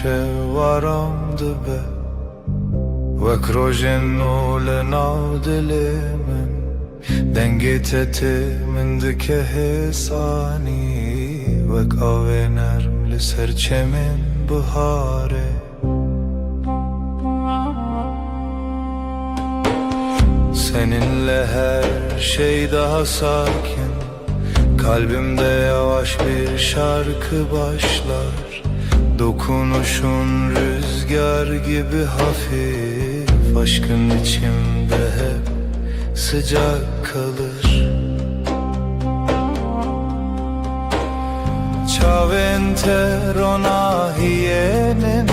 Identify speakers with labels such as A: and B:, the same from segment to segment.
A: شوارم دبه وک روژنو لناو دل من دنگی تتی من دکه حسانی وک آوه نرم لسر چمن بهاره Seninle her şey daha sakin, kalbimde yavaş bir şarkı başlar. Dokunuşun rüzgar gibi hafif, aşkın içimde hep sıcak kalır. Ciao entero hienen,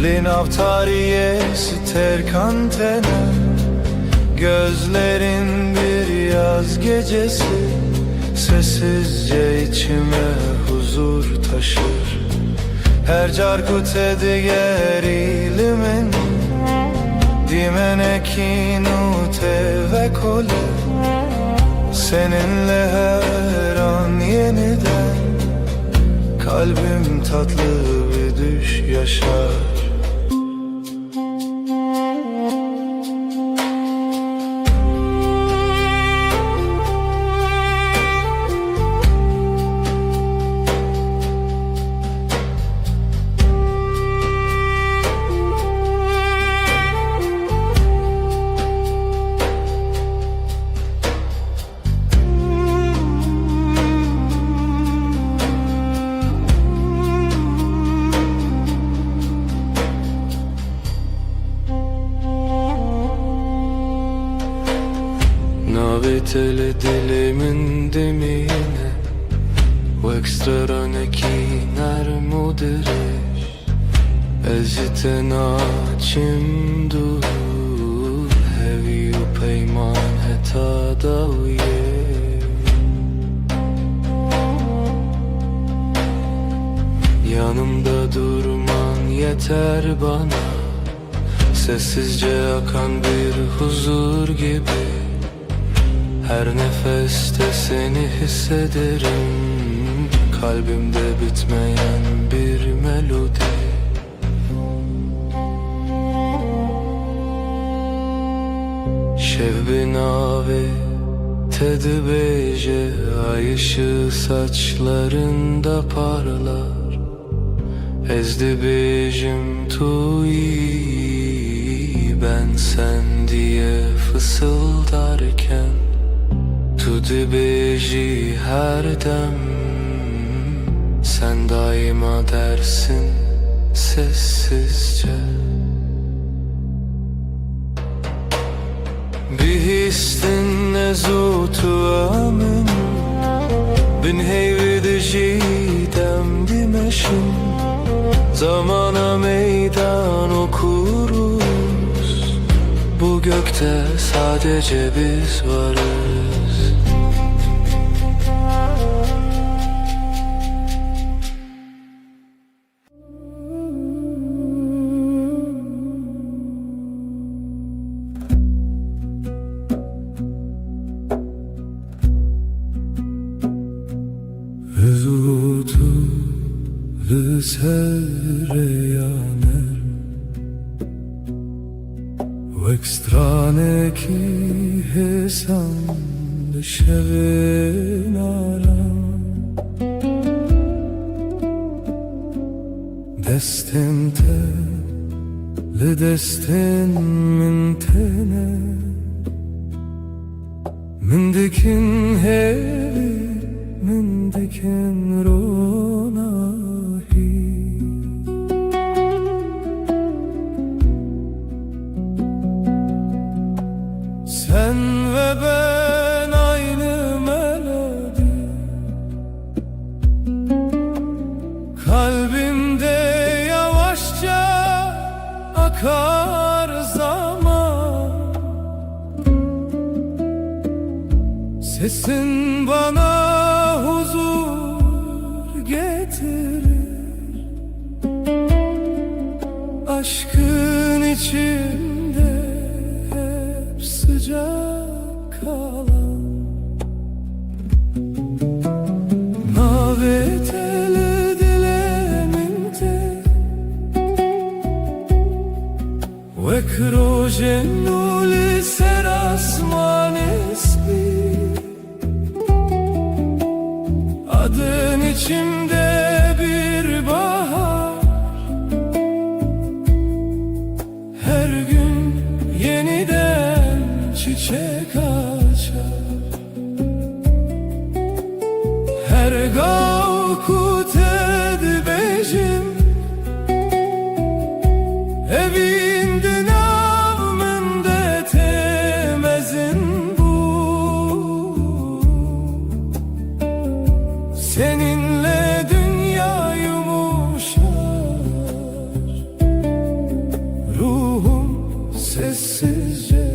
A: l'inavtaries terkantene. Gözlerin bir yaz gecesi, sessizce içime huzur taşır. Her carkute digerimin, dimenekinu ve kole. Seninle her an yeniden, kalbim tatlı bir düş yaşar.
B: Navetele dilimin demine Vek stranekinar muderish Ezite naçim dur Hevi u peyman heta davye Yanımda durman yeter bana Sessizce akan bir huzur gibi Her nefeste seni hissederim Kalbimde bitmeyen bir melodi Şev nave tedbeje Ay ışığı saçlarında parlar Ezdi bejim tuyi Ben sen diye fısıldarken Tu dibeji her dem Sen daima dersin sessizce Bir histin nezutu amin Bin heyvidi jidem dimeşim Zamana meydan okuruz Bu gökte sadece biz varız
A: Vezutu sereyaner Vek strane ki hesan şevenaram Destemte le destin min tene Min dikin hevi min dikin ronahi Sen ve ben aynı melodi Kalbimde yavaşça akar zaman Sesin bana huzur getirir Aşkın içinde hep sıcak kalan Navetele dileminte
B: وكروجنو لسر asman ismi, adın içimde bir bahar. Her gün yeniden çiçek açar. Her gavkut edbejim evinde navmında temezin bu. Seninle dünya yumuşar, ruhum sessizce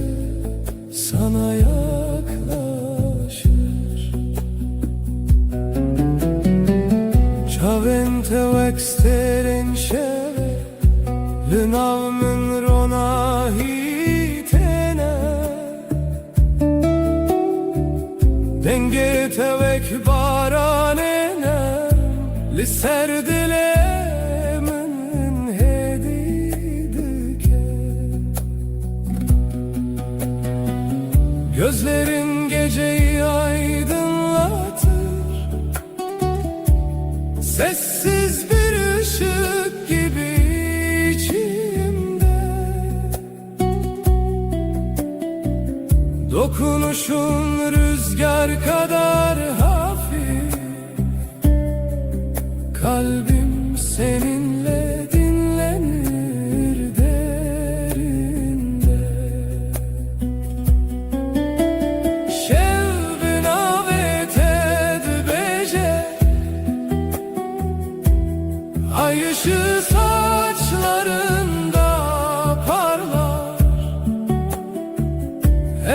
B: sana yaklaşır. Çavente veksterin şeve Lınavmın rona hitene, denge tevek baranene Liser dilemin hedidike. Gözlerin geceyi aydınlatır, sessiz bir ışık gibi içimde. Dokunuşun rüzgar kadar hafif, kalbim seninle dinlenir derinde. Şevbin avet edbece, ay ışığı saçlarında parlar.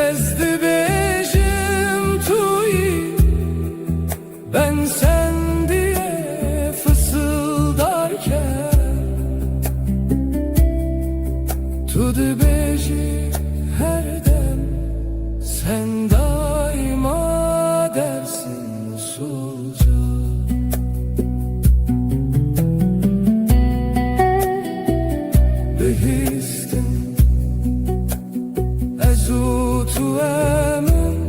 B: Ezdi bejim tuyi, ben sen diye fısıldarken. Tudu beji her dem, sen daima dersin usulca. Behistin ezutu emin,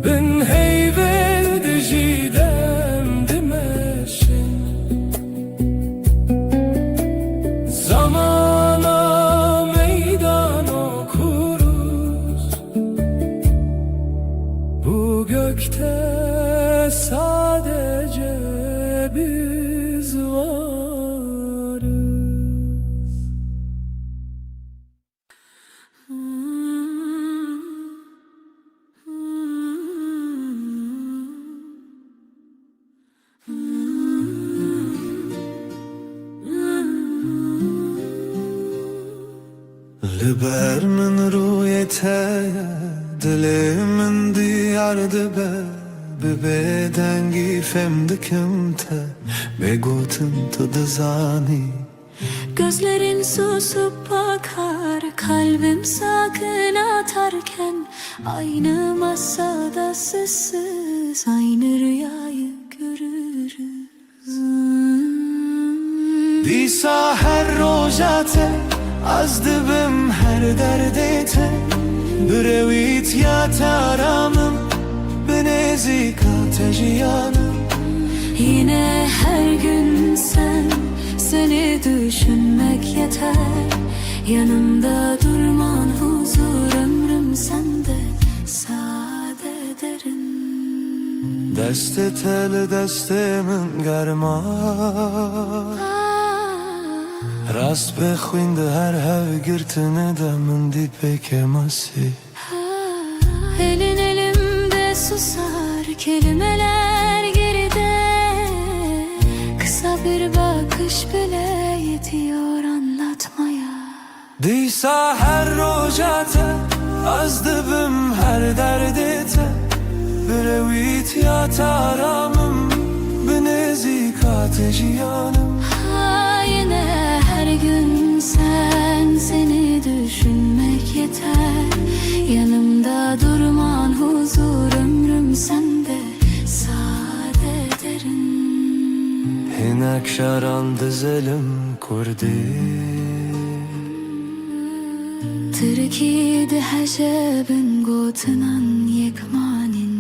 B: bin heyvel dijidem dimeşin. Zamana meydan okuruz, bu gökte sadece biz varız.
A: لبر من رویته دل من دیار دبه ببدنگی femdikimte begotum tudazani.
C: Gözlerin susup bakar, kalbim sakın atarken. Aynı masada sessiz, aynı rüyayı görürüz.
A: Disa her rojate az dibim her derdete, brevit ya taramım benezika tejiyanım.
C: Yine her gün sen, seni düşünmek yeter. Yanımda durman huzur, ömrüm sende sade derin.
A: Deste tel destemin germa, rast bexwinde her hev girtine de min di pekemasi.
C: Elin elimde susar, kelimeler geride. Kısa bir bakış bile yetiyor anlatmaya.
A: Disa her rojate az dibim her derdete, brevit ya taramım benezika tejiyanım.
C: Yine her gün sen, seni düşünmek yeter. Yanımda durman huzur, ömrüm sende sade derin.
A: Hinek şaran dizelim کردی
C: تركي حجابن قوتنان يكمانين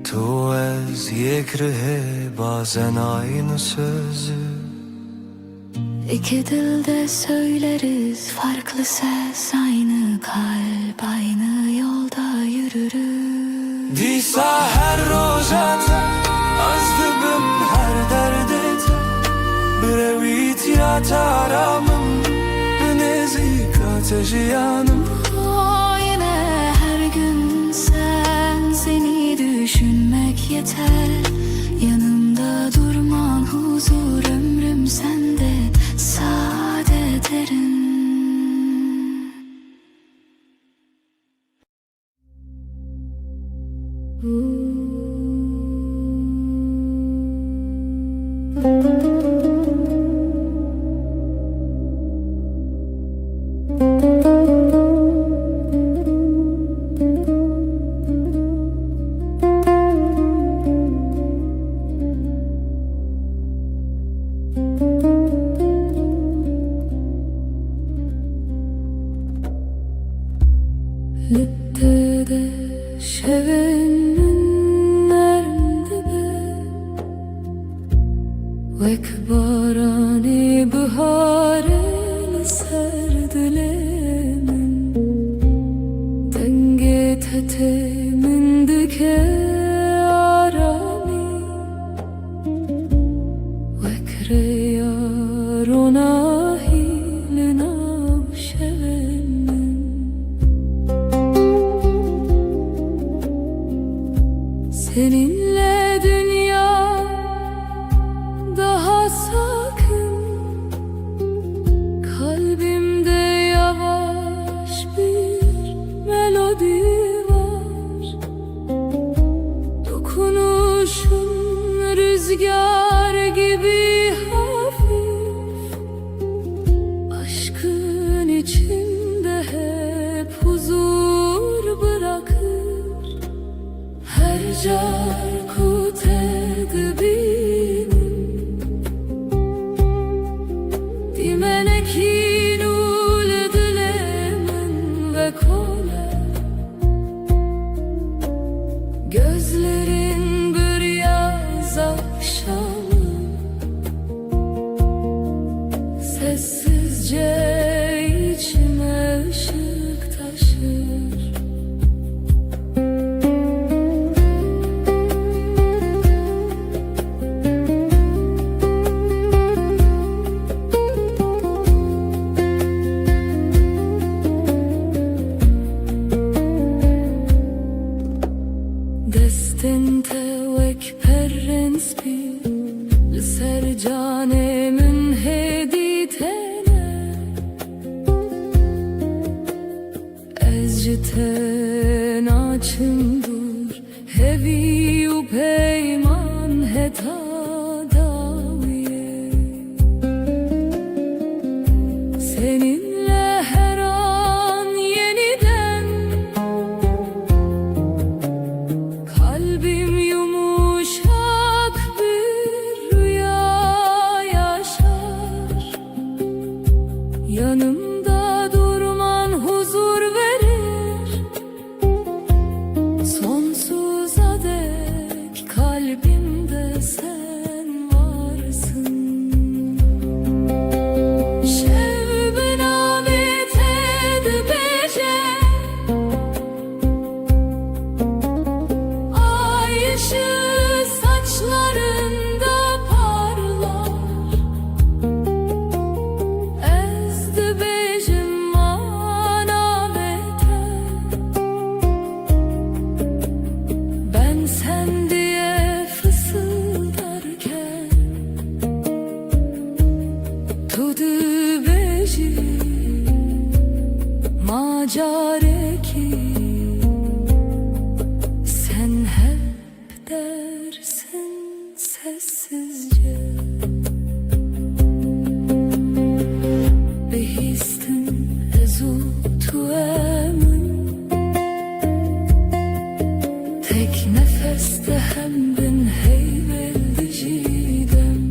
A: تو از یک ره bazen aynı sözü
C: İki dilde söyleriz farklı ses, aynı kalp, aynı yolda yürürüz.
A: دیسا هر روزت از دبم her derdet Brevit ya taramım Nezik ateşi yanım
C: Yine her gün seni düşünmek yeter. Yanımda durman huzur, ömrüm sende saadet erin. Littede şevenin nerede Vek barani bıharel serdilemin Denge tetemin dike arami Vek reyar ona hilina şevenin Seninle dünya daha sakın. Kalbimde yavaş bir melodi var. Dokunuşun rüzgar gibi hafif. Aşkın içinde hep huzur bırakır. Her carkut edibinin Dimenekin ul dilemin ve kole Gözlerin bir yaz akşamı Sessizce içime ışık taşır. Destente vek perrens bi Ser canemin heditene Ezciten açımdur Hevi u peyman heta daviye Seninle her an yeniden Kalbim yumuşak bir rüya yaşar. Yanımda durman huzur verir. Sonsuza dek kalbimde sen varsın. Şevben amet edbece Ay ışığı saçlarında parlar. Ezdi bejim manavete Ben sen diye fısıldarken Tudu beji macareki Sen hep dersin sessizce Behistin ezu tuemin Tek nefeste hem bin heyvel dijidem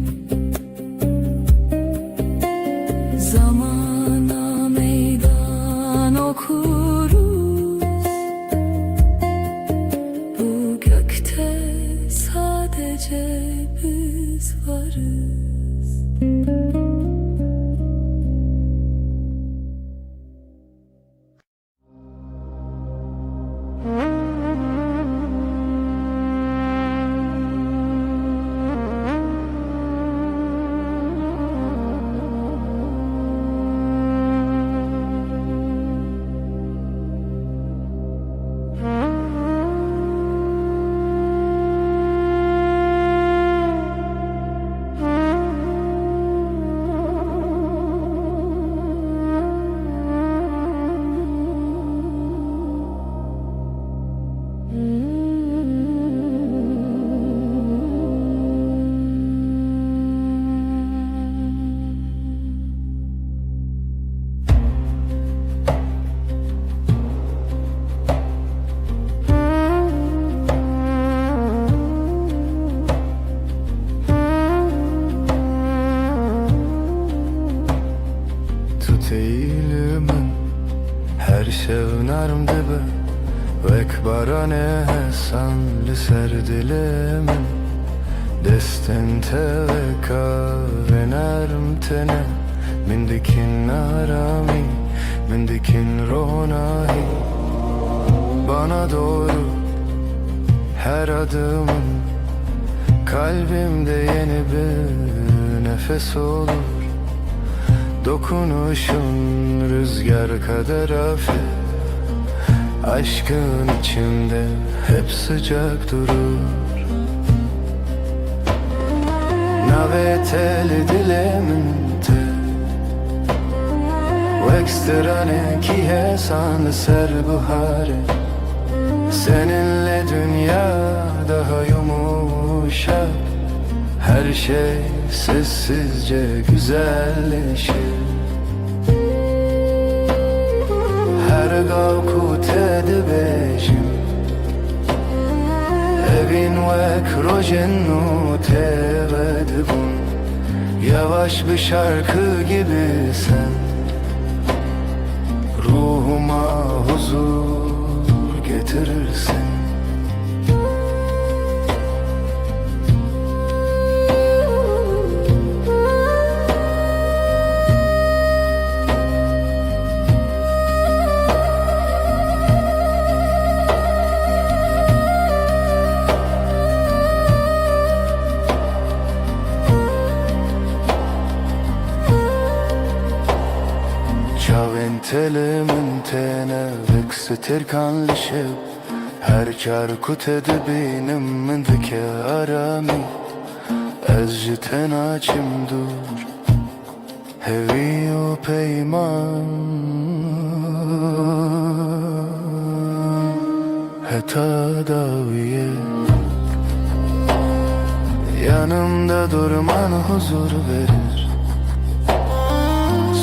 A: تیل من هر شب نرم دبه وک باران حسن لسر دل من دستن تلکا و نرم تنه من dikin arami من dikin ronahi bana doğru her adımın kalbimde yeni bir nefes olur dokunuşun rüzgar kadar hafif aşkın içimde hep sıcak durur naveteli dilemente Vekstrane ki hesan ser buhare Seninle dünya daha yumuşak Her şey sessizce güzelleşir Her gavku tedbejim Evin vek rojennu tevedbun Yavaş bir şarkı gibi sen Ruhuma huzur getirirsin Telimin tene veksetir kanlışıp Her çarkut benim mındike arami Ezjiten açım dur Hevi o peyman Heta daviye Yanımda durman huzur verir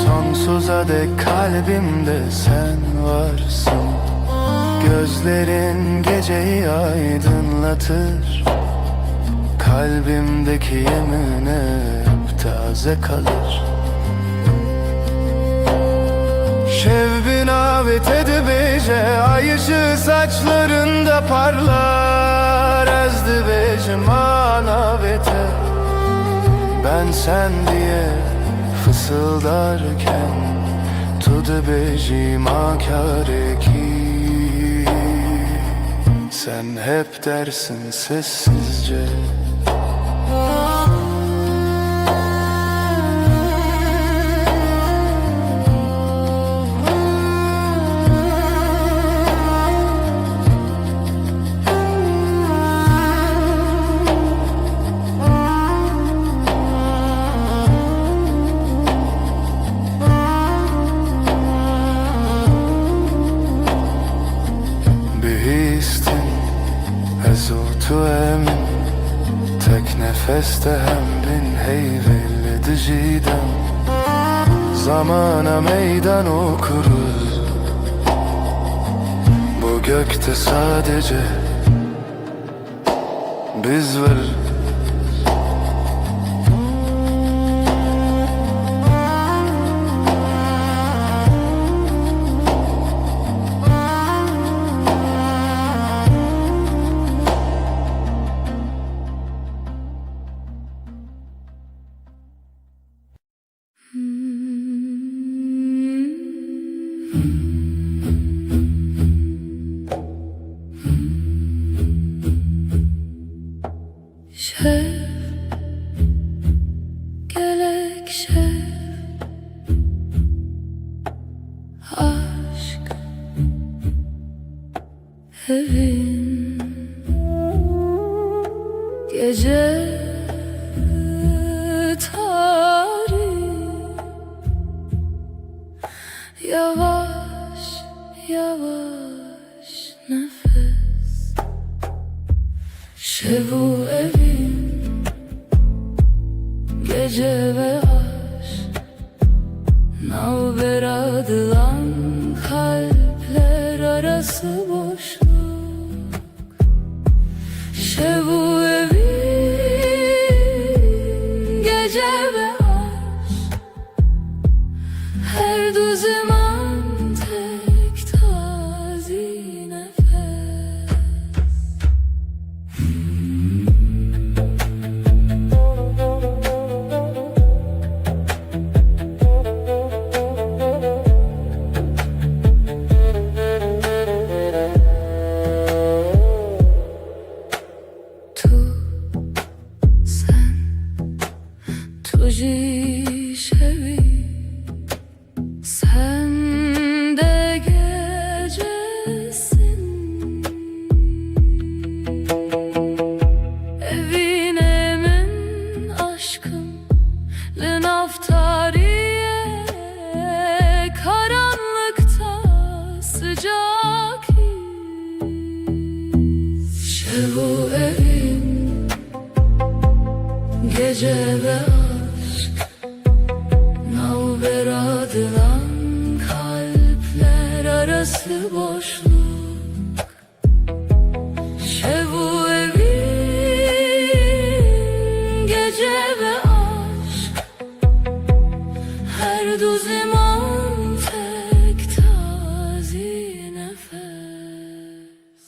A: Sonsuza dek kalbimde sen varsın Gözlerin geceyi aydınlatır Kalbimdeki yemin hep taze kalır Şevbin avet edibece Ay ışığı saçlarında parlar Ezdi becim anavete Ben sen diye fısıldarken Tudu becim akareki Sen hep dersin sessizce تو emin Tek nefeste hem bin heyvelli diciden Zamana meydan okuruz Bu gökte sadece biz varız
C: Şef, gerek şef Aşk evin Gece tarih Yavaş yavaş nefes Şevu evin Gece ve aşk Navberadılan kalpler arası boşluk Şevu evin Gece ve aşk Her zaman tek taze nefes. Tuji şevi, sen de gecesin. Evine min aşkım, naftariye, karanlıkta sıcak iz. Şevu evin, gece ve veradılan kalpler arası boşluk. Şevu evin, gece ve aşk, her du zaman tek taze nefes.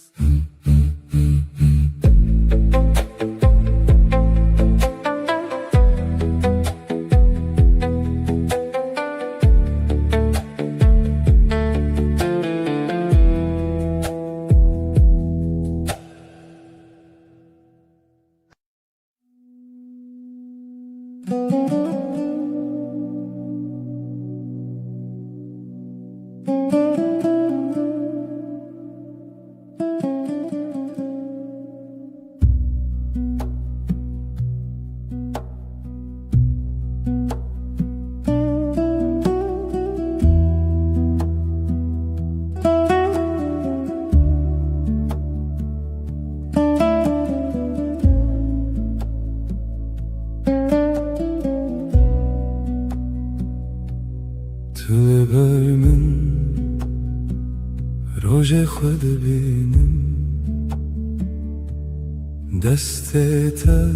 A: تبر من روژ خود بینم دست تر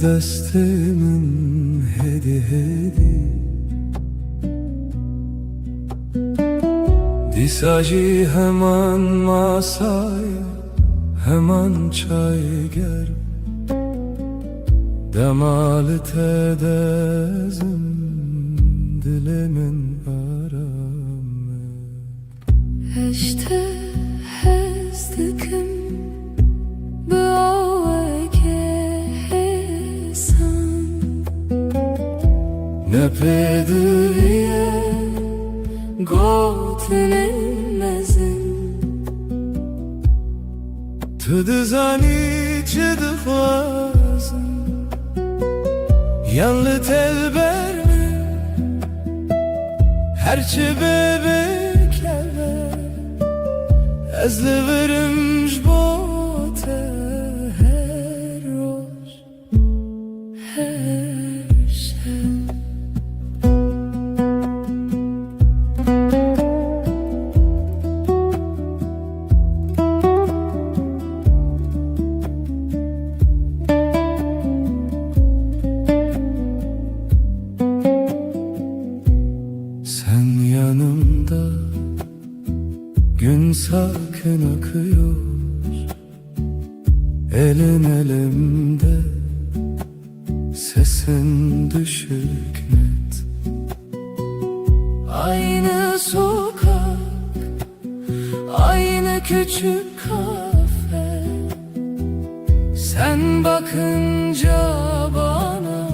A: دست من هدی هدی دیساجی hemen masaya hemen çay gel demalı tedezim dilimin aramı.
C: Eşte hezdikim büaveke hesan.
A: Ne pedriye
C: Gotlenmezin
A: Tıdızani çıdıfazın Yanlı telber mi Herçi bebekler Ezli verimş bote
C: her roz her şey.
A: Sen yanımda gün sakin akıyor Elin elimde sesin düşük net
C: Aynı sokak, aynı küçük kafe. Sen bakınca bana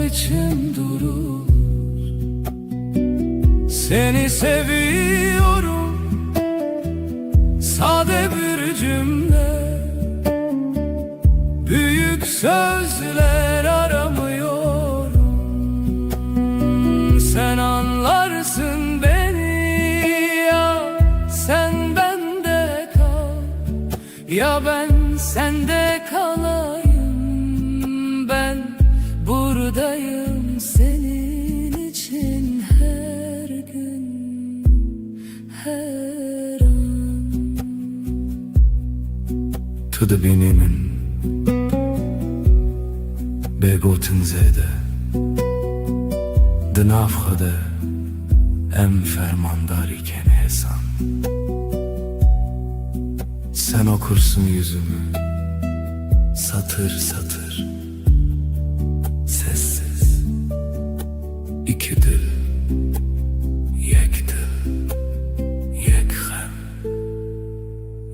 C: içim durur.
A: Seni seviyorum sade bir cümle Büyük sözler aramıyorum Sen anlarsın beni ya sen bende kal Ya ben sende kalayım Ben buradayım senin için her gün her an To the binimin Begotin zede Dnaf khade em fermandar iken hesan. Sen okursun yüzümü satır satır, sessiz. İki dil, yek dil, yek hem,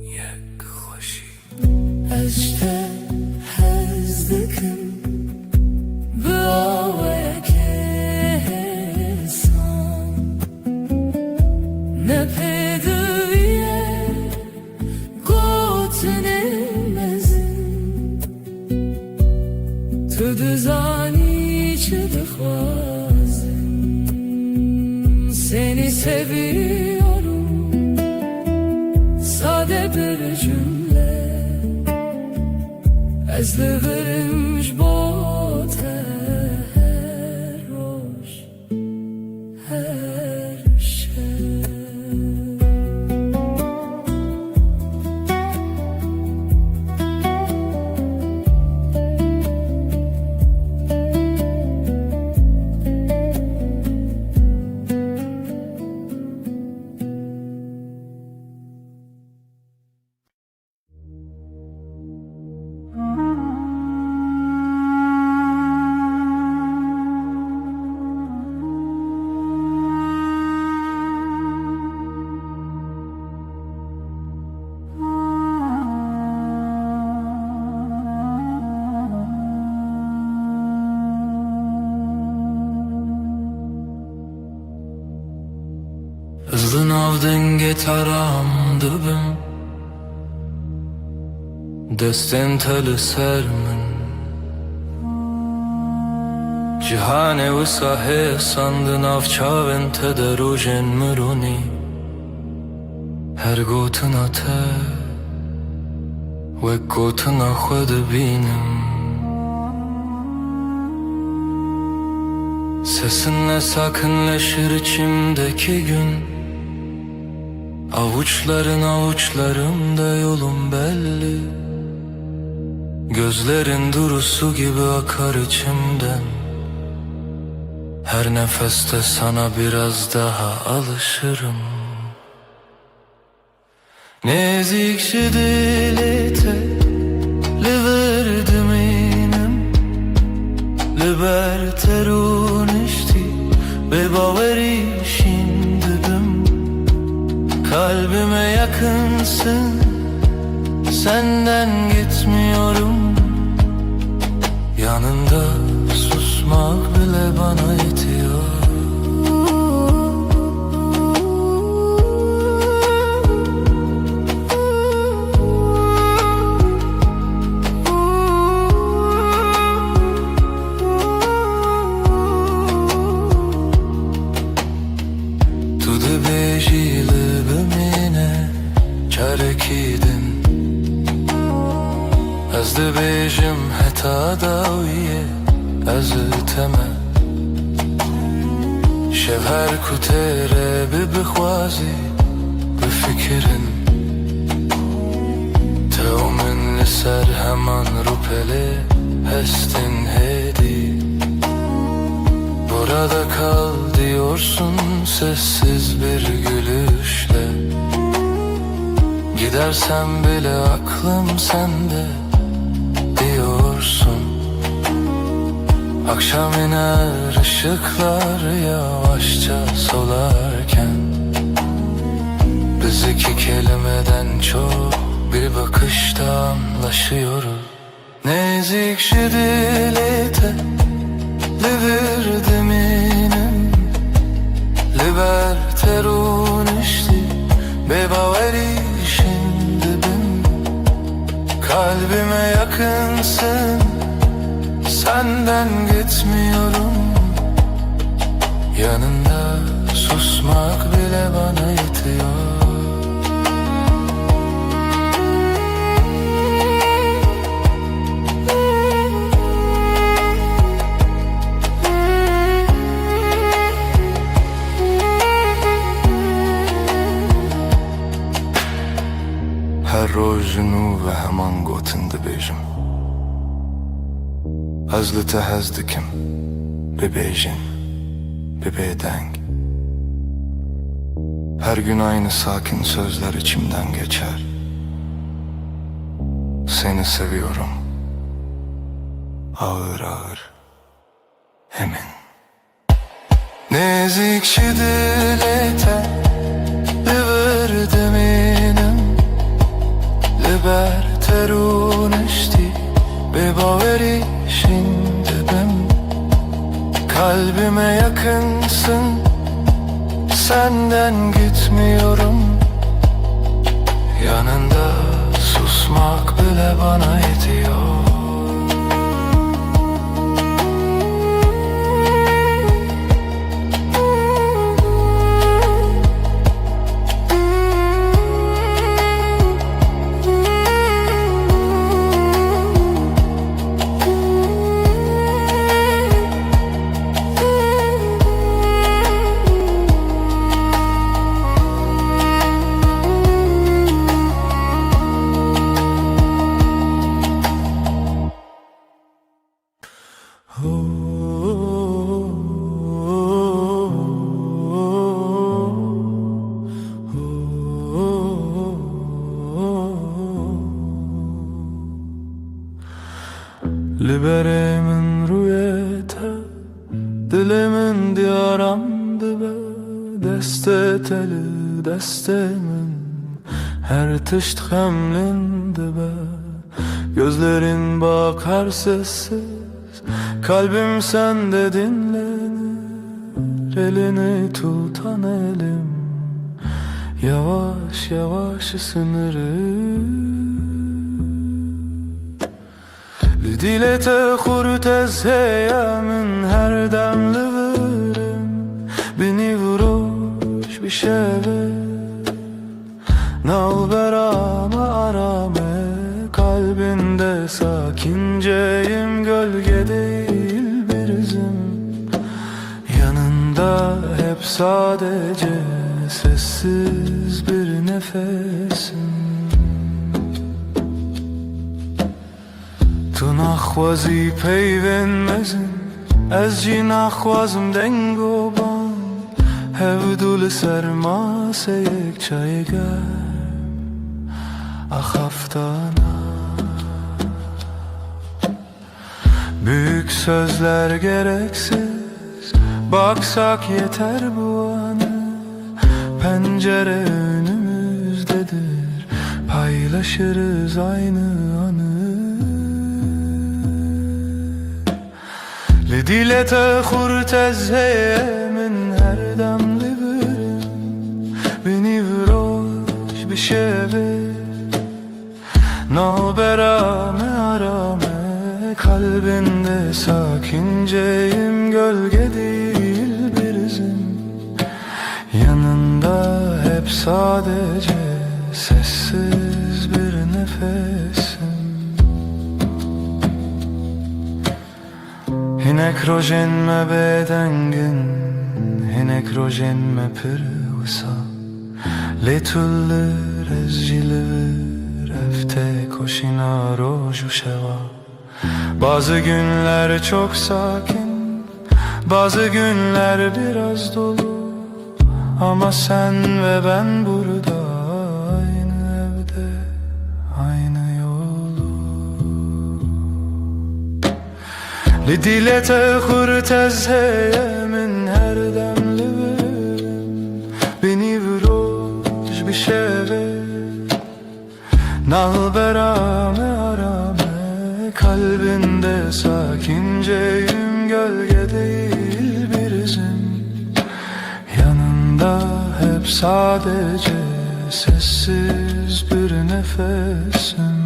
A: yek hoşi.
C: Eşte hezdikim Bıavaya kesan Ne pedüye Gotnemezin Tu düzani çıdıkvazın Seni seviyorum Sade bir cümle Ez liverimş bot her roş her şey
A: Hızlı navdın getaram dibim Destin teli sermin Cihane wisa hesandın avçavın tederujen müruni Her gotuna te Ve gotuna xwed bînim Sesinle sakinleşir içimdeki gün Avuçların avuçlarımda yolum belli Gözlerin durusu gibi akar içimden Her nefeste sana biraz daha alışırım Nezikşi dilete Liverdim inem Liberterun işti Ve baveri şimdidim Kalbime yakınsın Senden gitmiyorum Yanında susmak bile bana yetiyor Tu dibêjî li bimîne çarekîdin Ez dibêjim heta dawiye ez teme Şev her ku têre bibixwazî bifikirin Tev min li ser heman rûpelê hestin hêdî Burada kal diyorsun sessiz bir gülüşle Gidersem bile aklım sende diyorsun Akşam iner ışıklar yavaşça solarken Biz iki kelimeden çok bir bakışta anlaşıyoruz Nezikşi dilete Liverdim inem Liberterun işti Bebaveri şimdidim Kalbime yakınsın Senden gitmiyorum Yanında susmak bile bana yetiyor Her rojunu ve heman gotin dibêjim Ez li te hez dikim Bibêjin, bibêdeng Her gün aynı sakin sözler içimden geçer. Seni seviyorum, ağır ağır, emin. Nezikçi dilete Liverdiminem Liberterunesti Bebaveri şindibim. Kalbime yakınsın, senden gitmiyorum. Yanında susmak bile bana yetiyor. Liberemin rüyete Dilimin diyaramdı be. Deste teli destemin Her tışt hemlindi be. Gözlerin bakar sessiz, kalbim sende dinlenir. Elini tutan elim yavaş yavaş ısınır. Lidilete hurtez heyemin her demli verim. Beni vuruş bir şeve Nalberama arame. Kalbinde sakinceyim, gölge değil bir izim. Yanında hep sadece sessiz bir nefesim. Tu naxwazi peyvenmezin Ez jî naxwazim dengoban. Hevdû li ser maseyek çayê germ axaftana. Büyük sözler gereksiz, baksak yeter bu anı. Pencere önümüzdedir, paylaşırız aynı anı. Lidilete hurtez heyemin her demli birim. Beni vuruş bir şeve Nalberame arame. Kalbinde sakinceyim, gölge değil bir izim. Yanında hep sadece sessiz bir nefesim. Hinek rojen me bedengin, hinek rojen me pırvısa. Letullir ez jilivir, efte koşina roju şeva. Bazı günler çok sakin, bazı günler biraz dolu. Ama sen ve ben burada, aynı evde, aynı yolu. Lidilete hurtez heyemin her demli verim. Beni vuruş bir şeve Nalberame arame. Kalbinde sakinceyim, gölge değil bir izim. Yanında hep sadece sessiz bir nefesim.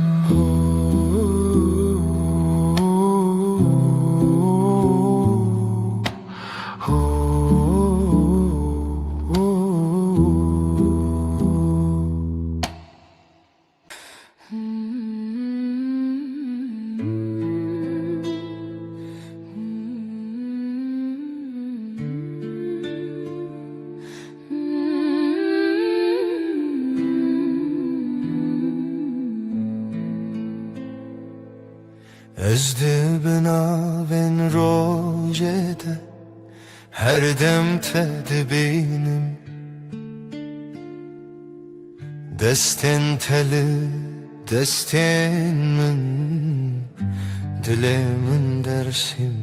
A: Ezdi binaven rojede Her dem tedi benim Destin teli destin min dilemin dersim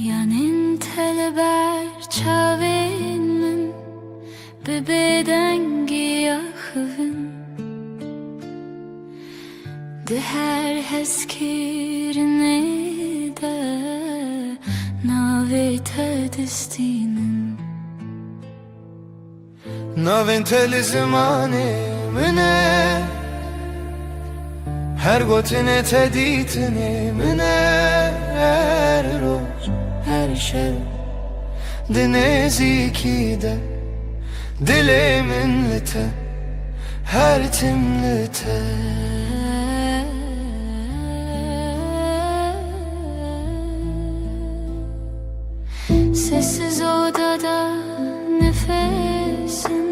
C: Yanin teleber çavin min Bebeden giyahın De her heskirine de Navete destinin
A: Navin teli zimani mine Her gotine teditini mine Her roz her şey Dinezi de Dilimin lite Her timlite
C: Sessiz odada nefesin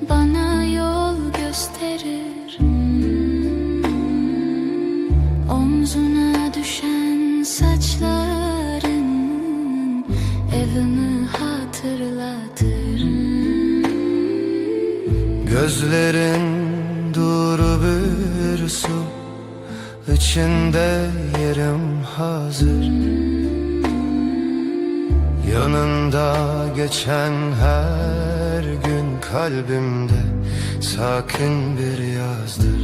C: Bana yol gösterir Omzuna düşen saçların Evimi hatırlatır
A: Gözlerin duru bir su İçinde yerim hazır Yanında geçen her gün kalbimde sakin bir yazdır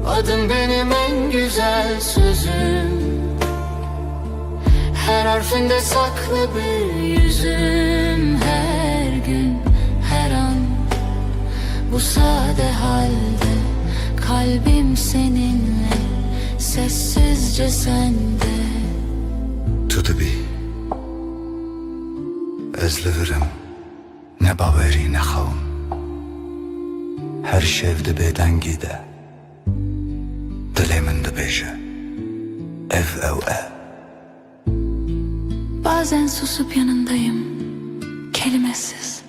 A: Adın benim en güzel sözüm Her harfinde saklı bir yüzüm Her gün, her an bu sade halde Kalbim seninle, sessizce sende
D: Tutubi Ezlivirim Ne baveri ne xavun Her şevdi beden gide Dilimin dibêje Ev ev ev
C: Bazen susup yanındayım Kelimesiz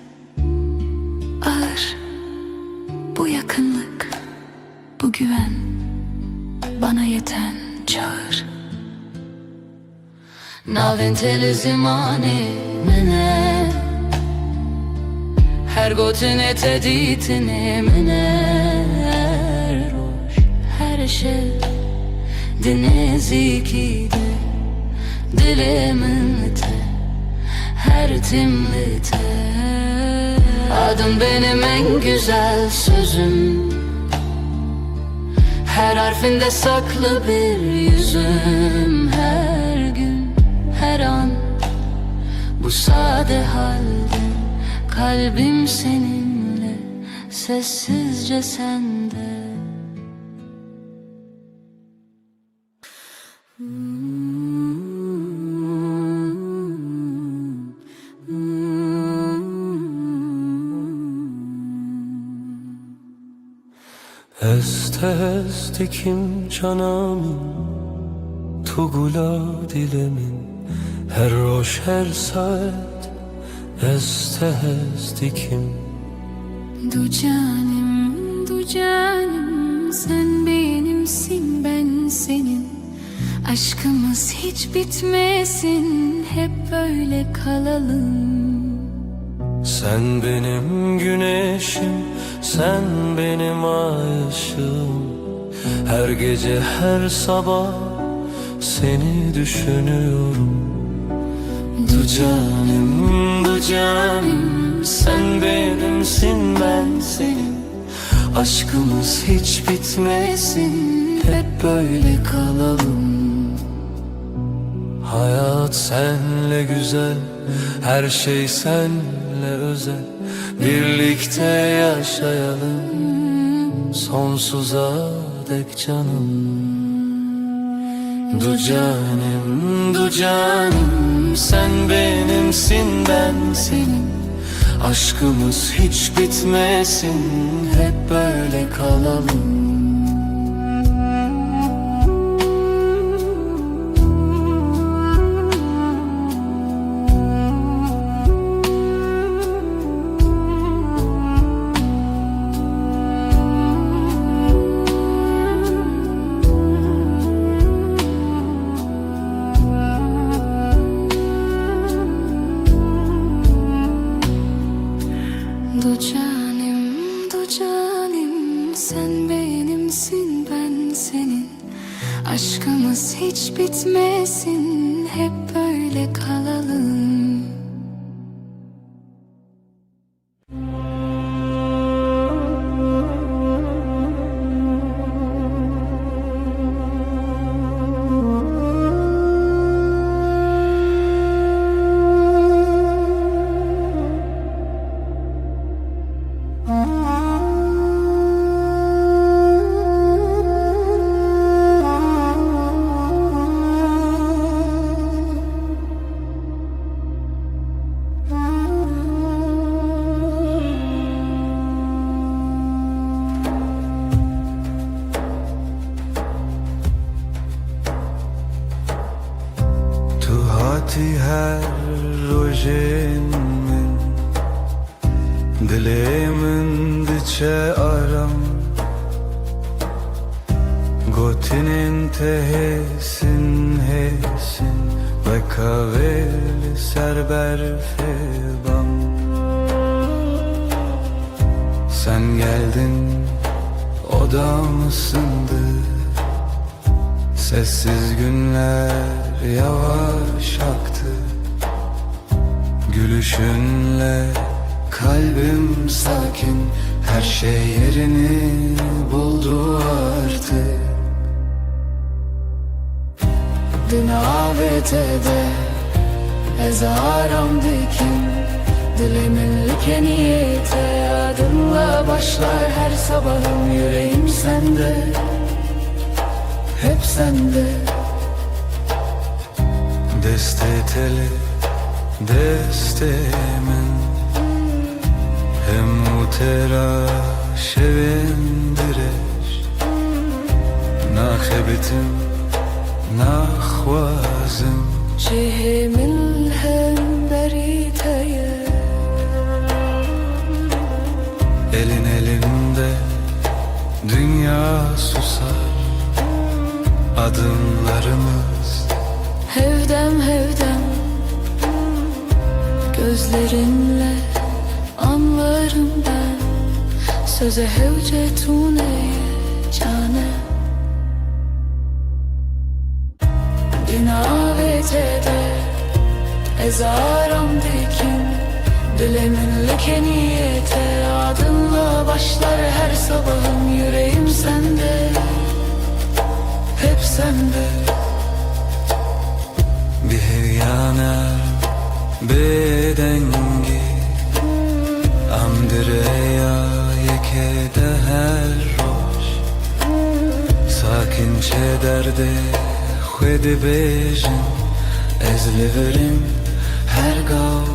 C: Ağır Bu yakınlık Bu güven Bana yeten çağır Navin teli zimani mine Her gotine teditini mine Her roş her şey Dinezi de Dilimin lite Her timlite Adın benim en güzel sözüm Her harfinde saklı bir yüzüm Her gün, her an bu sade halde Kalbim seninle, sessizce sende
B: Est est dikim canamin Tu gula dilemin Her roş her saat Est est dikim
C: Du canim sen benimsin ben senin Aşkımız hiç bitmesin hep böyle kalalım
B: Sen benim güneşim Sen benim ay ışığım Her gece her sabah Seni düşünüyorum Du canim Sen benimsin ben senin Aşkımız hiç bitmesin Hep böyle kalalım Hayat senle güzel Her şey senle özel Birlikte yaşayalım Sonsuza dek canım Du canim Sen benimsin ben senin Aşkımız hiç bitmesin Hep böyle kalalım
C: bitmesin, hep böyle kalalım.
A: Tu hati her rojen min Dilê min diçe aram Gotinên te hêsin hêsin Veka vê li ser berfê bam Sen geldin, odam ısındı. Sessiz günler yavaş aktı. Gülüşünle kalbim sakin. Her şey yerini buldu artık.
C: Din avete ez aram dikin, dilimin likeniyete adınla başlar her sabahım. Yüreğim sende, hep sende.
A: Deste teli, deste min Hem utera şevindireş Naxebitim, naxwazim
C: Cihimin hem beriteye,
A: Elin elinde dünya susar. Adımlarımız
C: hevdem hevdem. Gözlerinle anlarım ben, söze hevcetune cane. Dinavete ez aram dikin, dilimin likeniyete adınla başlar her sabahım. Yüreğim sende, hep sende.
A: bir hevyana bedengi Amdireya yekede her roş Sakinçe derde xwedi bejin Ez liverim her gav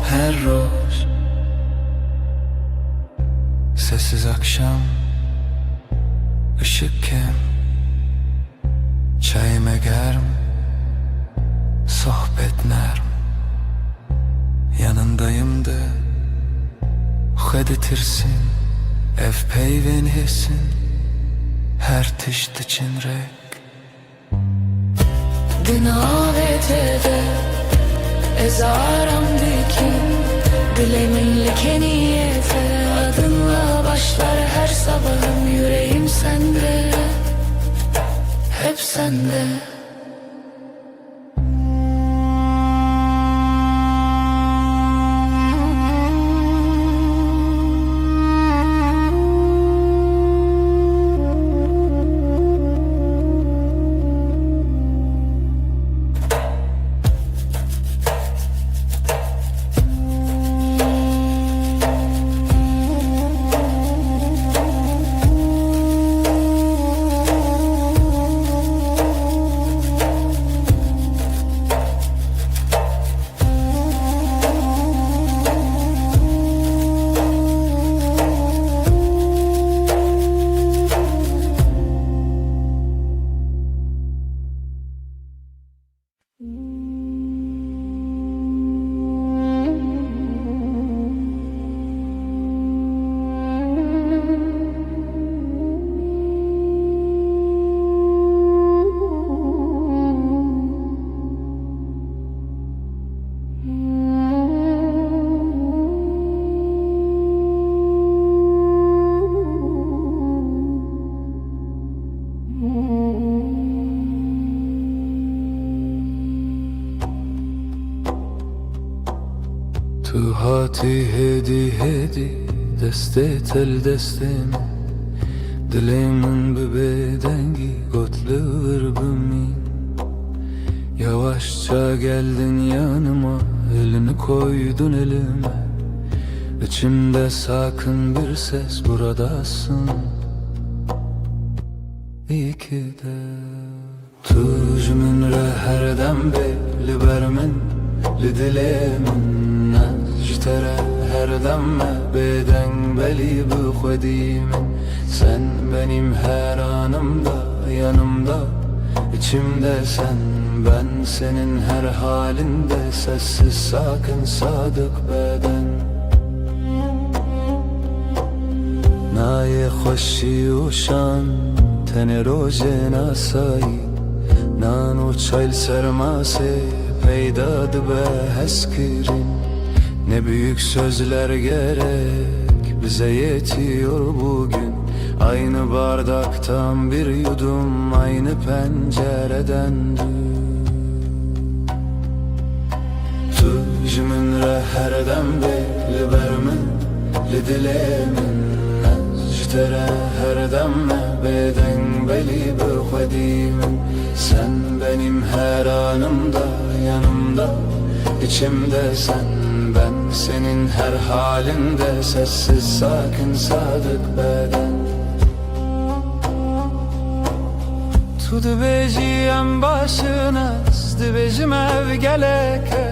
A: her roş Sessiz akşam, ışık kem Çayime germ, sohbet nerm Yanındayım da xweditirsin Ev peyvên hêsin her tişt için rek
C: Dinavete ez aram dikin, dilimin likeniyete adınla başlar her sabahım. Yüreğim sende, hep sende.
B: تو هاتی هدی هدی دسته تل دستم Dilimin bir bedengi gotluğur bümin Yavaşça geldin yanıma elini koydun elime İçimde sakın bir ses buradasın İyi ki de Tuj min re her dem li ber min li dilê min Nejtere her dem me bêdeng belî bi xwedî min Sen benim her anımda yanımda içimde sen Ben senin her halinde sessiz sakin sadık beden Naye xoşi u şan tene roje nasayî Nano çayl sermase peyda dibe heskirin Ne büyük sözler gerek bize yetiyor bugün Aynı bardaktan bir yudum aynı pencereden Tuj min re her dem li ber min li dilê min Nejtere her dem me bêdeng belî bi xwedî min Sen benim her anımda yanımda içimde sen Ben senin her halinde sessiz sakin sadık beden Tu dibêjiyem başınas dibêjim ev geleke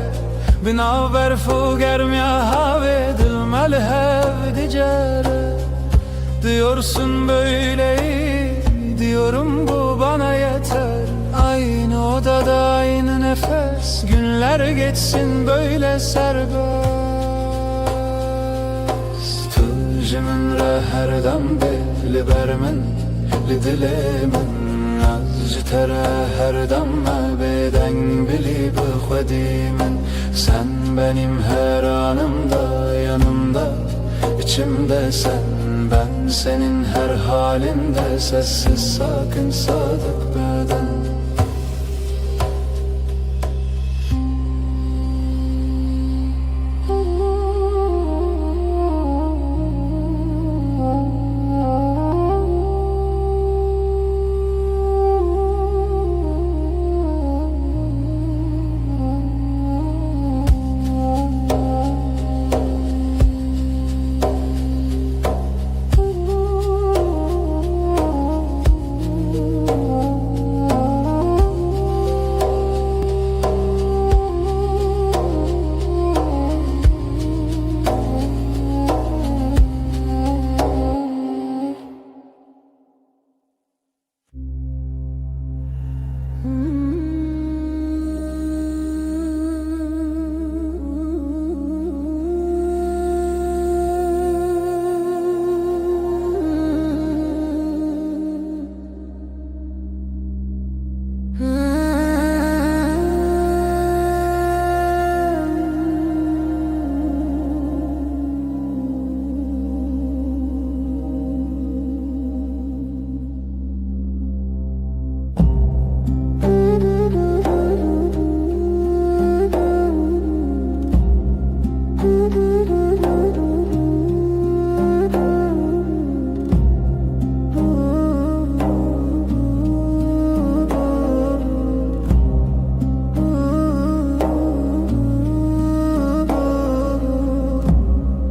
B: Binaber fu germiya havê dilmel hev dicere Diyorsun böyle iyi diyorum bu bana yeter Aynı odada aynı nefes Günler geçsin böyle serbest Tuj min re her dem li ber min li dilê min Nejtere her dem me bêdeng belî bi xwedî min Sen benim her anımda yanımda içimde sen Ben senin her halinde sessiz sakin sadık beden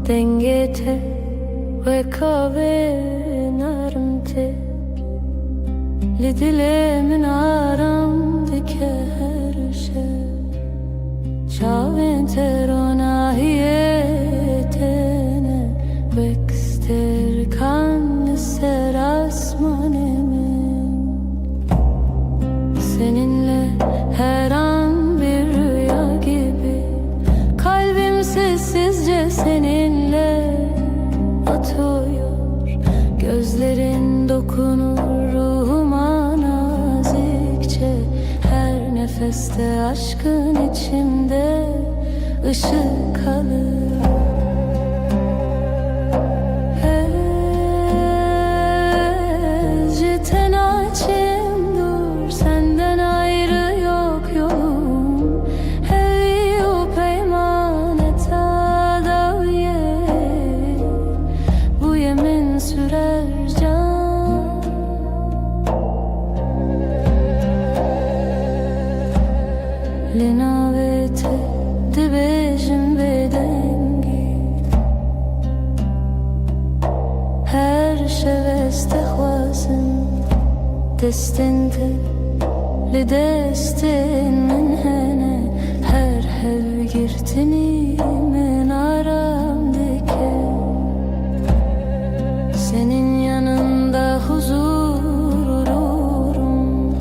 C: Dengete ve kave narmte Li dilê min aram dike her şey Çavên te ronahiyê tene Bekster kan ser asmanê min Seninle her an bir rüya gibi Kalbim sessizce seninle atıyor Gözlerin dokunur ruhuma nazikçe Her nefeste aşkın içimde ışık alır دستنت لدستن من هنه her hev girtini men aramdaki senin yanında huzur olurum,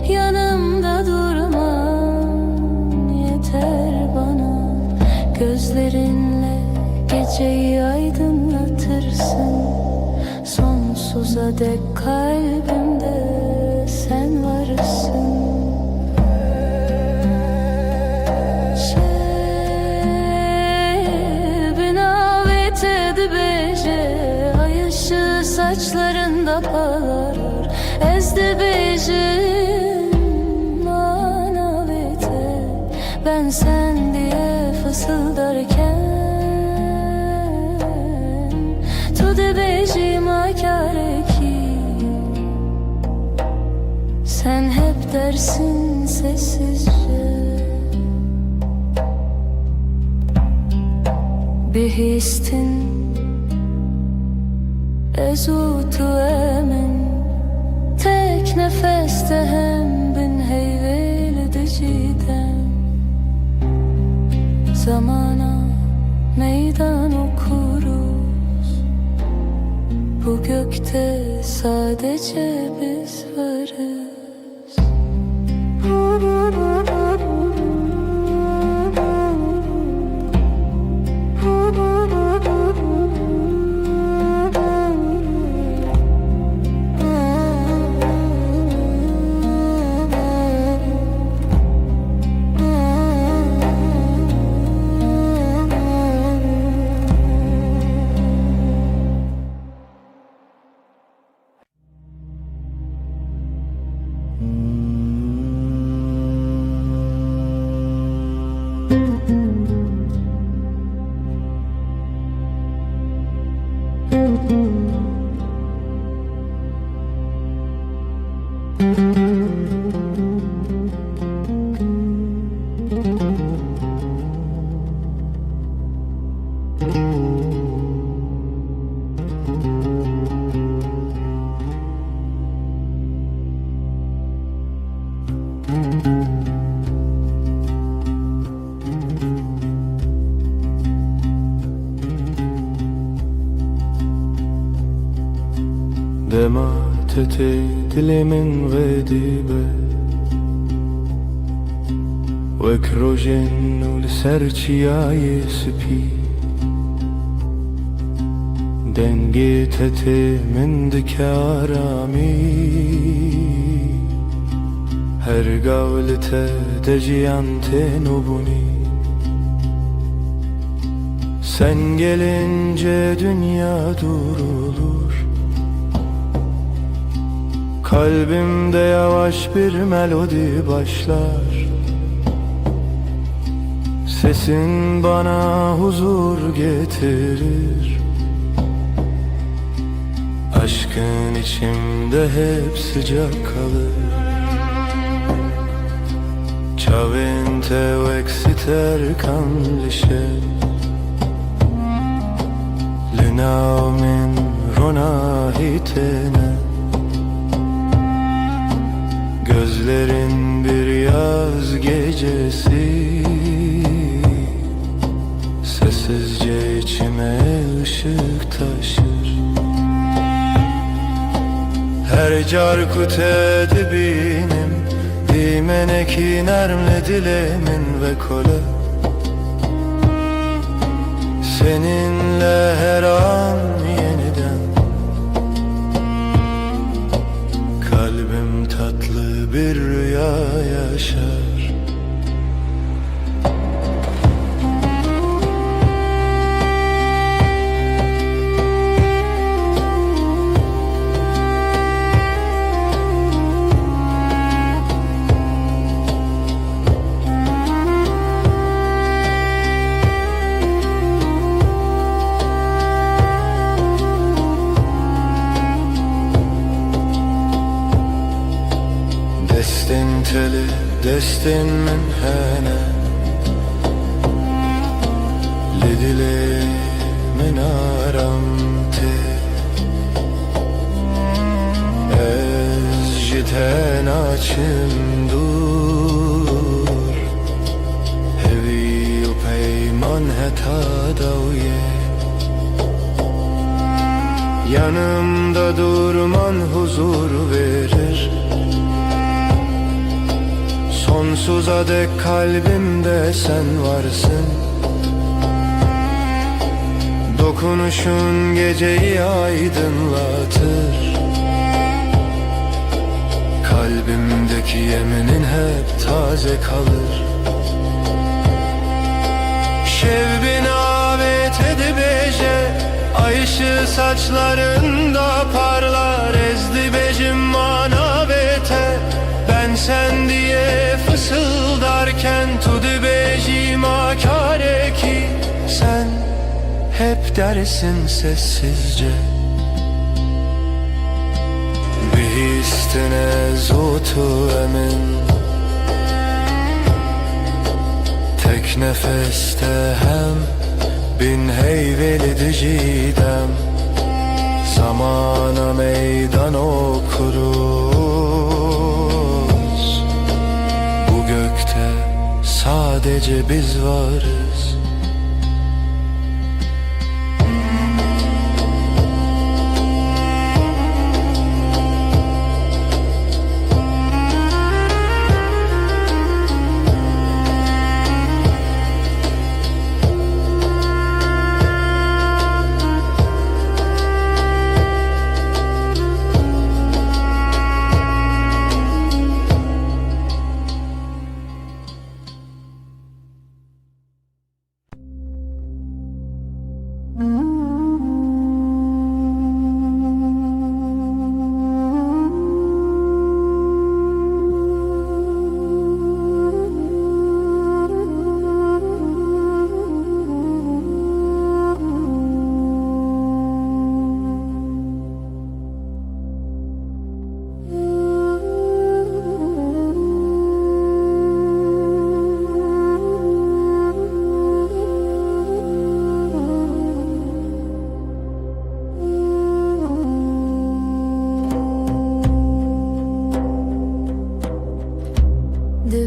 C: yanımda durman yeter bana. Gözlerinle geceyi aydınlatırsın, sonsuza dek kalbimde sen varsın. Saçlarında parlar ezdi bejim manavete. Ben sen diye fısıldarken tude bejim akare ki sen hep dersin sessizce. Bihistin ezutu emin tek nefeste hem bin heyvel diciden zamana meydan okuruz. Bu gökte sadece biz varız.
A: دمعت دل من غديبة وكروجن ولسرچياي سبي دنگيتت من دكارامي her gavlete deciyante nubuni. Sen gelince dünya durulur, kalbimde yavaş bir melodi başlar. Sesin bana huzur getirir, aşkın içimde hep sıcak kalır. Ciavente vexiter canlisce Linamin ronahitene. Gözlerin bir yaz gecesi sessizce içime ışık taşır. Her carkut edibinim dimeneki nermle dilemin ve kole. Seninle her an yeniden kalbim tatlı bir rüya yaşar. Teli destin min hene lidile min aramte ez jid ten açım dur Hevi u peyman heta davye Yanımda durman huzur verir Sonsuza dek kalbimde sen varsın Dokunuşun geceyi aydınlatır Kalbimdeki yeminin hep taze kalır Şevbin avet edibeje Ay ışığı saçlarında parlar Ezdi becim manavete Ben sen diye fısıldarken Tudu becim akare ki Sen hep dersin sessizce Bihistine zutu emin Tek nefeste hem bin heyveli dicidem Zamana meydan okuruz Bu gökte sadece biz varız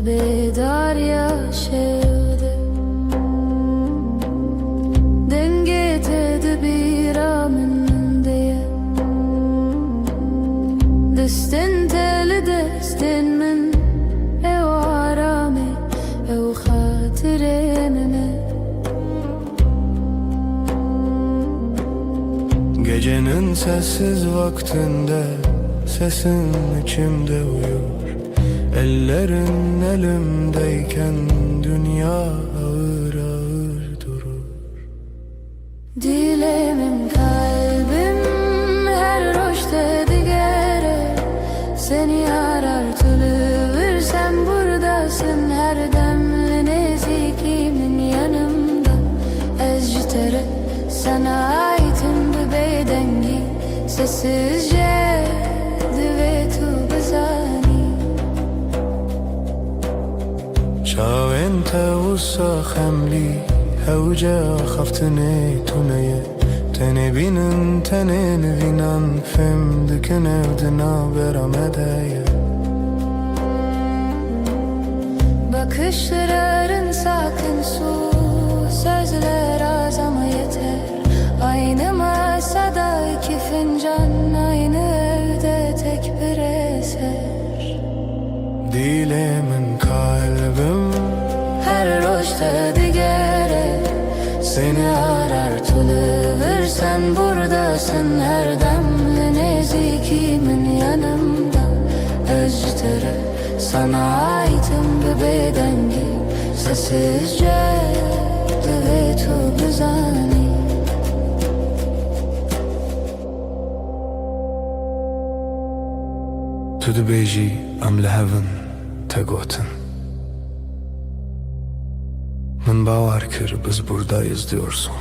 C: Bedar yaşadı Denget bir amın diye Destin teli destin min Ev arame Ev hatiremime
A: Gecenin sessiz vaktinde Sesin içimde uyur Ellerin elimdeyken dünya ağır ağır durur
C: Dilemim kalbim her roşta digere Seni arar tülüvür sen buradasın her demli nezikimin yanımda Ezcitere sana aitim bu bedengi Sessizce düvetu bezani
A: شاو انت وصا خملي هوجا خفتني تونية تنبينن تنبينن فم دكنه دنا برامدايا
C: Bakışların sakın su Sözler az ama yeter Aynı masada iki fincan Aynı evde tek bir eser
A: Dilemin kalbim
C: Her roşta digere Seni arar tülüvür sen buradasın her demli nezikimin yanımda Özcütere sana aitim bir bedengi Sessizce düvetu güzani
A: Tu dibêjî em li hevin te gotin Min bawer kir biz buradayız diyorsun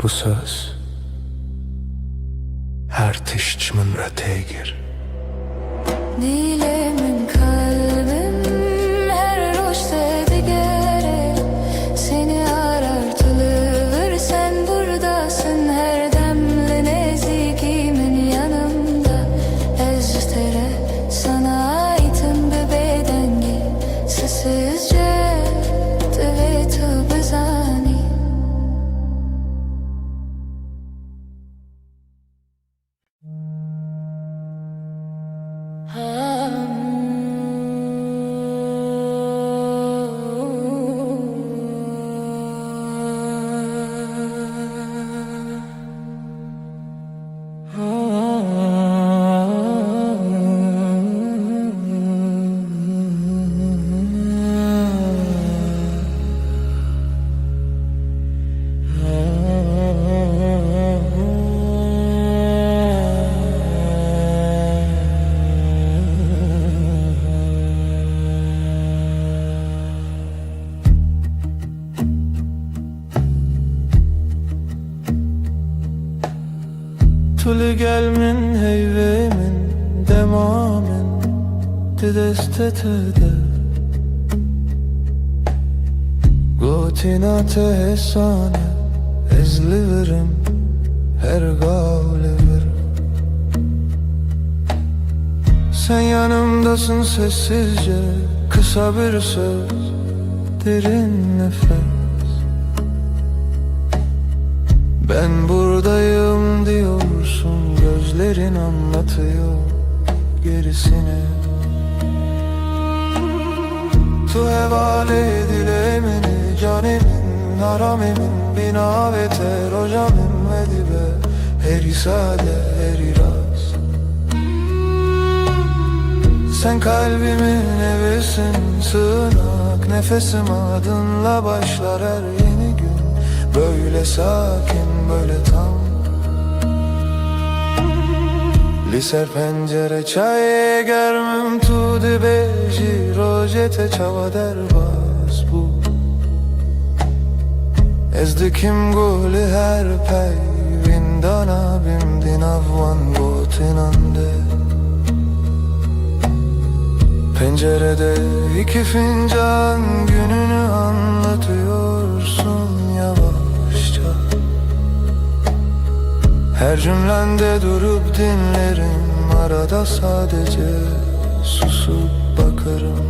A: Bu söz her tişt min re têgir
C: Dilemin kalbim her roşta digere Seni arar tülüvür sen buradasın her demli nezikimin yanımda
A: Tu gel min heyve min dema min di destet de Gotina te hesane ez liverim her gavleverim Sen yanımdasın sessizce kısa bir söz derin nefes Ben buradayım diyorsun gözlerin anlatıyor gerisini Tu hevale dilemeni canimin haramemin bina ve terocamim ve dibe heri sade heri rast Sen kalbimin evisin sığınak nefesim adınla başlar her yeni gün Böyle sakin böyle tam Liser pencere çay germem tu dibe Jirojete çava derbas bu Ezdikim guli her pey Vindana bimdin avvan botinande Pencerede iki fincan gününü anlatıyorsun yavaşça Her cümlende durup dinlerim arada sadece susup bakarım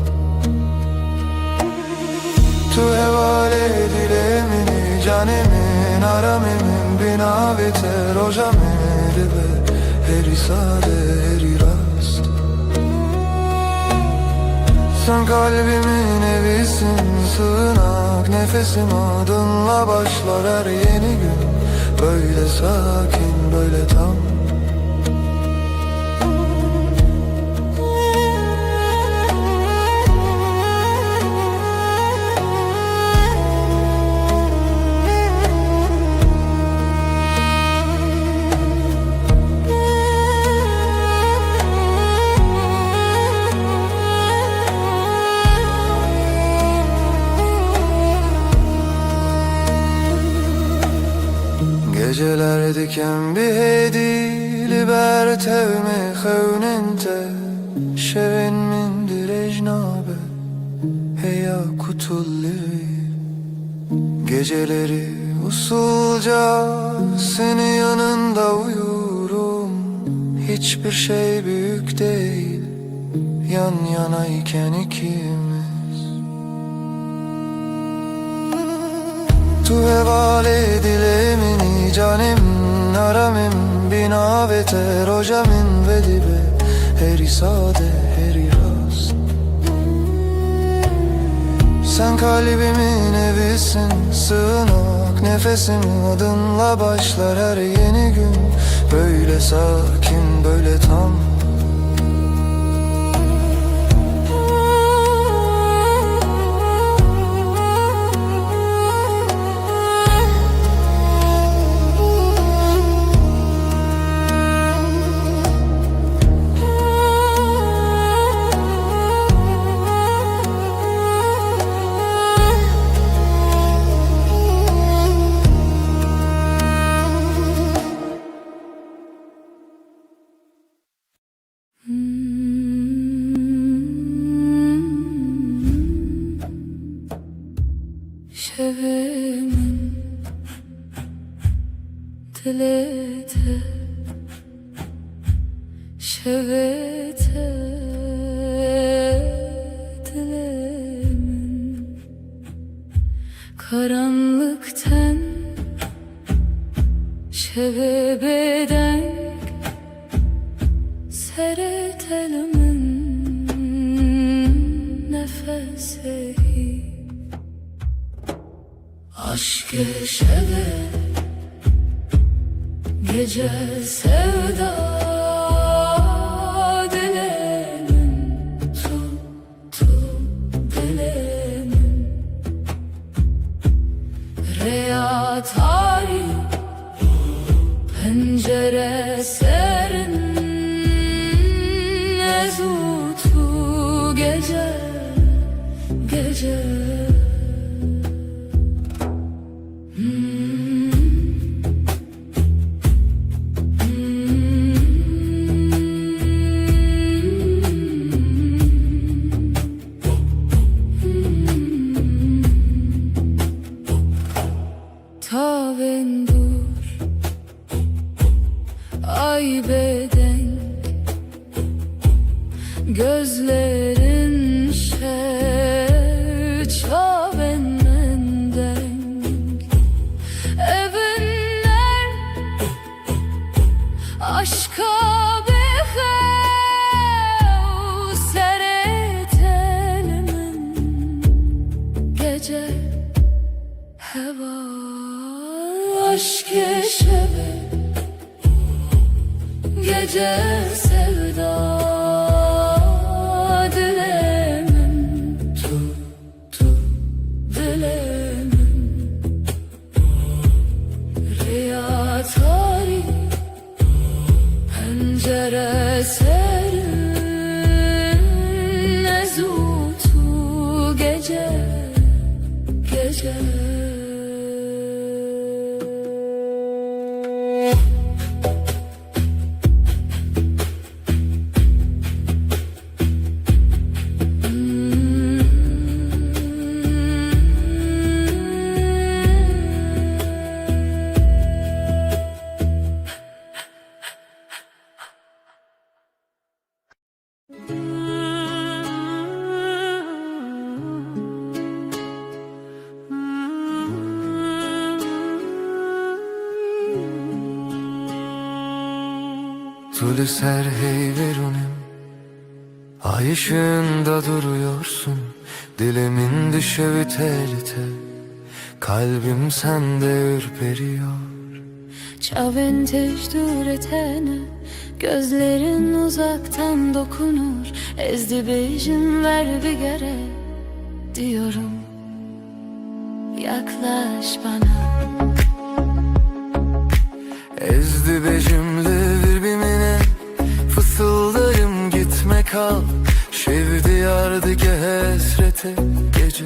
A: Tu hevale dilemini canemin aramemin bina ve terojameri ve heri sade heri rast Sen kalbimin evisin sığınak nefesim adınla başlar her yeni gün Böyle sakin böyle tam Geceler diken bir hedi liberte me xewnente Şevin min direjnabe heya kutulli Geceleri usulca senin yanında uyurum Hiçbir şey büyük değil yan yanayken ikimiz Tu hevale dilemini canim naramim bina ve terojamin ve dibe heri sade heri rast Sen kalbimin evisin sığınak nefesim adınla başlar her yeni gün Böyle sakin böyle tam
C: Şevemin dilete Şevete dilemin Karanlıktan şevebeden Seretelimin nefesi Aşk şeve gece sevda dilemin tu dilemin Reya tarih pencere serin ezutu gece gece gece heva aşk şebe gece sevda dilemin tu dilemin riya tarih pencere serin ezutu gece gece
B: Tülü ser hey verunim, ay ışığında duruyorsun. Dilimin düşevi tel tel, kalbim sende ürperiyor.
C: Çavin teşdur etene gözlerin uzaktan dokunur. Ezdi bejin ver bir gere diyorum. Yaklaş bana.
B: Ezdi becimli birbirine, fısıldarım gitme kal. Şevdi yardı ki hesrete gece,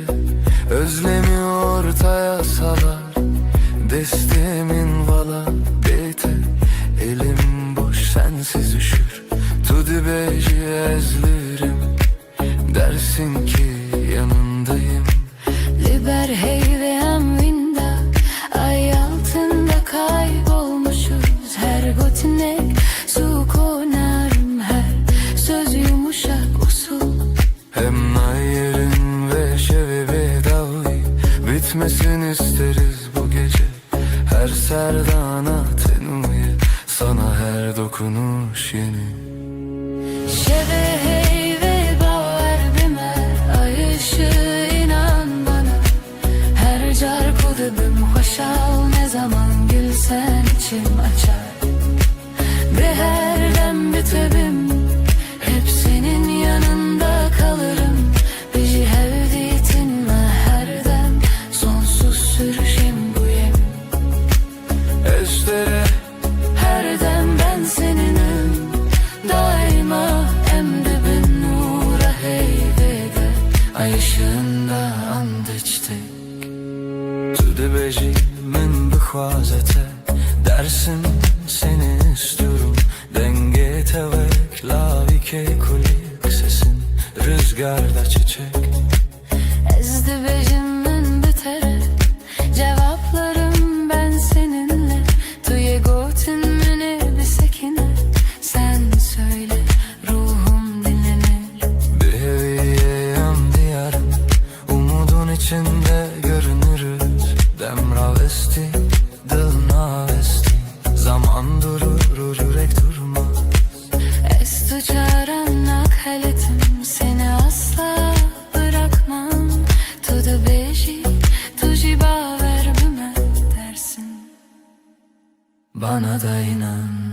B: özlemi ortaya salar. Destemin vala bete, elim boş sensiz üşür. Tudi beci ezlirim, dersin ki yanındayım.
C: Liber hey ve emvinda, ay altında kaybolmuşuz. Her gotinek su konarım, her söz yumuşak usul.
B: Hem nayerin ve şevevi davi, bitmesin isteriz bu gece. Her serdana tenuye, sana her dokunuş yeni.
C: Şeve hey ve bağır bime, ay ışığı inan bana. Her car kudubim hoşal, ne zaman gülsen içim açar. Bir her dem bitebim, hep senin yanında kalırım. Bizi hevdiyetinle her dem, sonsuz sürüşüm bu yemin.
B: Estere
C: Her dem ben seninim, daima emdibin nura heyvede. Ay ışığında and içtik.
B: Tudi beci min bixwazete, dersin seni istiyorum. Denge tevek lavike kulik sesin, rüzgarda çiçek.
C: Ezdi bejimin bitere, cevaplarım ben seninle. Tuye gotin mini bir sekine, sen söyle ruhum dinlenir.
B: Bir heviyeyem diyarım, umudun içinde görünürüz. Demravesti, dılnavesti, zaman durur, yürek durmaz.
C: Estu çarannak haletim, seni asla bırakmam. Tudu beji, tuji baver büme dersin.
B: Bana da inan.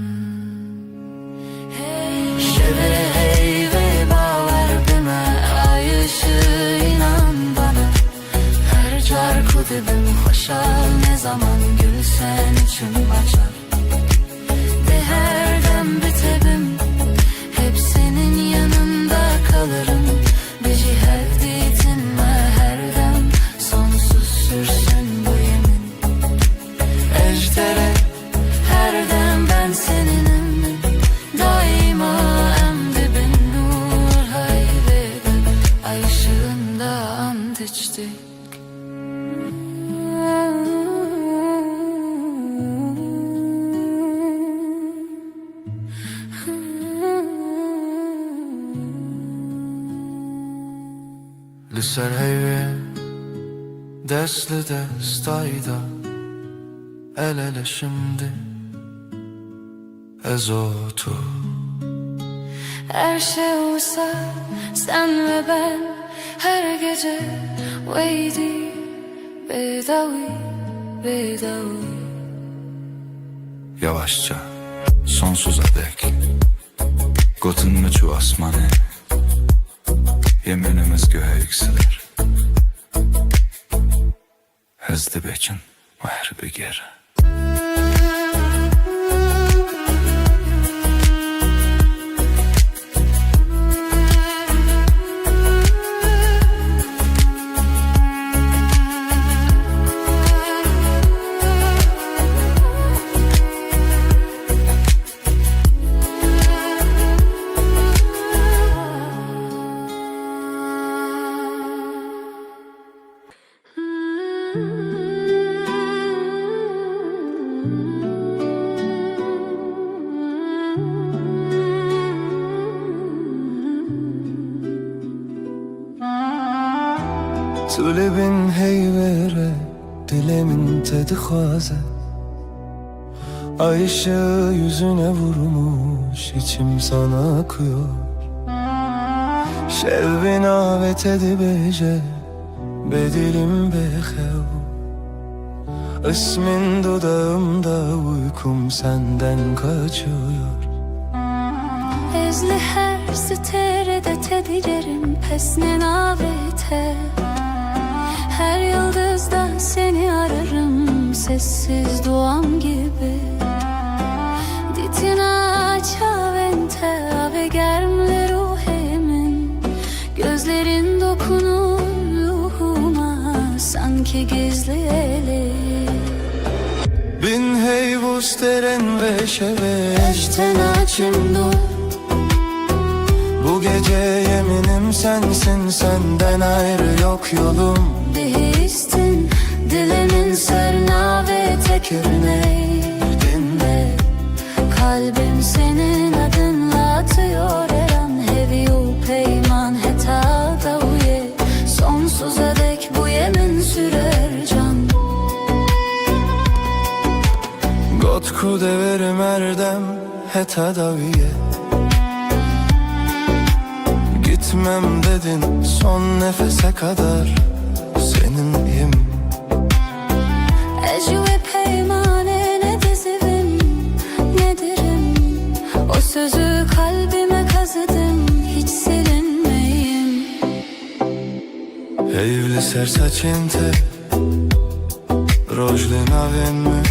C: Şeve hey ve baver büme, ay ışığı inan bana. Her car kudubim hoşal, ne zaman gülsen içim açar. De her dem bitebim, hep senin yanında kalırım. Bizi hevdiyetinle her dem, sonsuz sürsün bu yemin.
B: Ejderha
C: Her dem ben seninim, daima emdibin nur hayvede. Ay ışığında ant içtik.
B: Lüser heyve, desli destayda, el ele şimdi, ezotu.
C: Her şey olsa sen ve ben, her gece waiting Bedavi, bedavi.
B: Yavaşça, sonsuza dek Gotun çu asmanı Yeminimiz göğe yükselir Hızlı beçin ve her bir geri
A: Tulebin heyvere dilemin tedi xaze Ay ışığı yüzüne vurmuş içim sana akıyor Şevvin avet edibece bedilim bexev İsmin dudağımda uykum senden kaçıyor
C: Ezli her siterede tedilerim pesne navete Her yıldızdan seni ararım sessiz duam gibi Ditina çavente ave germle ruhemin Gözlerin dokunur ruhuma sanki gizli eli
A: Bin heyvus deren ve şeve
C: Eşten açım dur
A: Bu gece yeminim sensin senden ayrı yok yolum
C: Bihistin dilimin serna ve tekirine Dinle kalbim senin adınla atıyor her an Heviyu peyman heta davuye Sonsuza dek bu yemin sürer can
A: Gotku deverim erdem heta daviye Gitmem dedin son nefese kadar seninleyim
C: Ecü ve peymane ne dizivim ne derim O sözü kalbime kazıdım hiç silinmeyim
A: Evli sersaçente Rojli navenmi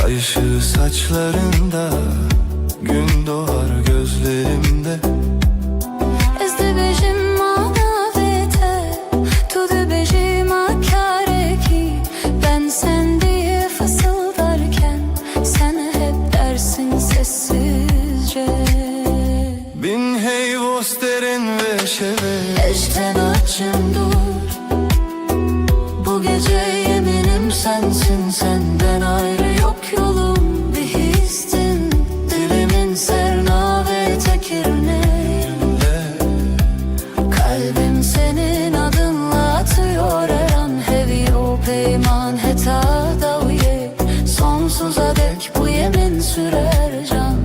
A: Ay ışığı saçlarında Gün doğar gözlerimde
C: Ezdi bejim manavete Tudu bejim akareki Ben sen diye fısıldarken Sen hep dersin sessizce
A: Bin heyvos derin ve şeve
C: Eşten açım dur Bu gece yeminim sensin senden ayrı yok yolum Bir histin dilimin serna ve tekirneğinde Kalbim senin adınla atıyor her an Hevi o peyman heta daviye Sonsuza dek bu yemin sürer can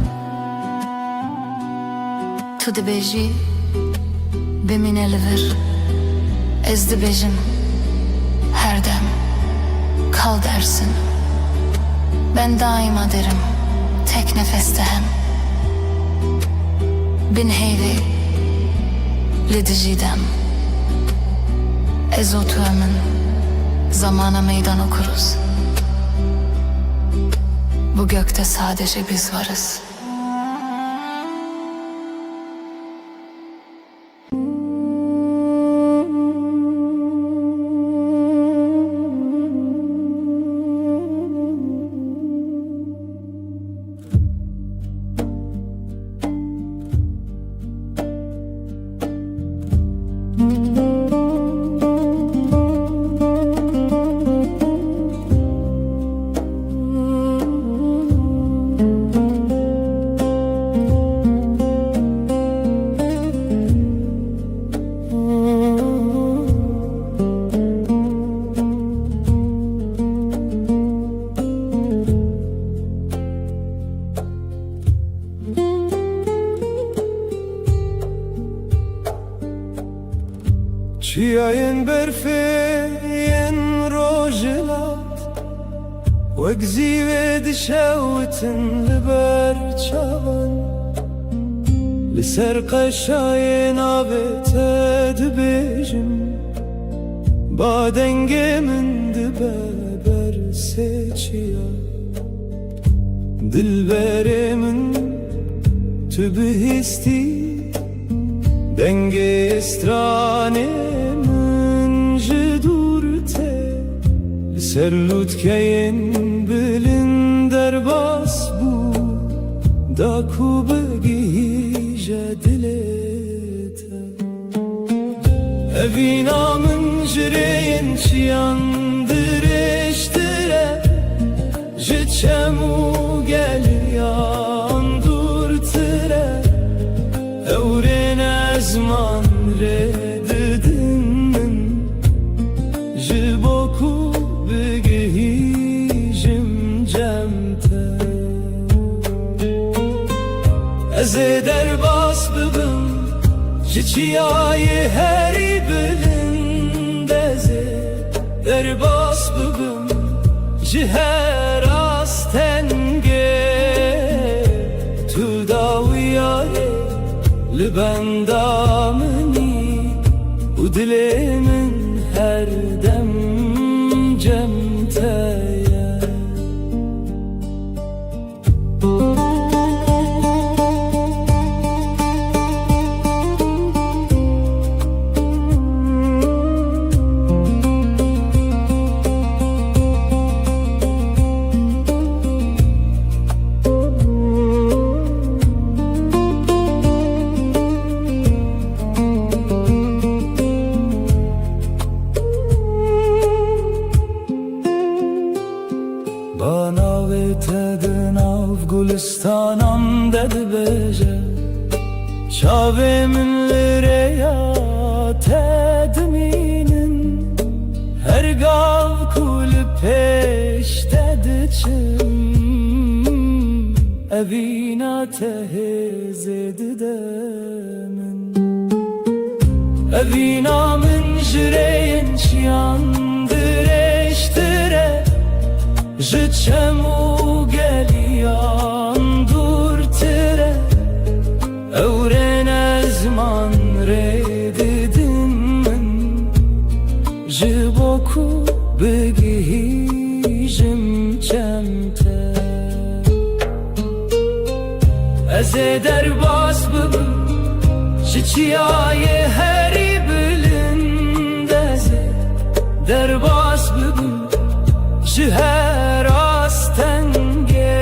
C: Tu dibeji Bimin elivir Ezdi bejim Her dem Kal dersin Ben daima derim Tek nefeste hem Bin heyvi Lidijidem Ezotu ömün Zamana meydan okuruz Bu gökte sadece biz varız
A: Çiğayın berfe yen روجلات وەگزی وێ دشەوتن لەبەر چاوان لەسەر قەشایێ نابێتە دبێژم با دەنگێ من دبە بەر سێچیە دلبەرێ من تو بihîstî dengê stranê min ji dûr tê li ser lûtkeyên bilind derbas bû da ku bigihîje dilê te evîna min ji rêyên çiyan dirêjtir e ji çem û geliyan dûrtir e ewrên ezman rê didin min ji bo ku bigihîjim cem te ez ê derbas bibim ji çiyayê herî bilind ez ê derbas bibim ji her astengê tu dawiyayê li benda minî û dilê min her dem cem te ye Gulistanan de dibêje çavê min li rêya te dimînin her gav ku li pêş te diçim evîna te hêzê dide min evîna min ji rêyên çiyan dirêjtir e ji çem û geliyan dûrtir e ewrên ezman rê didin min ji bo ku bigihîjim cem te ez ê derbas bibim ji çiyayê herî bilind ez ê derbas bibim ji her astengê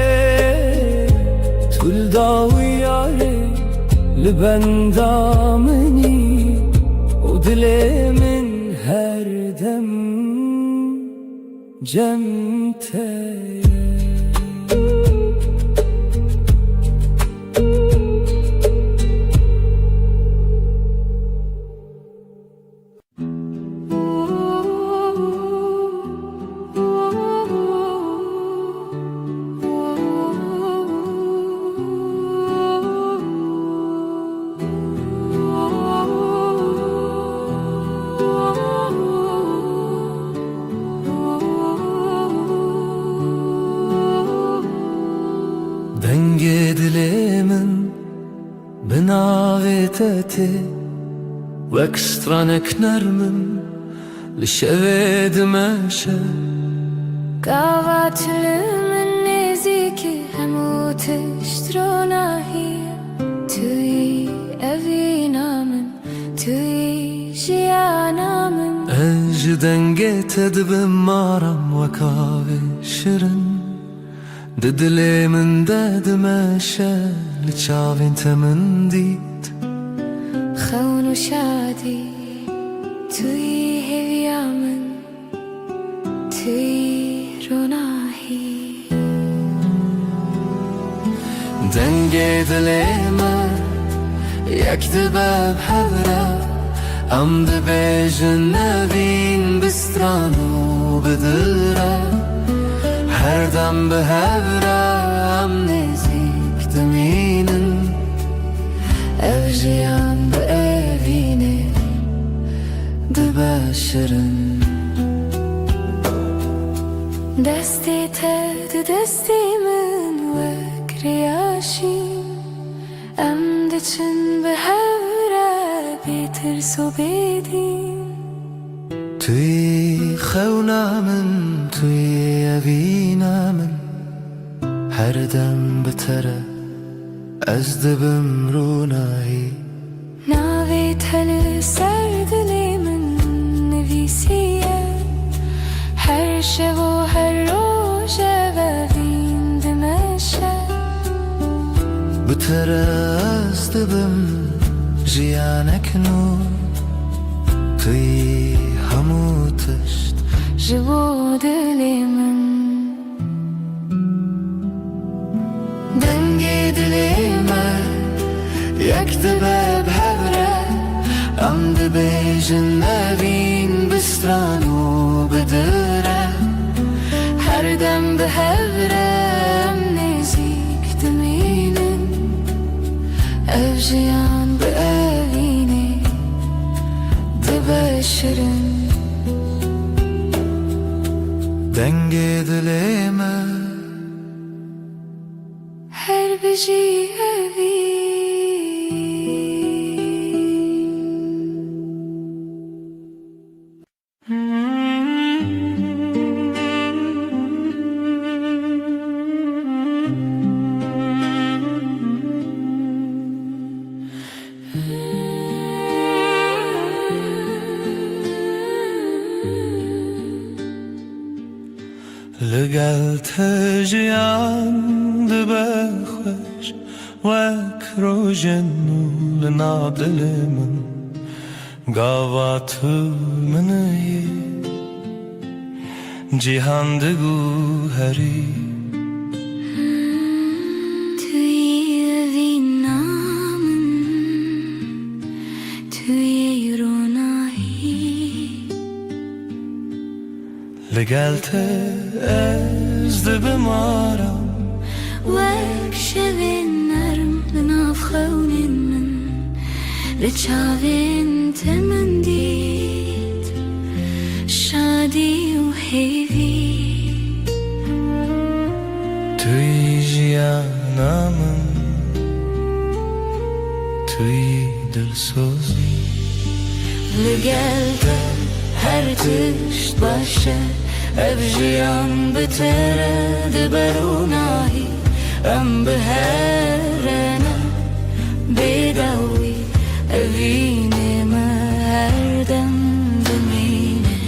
A: tul dawiyayê li benda minî û dilê min her dem cem te ye dengê dilê min bi navê te tê wek stranek nermim li şevê dimeşe
C: Gava tülümün neziki hemû tiştronahiye Tüyî evîna min tüyî jiyana min
A: ez ji dengê te dibim maram wek avê şirin di dilê min de dimeşe li çavên te min dît
C: Xewn û şadî tüyî heviya min tüyî ronahî
A: dengê dilê me yek dibe hevre em dibêjin nevîn bi stran û bi dil re her dem bi hevre em nêzik dimînin
C: ev jiyan bi evînê
A: dibe şirin
C: دستی تد دستی من وکریاشیم ام دچن به هوره بیترس و بیدیم
A: توی خونا من توی اوینا من هر دم بتره از دبم رونایی
C: ناوی تل سر دلی من نویسیه هر شب و هر روز و وین دمشه
A: بتره از دبم جیانک نور توی همو تشت
C: جبو دلی من
A: دنگی دلی من یک دبه بهوره ام دبیجن نبین بستران و بدره
C: هر دم به هورم نزیک دمینن evjiyan به evینی دبشرن
A: دنگی دلی من
C: هر بجی evin
A: لگل تجیان دبه خوش وک روژن لناب دل من گاوا تو منی جیهان دگو هری
C: توی evinamen توی رونایی
A: لگل از دبه مارم
C: وک شوین نرم لناف خونین من لچاوین تمن دید شادی و هیوی
A: توی جیانم توی دلسوزی
C: لگل هر تشت باشه evjiyan betere دبرونایی ام به هرنه بیداوی اوینه مردم دمینه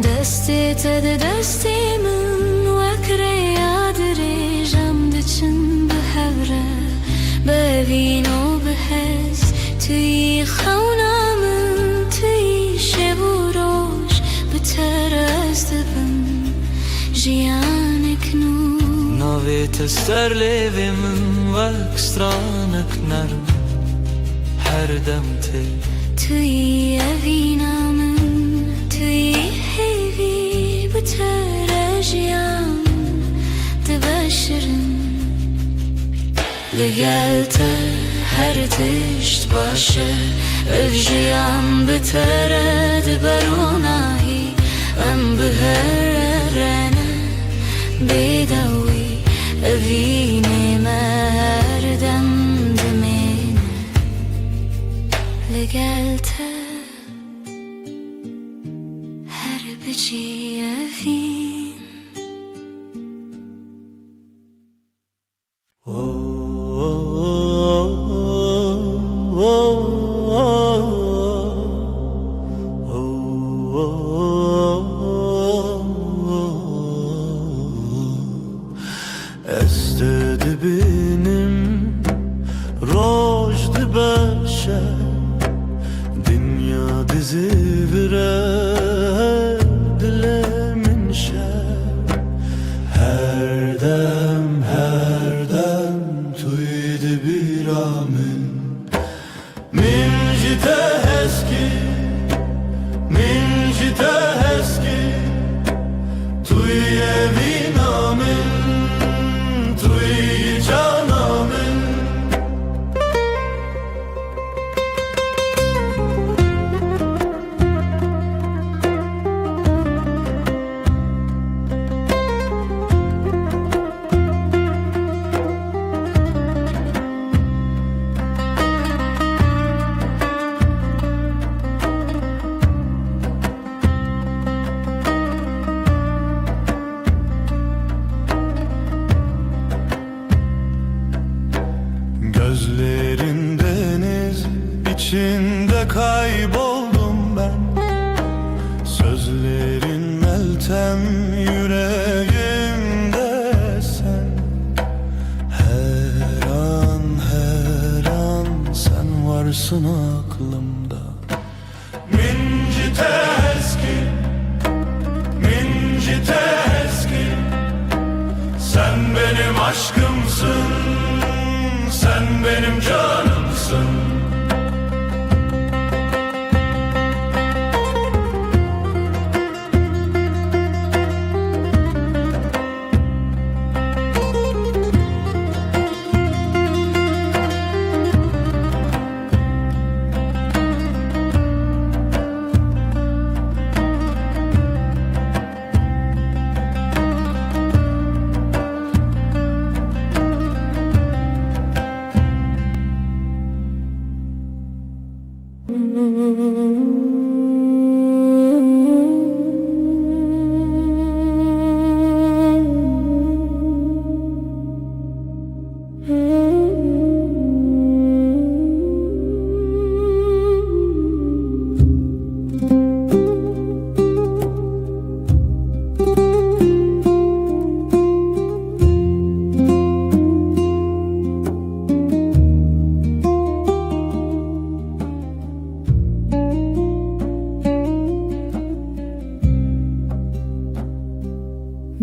C: دستی تد دستی من وکره یادری جم دچن به هوره ببین و بحس توی خونا من توی شب و روش بتر از دبم جیانک نور
A: ناوی تستر لیوی من وک سترانک نرم هر دم تی
C: توی اوینا من توی هیوی بتر جیان دبشرن لگل هر تشت باشه evjiyan beter دبرونایی ام به هرنه بیداوی اوینه مردم دمینه لگل هر بجی اوین
A: استد benim roj dibeşe dünya dizi birer dilemin şer her dem tuydu bir amin min jite eski
B: içinde kayboldum ben. Sözlerin meltem, yüreğimde sen. Her an sen varsın aklımda. Mincite eski, sen benim aşkımsın, sen benim canımsın.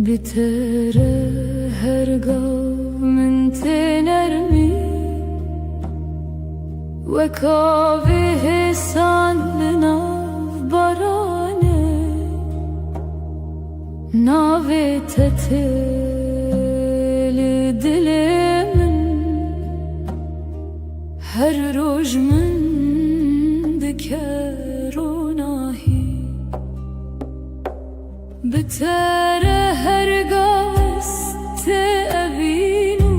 C: بتر هرگاه من تنرمی و کاوه سال ناو بارانه ناو تتل دل من هر روز من دکروناهی بتر هرگاه است اوینو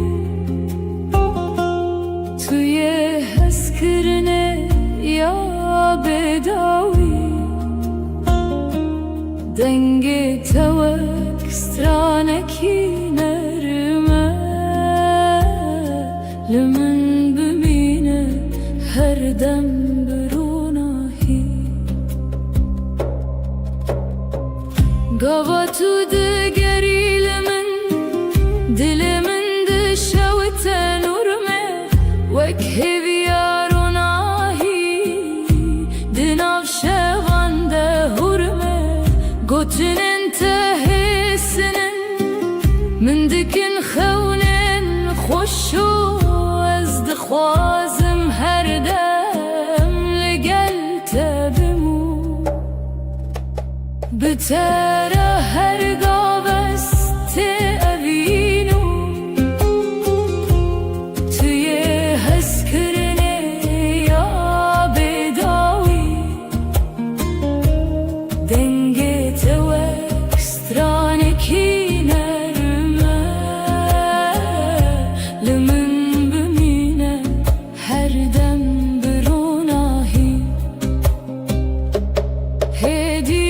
C: توی حس کرنه یا بداوی دنگ توک سترانکی نرمه لمن ببینه هر دم بروناهی گاوا تو دگریل من دل من دشوت نورمه وک هیویاروناهی دناف شوان ده هورمه گوتن انتهسنن من دکن خونن خوشو از دخوازم هر دم لگل تبمو بتر هرگاه است اوینو توی حس کرنه یا بداوی دنگ توک سترانکی نرمه لمن ببینه هر دم بروناهی هدی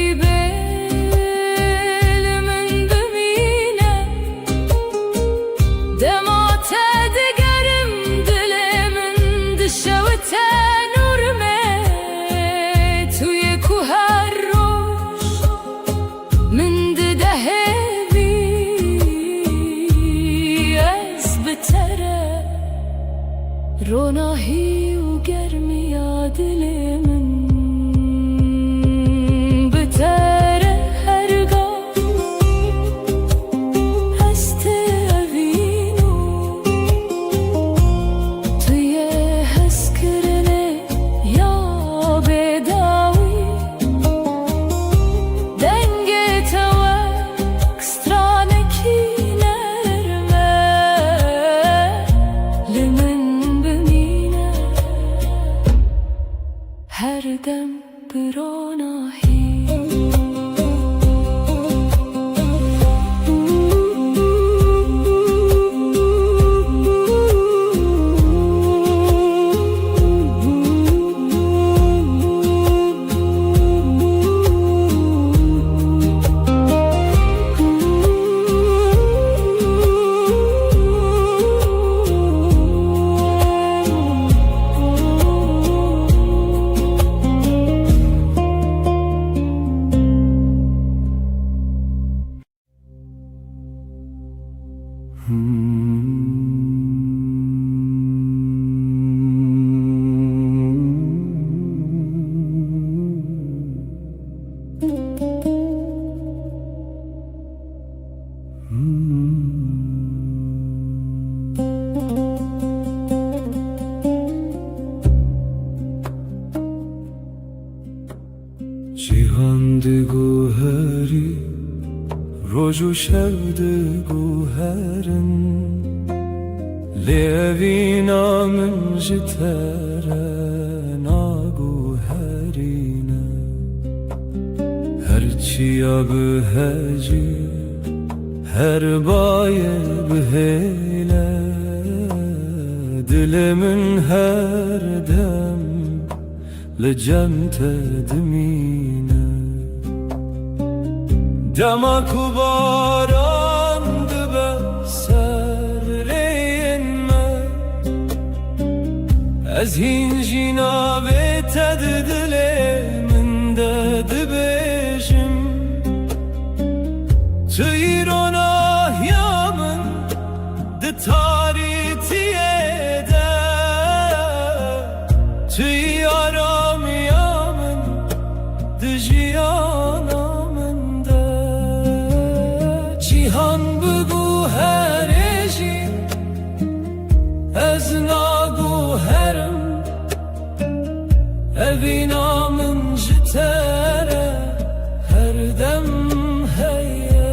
C: روناهی و گرمی دل من بتر هرگاه هست اوینو توی حس کرنه یا بداوی دنگ توک سترانکی نرمه لمن هر دم بروناهی
B: گوهری روز و شب گوهرن لیوینا من جتره ناگوهرینه هرچیا به هجی هر بایه به هیله دلمن هر دم لجمت دمینه دمک و باران دبه سر رینمه از هین جنابه تد دلی من دد بیشم توی روناه یا من ده تاریتیه ده توی آرام یا من ده جیانا من ده جیهان بگو هرجی از ناگو هرم اوینا من جتره هر دم هیه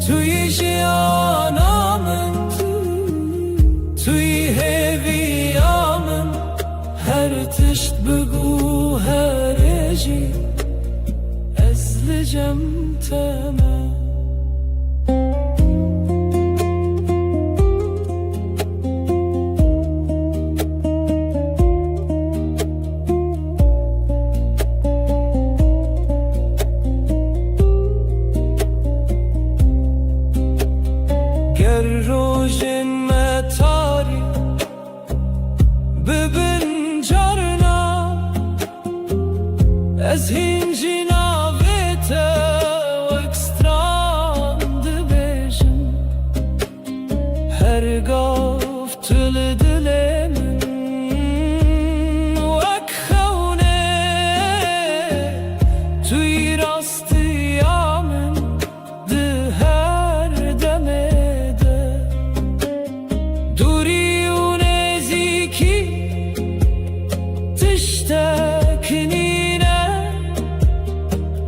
B: توی جیانا من توی هیویا من هر تشت بگو هرجی از لجم تمام روژن متاری ببین جارنا از هین جنابت و اکستران دبیشم هر گفت دل من وک خونه توی راستی آمن ده هر دمه تشتاكنينا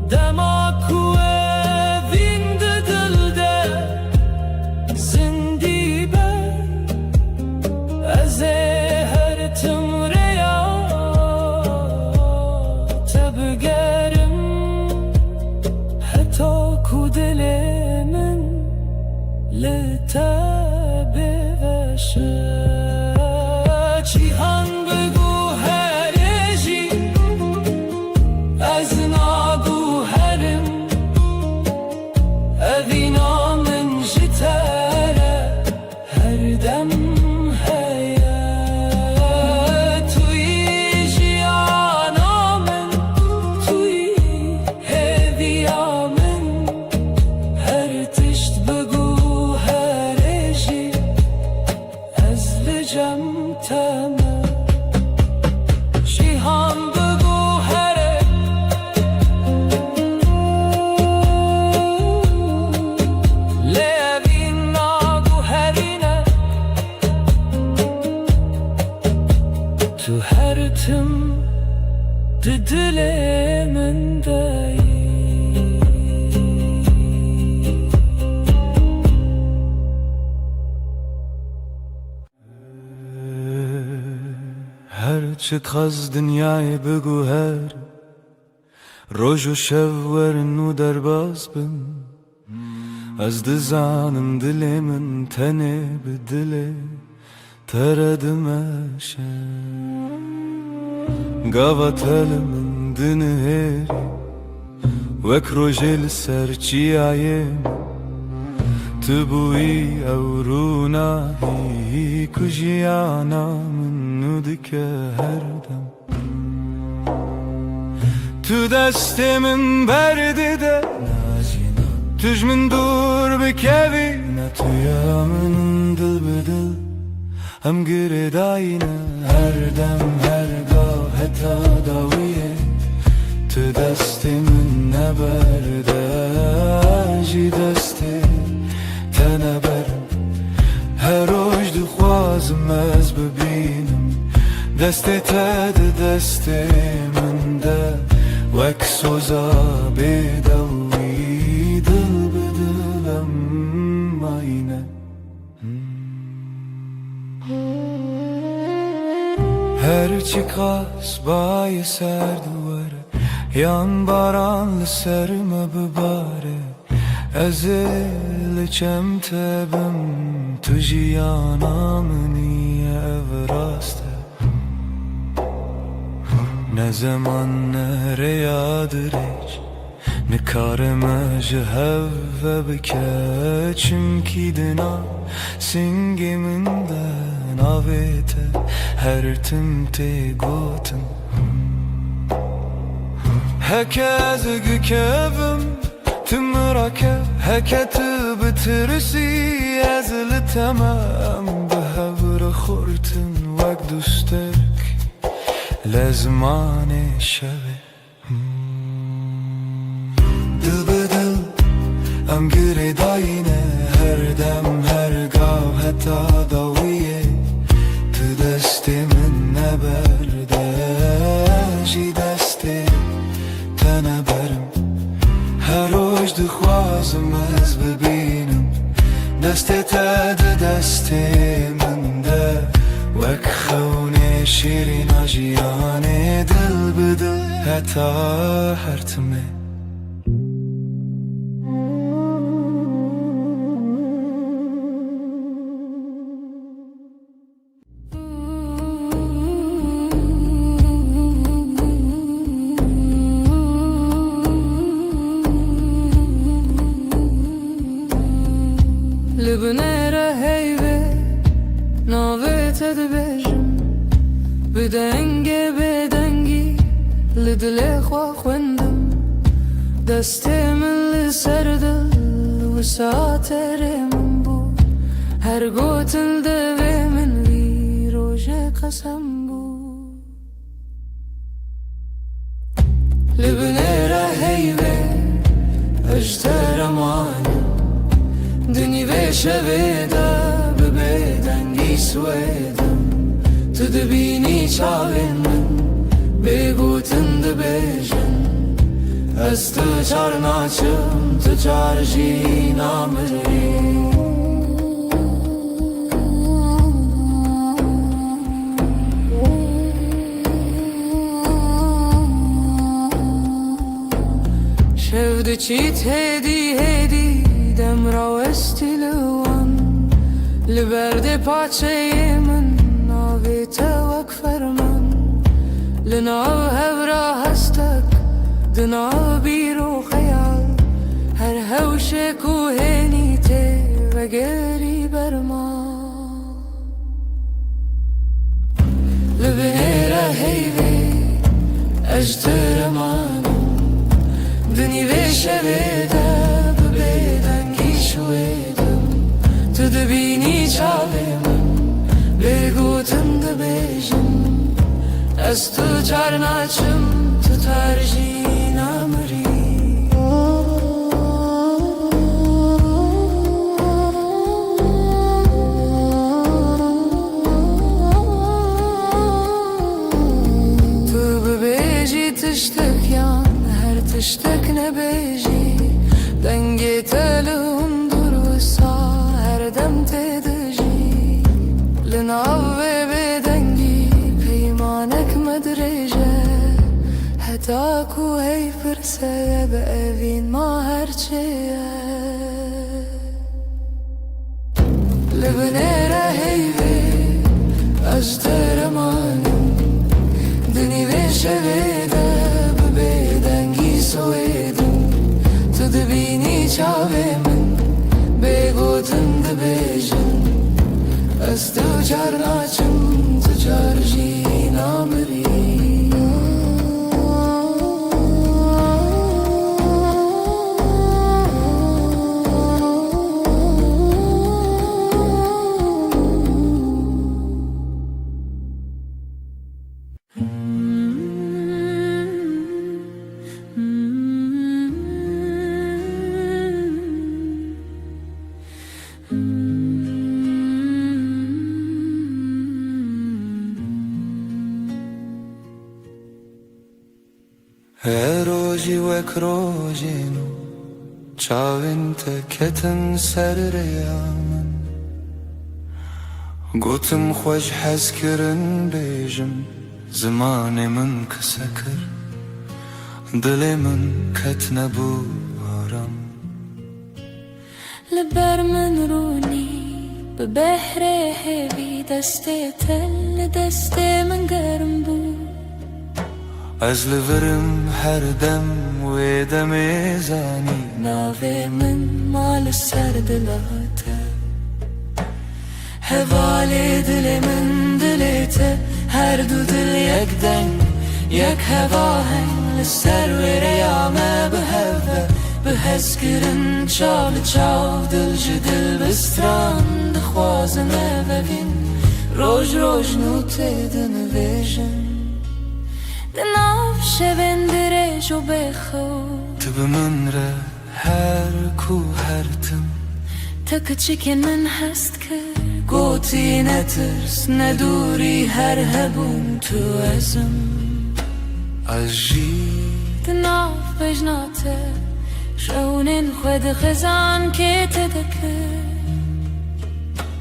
B: دماك وفيند دلدا زنديبا أزهر تمريا تبقارم حتى كودل من لتابي غشا جيهان بگو از ناگو هرم اوینا من جتره هر دم هیه توی جیانا من توی هیویا من هر تشت بگو هرجی از لجم تمام جیهان تو هر تم دل من دایی هر چه خز دنیای بگو هر روز و شب ورن و درباز بم از دزانم دل من تنه به دل تردمشه قوتل من دنهري وك رجل سرچي عيم تبوي اورونا هي كجيانا من ندك هردم تو دست من برد ده تج من دور بكوي نتويا من دل بدل هم گرداینه هر دم هرگاه حتی داویه تو دست من نبرده جی دست تنبرم هر روز دخوازم از ببینم دست تا دست من ده وەک سۆزە بێدەڵی دڵ بدڵم ماینە هەرچی قاس بایە سەردووەرە یان باڕان لەسەرمە ببارێ Ez elçem tebim tu jiyana miniye ev raste Ne zaman nere yadiriç Ne karime jihev ve bike Çünkü dina singiminden avete Her tim te gotim Hekez gükevim تمركه هكتي بترسي ازل تمام بهبر خورتن وقت دوستك لزمان شبه دل بدل ام گری داینه هر دم هر گاو حتی داویه تو دستی من نبرده جی دستی تنبرم هر روز دخوازم از ببینم دست تد دست من ده وک خونه شیرین آجیانه دل بدل حتی هرتمه
C: لبنيرة هيبة ناويت دبجم بدنگي بدنگي لدلي خوا خوندم دستي من لسردل وساتر من بو هر قوتل دوي من وي روجه قسم بو لبنيرة هيبة اجتر ماني دنی به شویده به بدنگی سویدم تو دبینی چاوین من بگوتن دبیجن از تو چار ناچم تو چار جی نامری شفده چیت هدی هدی دم را استیلوان لبرد پاچه من ناوی توک فرمان لناو هورا هستک دناو بیرو خیال هر هوش کوهنی ته و گری برما لبنیره هیوی اجتر مانم دنی بشویده شویدم تو دبینی چاوی من بگوتن دبیجم از تو چار ناچم تو ترجی نامری تو ببیجی تشتک یان هر تشتک نبیجی دنگی تلوم درسا هر دم تدجی لناوی بدنگی پیمانک مدرجه حتی کو هی فرسه بأوین ما هرچیه لبنیره هیوی اجترمانم دنی بشویده ببیدنگی سویدم تو دبینی چاوی من بگوتن دبیجن از تو چار ناچم تو چار جی نامری
A: روژی وک روژینو چاوین تکتن سر ریامن گوتم خوش حس کرن بیجم زمان من کسکر دل من کت نبو آرام
C: لبر من رونی به بحر هوی دست تل دست من گرم بود
A: از لورم هر دم و دم زانی
C: ناوه من مال سر دلاته هوال دل من دلته هر دو دل یک دنگ یک هوا هنگ لسر و ریامه به هوه به هزگرن چال چاو دل جدل بستران دخوازمه ببین روش روش نوته دنویجن دناف شبن درج و بخو
A: تب من را هر کو هر تم
C: تا کچکن من هست کرد گوتی نترس ندوری هر هبون تو ازم
A: عجی
C: دناف بجناته شونن خود خزان که تدکر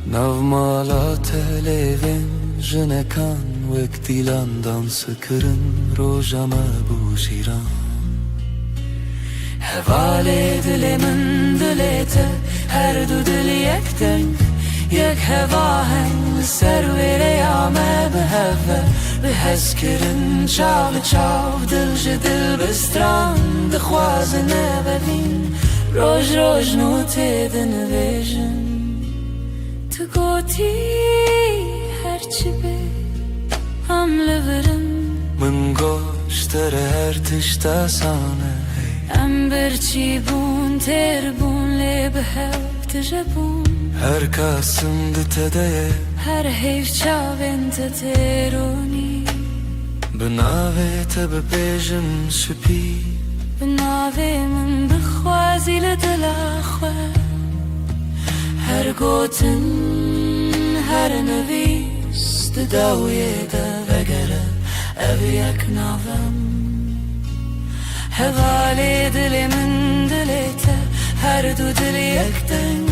A: نو مالات لیوین جنکان وک دیلان دانس کرن روژامه بو شیران
C: هوال دل من دلته هر دو دل یک دنگ یک هوا هنگ سر و ریامه به هوا به هز کرن چاو چاو دل جدل بستران دخوازنه ببین روش روش نوته دنویجن تو گوتی هرچی به هم لورم
A: من گوشتر هر تشتا سانه
C: ام برچی بون تر بون لی به هف تجبون
A: هر کاسم دتده
C: هر حیف چاوین تترونی
A: بناوه تب بیجم سپی
C: بناوه من بخوازی لدل خواه هر گوتن هر نویس داویه دا وگره او یک ناوم هوال دل من دلته هر دو دل یک دنگ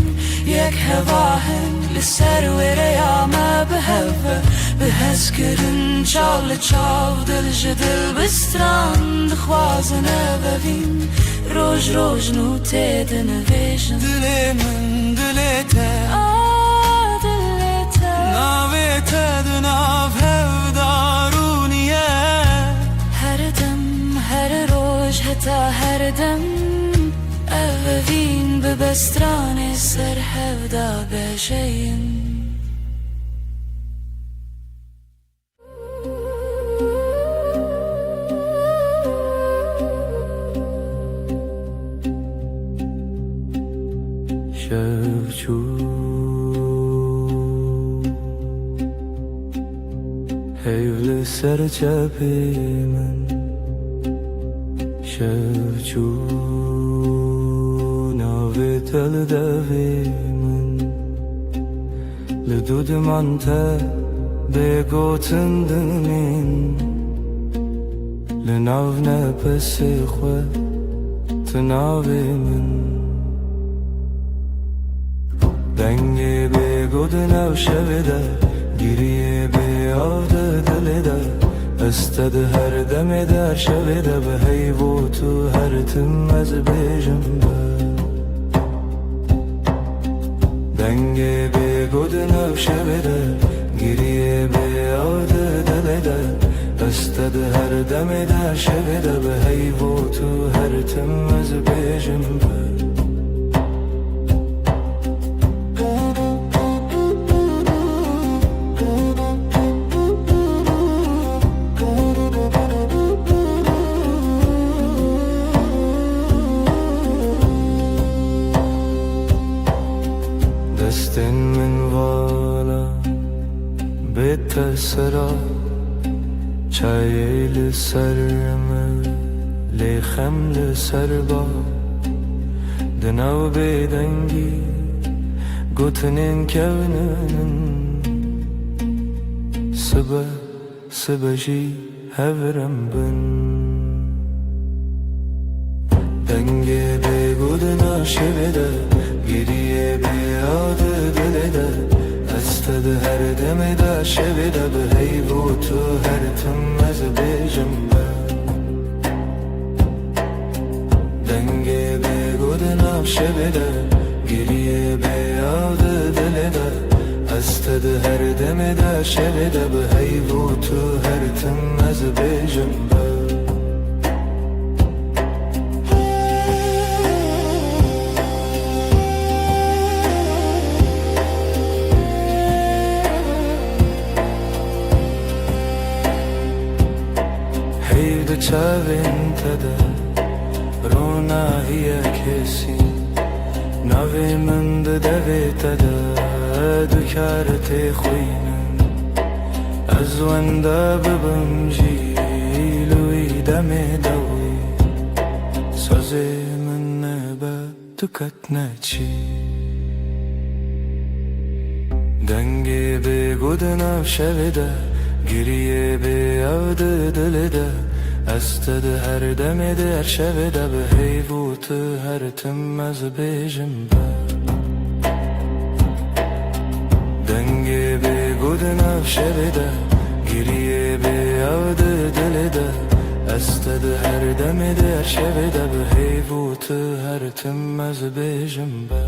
C: یک هوا هنگ لسر و ریامه به هوا به هز کرن چال چاو دل جدل بستران دخوازنه ببین روش روش نوته دنویجن
A: دل من دلته
C: دلته
A: ناوه تدناف هفدارونیه
C: هر دم هر روش حتا هر دم اوین به بستران سر هفدا بشین
A: شفچو هیول سر چپی من شفچو ناوی تل دوی من لدود من تا بگوتن دنین لناو نپسی خود تناوی من دنگی بگود نو شویده گیریه بیاده دلیده استد هر دم در شویده به حیو تو هر تم از بیجم دنگی بگود نو شویده گیریه بیاده دلیده استد هر دم در شویده به حیو تو هر تم از بیجم دستن من والا بتسرا چای لسرم لیخم لسربا دناو بیدنگی گوتنین کونن سبا جی هورم بن دنگ بگودنا شویده گریه بیاد دلده استد هر دم دا شویده به هیبو تو هر تم از بیجنبه دنگ بگودنا شویده گریه بیاد دلده استد هر دم دا شویده به هیبو تو هر تم از بیجنبه چاوین تده رونا هی کسی نوی من دوی تده دکارت خوینم از ونده ببم جیلوی دم دوی سازی من نبه دکت نچی دنگی بگودنم شویده گریه بیاد دلده استد هر دم در شب ده به هیبوت هر تم از بیجنبه دنگ بگود نف شب ده گریه بیاد دل ده استد هر دم در شب ده به هیبوت هر تم از بیجنبه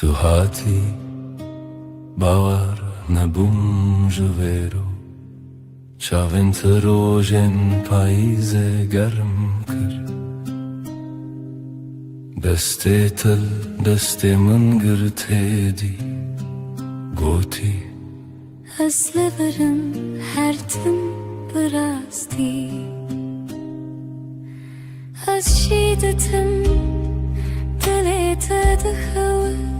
B: تو هاتی باور نبوم جویرو چاوینت روژن پاییز گرم کر دستی تل دستی من گرته دی گوتی
C: از لبرم هر تم براستی از شیدتم دلیت دخوت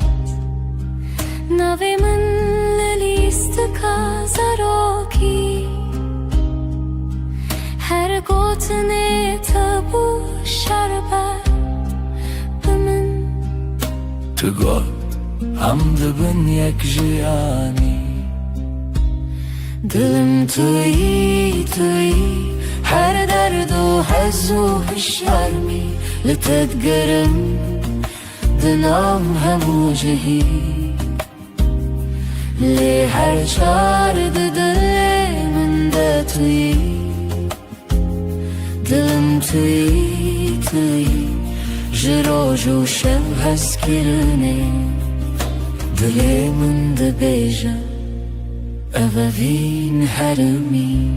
C: نوی من لیست کازاروکی هر گوتنه تبو شربت بمن
B: تو گل هم دبن یک جیانی
C: دلم توی هر درد و حز و شرمی لتتقرم دلم همو جهی لی هر چارد دل من ده توی دلم توی جروج و شب هست کرنه دل من ده بیجه اوین هرمی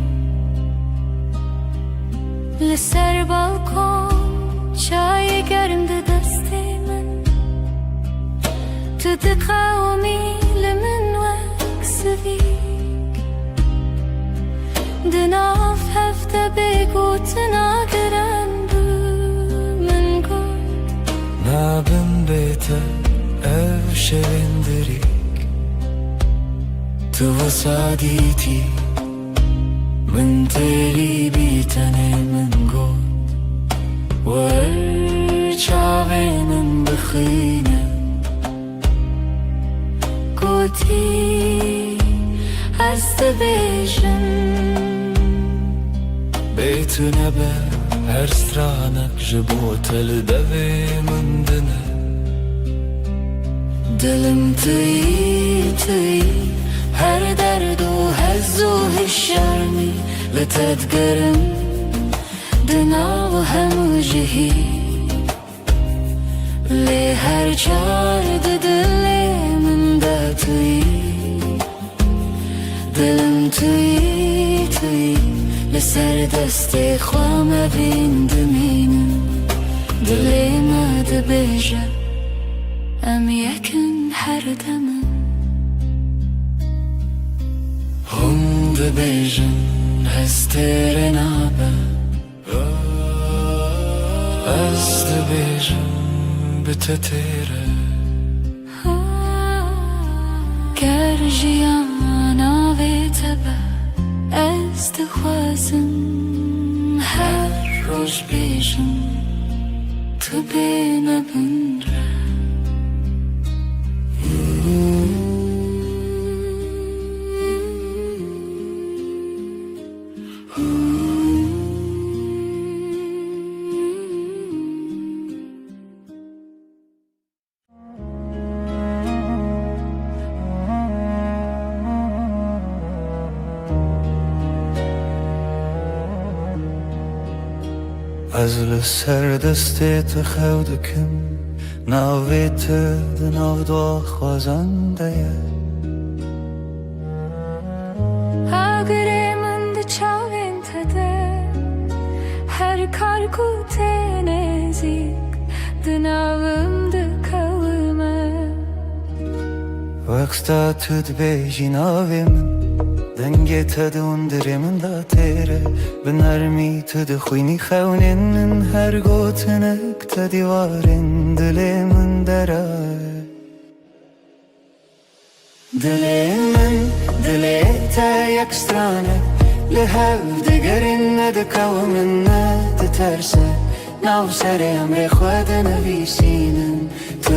C: لسر بالکن چای گرم ده دست من تو ده قومی لمن وک سویک ده ناف هفته بگو تناگرن بو من گل
A: نابن بیته او شویندری
B: تو وسادیتی من تیری بیتنه من گل ورچاوی من بخینه
C: گوتی از بیشم
A: بیتو نبه هر سترانک جبوتل دوی من دنه
C: دلم توی هر درد و حز و شرمی لتتقرم دنا و همو جهی لی هر چارد دل من ده توی دلم توی لسر دست خوام بین دمینم دل ما ده بیجه ام یکن هر دمم
B: هم ده بیجن هستر نابه از ده بیجن
C: گر جیانا تبع از دخوازم هر روز بیجم تو بینه بنره
A: از لسر دستت خودکم ناویت دناو دو خوازنده
C: اگر من ده چاوین تده هر کار کو تنزیک دناوم ده کلمه
A: وقتا تد بیجی ناوی من دنگی تد اندری من دا تیره بنرمی تد خوینی خونین من هر گوتنک تدیوارین دلی من دره دلی من دلی تا یک سترانه لحو دگرین ندکو من ندترسه ناو سر امر خود نویسینم تو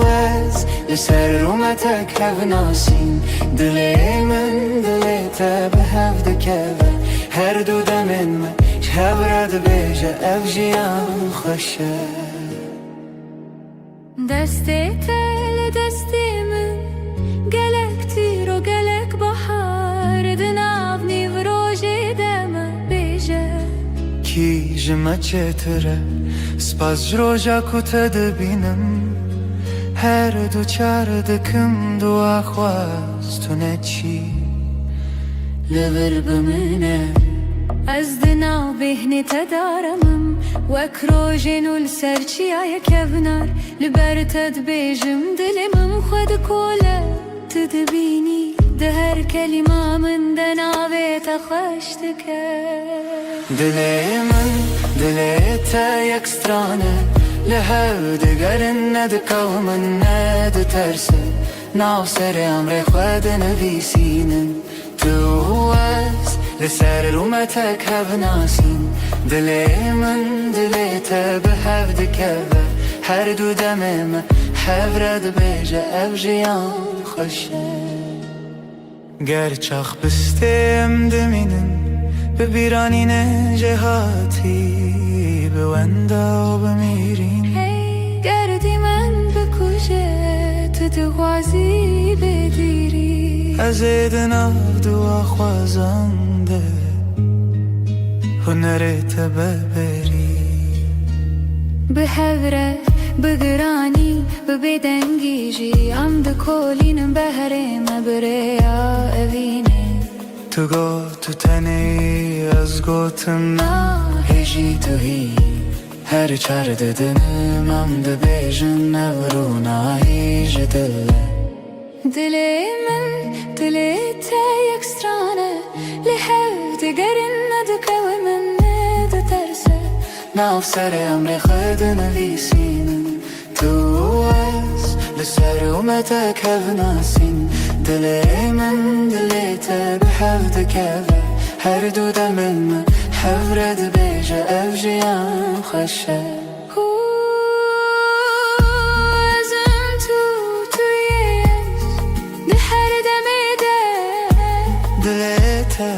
A: از لسر رومتک هف ناسین دلی من دلی تا به هف دکوه هر دو دمین من شب رد بیجه اف جیان خوشه
C: دستی تل دستی من گلک تیر و گلک بحر دناو نیو روژی دمه بیجه
A: کی جمع چتره سپاس جروجا کتا بینم هر دو چار دکم دو اخواست تو نچی
C: لبر بمنه از دناو بهنی تدارمم وک روژین و لسرچی آیا کبنار لبر تد بیجم دلمم خود کوله تدبینی ده هر کلمه من دناوی تخشتکه
A: دلی من دلی تا یک سترانه لحو دگرن ندکو من ندترسه ناو سر امر خود نویسینم تو از لسر رومتک هف ناسین دلی من دلی تا به هف دکوه هر دو دمم هف رد بیجه اف جیان خوشه گر چاخ بستیم دمینم ببیرانین جهاتی بوندا و بمیرین
C: گردی من بکوشه تو دغوازی بدیری
A: از دناو دو خوازنده هنرت ببری
C: به هوره بگرانی ببدنگیجی ام دکولینم بهرم بریا اوینه
A: تو گو تو تنی از گوتم هجی تو هی هر چار ددنم ام ده بیجن نورو هیج دله
C: دلی من دلی تا یک سترانه لحو دگرین ندکو من ندترسه
A: ناو سر امر خود نویسینم تو از لسر اومتک هف ناسین دلی من دلی تا به هف دکوه هر دو دمم هف رد بیجه اف جیان خوشه
C: ازم تویش ده هر دمی ده
A: دلی تا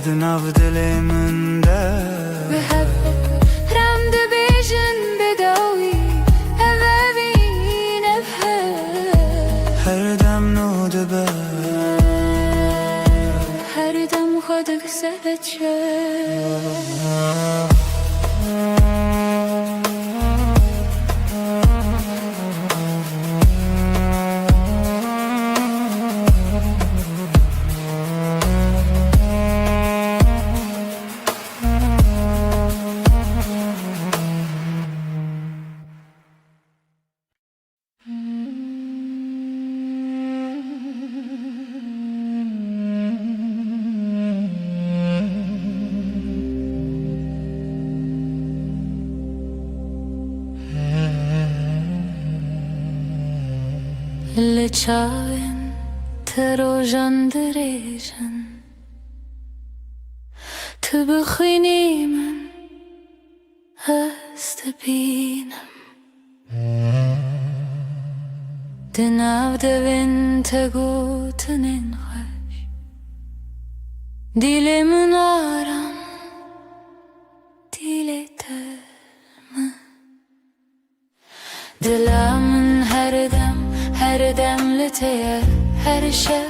A: دناو دلی من ده
C: به هف رم ده بیجن بداوی اوین
A: هر دم نو دبه
C: هر دم خودک زدت لچاوین تروژن دریژن تبخيني من استبينم دناو devin tegutinin hoş Dilimin aram diletemem Dilamın her demli teye her şey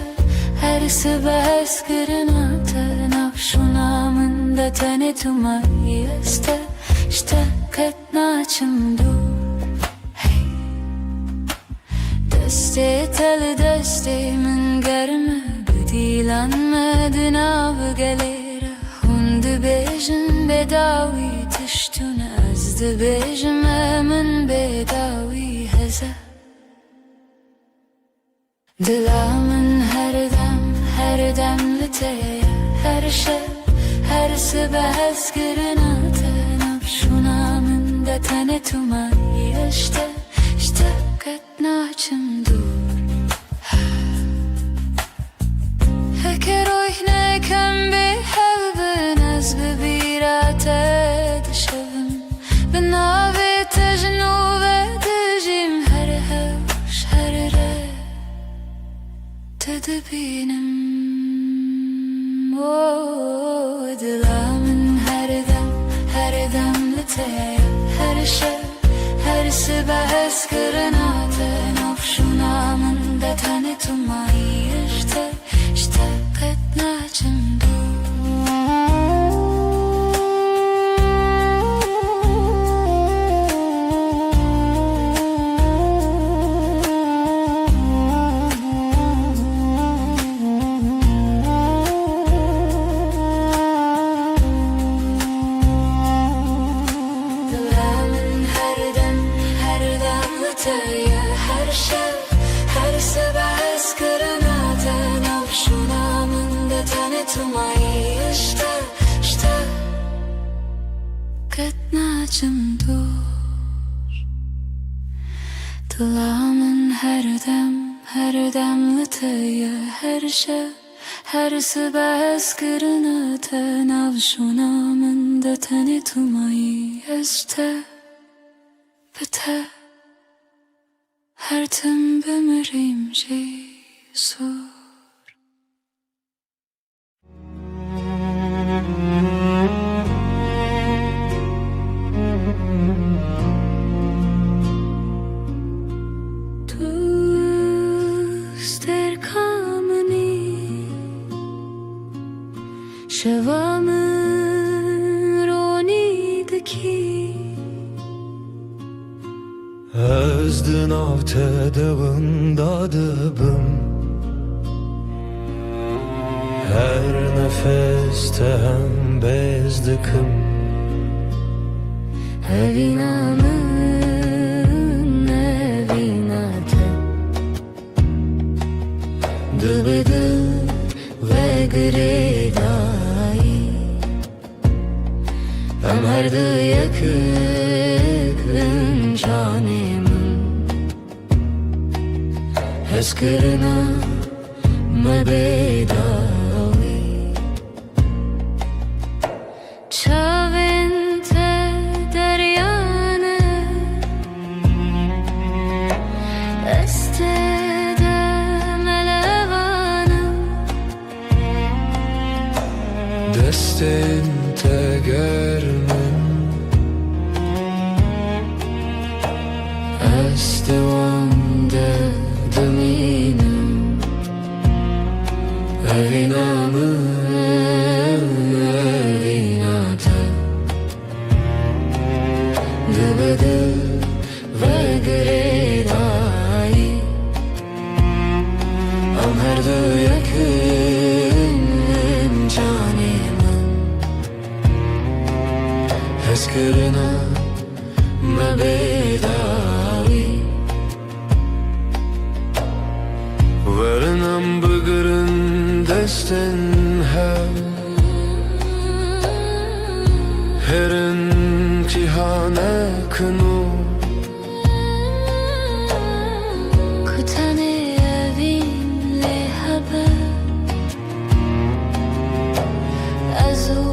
C: her sebes kırınatı nafşunamın da tanıtıma yeste işte katnaçım dur Deste tel deste min germe Bedilanmedin av gelere Hundu bejin bedavi tiştun Azdı bejim emin bedavi heze Dilamın her demli teye Her şey her sebes kırınatı Nafşunamın da tanıtıma işte katnaçım dur Heker oyne kem bi hevbin Az bibirate dişevim Binavi tejnu ve dijim Her hevş her re Tedbinim Dilamın her demli teye Her şey her sebes kırınatı Nafşunamın da tanıtıma işte katnaçım dur Her şey, her sebes kırınatı Nafşunamın da tanıtıma işte katnaçım dur Dilamın her demli teye Her şey, her sebes kırınatı Nafşunamın da tanıtıma işte biter Her tim bemirim Jesus Tuster kameni Şevamın ronideki
A: Özdün av tedavında dıbım Her nefeste hem bezdikim
C: Evinamın evinatı Dıbıdı ve gredayı Ömerdi yakın canımın Eskırına mebedavi Çavente deryanı Estede melevanı
A: Destin tegermin
C: Estevande deminim Evinata Dıbıdı ve gredayı Ömerdi yakın canımın Eskırına mebedavi
A: Varınam bıgırın destin her imtihane kını
C: Kutane evin le haber Azu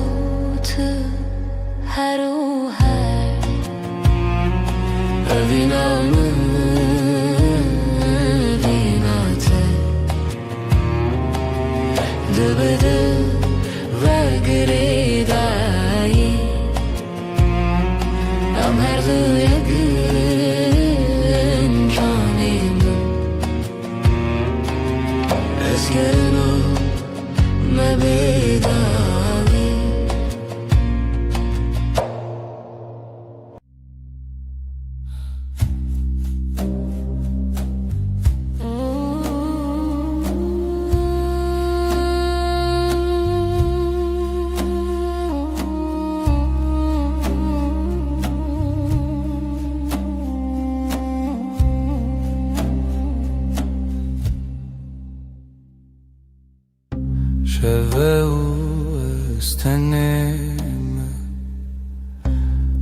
B: شوه و استنیم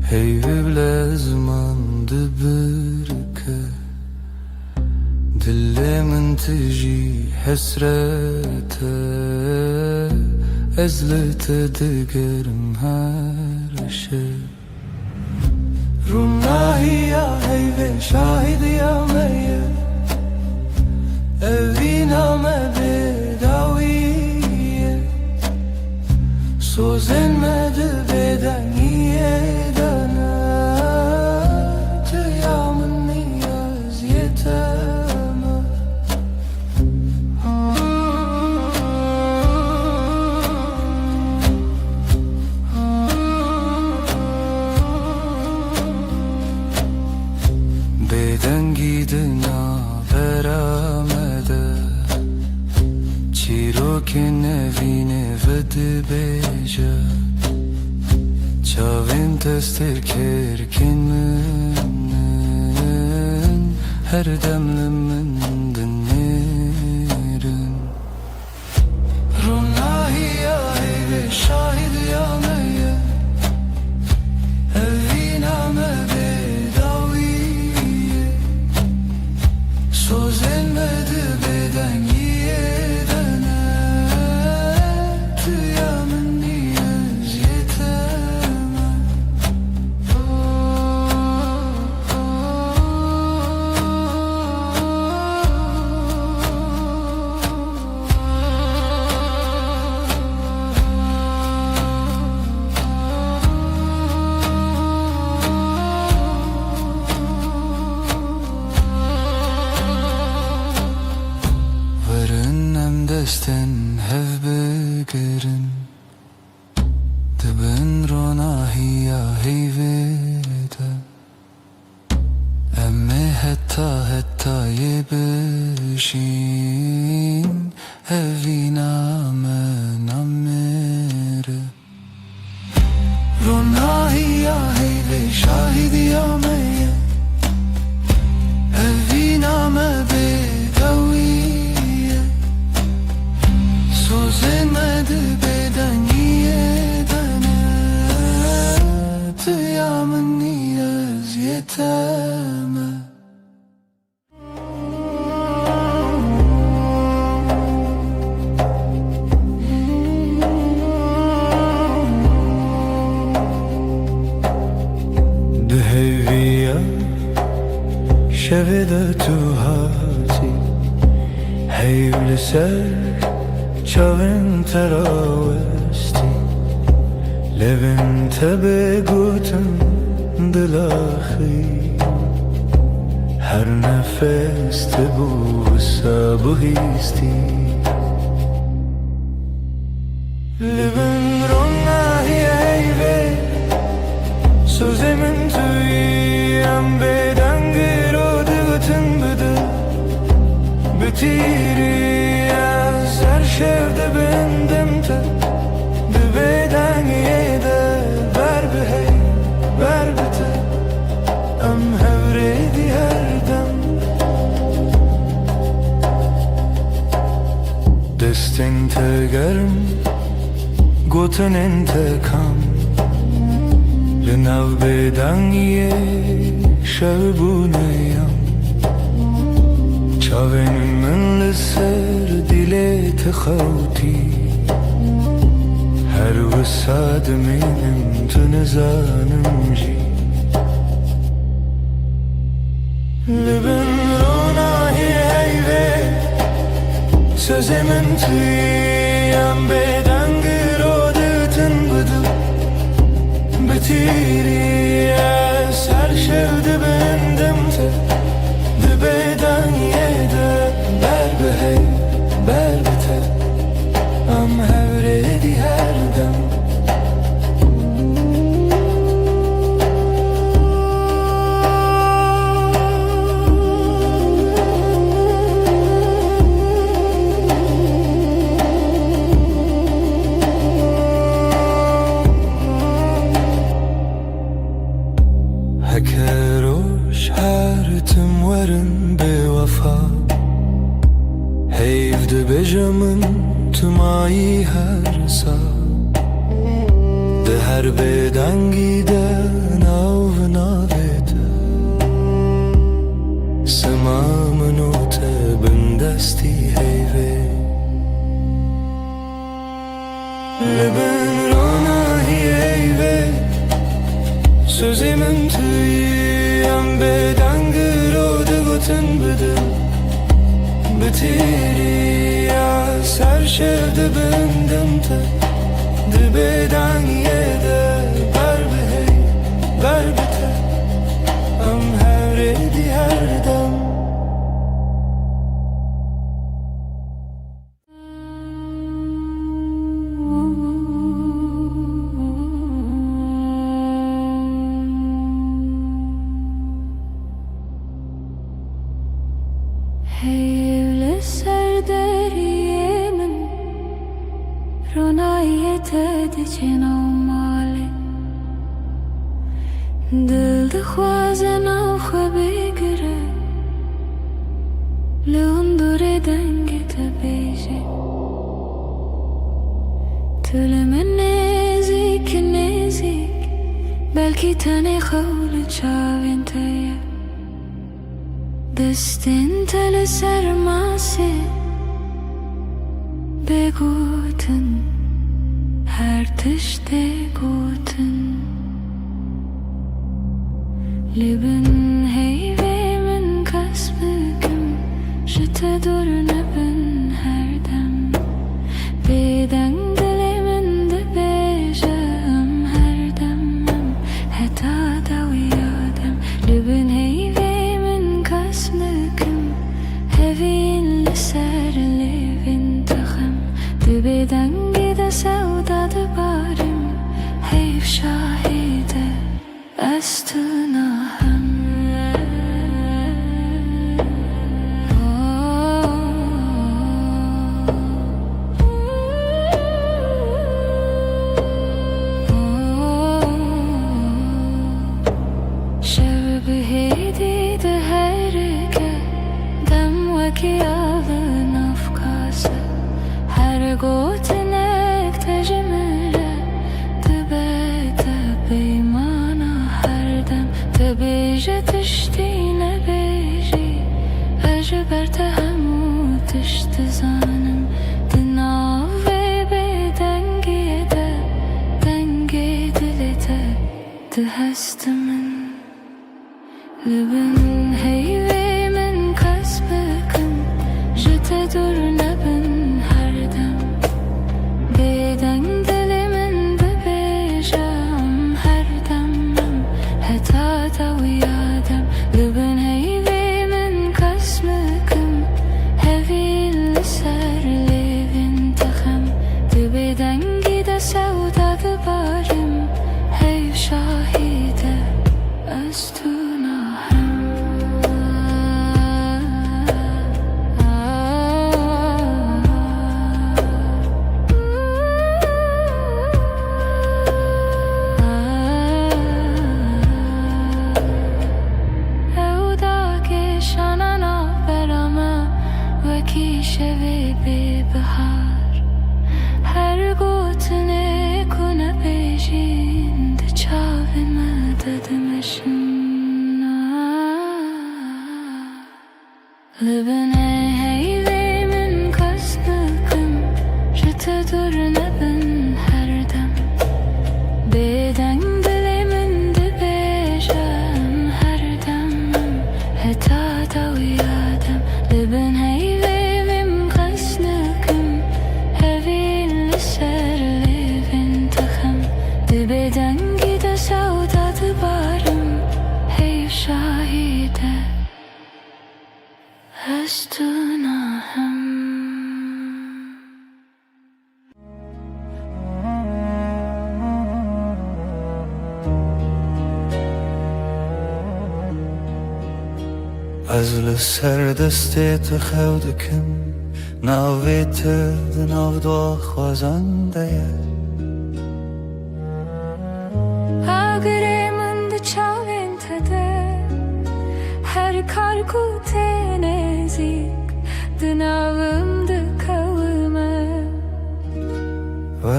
B: هی بلزمان دبرکه دل من تجي حسرته ازلت دقرم هر شب
A: روناهی یا هیوه شاهد یا میه اوی نامه بداویه سوزن مده بدنیه دانه تیامن نیاز یتمه
B: بدنگی دنا برامده چیرو که نوینه ود بیجه چاوین تستر کرکن من هر دم لمن دنیرن
A: روناهی یا هیوه شاهد یا میه اوی نامه بداویه سوزن مده بدنگیه دنه تویامن نیاز یتمه
B: ورنم دستن هف بگرن دبن روناهی یا هیویده اما حتی یبشین هفی نامه نمیره
A: روناهی یا هیوه شاهد یا میه اوی نامه بداویه سوزن مده بدنیه دنه تویامن نیاز یتمه دهویا شوه تو هاتی هیول سر چاون تراوستی لبن تبه گوتن دلاخی هر نفس تبو سابوهیستی لبن روناهی هیوه سوزه من تویم بدنگی رو دگوتن بده بتیری از هر شفته بندم تا بدنگی ده بر به هی بر بته ام هوریدی هر دم دستین تگرم گوتن انتکام لناو بدنگی شبونیم چاوین من لسر دیلت خوتی هر وساد منم تو نزانم جی لبن روناهی هیوه söz من تویم بدنگی رو دتن بدو بتیری از هر شفته بندم تا بدنگی ده بر به هی بر بته ام هوریدی هر دم ronayı her sağ de her beden giden av navete semamın o tebin desti heyve Leben ronayı heyve sözümün tüyem beden gırodu gutun bıdım bitiri ya ser şevde bendim te dibeden yede ber behey ber bite am her edi her dem
C: Heyvle serderiyemin ronayet edicin avmali Dil dixwazin av xwe bigire li hundurê dengê te bêje Tu li min nêzik nêzik belkî tenê xew li çavên te ye Destên te li ser masê bêgotin her tiştê gotin Li bin heyvê min kes bikim ji te dûr nebin her dem Bêdeng dilê min dibêje em her dem em heta dawiya dem Li bin heyvê min kes bikim hevîn li ser lêvên te xem Di bêdengê de sewda dibarim heyv şahîde ez tu nahem Şev bihêdî di herike dem wekî avin afkase Her gotinek te ji min re dibe te peymana her dem Te bêje tiştî nebêjî ez ji ber te hemû tişt dizanim Di navê bêdengê de dengê dilê te dihest min Li bin heyvê min kes bikim ji te dûr nebin her dem Bêdeng dilê min dibêje em her dem em heta dawiya dem Li bin heyvê min kes bikim hevîn li ser lêvên te xem Di bêdengê de sewda dibarim heyv şahîde ez tu nahem şevê bêbihar her gotinê ku nebêjîn di çavê me de dimeşin Li binê heyvê min kes bikim ji te dûr nebin her dem Bêdeng dilê min dibêje em her dem em heta dawiya dem Li bin heyvê min kes bikim hevîn li ser lêvên te xem Di bêdengê de sewda dibarim heyv şahîde ez tu nahem
A: Ez li ser destê te xew dikim navê te di nav daxwazan de ye
C: Agirê min di çavên te de her kar ku tê nêzik di navim dikewime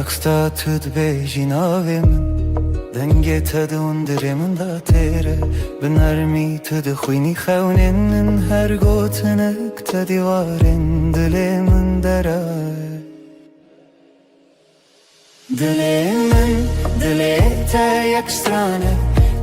A: رقصتا تد بیجی ناوی من دنگی تد اندره من دا تیره بنرمی تد خوینی خونین من هر گوتنک تدیوارن دل من درای دل من دل تا یک سترانه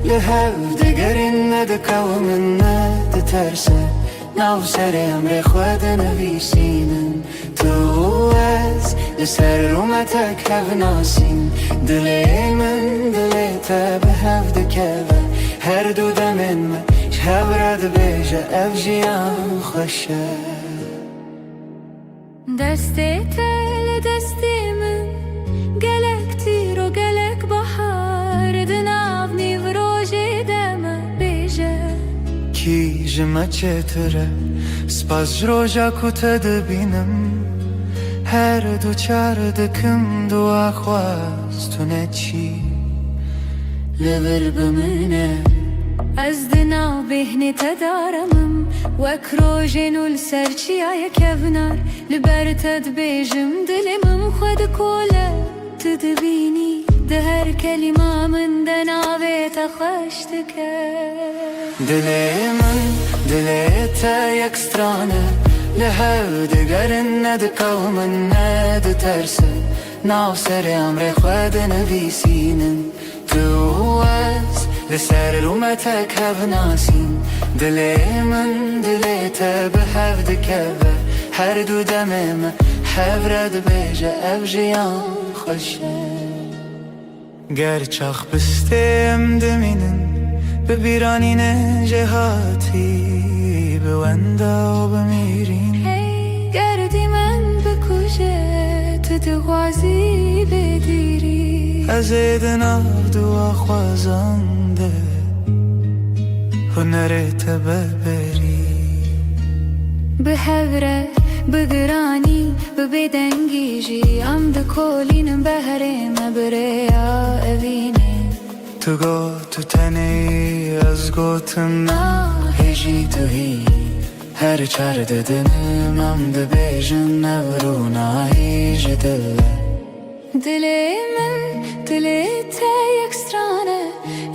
A: لهف دگرین ندکو من ندترسه ناو سر امر خود نویسینن تو از لسر رومتک هف ناسین دل من دل تا به هف دکوه هر دو دمن من شهب رد بیجه اف جیان خوشه
C: دستی تل دستی من گلک تیر و گلک بحر دناو نیو روژی دم بیجه
A: کی جمع چتره سپاس جروجا کتا دبینم هر دو چار دکم دو آخواست تو نچی
C: لبر بمنه از دناو بهنی تدارمم وک روژینو لسرچی آیا کفنار لبر تد بیجم دلمم خود کوله تدبینی ده هر کلمه من دناوی تخشتکه
A: دل من دل تا یک سترانه لهو دگرن ندکو من ندترسه ناو سر امر خود نویسینن تو از لسر رومتک هف ناسین دل من دل تا به هف دکوه هر دو دمم هف رد بیجه اف جیان خوشه گر چاخ بستیم دمینن ببیرانین جهاتی به وندا و بمیرین
C: گردی من بکوشه تو دغازی بدیری
A: از دناو دو خوازانده هنرت ببری
C: به هوره بگرانی ببدنگی جی ام دکولینم بهرم بریا اوینه
A: تو گو تو تنی از گوتم هجی تو هی هر چار ددنم ام دبیجن نورو هیج دله
C: دل من دل تا یک سترانه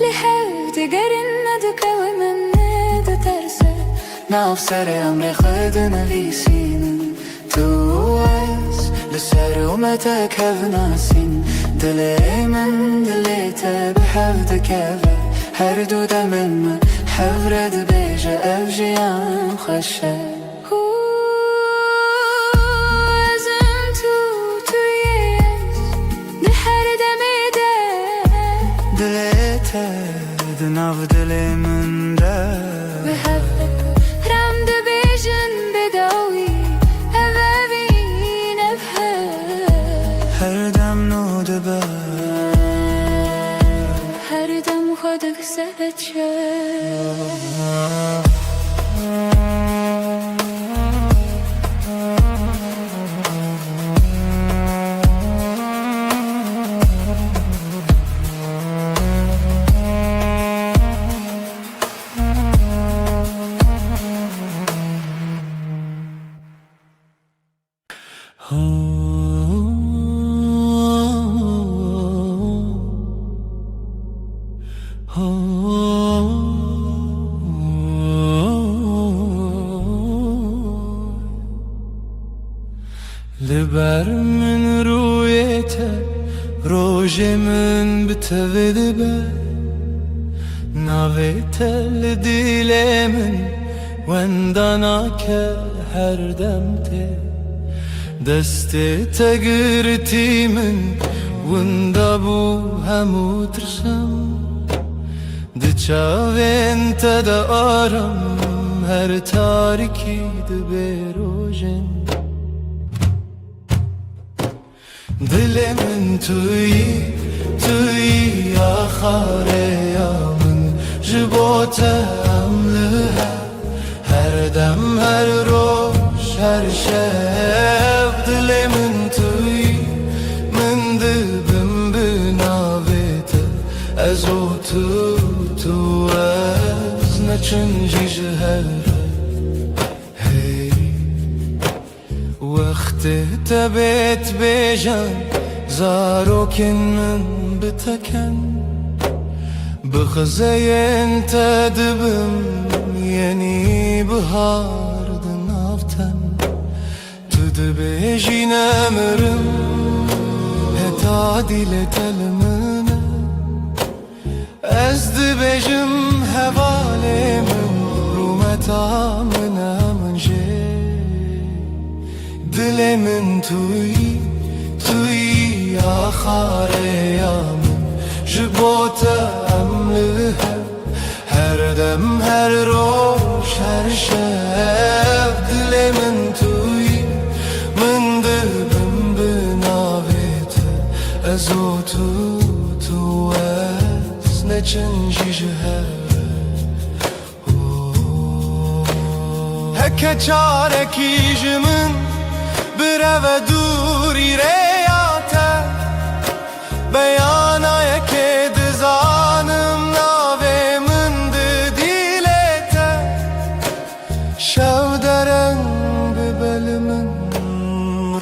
C: لحو دگرن ندکو من ندترسه
A: ناو سر امر خود نویسینن تو از لسر اومتک هف ناسین دل من دل تا به هف دکوه هر دو دمن من هف رد بیجه اف جیان خوشه
C: ازم توی ده هر دمه ده
A: دل تا دناو دل من ده
C: به هف رم ده بیجن بداوی اوین
A: هر دم نو دبه
C: هر دم خودک سهچه
A: لبر من رویته روژ من بتوید به ناویته لدیل من وندانا که هر دمته دست تگرتی من وندا بو همو ترسم دچاوین تدا آرم هر تاریکی دبروژن دل من توی آخر یامن جبوتم لها هر دم هر روز هر شب دل من توی من دبم بناویت از او تو از نچنجی جهر وقت تبت بجان
B: zarokên min biteken Bixizeyên te dibim yenî bihar di nav te Tu dibêjî nemirim heta dîlê telê min e Ez dibêjim hevalê min rûmeta min e min jê Dilê min tuyî axarê ya min Ji bo te em li hev her dem her roj her şev Dilê min tuyî min dibim bi navê te Ez û tu ez neçin jî ji hev Heke çarekî ji min bireve dûrî rêya te Beyanayekê dizanim navê min di dîlê te Şev dereng bi belê min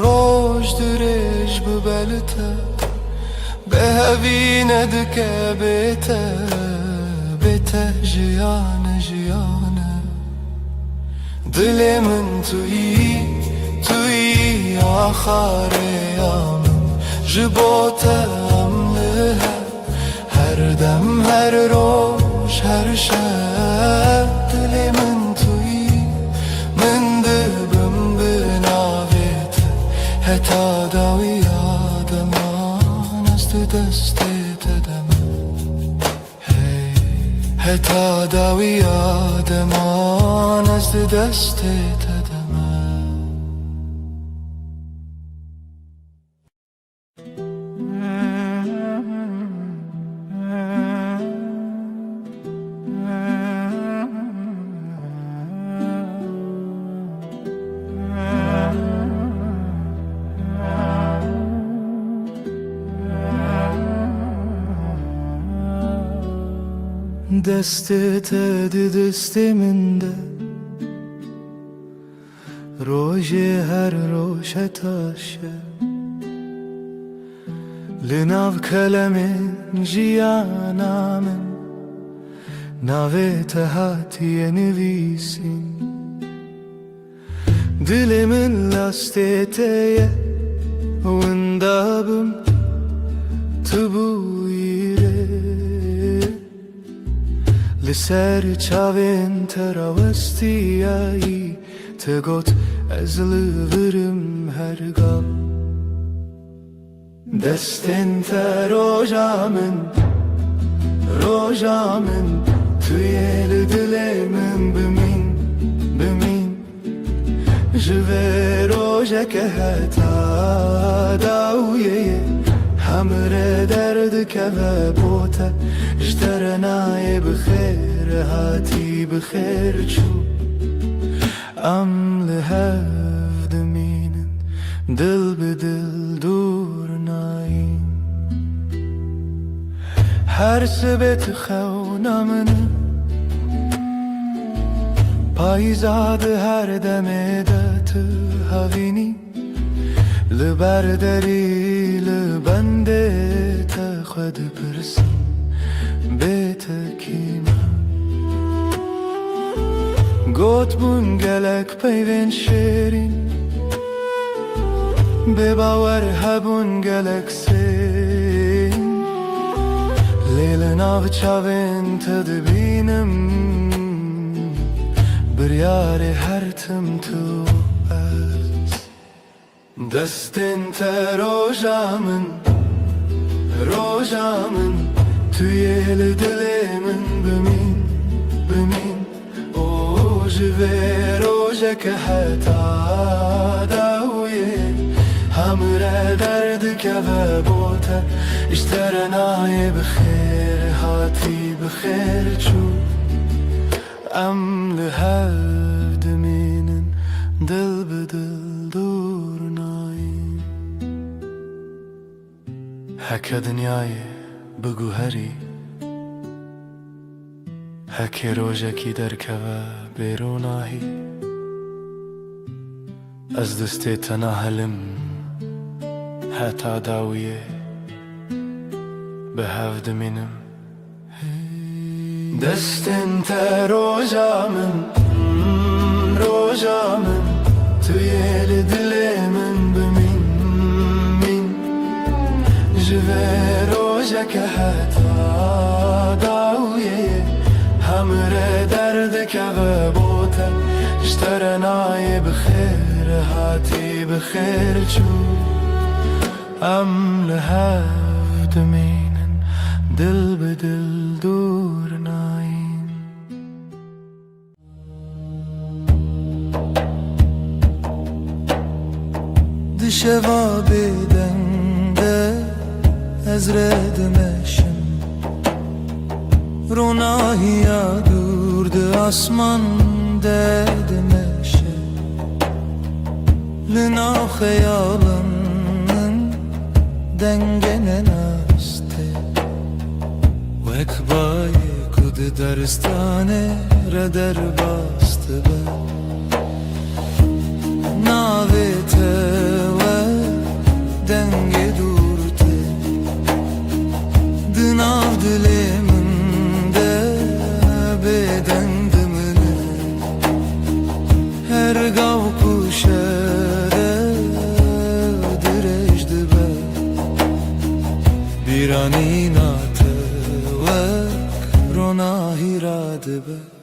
B: roj dirêj bi belê te Bêhevî nedike bê te jiyane jiyane Dilê min tuyî axarê ya min Ji bo te em li hev her dem her roj her şev Dilê min tuyî min dibim bi navê te Heta dawiya deman ez di destê te demem Heta dawiya deman ez di destê te Destê te di destê min de Rojê her roj heta şev Li nav kelemên jiyana min Navê te hatiye nivîsîn Dilê min lastê te ye Winda bim tu bûyî rê Li ser çavên te rawestiyayî Te got ez li virim her gal Destên te roja min Tu yê li dilê min bimîn Ji vê rojeke heta dawiyê Hemre derdikeve bo te Ji te re nayê bi xêr hatî bi xêr çû Em li hev dimînin dil bi dil dûr nayîn Her sibê tu xewna min Payîza di her demê de tu hevînî Li ber derî li bendê te xwe dipirsim bê te kîme Got bûn gelek peyvên şêrîn Bêbawer hebûn gelek sên Lê li nav çavên te dibînim Biryarê her tim tu ez Destên te roja min Tu yê li dilê min bimîn Ji vê rojeke heta dawiyê Hemre derdikeve bo te Ji te re nayê bi xêr hatî bi xêr çû Em li hev dimînin dil bi dil dûr nayîn Heke dinyayê bigû herî Heke rojekî derkeve bêrûnahî Ez destê te nahelim حتا داویه به هفت منم دستن تا روزامن توی دل من بمین جوه روزه که حتا داویه همره درد که بوته اشترنای بخیر هاتی بخیر چو ام لحفت مینن دل به دل دور ناین دشوا بدنده از ردمشم روناهیا durdu asman dedmeşe Lina hayalının dengene naste Vekbaye kudu daristane reder bastı be Navete ve denge durdu Dınav dilemin her gav kuşere direjdi be bir an inatı ve rona hiradi be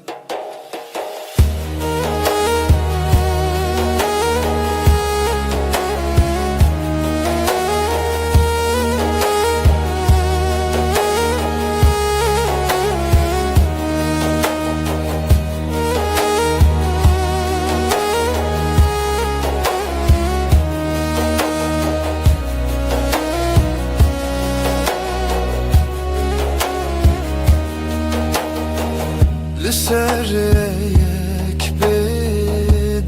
B: Serek be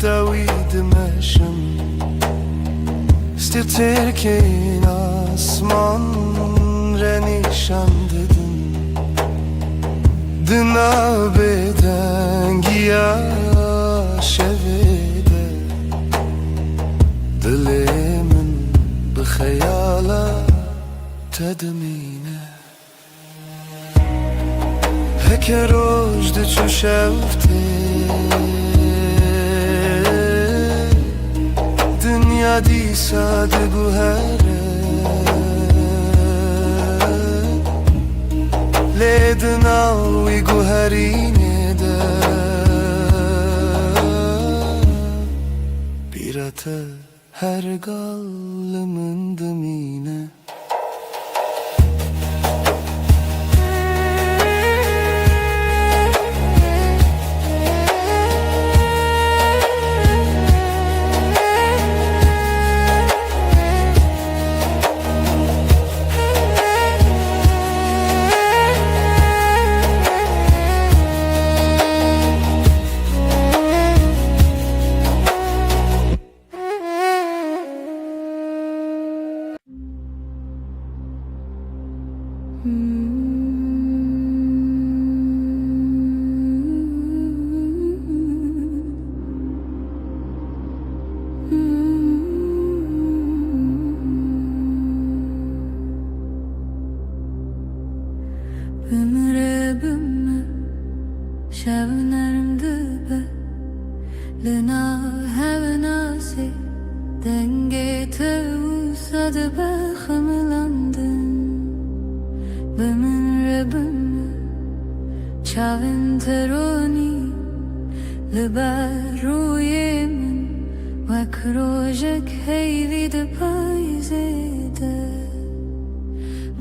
B: David meşim Stirterken asman renişan dedin Dına beden giya şevede Dilimin bu hayala tedmine Heke rojde çu şevte Dünya disa de guhere Ledin avi guherine de Bir ate her gallımın dımine
C: Ömrümü şevnerdi be Lina hevnasi denge tevsadı be Hımlandın Ömrümü çavin teroni Liberuyemin Vek rojek heyvi de payzede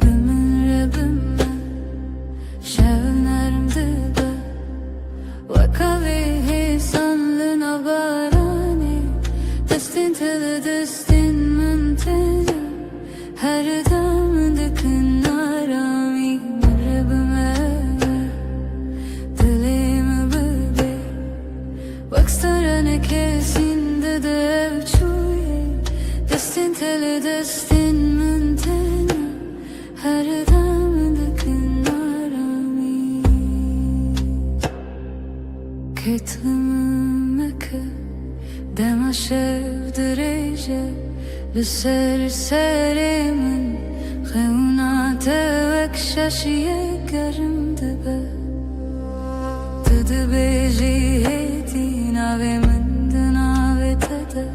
C: Ömrümü şevnerdi be Vakavi hesanlı nabarani Destin tele destin müntene Her damda kınarami Mırrabıma Dilimi bebe Vakstarane kesinde de evçuye Destin tele destin müntene Her damda kınarami Ketlimime ke Dema şev derece لسر سر من خونات وک ششیه گرم دبه تد بیجی هیتی ناوی من دناوی تده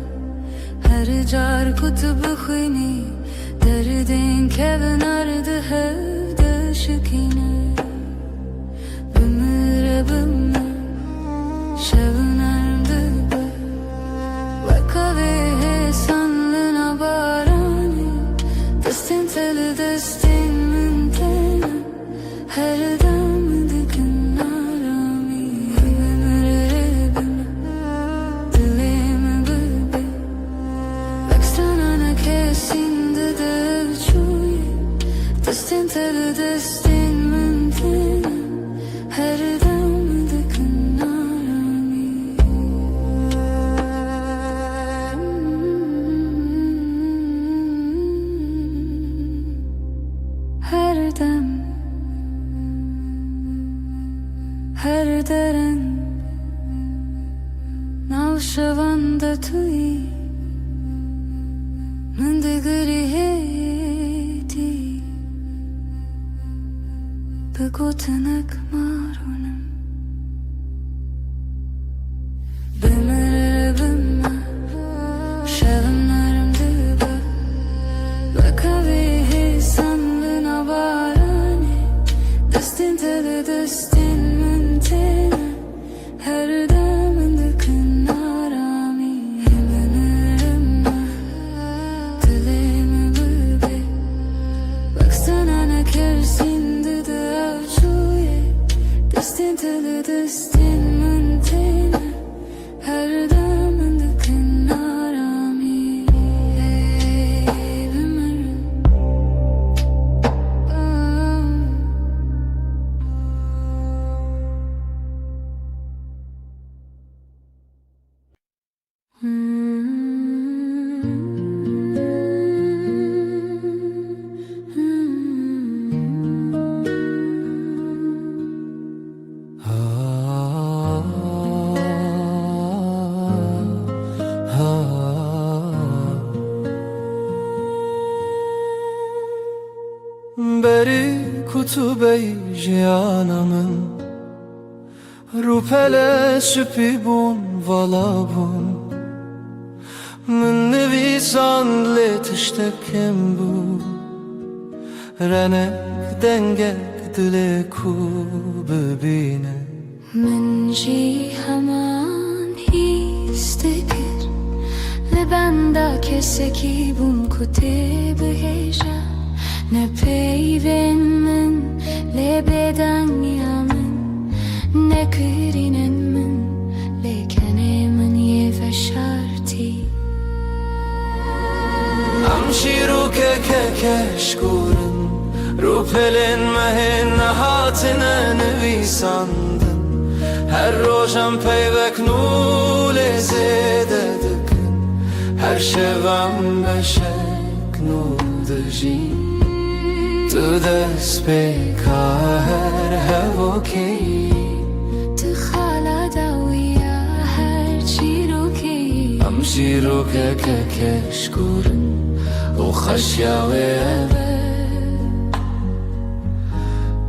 C: هر جار کتب خوینی دردین که بنارده هفده شکینه بمره بمره شبنرم دبه وکاوی sanlığına barani Destin teli destin mintene Her damdı kınarami Ömür dilimi bıbe Vekstanana kesinde de uçuye Destin teli destin mintene Her damdı kınarami Her dem, her deren Navşavanda tui Mındıgırı heti Begotanak marunum Bımır bımır Şevimlerim dıbı Bakavi sanlığına barani Destin teli destin mintene Her damında kınarami Bımırım dilimi bıbe Baksana ne kersinde de avçuye Destin teli destin mintene Her damında kınarami Bımırım
A: بری کتبه جیانمın Rupele süpibun valabun Min nevisan letiştekem bu Renek dengek dile ku bebine
C: من جی همان هیستگر لبندا کسکی بون کتی بهجا نه پیون من لبدن یامن نه کرینن من لیکنه من یه فشارتی
A: Amşiru kekeşkurun Rupelin mehin hatine nevisandın Her rojam peyvek nule zededıkın Her şevam beşek nuldajin Tu despeka her hevoki
C: تخالا داویا هر چی رو که
A: Amşiru kekeşkurun O خشیاوه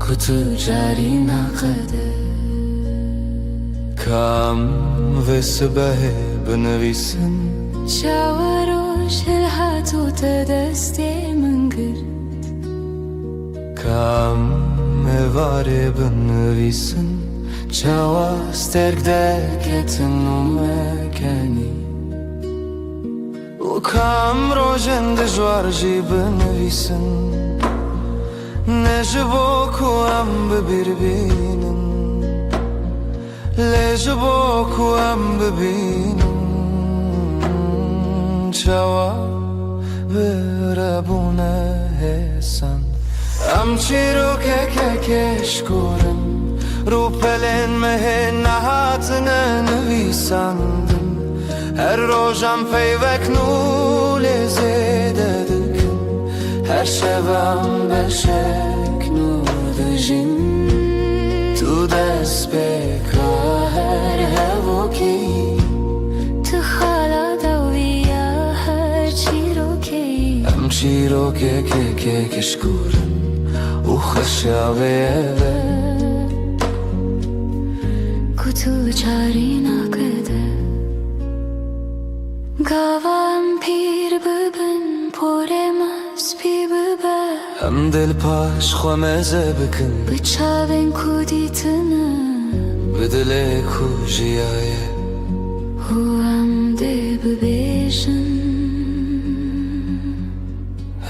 A: Kutu cari naqede Kam ve sıbehe bnevisin
C: شاوروش الهاتو تدستی من گرد
A: Kam evare bnevisin Çava stergdeketin umekeni U kam rojen dejwar ji bnevisin Ne jibo ku em birbinin Le jibo ku em bibinin Çava berebune hesan Am çiru kekeşkurin Rupelen mehin nahatine nevisandın Her rojam peyvek nule zededıkın Her şevam beşek nudajin Tu despeka her hevoki
C: تخالا داویا هر چی رو که
B: چیرۆ کێکێکێکشکورن و خەشیاوێوێ
C: کوتو چاری ناکده گاوام پیر ببن پۆرێمەس پی ببە
B: ئەم دڵپاش خۆمەزە بکن
C: بچاوێن کو دیتنە
B: بدلێک و ژیایە
C: هو ئەم دێ ببێژن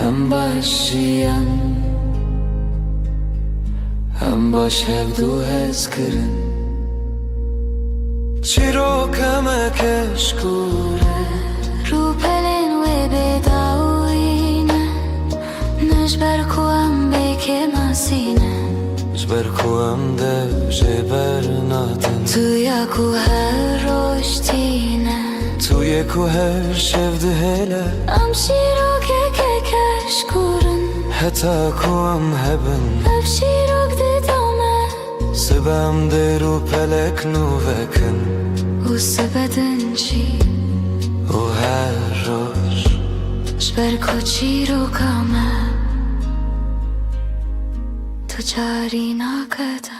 B: هەم باشیان هەم باش هەردوو هەزکردن چیرۆکەمەکەشکورە
C: ڕووپەلێن وێ بێداوینە نەژبەر کو ئەم بێکێ ماسینە
B: ژبەر کو ئەم دەژێ بەرناتن
C: تویەک و هەر ڕۆژتینە
B: تویەک و هەر شەو دهێلە
C: ئەم شیرۆکێکێکەشکورن
B: هەتا کو ئەم هەبن
C: ئەف شیرۆک ددۆمە
B: سبەم دەر و پەلەک نوڤەکن
C: و سبەدنچی
B: و هەر ڕۆژ
C: ژبەر کۆ چیرۆکەمە تو چاری ناکەتە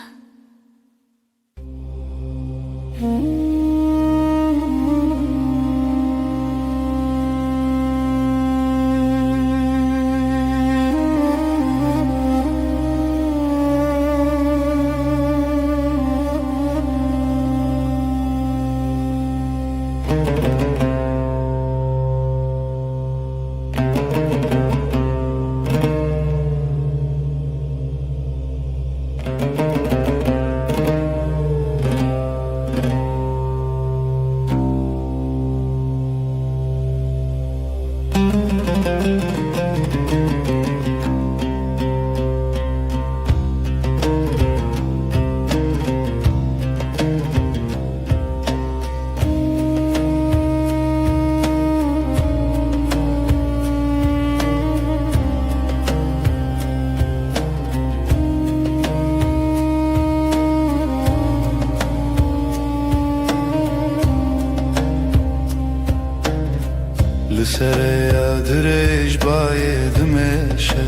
B: لسریا درێژ باێ دمێشە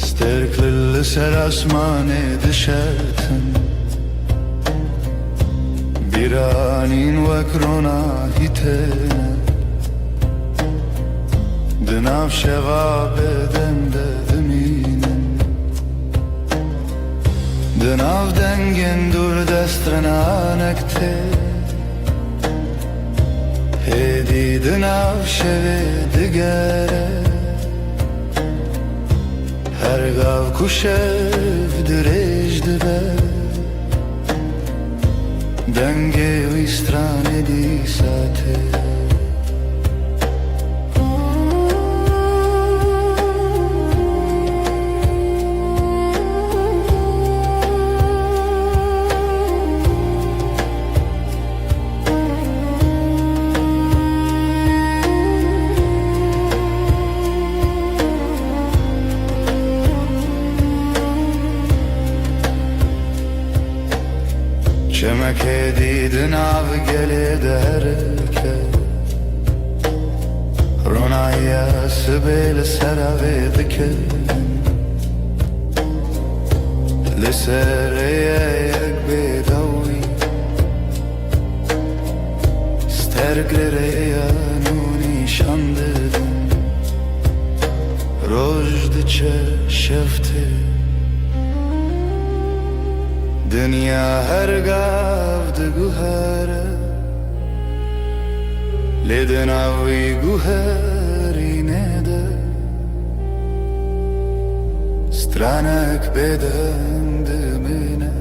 B: ستێرکل لەسەر ئاسمانێ دشەتن بیرانین وەک ڕۆناهی تێنە دناو شەوا بێدەندە دمینن دناو دەنگێن دوور دەسترەنانەک تێ هێدی دناو شەوێ دگەرە هەرگاو کو شەو درێژ دبە دەنگێ ویسترانێ دیساتێ چەمەکێ دیدناو گەلێ دەرەکە ڕۆنایە سبێ لەسەراوێ دکردن لەسەرەیە یەک بێدەوی ستەرگلەرەیە نونیشان ددن ڕۆژ دچە شەفتێ دنیا هەرگاو دگوهرە لێ دناوی گوهری نێدە سترانەک بێدەنگدمێنە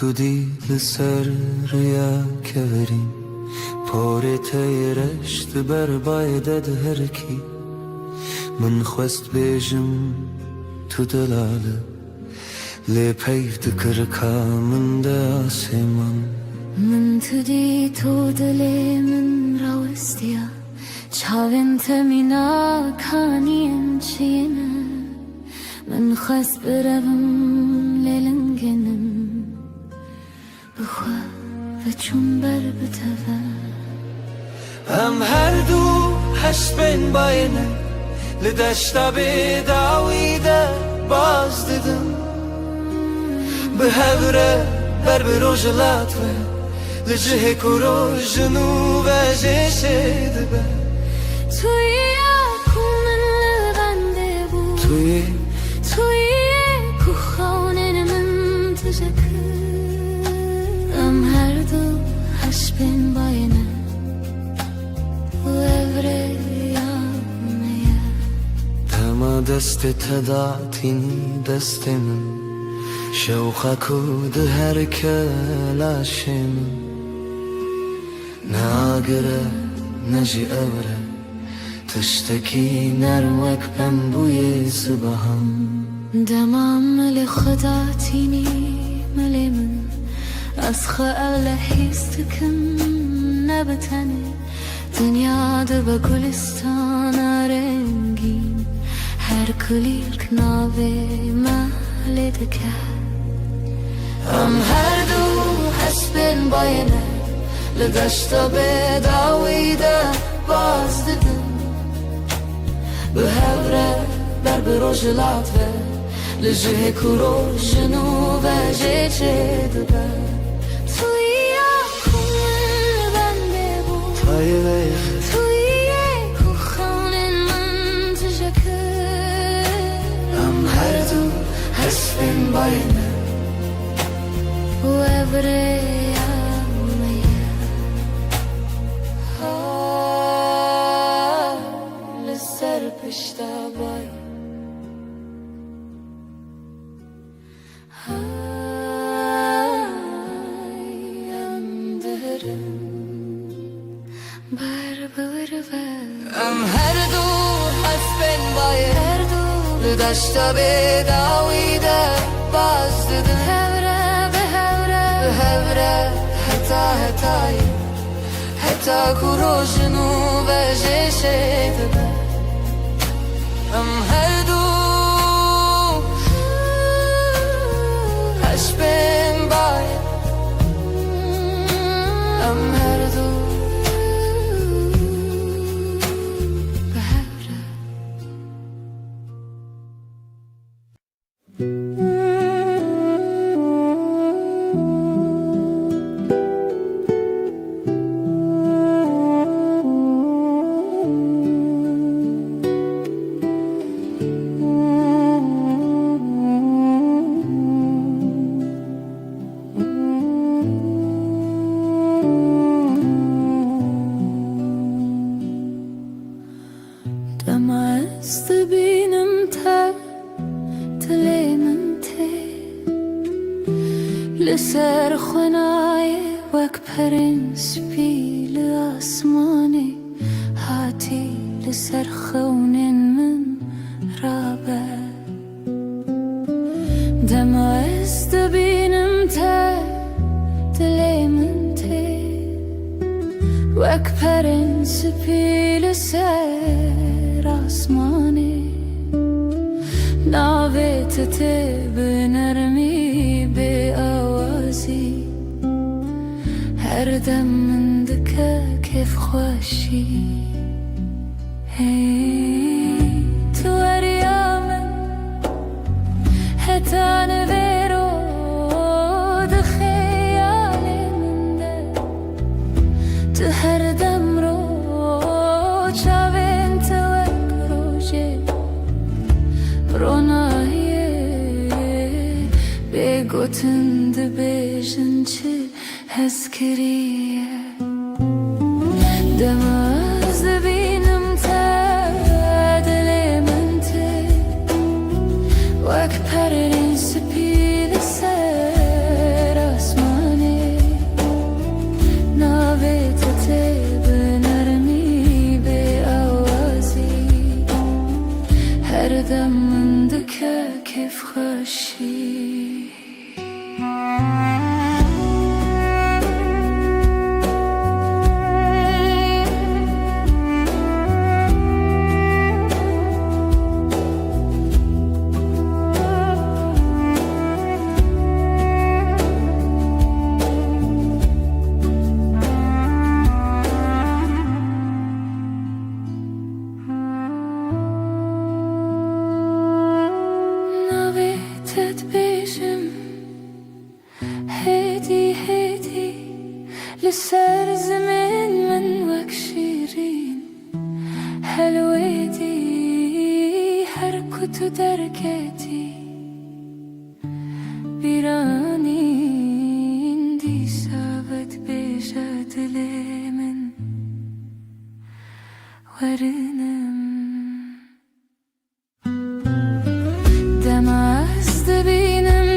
A: تو دی لسر ریا کورین پاره تیرشت بر بایدد هر کی من خواست بیجم تو دلاله لی پیف دکر کامن ده آسمان
C: من تو دی تو دلی من راوستیا چاوین تمینا کانیم چینه من خواست برم لیلنگنم بخوا و چون بر بتوه
A: هم هر دو هشت بین باینه لدشتا بیداویده باز دیدم به هوره بر بروجلات و لجه کرو جنوب جشه دبه
C: توی اکومن لبنده بود
A: توی
C: کو خانه من تجکر ام هر دو هش بین باینه و evre yanmaya
A: تما دست تدعتینی دست من شوخه کود هر کلاشم ناگره نجی اوره تشتکی نروک بم بوی صبحم
C: دمام مل خدا تینی مل من از خیال حیستکم نبتنه دنیا در با گلستان رنگین هر کلیک ناوه محل دکر ام هر دو حسبین باینه لدشتا بداویده باز دیدم به هوره بر بروجلات و لجه کرو جنوب جه دبه توی اکومن بنده بود توی کو خانه من تجکر
A: ام هر دو حسبین باینه
C: و evre yanmaya لسر پشتا بای ام هر دو حسبین بای هر دو لدشتا بداویده باز دیدن هوره به هوره حتا کرو جنوب جشه دبه ام هر دو هش بین بای ام هر دو به هوره دمست بینم تا تلیمم تی لسر خنای وک پرنس پیل آسمانی هاتی لسر خونین من رابه دمست بینم تا تلیمم تی وک پرنس پیل سر آسمانی ناویت تی به نرمی به آوازی هر دم من دکه کیف خوشی تو اریامن حتا نویرو ده خیال من ده تو هر دم رو چاوین تو روژه برونایه بگوتن ده بیشن چه هز کریه دماز بینم تا دل من ته وک پرین سپید سر آسمان دم من دکه کیف خوشی لسر زمان من وك شيرين حلوتي حركة دركتي بيراني اندي سابت بيشات لمن ورنم دمع استبينم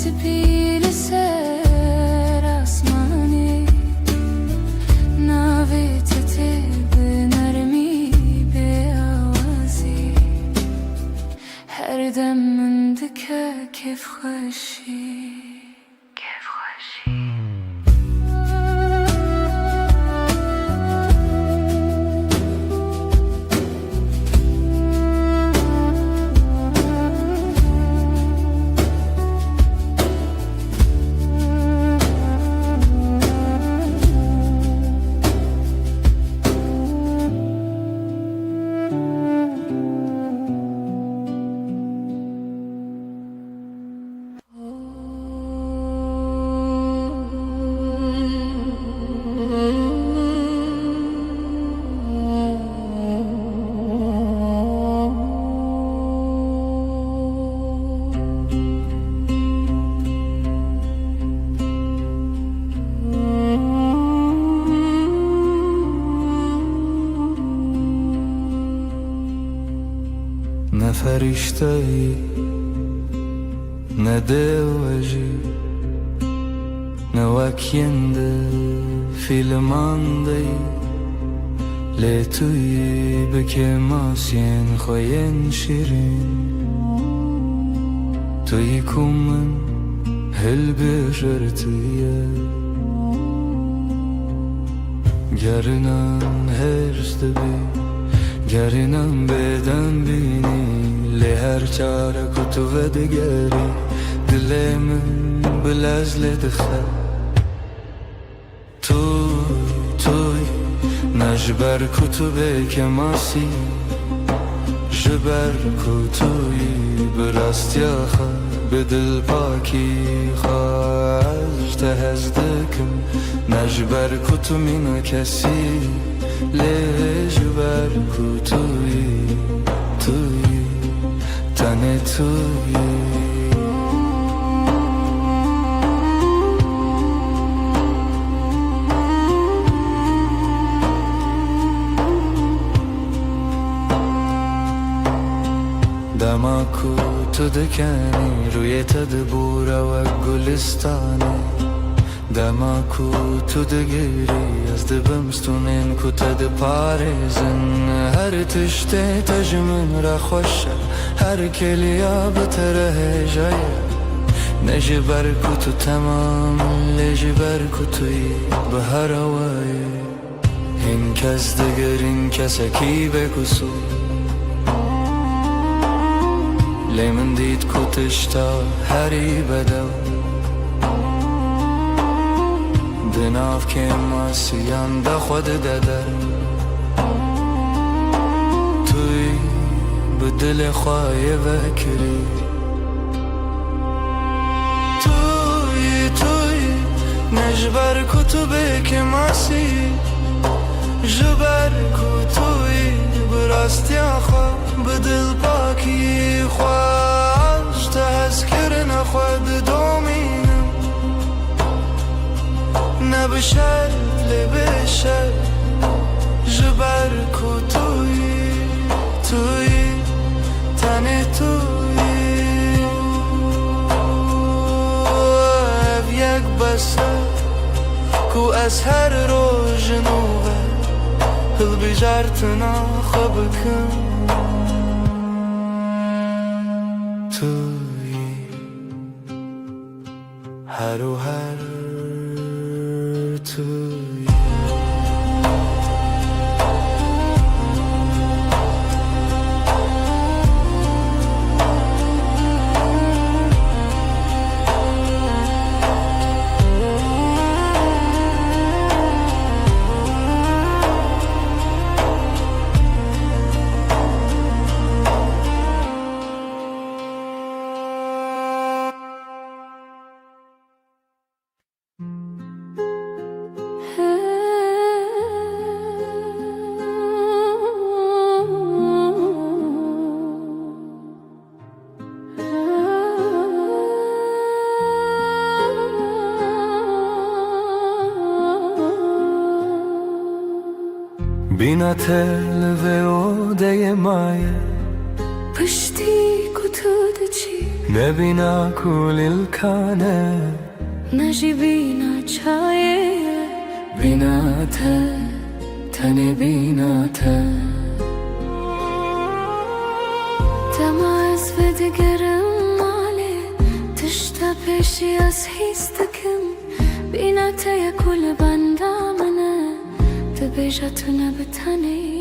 C: سپیل سر آسمانی ناویت به نرمی به آوازی هر دم من دکه کیف خوشی
A: نه فرشته‌ای نه دلوجی نه وکینده فیلماندهی لی توی بکه ماسین خوین شیرین توی کومن هل بشرتیه گرنان هرست بی گرینم بدن بینی لی هر چاره کتو و دگری دل من بلزل دخه توی نجبر کتو به کماسی جبر کتوی براستی آخه به دل پاکی خواهش تهزدکم نجبر کتو مینو کسی لجبر کوتوی تنه توی دما کوتو دکنی روی تدبور و گلستانه دما کوتو دگیری از دبمستونین کوتا دپارزن هر تشته تجمن را خوشه هر کلیا بتره جایه نجبر کوتو تمام لجبر کوتوی به هر وای این کس دگرین کسکی بکسو لی من دید کوتشتا هری بدو دناف که ماسیان دا خود دادر توی به دل خواهی وکری توی نجبر کتوبه که ماسی جبر کتوی براستی آخوا به دل پاکی خواهش تذکر نخواد دومینم نبشر لبشر جبر توی تنه توی یک بسر کو از هر روز نوه هل بجارتنا خبكم توی هر و هر توی بینا تل و اوده مایه
C: پشتی کتود چی
A: نبینا کل الکانه
C: نجی بینا چایه بینا تن بینا تماس و دگرم ماله تشتا پیشی از هیستکم بینا یا کل بندامنه تبیجتونه بتنی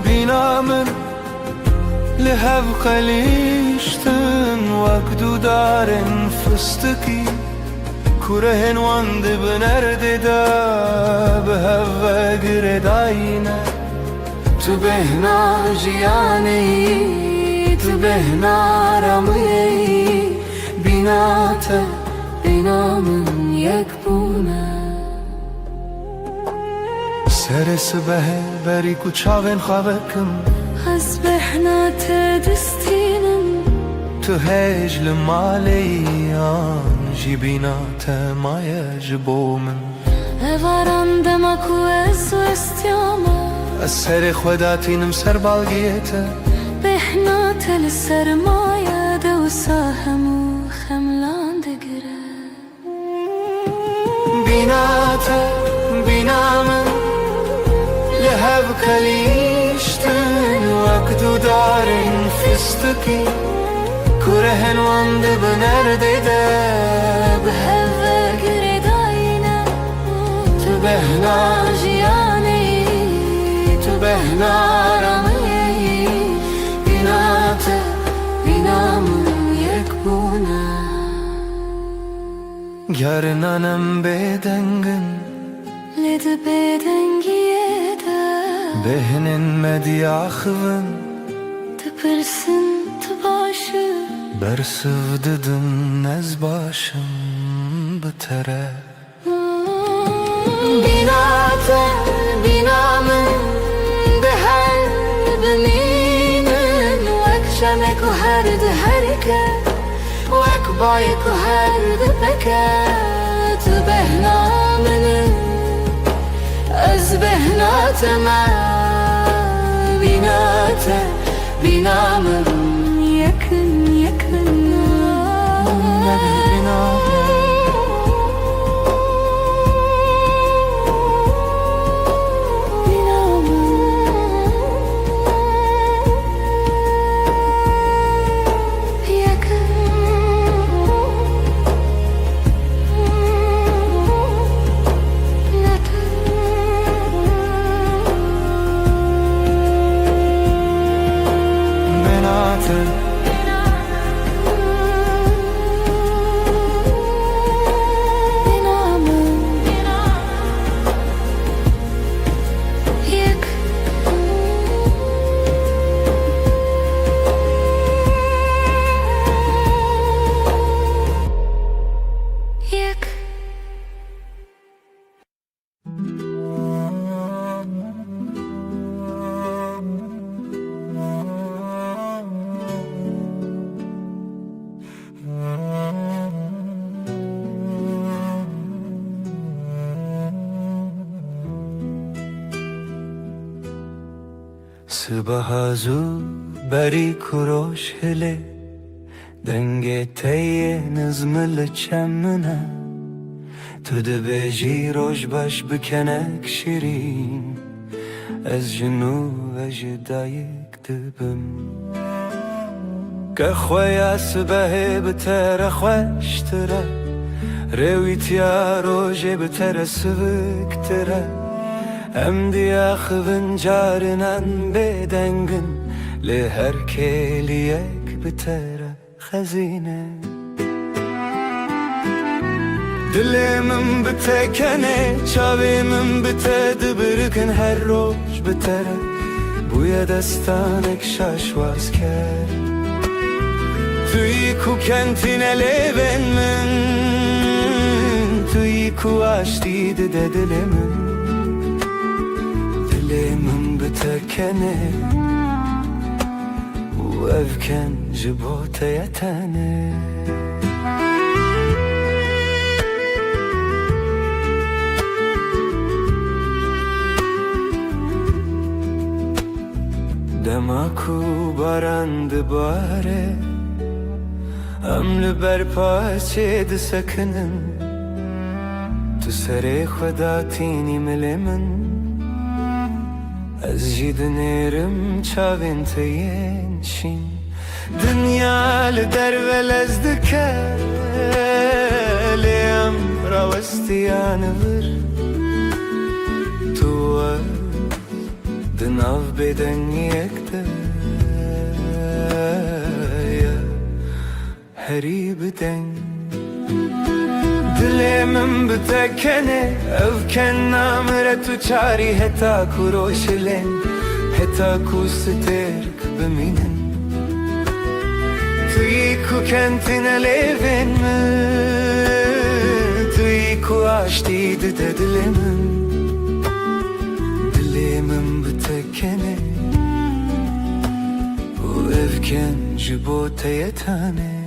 A: بینا من لهب خلیشتن وقدو دارن فستکی کرهن واند بنرد دا به هوا گرداینه تو بهنا جیانی تو بهنا رمی بینا من یک بونه سر سبه بری کچاون خوابکم
C: از بهنا دستینم
A: تو هجل مالیان جی بینا مایج بومن
C: اوارم دمکو از و استیامه
A: از سر خوداتینم سر بالگیته
C: بهنا لسرمایه دو ساهم و خملان دگره
A: بینا من لهب کلیشتن وقدو دارن فستکی کرهن واند بنرده ده
C: به هوا گرداینه
A: تو بهنا
C: جیانی
A: تو بهنا رمی بینا من یک بونه گرنانم بدنگن
C: لد بدنگیه ده
A: بهنن مدیاخون
C: تپرسن تباشه
A: برسو ددم از باشم بتره بینا من به هر بمینن وک شمک و هر ده هرکه وک بایک و هر ده بکه تو بهنا من از بهنات من بینا من یکن صبح زو بری کروش هله دنگ تیه نزمل چمنه تو دبیجی روش باش بکنک شیرین از جنو و جدایک دبم که خوی سبه بتر خوشتره رویتیا روش بتر سبکتره ام دیا خوین جارنان بدنگن لهر کلیک بتر خزینه دلمم بتکنه چاویمم بتدبرکن هر روز بتره بوی دستانک شاشواز کرد توی کو کنتینه لیون من توی کو آشتی ده دلمم دلمم بتکنه و افکن جبوت یتنه دماکو بارند باره امل بر پاچه دسکنن تو سر خدا تینی ملمن از جید نیرم چاوین تین شین دنیا لدر ولز دکه لیم راوستیان ور تو دناف بدن یکده هری بدن دلمم بتکنه افکن نامره تو چاری هتا کو روشلن هتا کو سترک بمینن توی کو کنتین لیون توی کو آشتی ده دلمم دلمم بتکنه و افکن جبوت یتانه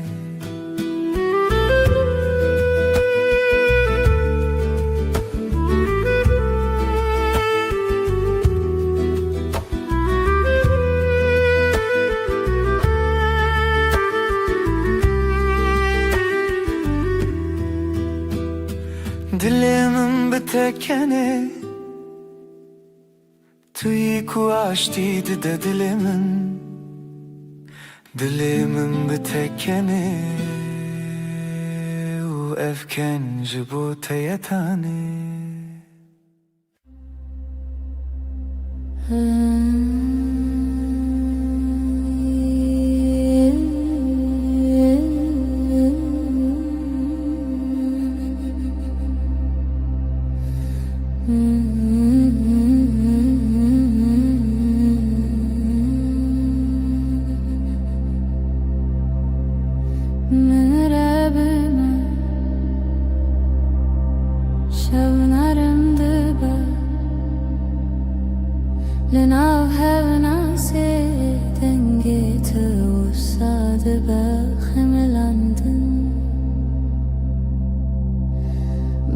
A: دلمم بتکنه توی کو آشتی ده دلمم بتکنه و افکن جبوت یتانه
C: لناو هفنا سيدن جيت وصاد بخم لندن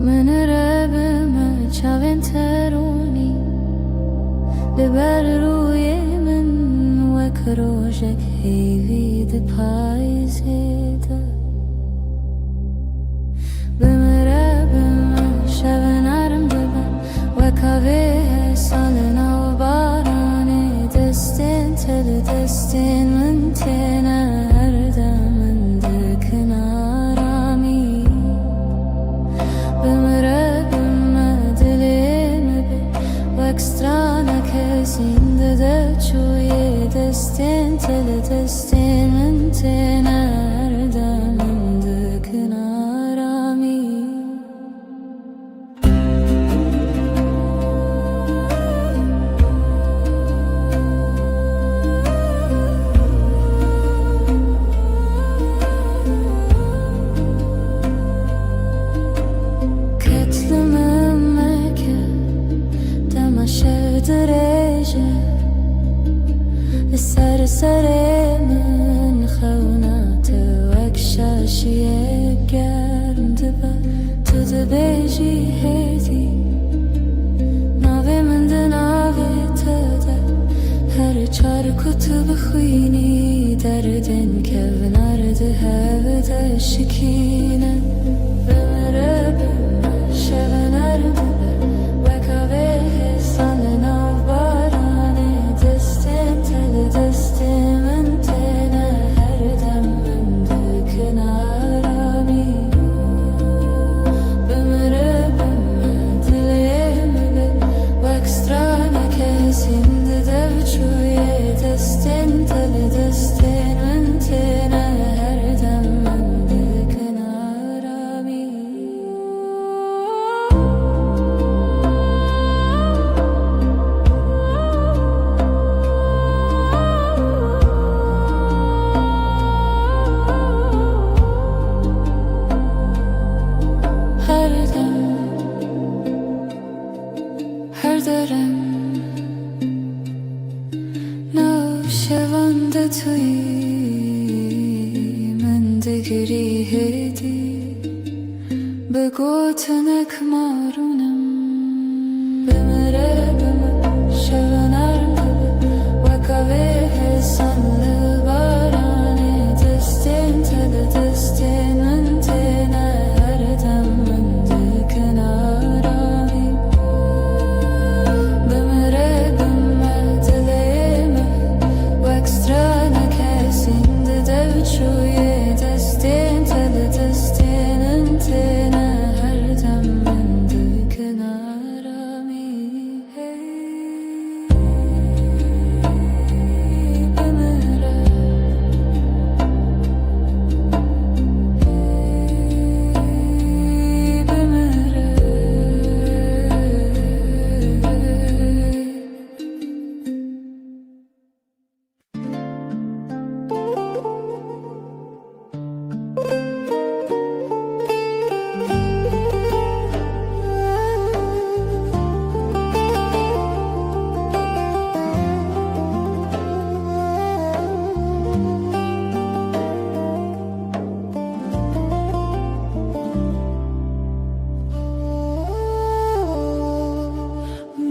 C: من رب ما چاوين تروني لبر روی من وک روشک هیوید پایزیده بمرب ما شب نرم دبن وکاوه سالنا و بارانه دستین تل دستین من تینه هر دمند کنارامی بمرب ما دلیم بی وکسترانا کسین ده چوی دستین تل دستین من تینه هر دمند کنارامی سر من خونات وک شاشیه گرم دبا تو دبیجی هیدی ناوی من ده ناوی تده هر چار کتب خوینی دردن که ونارده هوده شکینه بمره بمش فكري هدي بقوتنك مارونم بمرابم شغنارم وكاوه sanlı barane destin tadı destin antena her damında kenarami bımrabım dileme وextrana kesinde devçuye destin tadı destin antena her damında kenarami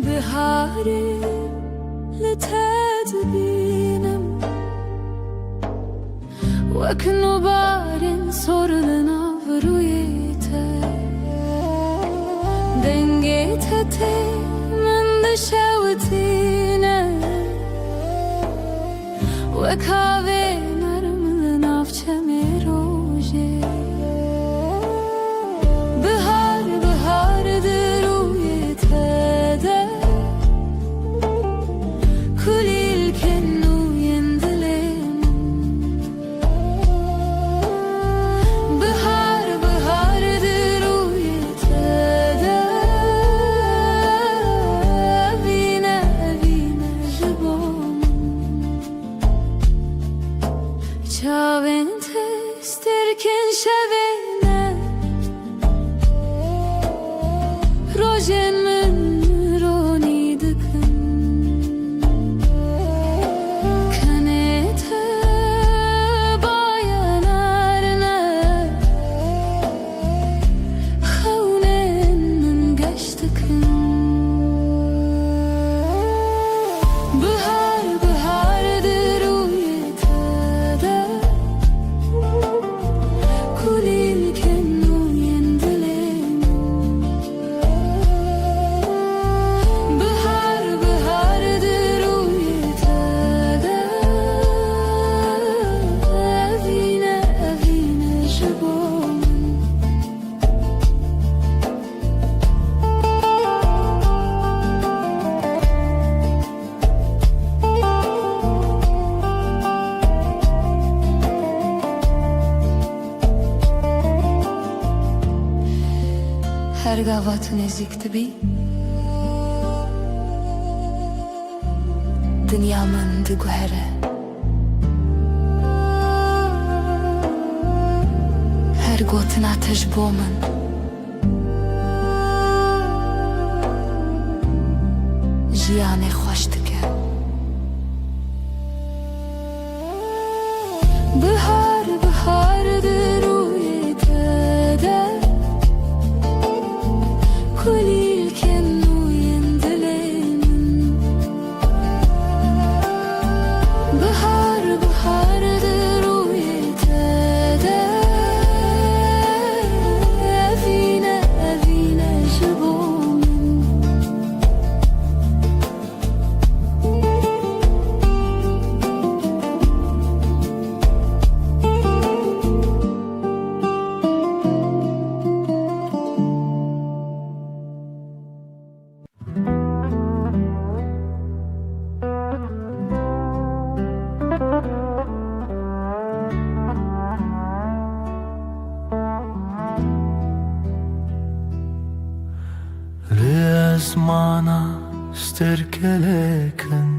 C: بهاري لتدبينم وكنو بارن sorununa vuruyete dengete من دشوتينه وكاوه نرمل نافچم روژه بهار بهار درویته Sterken şevene Rojen min roni dikın Kanete bayanarına Xavnen min geçtikin Bihar bihardır uyetede Her gavatın ezikti bi Dünyamın gühere Her gotin ateş bomun Jiyane hoş dike Bihar bihardır uyetede Kulil kennu yendilemin Bihar bihardır uyetede Evine evine jibomin
A: Resmana sterkeleken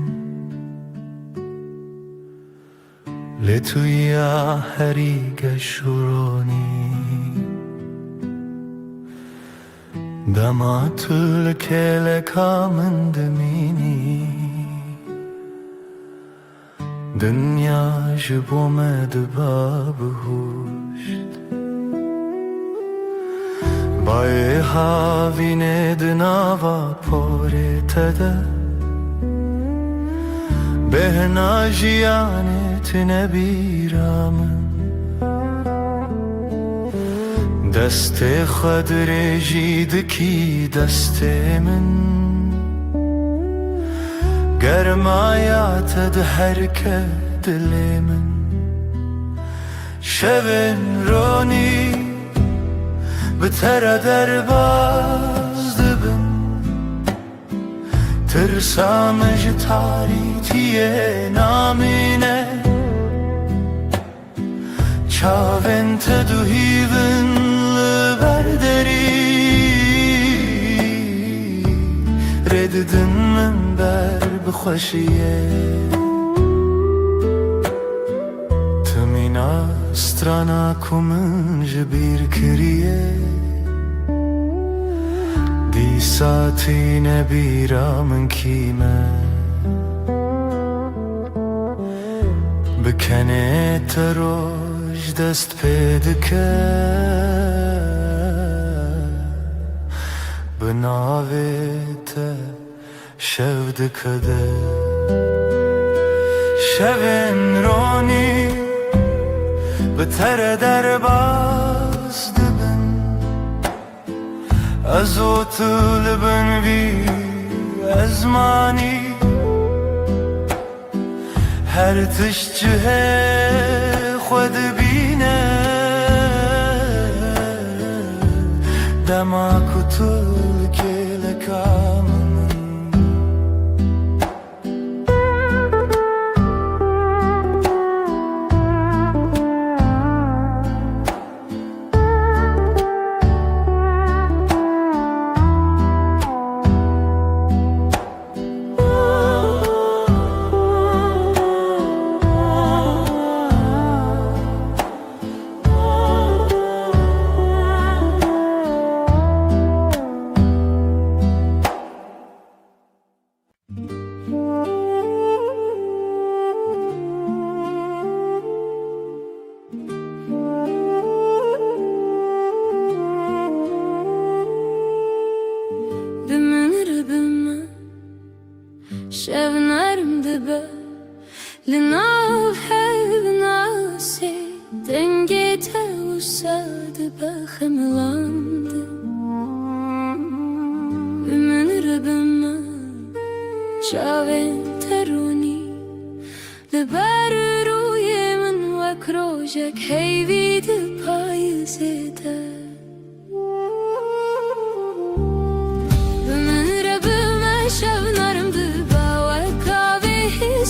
A: Letuya heriga shuroni Damatul kele kamendemini دنیا جبومد بابهوشت بای هاوینه دناوا پوره تده بهنا جیانت نبیرامن دست خود رجید کی دست من گرمایات ده هرکه دل من شبن رونی بتر درباز دبن ترسامج تاریتیه نامینه چاوین تدوهیون لبردری رددن من بر بخوشیه تمین استرانا کمن جبیر کریه دی ساتی نبیرا من کیمه بکنه تروش دست پیدکه بناویت شود کده شبن رونی بتر در باز دبن از او طلبن بی ازمانی هر تشجه خود بینه دما کتول که لکامن
C: شبنرم دبه لناو حب ناسي دنجيت وساد بخملاند من ربما شاوين تروني لبر روی من وكروجك هيفيد پایزده من ربما شبنرم دبه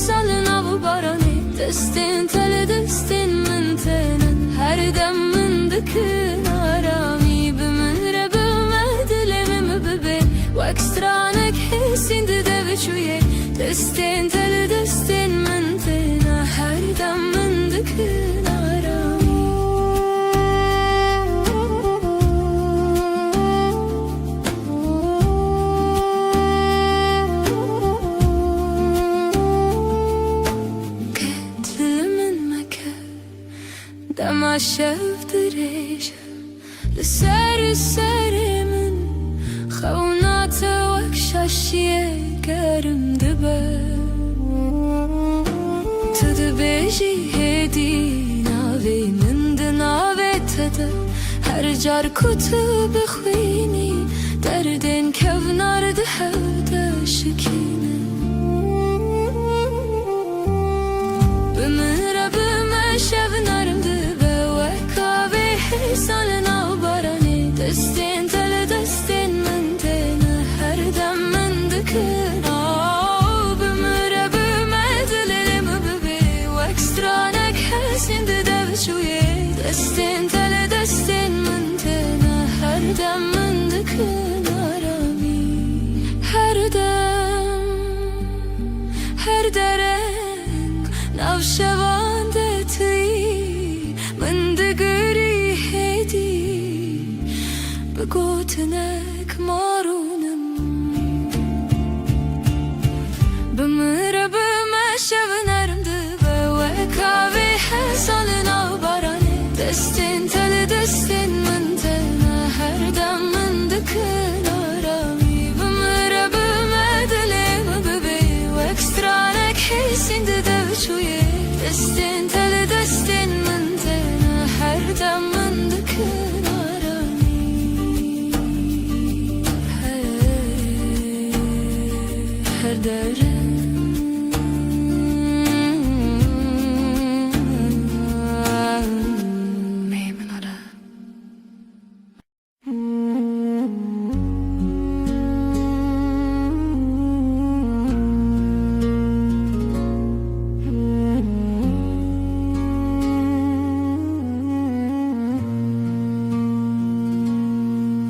C: سالن av barani destin tele destin من tenen her dem من dikın arami bimin rebime dilemim bebe wakstranek hisindi devichuye destin tele destin من tenen her dem من dikın arami دما شفت ريش لسر سر من خونات وكشاشيه قرم دبه تدبيجي هدي ناوي من دناوي تده هر جار كتب خويني دردن كونار دهوده شكينه بمن ربما شبنارم سالن av barani destin tele destin من tene her dem من dikın bimre bime dilerim bebe wakstranek hasindi devchuye destin tele destin من tene her dem من dikın arami her dem her dereng navşevande tüy من degri بگوتنک مارونم بمره بمه شب نرم دبه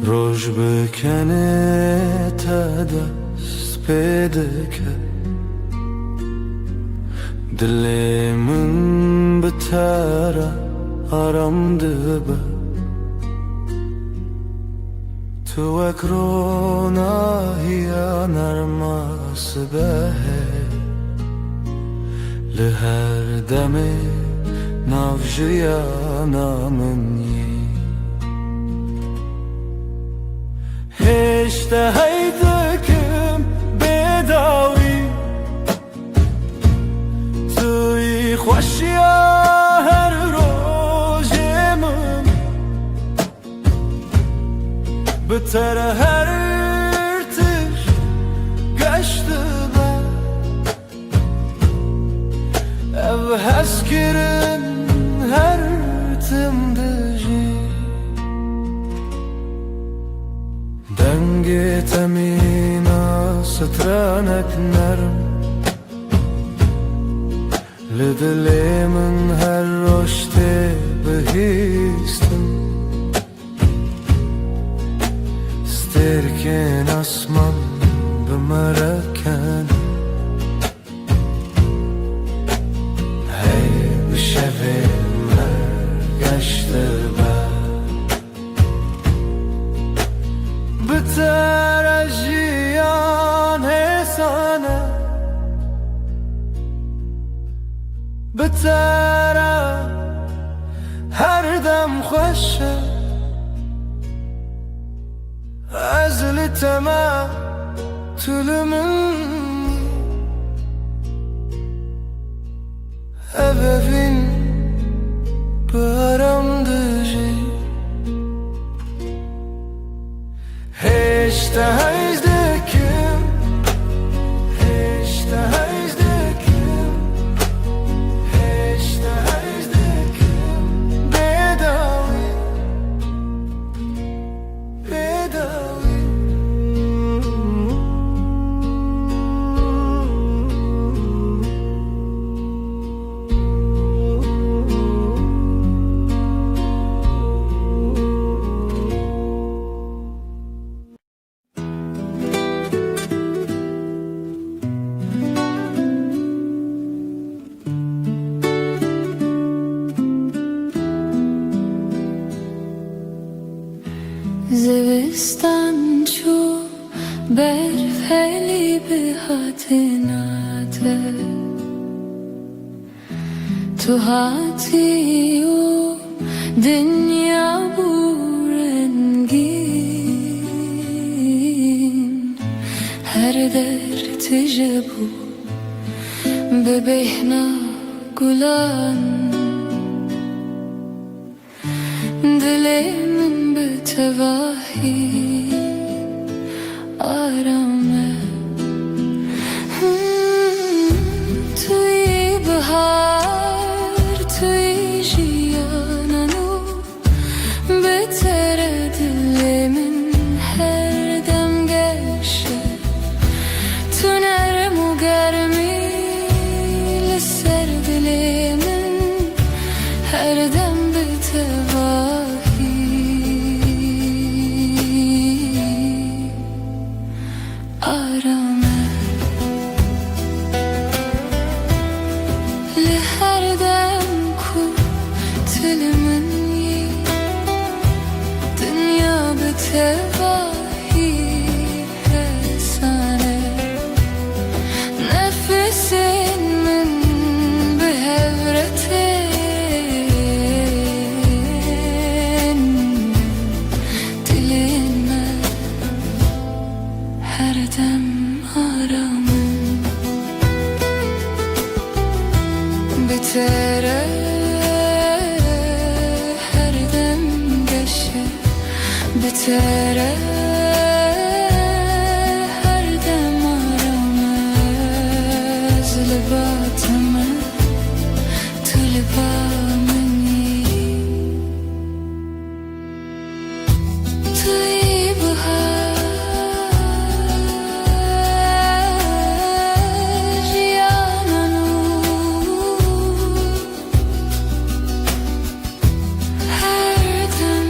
A: روش بکنه تا دست پیدا کرد دل من به تره آرام دبه تو اکرونا هیا نرماس به لهر دمه نافجیا نامنی هشته هیدکم بداوی توی خوشیا هر روزمم بتر هر تش گشته با ev hezkirin her timdeci Dengi temina سترانك نرم لدلی من هر رشته بهیستم سترکن اسمان بمرکن بتر جیان حسانه بتر هر دم خوشه از لتما طول منی ebevin paramdıcı Heşte hejdekim Heşte hejdekim Heşte hejdekim Bedavi Bedavi
C: زوستان چو برفلی به حتناته تو هاتی و دنیا بورنگین هر در تجبو ببهنا گلان دلی من به تواهی آرامه توی بهار توی جیانانو بهتر دل من هر دم گشه تو نرم و گرمی لسر دل من هر دم به تواهی آرامه لهر دم کو تل منی دنیا به تواهی حسانه نفسین من به هورتین دلین من هر دم آرامه بتره هر دم گشه بتره هر دم آرامه از لباتمه تو لبا منی توی بهار جیانانو هر دم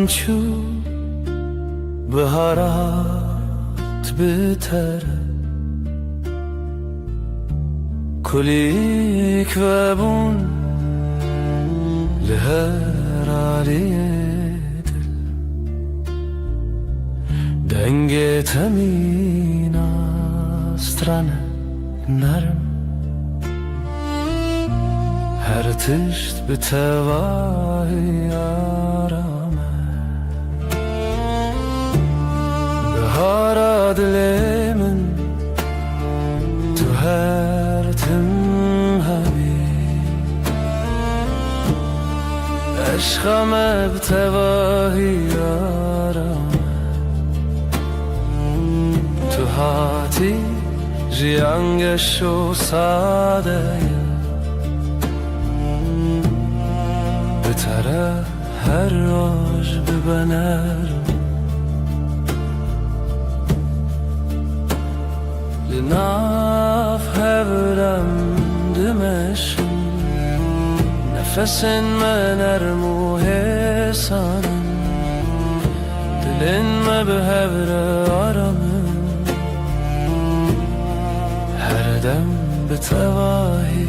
A: چو بهارات بتر کلیک و بون لهر علیه دل دنگ تمین استرن نرم هر تشت به تواهی آرامه بهار دل من تو هر تم همی عشقم به تواهی آرامه تو هاتی جیانگش و ساده بتره هر روز ببنرم لناف هبرم دمشم نفسن من ارمو حسانم دلن ما به هبر آرامم هر دم به تواهی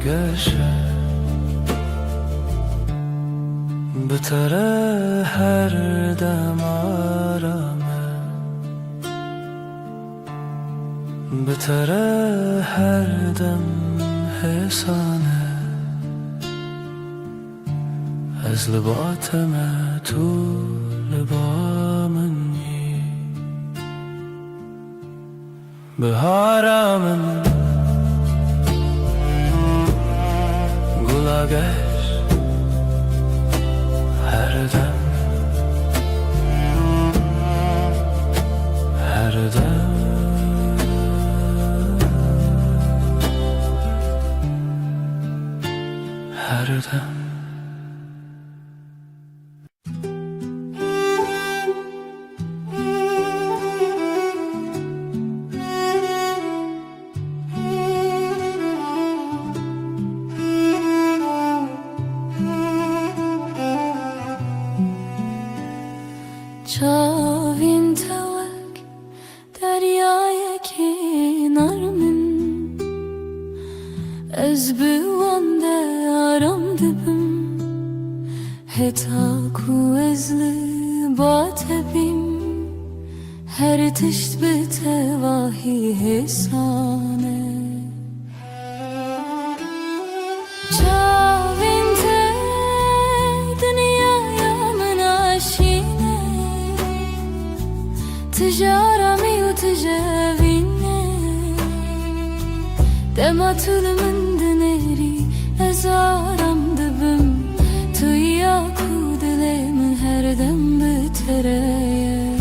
A: گشم بتره هر دم آرامه بتره هر دم حسانه از لباتم تو لبا منی بهارم گلاگش هر دم هر دم هر دم
C: چاوین توک دریای کنار من از بوانده آرام دبم هتا کو از لبات بیم هر تشت به تواهی حسانه تجارمي وتجاويني دما طول من دنيري ازارم دبم تو ياكو دلي من هر دم بتريا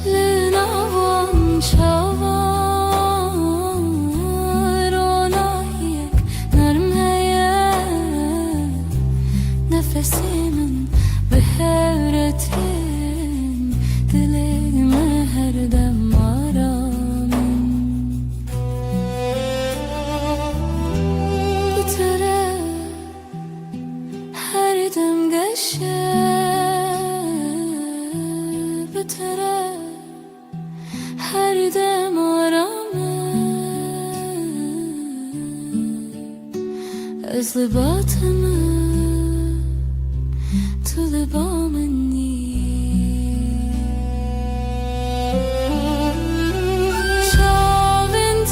C: لناوان شاوان نفسیمن به هرتین دلیم هر دم آرامم بتره هر دم گشه بتره هر دم آرامم از لباتم تو لبا منی شاوین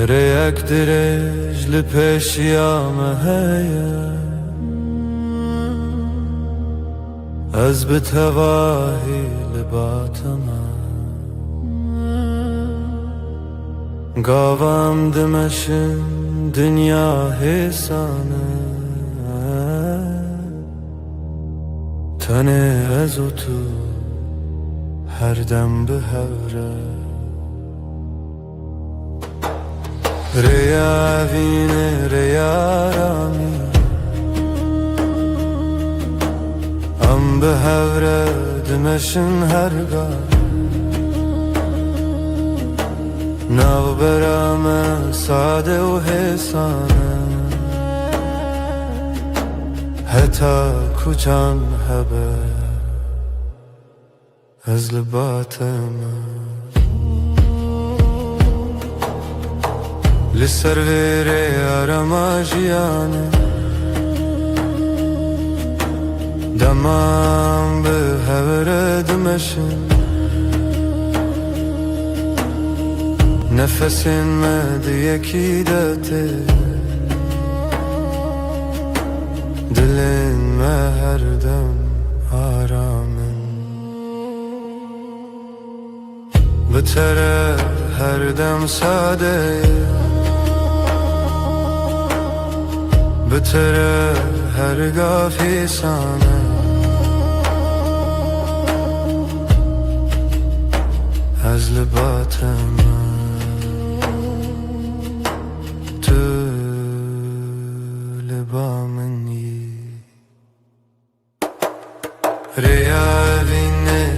A: ريك درج لپیش یامه هیا از بتواهی لباتما قاوام دمشن دنیا حسانه تنه از و تو هر دم به هوره ریا وینه ریا رامی ام به هوره دمشن هرگاه ناو برام ساده و حسانه حتی کجان هبه از لباتم لسر ویره آرما جیانه دمام به هوره دمشن نفسین مد یکی داته دلین ما هر دم آرامن بتره هر دم ساده بتره هر گافی سانه از لباتم تو لبا منی ریا وینه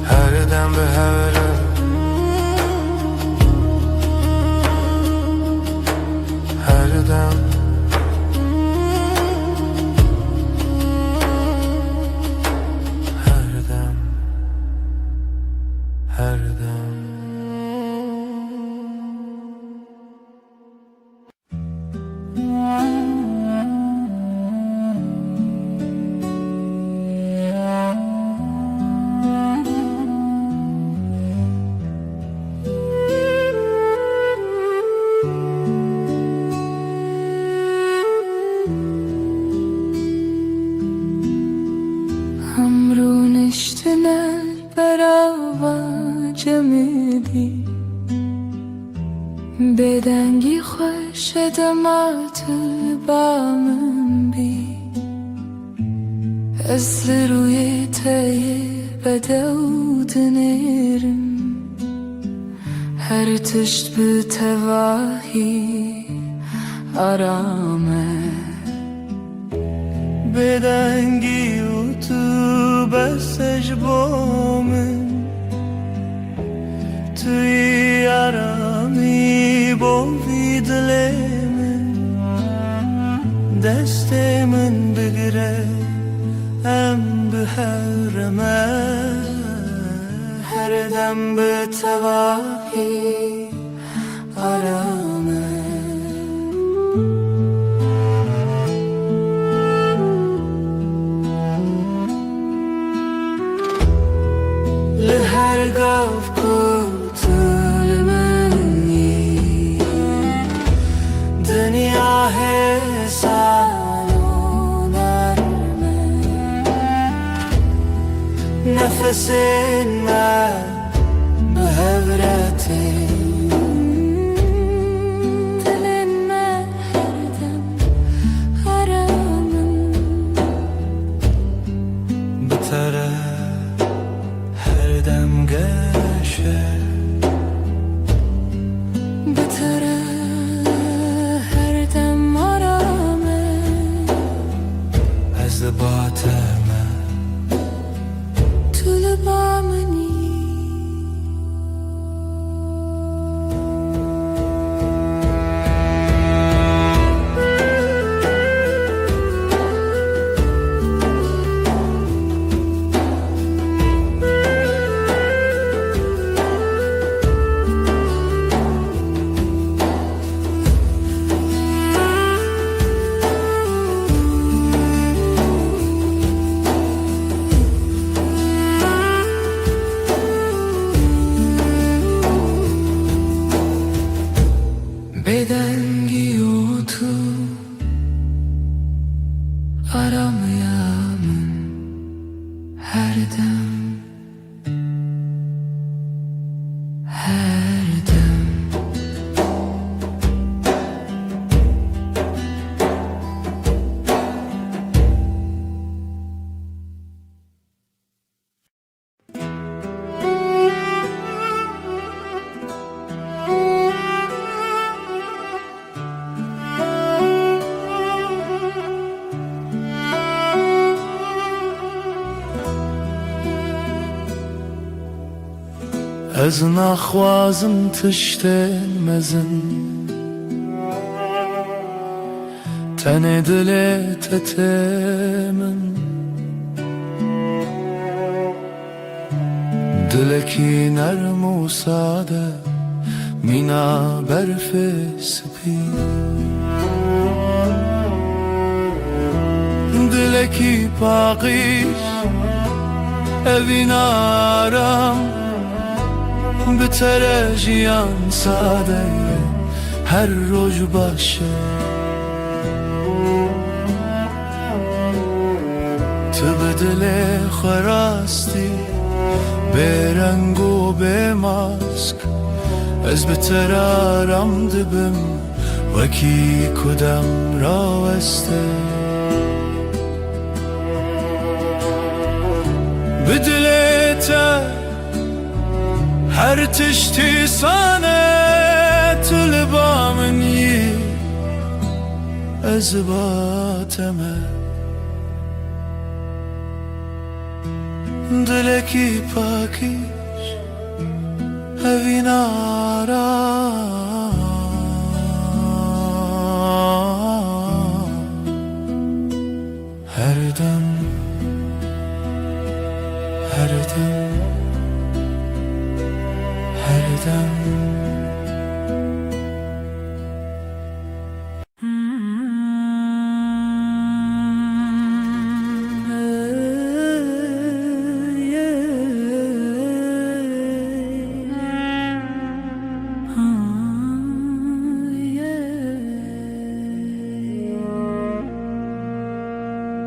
A: هر دم به هوره هر دم هر دم هر دم
C: همرونشتنه برا جمدی بدنگی خوش دمات بامن بی از روی تای بدود نرم هر تشت به تواهی آرامه
A: بدنگی و تو بسش بامن توی آرامی بوی دل من دست من بگره ام به هرمه هر دم به تواهی آرامه لهر گاف کتل منی دنیا حسان و نرمه نفس من به هورته
C: دل من هر دم آرامم
A: بتره هر دم گشه
C: بتره هر دم آرامه
A: از لباتم
C: تو لبا منی
B: از نخوازم تشتن مزن تن دلت تمن دلکی نرم و ساده مینا برف سپی دلکی پاقیش evin aram Bitere jiyan sade her roj başı Tu bedele kharasti Bereng u bemask Ez bitere aram dibim Vaki kudam raweste بدلته هر تشتی سانه تلبا منی از باتمه دلکی پاکیش هوی نارا هر دم her dem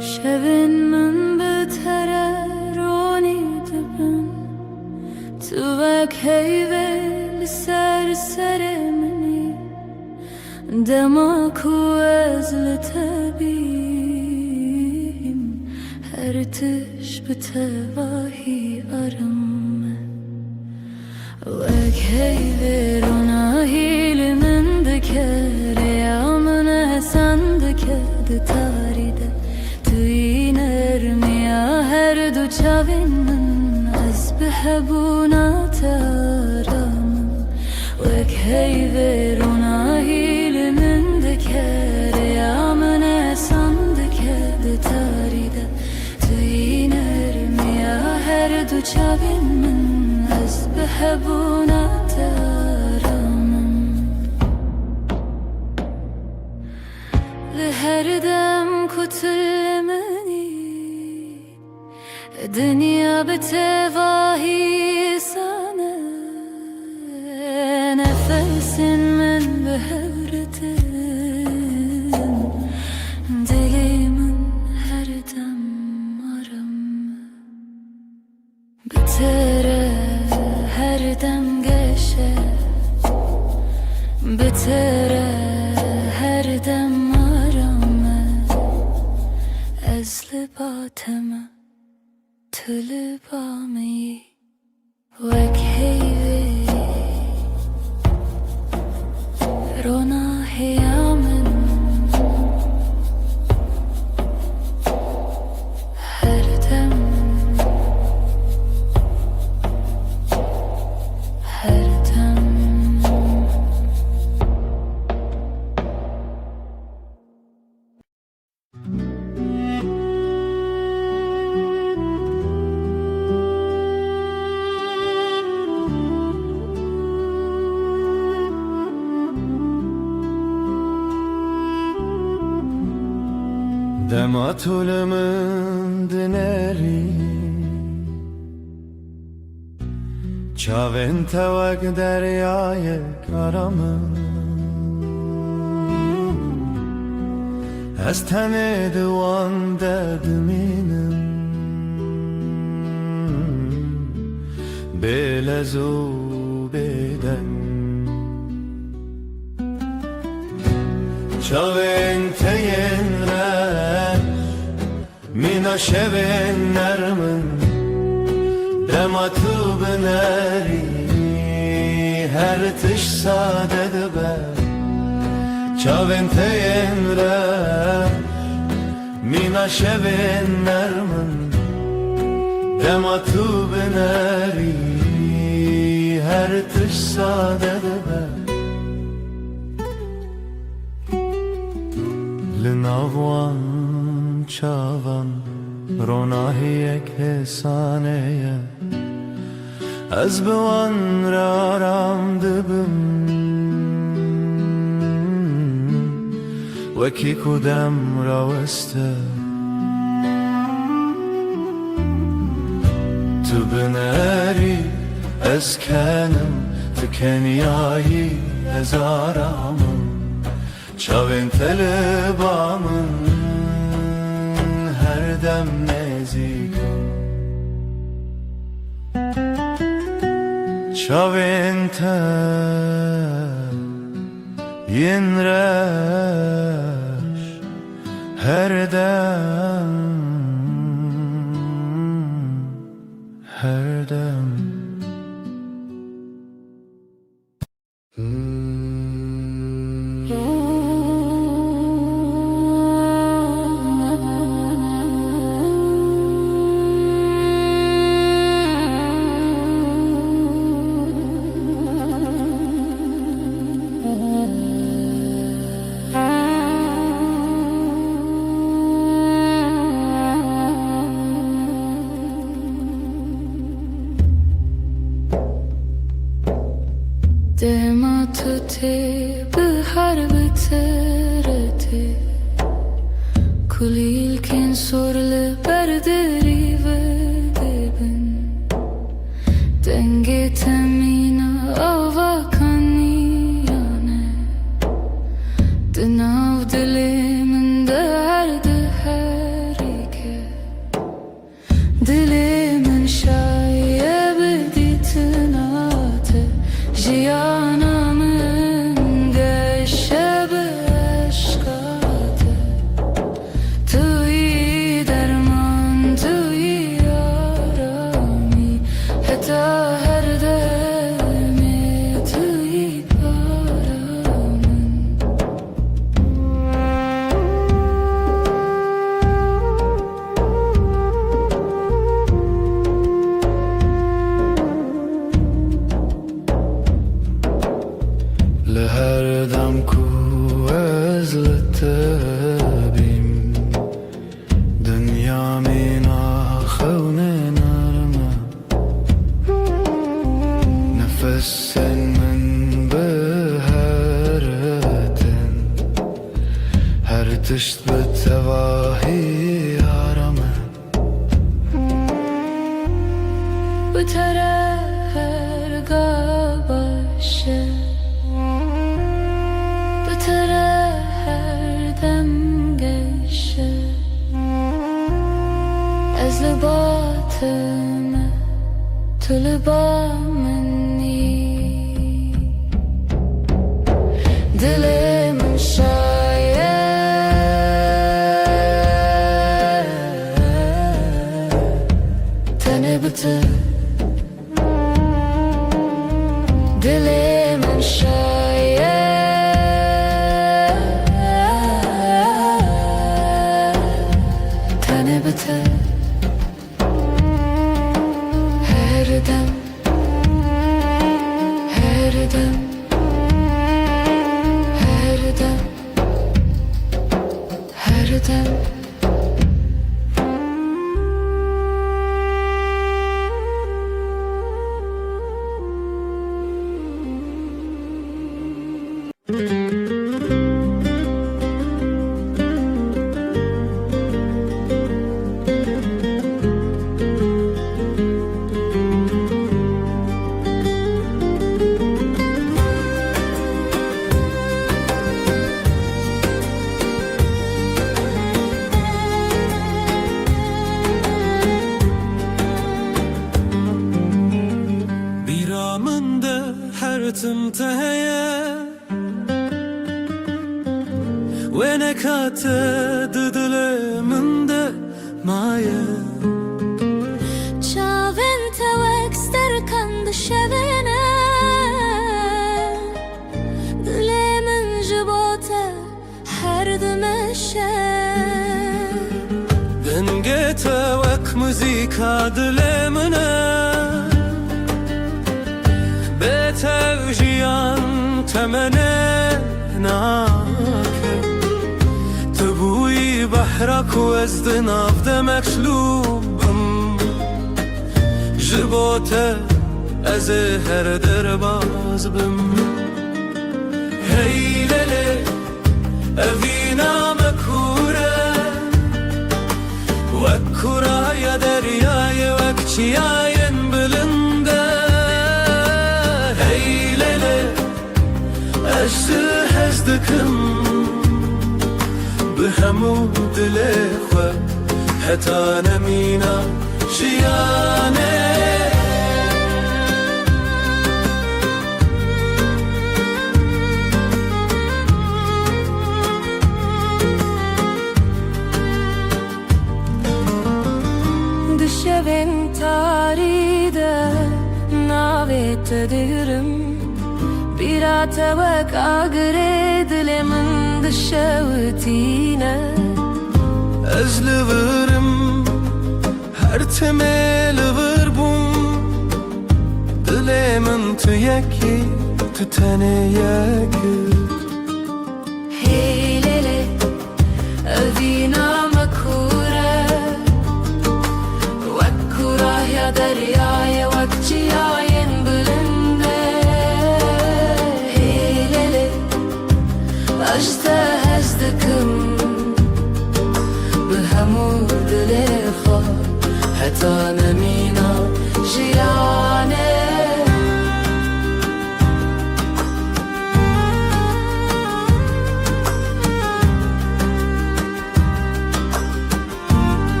C: Şevin min betere Tu vek heyvel ser seremni Dema ku ez letebim Her tiş bitevahi aram Vek heyvel ona hilmin dikere Yamına sen dikede taride Tu iner miya her du çavin بحبونا ترام وك هيفرونا هيل من ذكر يا من صندك دتاريد تين ارمي يا هرد وشابين من از بحبونا ترام لهردم كتلمني الدنيا بتواهي سنة نفس من بهورتن دلي من her dem aram بتره her dem geçe بتره her dem aram ez libateme تلبامي وكهيفي رونا هيامن هردم هردم
B: Dematulımın dineri Çavin tevek deryayı karamın Ez tene divan derdiminim Belezu beden Çavin teyenler Mina şevin nermin Dematu bineri Her tiş sadede be Çavin teyenler Mina şevin nermin Dematu bineri her tiş sade be Linavwan çavan ronahiyek hesaneye Ez bewan raram dibim Weki kudem raweste Tu bineri ez kenim Tu kenyayı ez aramım Çavên telebamın her dem nezikim Çavên te yin reş her dem her dem
C: دما تو تی به هر بترتی کلیل کن سرل بردری و دبن دنگ تمینا آوا کنیانه دناو دلی من درد هری که دلی من شایب دیتناته Cihanımın geçşebe aşkate Tuyi derman, tuyi yarami Heta her deme, tuyi paramın
B: لهر دم کو از لتبیم دنیا مینا خون نرمه نفس من به هرتن هر تشت به تواهی آرامه
C: Bu tara her gabaşı Bu tara her dem geçe Ez libatime Tu libameni Dilimin şayet Tene bitir Dilimin şayet Tene bitir Her dem Her dem Her dem Her dem
A: رتم تهيا وينك هتدل من ده معايا
C: Çavên tewek sterkan dişevene Dilê min ji bo te her dimeşe
A: Dengê tewek müzîka dilê min e توجيان تمنى ناكم تبوي بحرك وزد نافد مكشلوبم جبوته از هر درباز بم هی لله اوینا مکوره وکورا یا دریای وکچیاین بلنده هی لله اشت هزدکم به همو دل خو حتا نمینا جیانه
C: Düşeven taride navet dirim bir atavak agre dilemin dışavtine
A: Özlüvürüm her temel vırbum Dilemin tüyeki tütene yakıt
C: Heylele evina makure Vakkura ya deryaya vakciyayen bülünde Heylele ajda hezdikim بهمو دل خوا حتی نمینا جیانه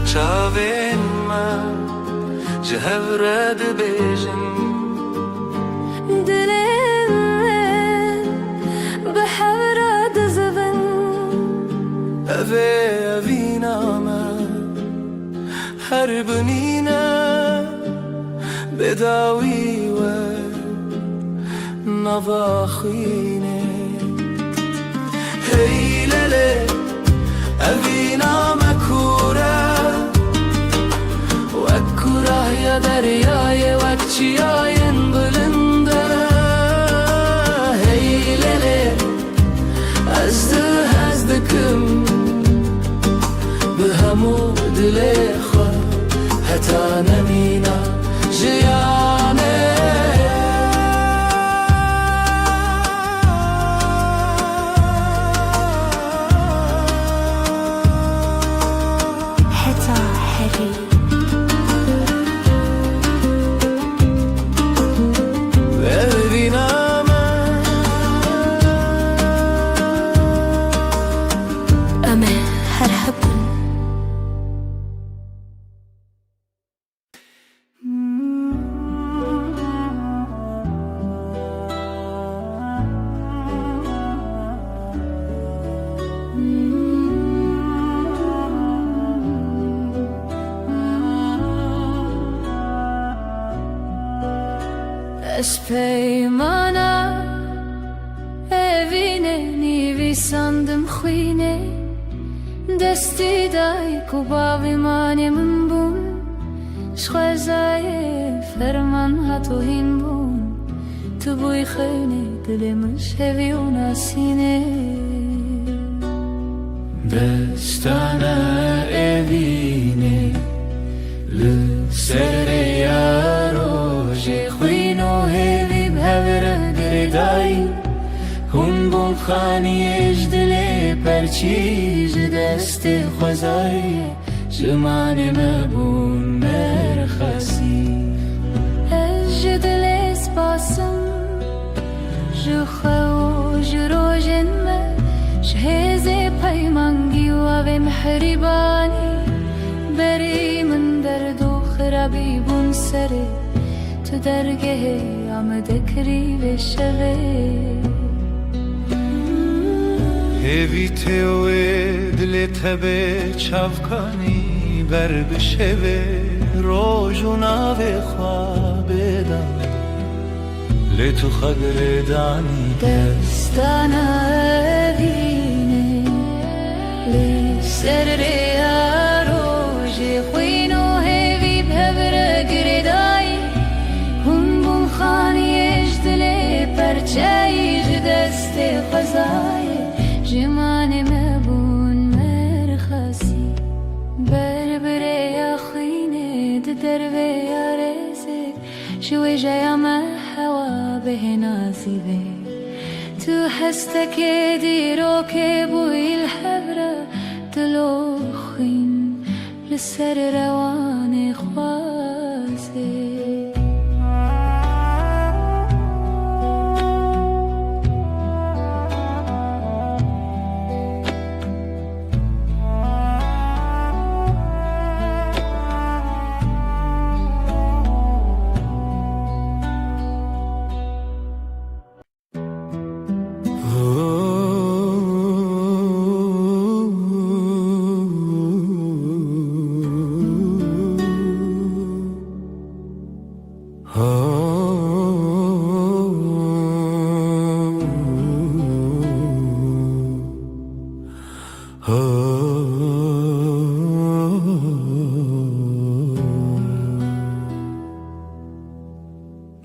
A: چاوین من جهورد بیجن
C: دلم به حورد زبن
A: اوینا من هر بنینا بداوی و نواخینه هی لله اوینا مکوره وکوره یا دریای وکچیاین بلنده هی لله ازدکم به همو دل خوا حتی نمینا جیانه
C: حتی حری
A: ببینم
C: أما هرحبن Peymana evine nivi sandım khine desti dai kubavi mane min bun shkhazaye ferman hatuhin bun tu boy khayne dilimiz heviuna sine
A: destana evine le sereyaro جخوینو هیوی بهور گردایی هون بون خانی اجدل پرچیج دست خوزایی جمان مبون مرخصی
C: اجدل اسپاسم جخو جروجن ما شهز پیمانگی و محربانی بری من درد و خرابی بون سره تو درگه آمده کری به شوه
A: هیوی تیوه دل تبه چافکانی بر بشوه روژو ناوه خوابه دم لتو خگر دانی
C: دستانا وینه لسر ریا روژ خوینو هیوی بهبر گردایی به نازیده تو هسته که دیرو که بوی الحبره دلو خوین لسر روان خوازه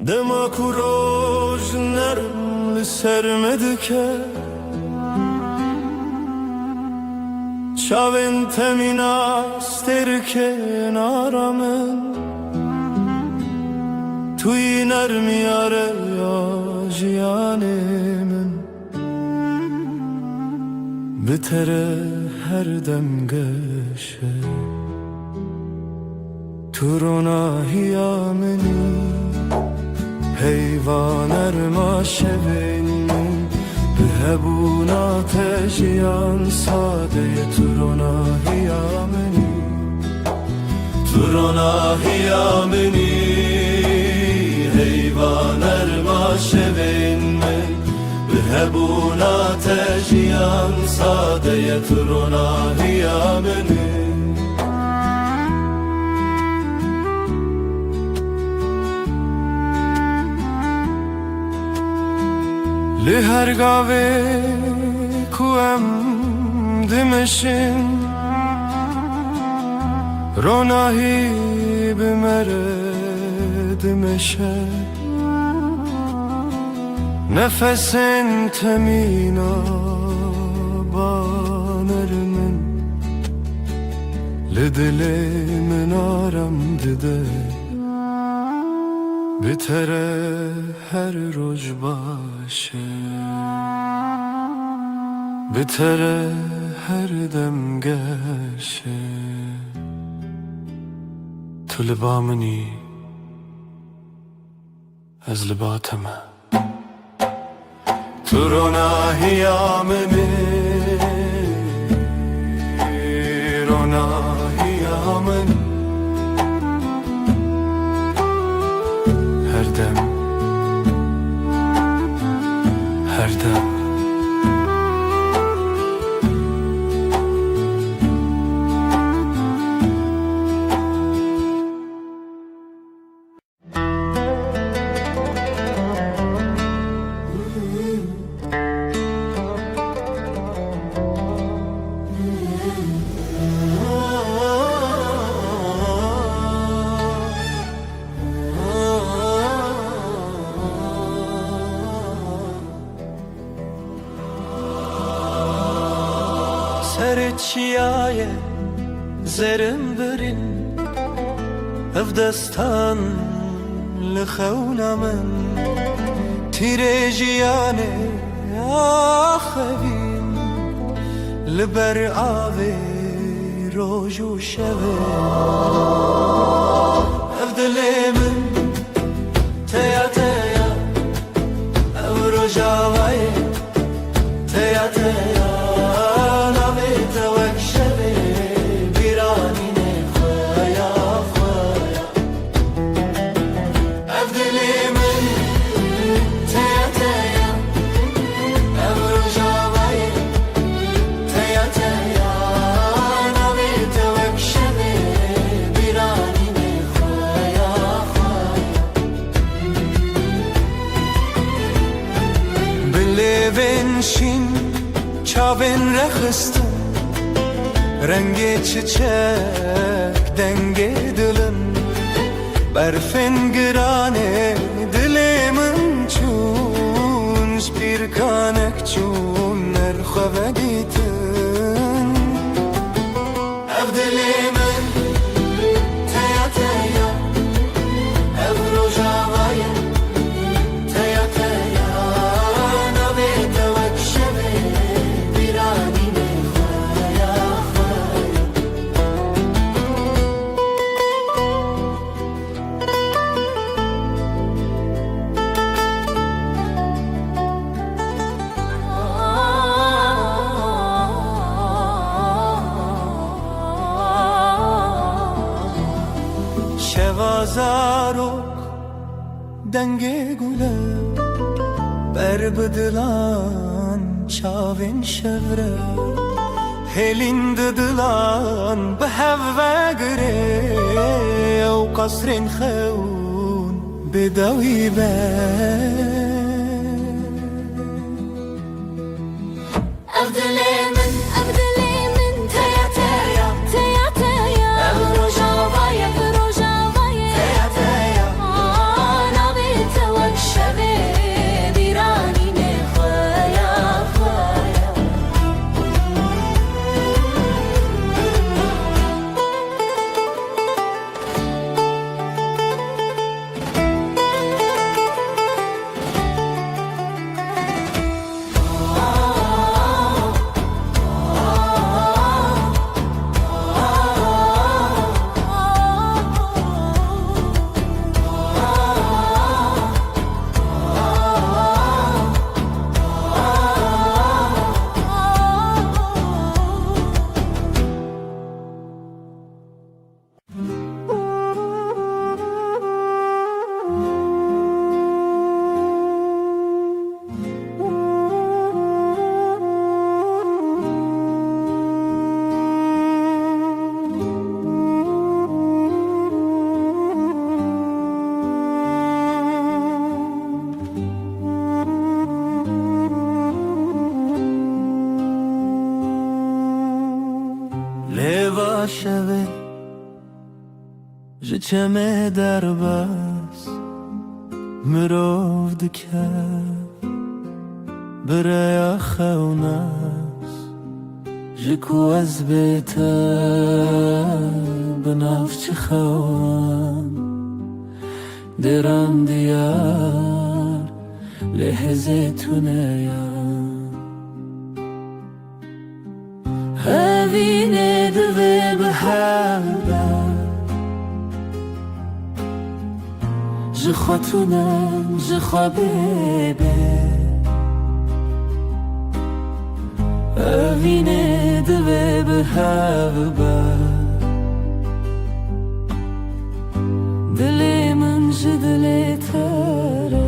A: دما کوروش نرم لسرمد که چاوین تمین استر که نارمن توی نرمی آره یا جیانمن بتره هر دم گشه تو روناهی منی حیوان ارما شوین به هبونا تجیان ساده تو روناهی منی تو روناهی منی حیوان ارما شوین من به هبونا تجیان ساده تو روناهی منی لهر گاوه کوام دمشن روناهی بمره دمشه نفسن تمینا بانر من لدل من آرم دده بتره هر روز باشه بتره هر دم گشه تو لبا منی از لباتمه تو روناهی منی روناهی منی her dem سرچیای زرم برین اف دستان لخونا من تیره جیانه آخوین لبر آوه روز و شوه اف دلمن تیا تیا او رجاوه تیا تیا بنشین چاوین رخستم رنگ çiçek denge dilim برفن گرانه دلمن چون bir kanek çun nerxove gitin ev dilimin teya teya ev rojavaye teya teya zarok denge gule berbedilan çavin şevre helin didilan behevve gire ev kasrin xeun bedawi be
C: Abdülemin, Abdülemin, teya teya, teya teya. Rojavaya, Rojavaya, teya teya. Nabi tevak şeve, birani ne khaya, khaya.
A: Leva şeve Jiçeme derbas Mirov dike Biraya xewnas Jiku ez bête Binavçı xewan Deran diyar Lehze tuneyan Evine dve behebe Jixatunem, jixabebe Evine dve behebe Dilimin jidli tere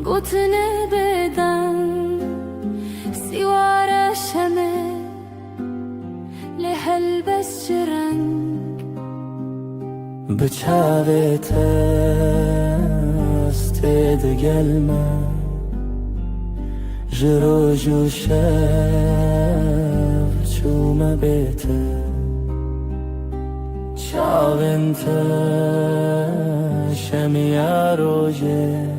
A: Gotne bedan siwara shame lehelbes rang Bçavete asted gelme Jroju shev çuma bete Çavente şemiya roje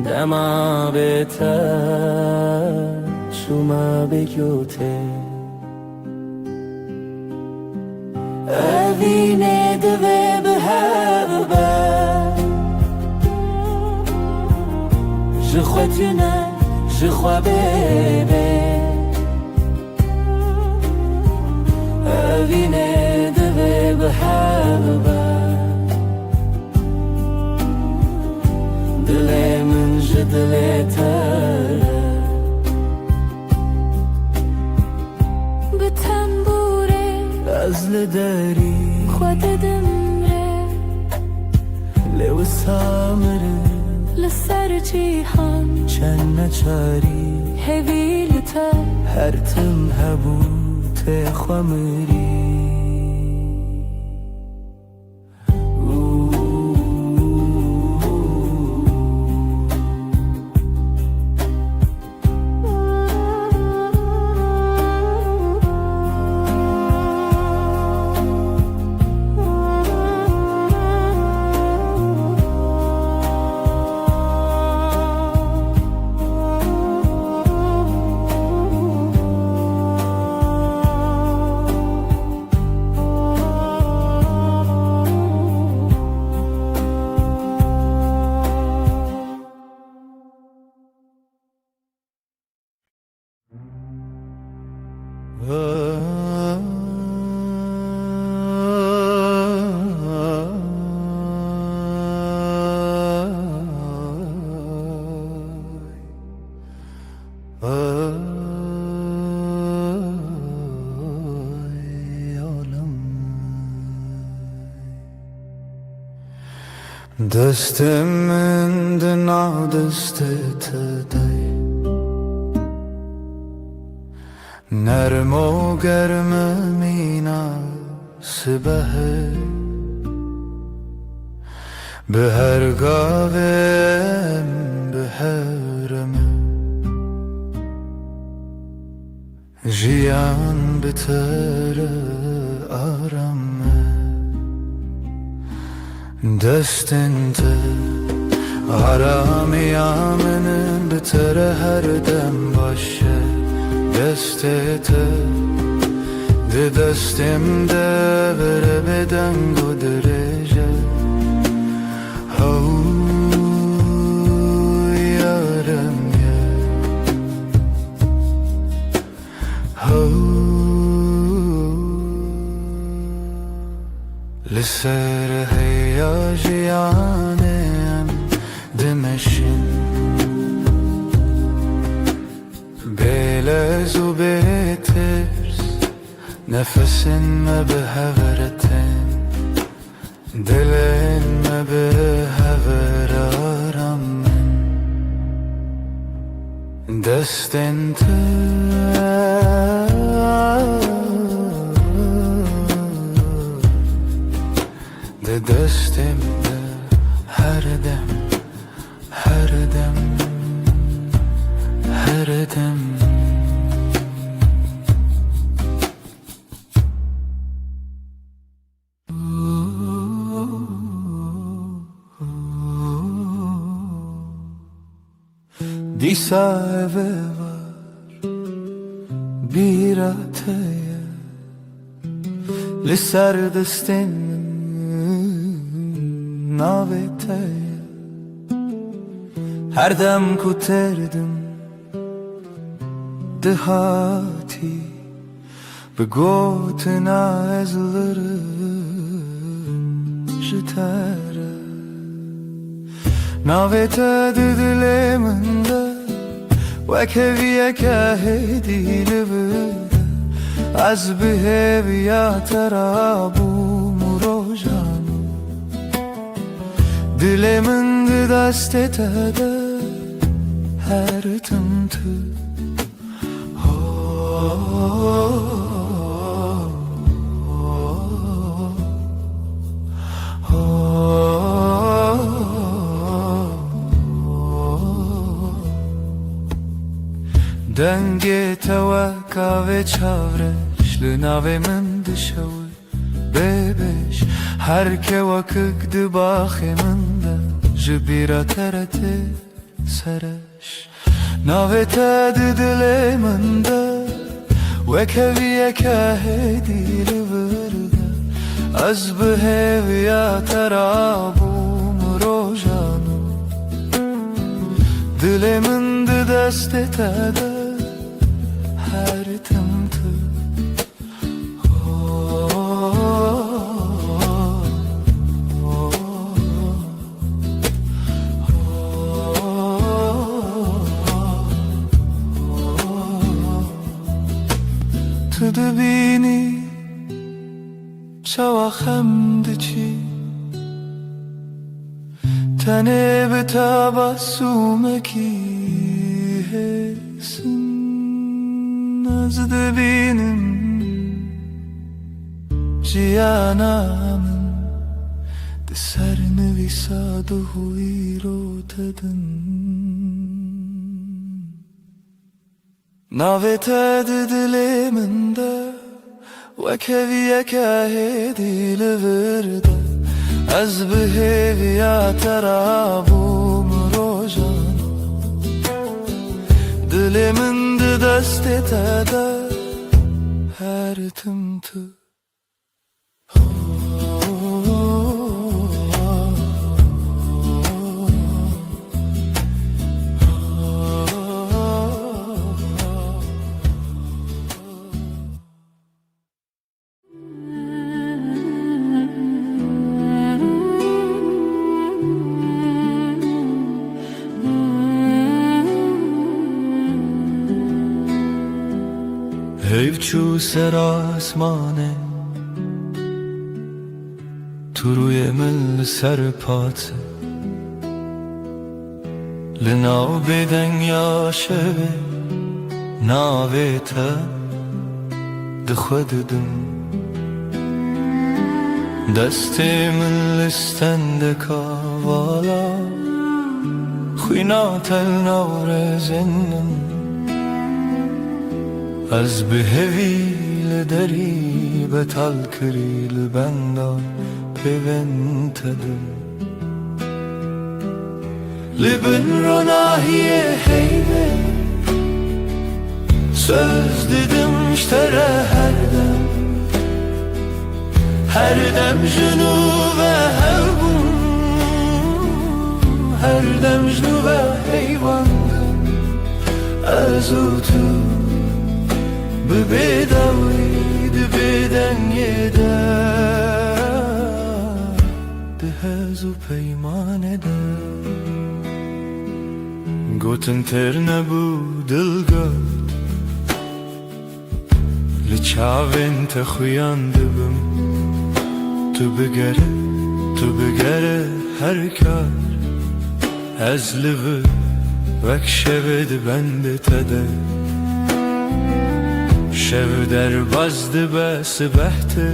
A: Dema bete şuma bekyote Evine dve behebe Jixwetine, jixwa bebe Evine dve behebe Dilemin jidli tere
C: Bitambure
A: Azli dari
C: Khwat demre
A: Lew samire
C: Lser cihan
A: Çenne çari
C: Hevilta
A: Her tim hebu te xwamiri
B: دستم من دنا دستت دی نرم و گرم مینا سبه به هر گاوم به هرم جیان بتر آرام دستنت آرامیامن بتر هر دم باشه دستت ده دستم ده بره بدنگ و درجه هو یارم یا هو لسر هیاجیانم دمشین بلز و بترس نفسن ما به هورتن دلن ما به هور آرام من دستن ده دستم ده هر دم هر دم هر دم دیسا eve var bir ataya لسر دستن navetaya her dem kuterdim dehati به گوتنا ezlerim jitara navete diliminde وكفية كهدي لبدا از بهوية ترابو مروجانو دلمن دست تده هر تمتو دنگی توکا و چاورش لناوی من دشوی بیبش هر که وکک دباخی من ده جبیرا ترته سرش ناوی تد دلی من ده وکویه که هدی لورده از بهویا ترابوم روژانو دلی من ده دست تده her tımtı Tudu bini çavakhem diçi Tane betabasumeki hesin Nazdı benim ciyanamın De serni visadu huiro tedin Navete diliminde Ve keviye kahedi livirde Az beheviya terabum rojan Dilimin de dest etede her tımtı Hevçu ser asmane تو روی مل سر پاته
A: لناو بدن يا شبه ناويتا دخددم دستي من لستندك والا خوينات النور زنم از بهوی لدری بتال کری لبندا پیونتدم لبن روناهیه heybe söz dedim iştere her dem jünü ve her dem jünü ve heyvandım azutu bebedaviydi beden yeder dehezu peyman eder Gotun terne bu dilgat Liçavin te xuyandıbım Tu bigere her kar Ezlivi vek şevedi bende tede Şev derbazdı be sibehte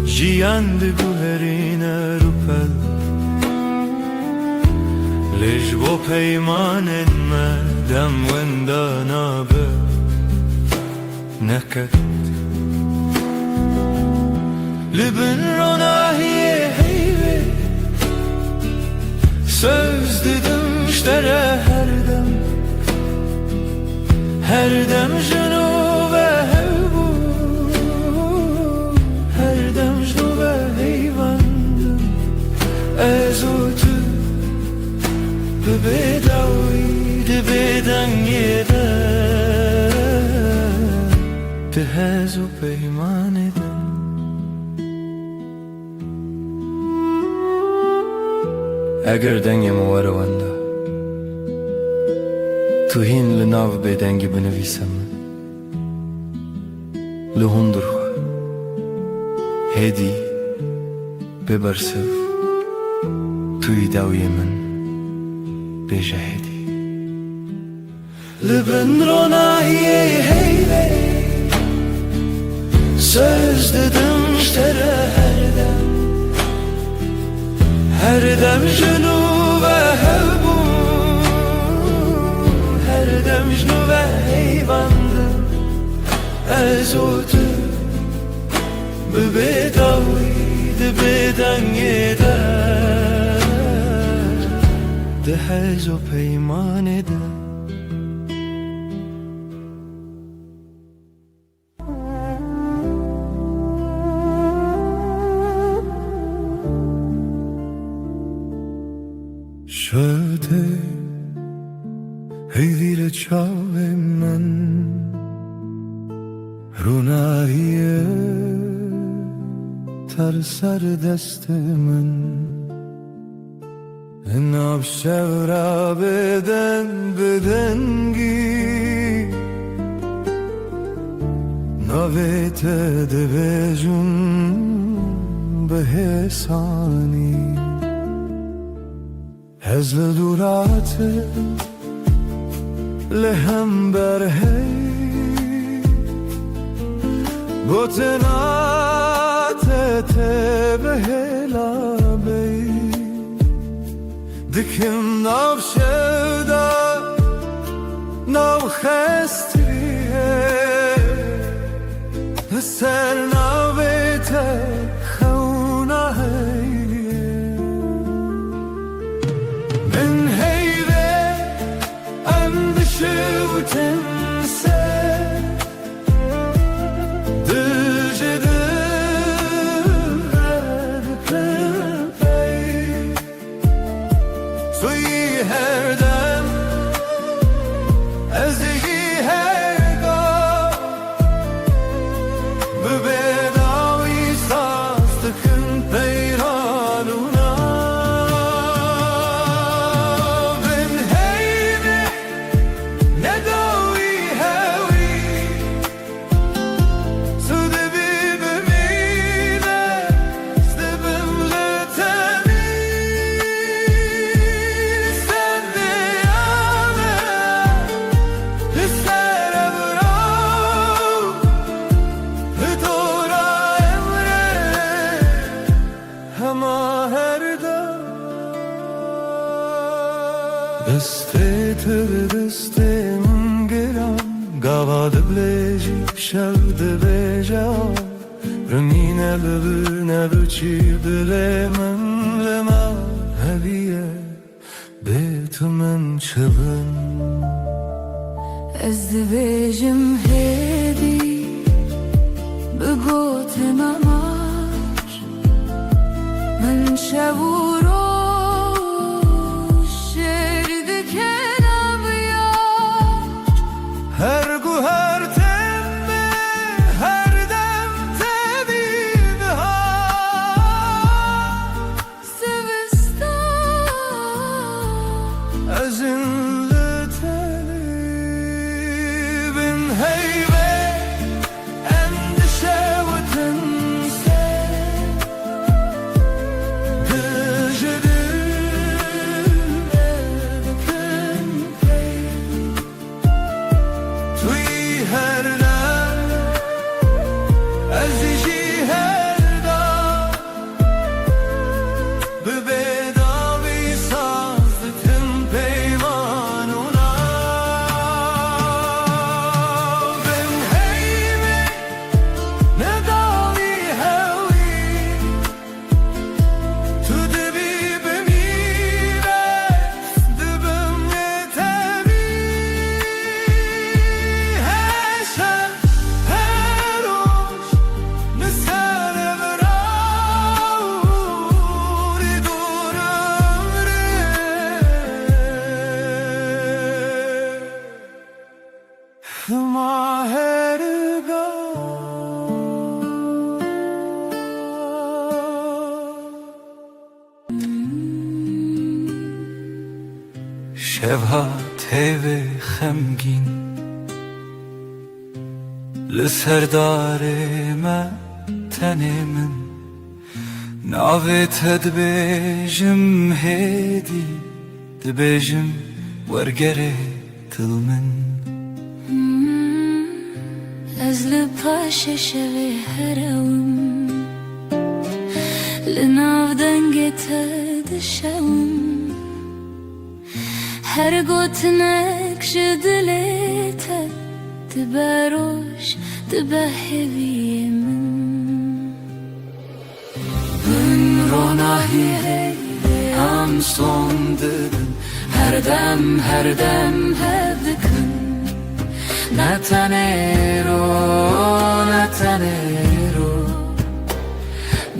A: Jiyandı bu herine rupel ليش بو بيمان ما دم وندانا به نكت لبن روناهية heybe söz dedim iştere her dem jünü ve hevbu her dem jünü ve heyvandım ezutu Bedaviydi beden yeder Tehezu peyman eder Eğer dengem varavanda Tuhin linav beden gibi nevisem Lihundur Hedi Bebersev Tuy davyemen بجهدي لبن روناهية heybe söz dedim iştere her dem jünü ve hevbu her dem jünü ve heyvandım ezutu bedaviydi beden yeder dehezu peyman eder Şöyle heyvile çavem men Runahiye tar sar destemen Nab şevra bedengi Navete devejun behesani Hezle durate lehem berhey Botenate te behela bey Dikim nav şevda nav xestriye Ser navete xevna heyye Min heyve endişe u temse her dem ezgi her gam bedavi sastıkın peyranuna ben heybe ne davi دسته تو دسته من گرم گواد بلیجی شود بیجا رمینه لبونه بچی دل من لما هدیه بیت من چبن
C: از دبیجم هدی بگوت مماش من شبورو
A: هر گو هر تمه هر دم تبیده ها
C: سوستان
A: از این لطلی بین هیبه اندشه و تنسه دجده بکن توی هر دم عزیزی هر دم به بداوی سازتم پیمانونا بن هیمه نداوی هوی تو دبی بمیره دبم نتبی
B: شبها تیوه خمگین لسردار ما تنه من ناوت دبیجم هدی دبیجم ورگره تل من
C: از لپاش شوی هرم لناو دنگت دشم هر گوتنک جدلیت دبروش دبهوی من
B: من روناهی هم son dedim her dem hevdikın Natanero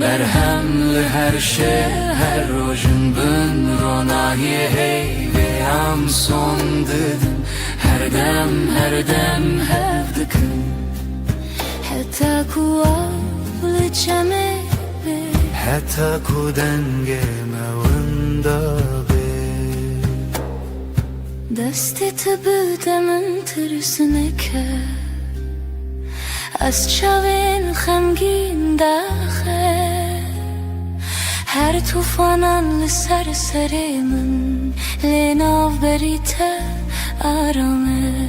B: Berhemli her şey her rojun bün ronahi heyvi ham son dedim her dem hevdikın
C: حتى كواب لجمع
A: حتی کودنگ موندابه
C: دستت بدمن ترسنك از چاوین خمگین داخل هر توفانان لسر سری من لناو بریت آرامه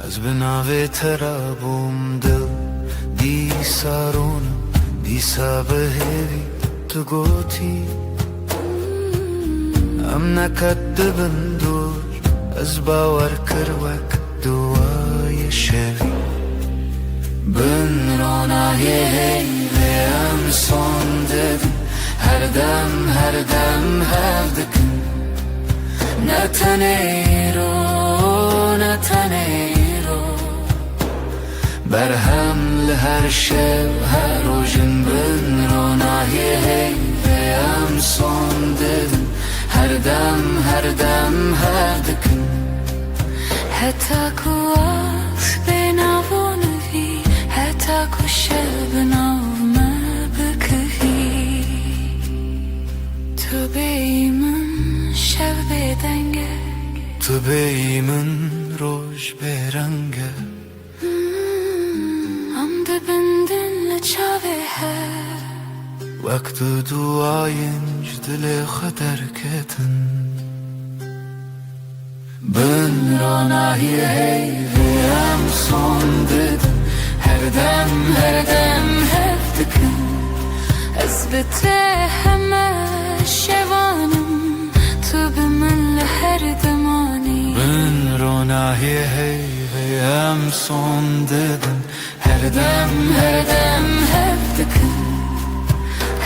A: از بناوی ترابم دل دی سارونم دی سابه هیوی تو گوتی ام نکدبن دور از باور کروک دوای شوی
B: Ben ronahi heyvi ham son dedim her dem hevdikın Natanero Berhemli her şey her rojun bün ronahi heyvi ham son dedim her dem hevdikın
C: حتى كواف بناو نفي حتى كشل بناو ما بكفي تبي من شب بدنگه
A: تو بیمن روش برنگه
C: عمد بندن لچاوه هر
A: وقت duayınc dile kadar keten
B: Ben ronahi heyvi ham son dedim her dem hevdikın
C: از بته همه شوانم تو
B: nahiye heyveyem son dedim her dem
C: hep dikin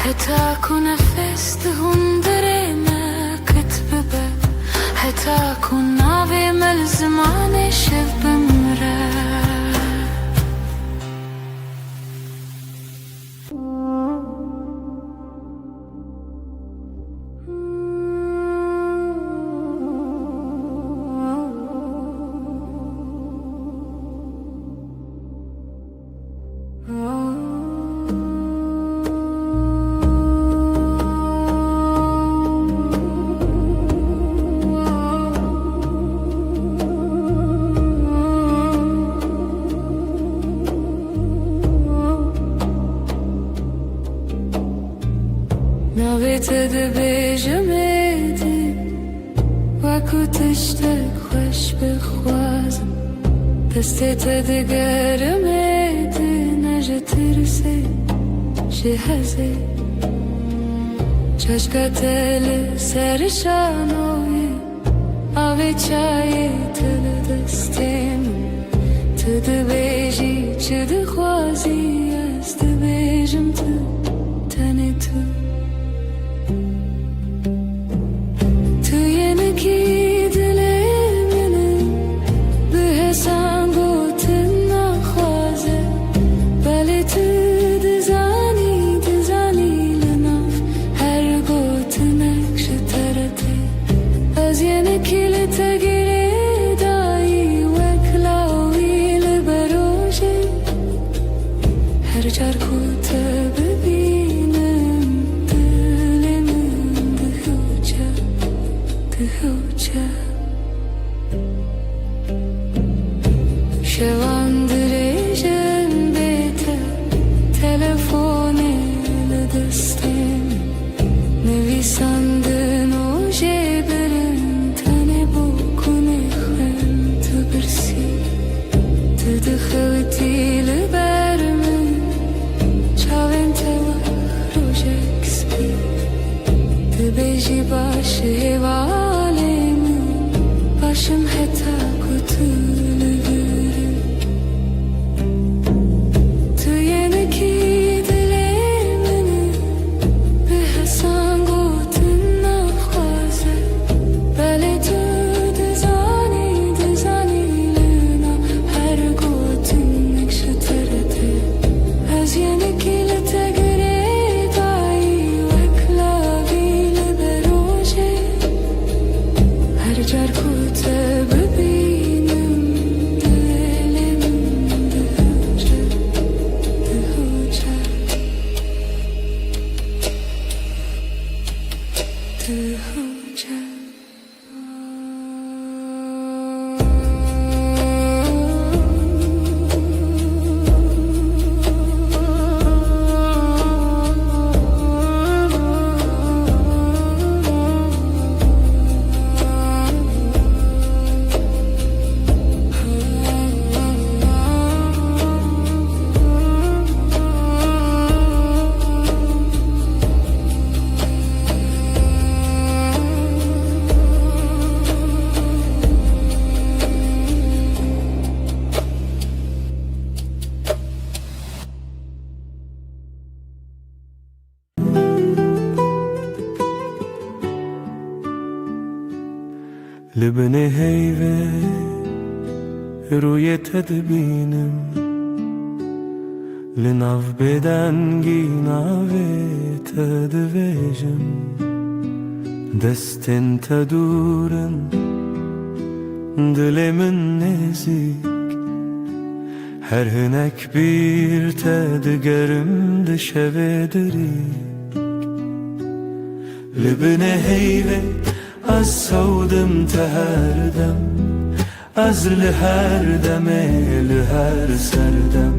C: Heta ku nefes dihun dereme kitbebe Heta ku navi mel zmane şev bimre Navete de bejamedi Waku tishtek khosh bekhwazim Destete de germedi Najetirse shehaze Chashkatel sershanoye Ave chaye tel destim Tud beji chud khwazi Est bejim tu tane tu Şevandırıcın bete Telefonuyla destem Nevisandın o jeberin Tane bokune hem tıbırsi Tıdıkıvtiyle bermin Çaven tevah rojek spi Tıbeji başı hevalemin Başım heta kutulu
A: لبني هيفي روی تدبینم لناف بدنگی ناوی تدویجم دستن تدورن دلمن نزیک her hünek bir tedgerim dışevedrik Libne heyve az savdım teherdem Az liher deme liher serdem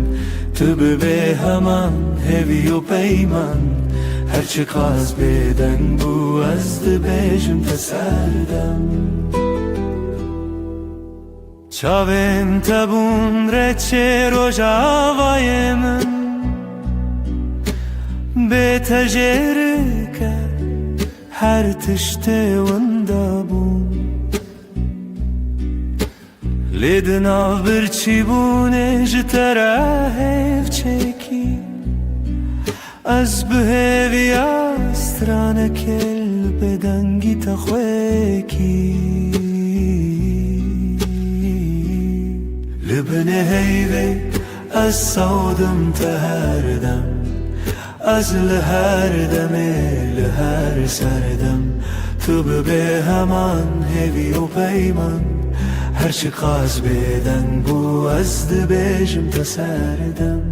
A: Tübü be heman hevi o peyman Her çıkaz beden bu azdı bejim teserdem Çavem tabun reçe rojavayı min Betejerike her tişte vanda bun لدنا برچی بونه جتره هف چکی از بهوی استرانه کل بدنگی تخویکی لبنه هیوی از سودم تهردم از لهر دمه لهر سردم تو به همان هیوی و پیمان هرچی قاز بدن بو از دبیجم تسردم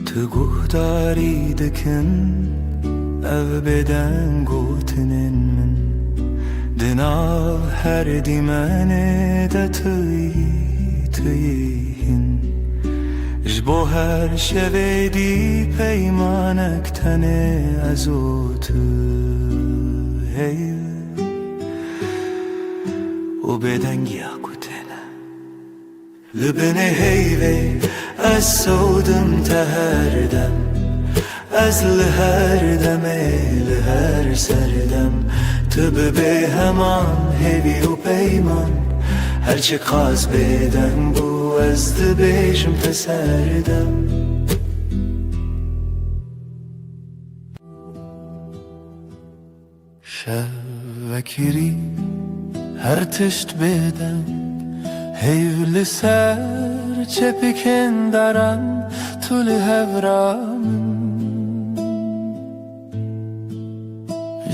A: تو گهداری دکن او بدن گوتنن من دناو هر دیمانه دا تویهن جبو هر شوه دی پیمانک تنه ازو تو هیو و بدنگی اکوتنه لبنه هیوه از سودم تهردم از لهر دمه لهر سردم تو به همان هیوی و پیمان هرچی قاز بدن بو از دبیجم تسردم شوکری هر تشت بدن هیو لسر چپکن دارن طول هورام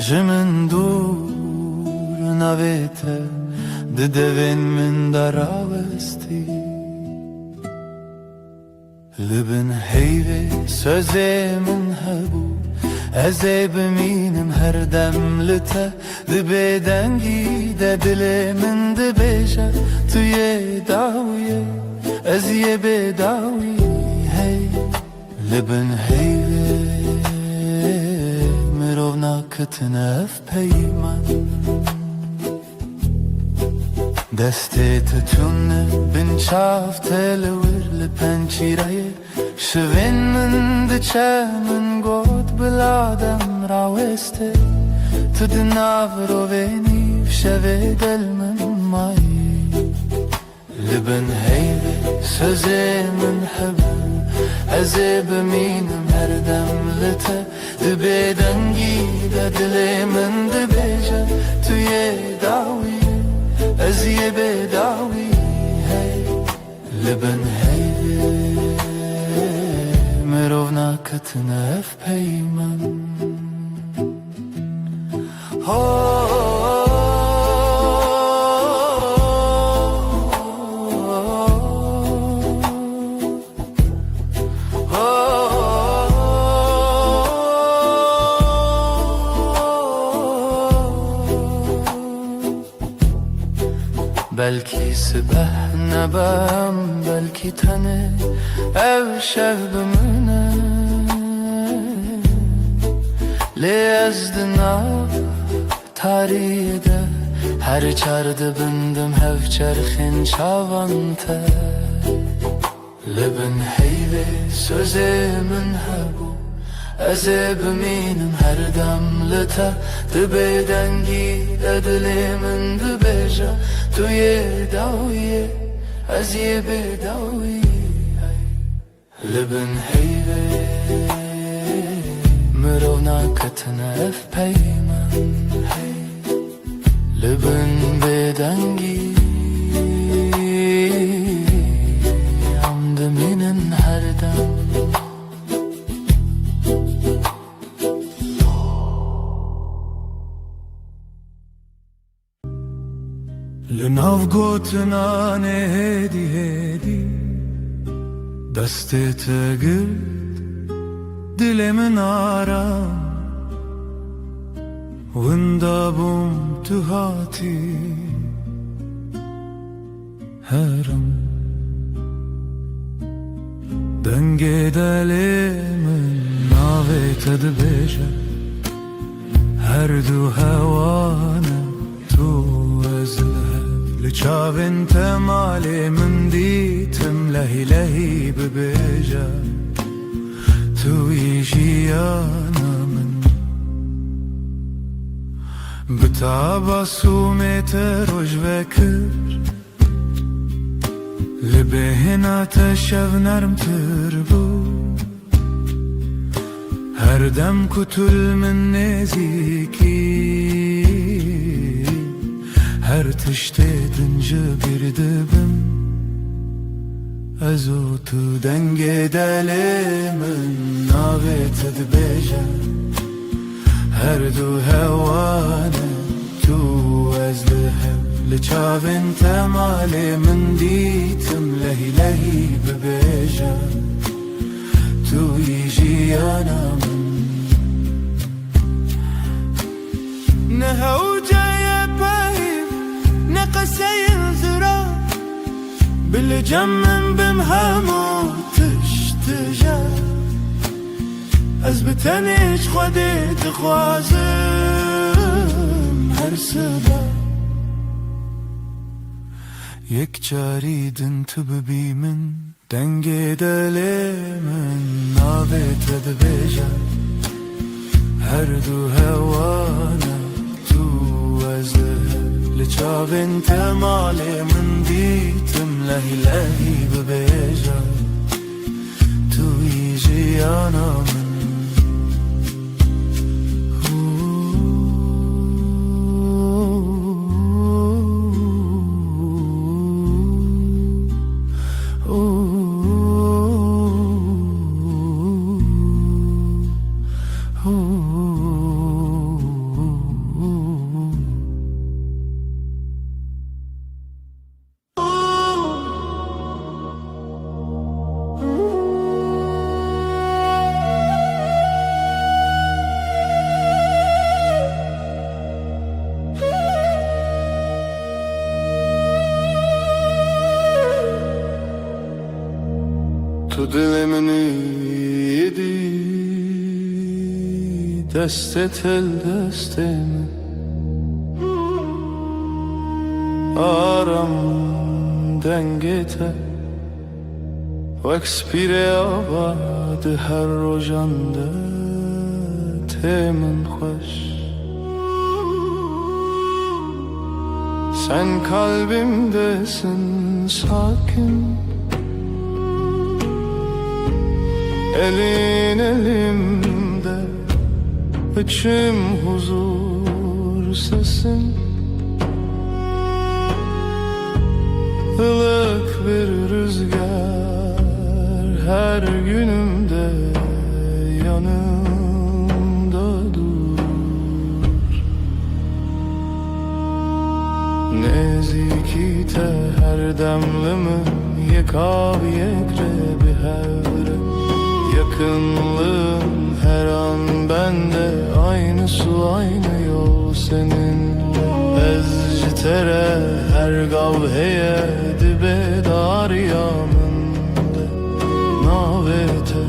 A: جمن دور نویته ددوین من دراوستی لبن هیوی سوزه من هبو ازه بمینم هر دم لته دبه دنگی ده دل من دبیشه توی داویه از یه بداوی هی لبن هیوی مرو ناکتنف پیمان دستت تونه بن شافت لور لپنچیره شوین من دچه من گود بلادم راوسته تو دناو رو وینی شوه دل من مایی لبن هیوه سوزه من حبو ازه بمینم هر دم لته دبه دنگی ده دل من دبیجه توی داوی از یه بداوی هی لبن هیوه مرو ناکتنف پیمان بلکی سبح نبم بلکی تنه او شب بمونه لی از دنا تاریده هر چرده بندم هف چرخین چاوانته لبن هیوه سوزه من هبو ازه بمینم هر دم لته دبه دنگی دل من دبیجه توی داویه از یه بداوی لبن هیوه مرو ناکتنف پیمان لبن بدنگی عمد منن هر دم لناف گوتنان هدی هدی دستت گرد دل من آرام وندا بوم تو هاتی هرم دنگ دل من ناویت دبیجه هر دو هوانه تو از Çavên temalê min dîtim lehî lehî bibêje Tu yî jiyana min Bi tabasûmê te roj vekir Li bêhina te şev nermtir bû Her dem ku tu li min nêzîkî Her tiştê din ji bir dibim Ez û tu dengê delê min navê te dibêje Her du hewane tu ez li hev Li çavên temalê min dîtim lehî lehî bibêje Tu yî jiyana min Ne hewceye peyv ne qeseyên zira Bilcem min bim hemû tiştije Ez bi tenê ji Xwedê dixwazim her sibe Yek carî din tu bibî min Dengê delê min navê te dibêje Her du hewane tu ez li hev Li çavên temalê min dîtim lehî lehî bibêje Tu yî jiyana min Tu dilimini yedi Destet el destemi Aram dengete Veks pire abad her rojande Temin xoş Sen kalbimdesin sakin Elin elimde içim huzur sesin Ilık bir rüzgar her günümde yanımda dur Nezîkî te her demlimin yekav yekre bi hevre Yakınlığın her an bende Aynı su aynı yol seninle Ez ji tere her gavheye Dibe darya min de Navê te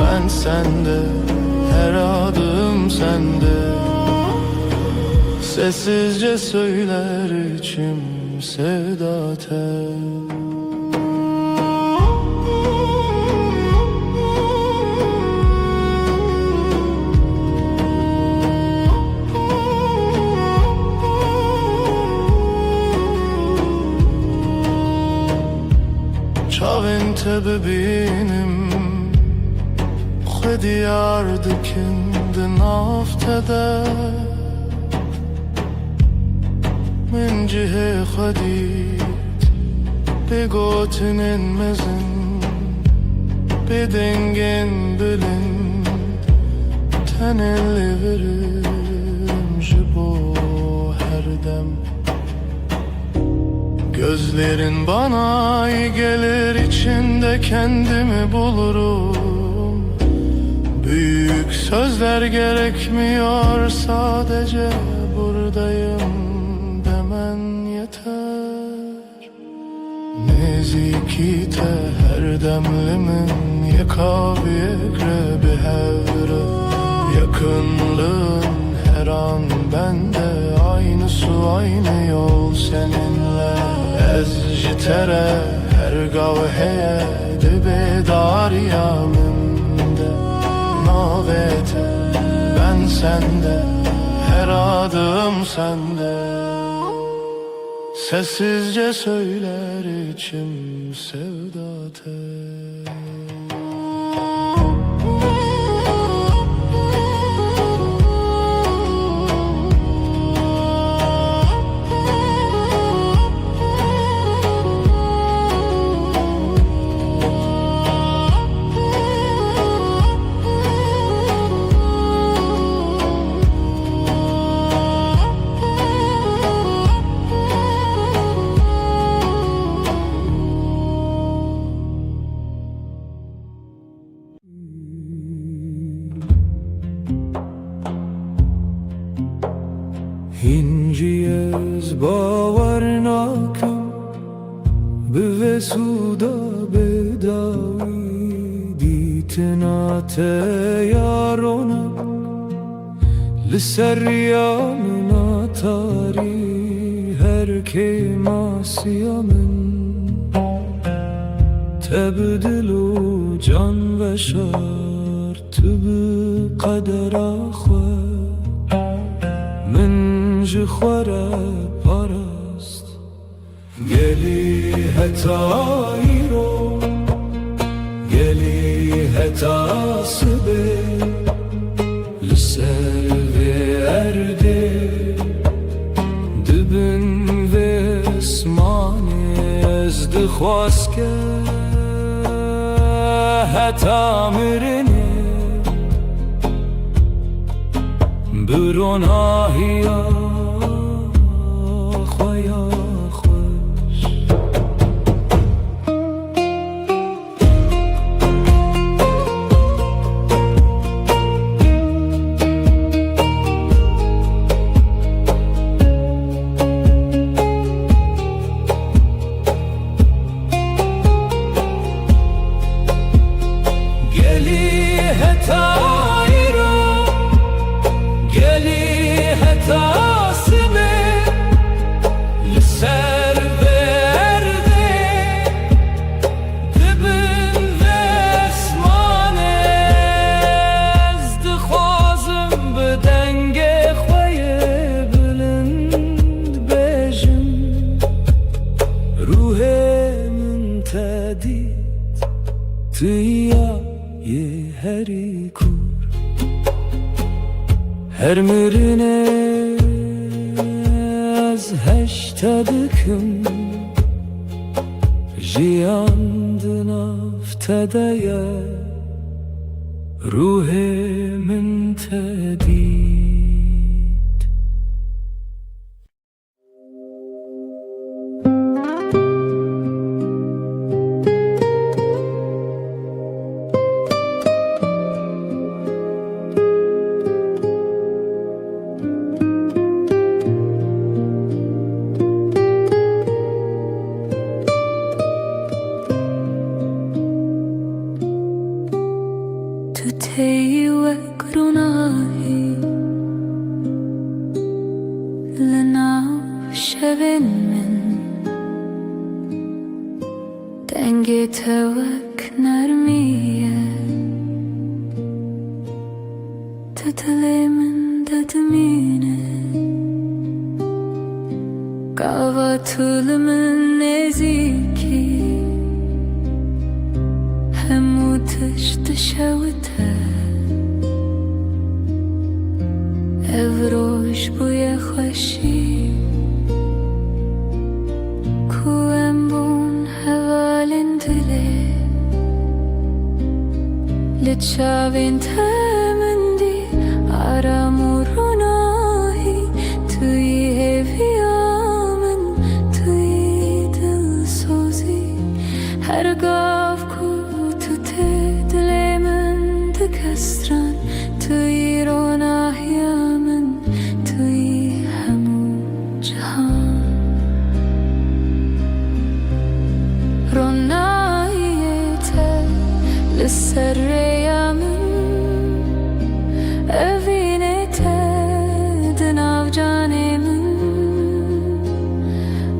A: ben sende Her adım sende Sessizce söyler içim sevda tel Çavên te bibînim Xwedî yar dikin di nav te de Min cihê xwe dît Bê gotinên mezin Bê dengên bilind Tenê lê verim ji bo her dem Gözlerin bana iyi gelir içinde kendimi bulurum Büyük sözler gerekmiyor sadece buradayım demen yeter Nezîkî te her demlimin yekav yekre bi hevre Yakınlığın her an bende
B: aynı su aynı yol seninle. Ez jitere her gavheye dibe dariyamında. Navete ben sende, her adım sende. Sessizce söyler içim sevdate.
A: هینجیز باور نکن به وسودا بداوی دیتنات یارونک لسریام ناتاری هر که ماسیامن تبدلو جان و شار تو قدر آخواه من جخوره پرست گلی هتایی رو گلی هتا سبه لسر و ارده دبن و اسمانی از دخواست که هتا مرنه برون آهیا خویا خوش گلی هتایی رو گلی هتاسمه لسر برده دبن و اسمانه از دخوازم به دنگ خوی بلند بجم روح من تدید تویا یه هری کور هر مرنه از هشتدکم جیاندن افتدایه روح من تدید
C: تيوك رناهي لنا شبن من دنگي توك نرمية تتلي من ددمينه قاواتول من نزيكي هموتش تشوته evroş buya خوشی کوام بون حوالن دله لچاوین تمندی آرام و روناهی توی هفیامن توی دل سوزی هر گاف کو تو دل من دکستران توی روناهیامن توی همون جهان روناهیت لسریامن اوینت دناو جان من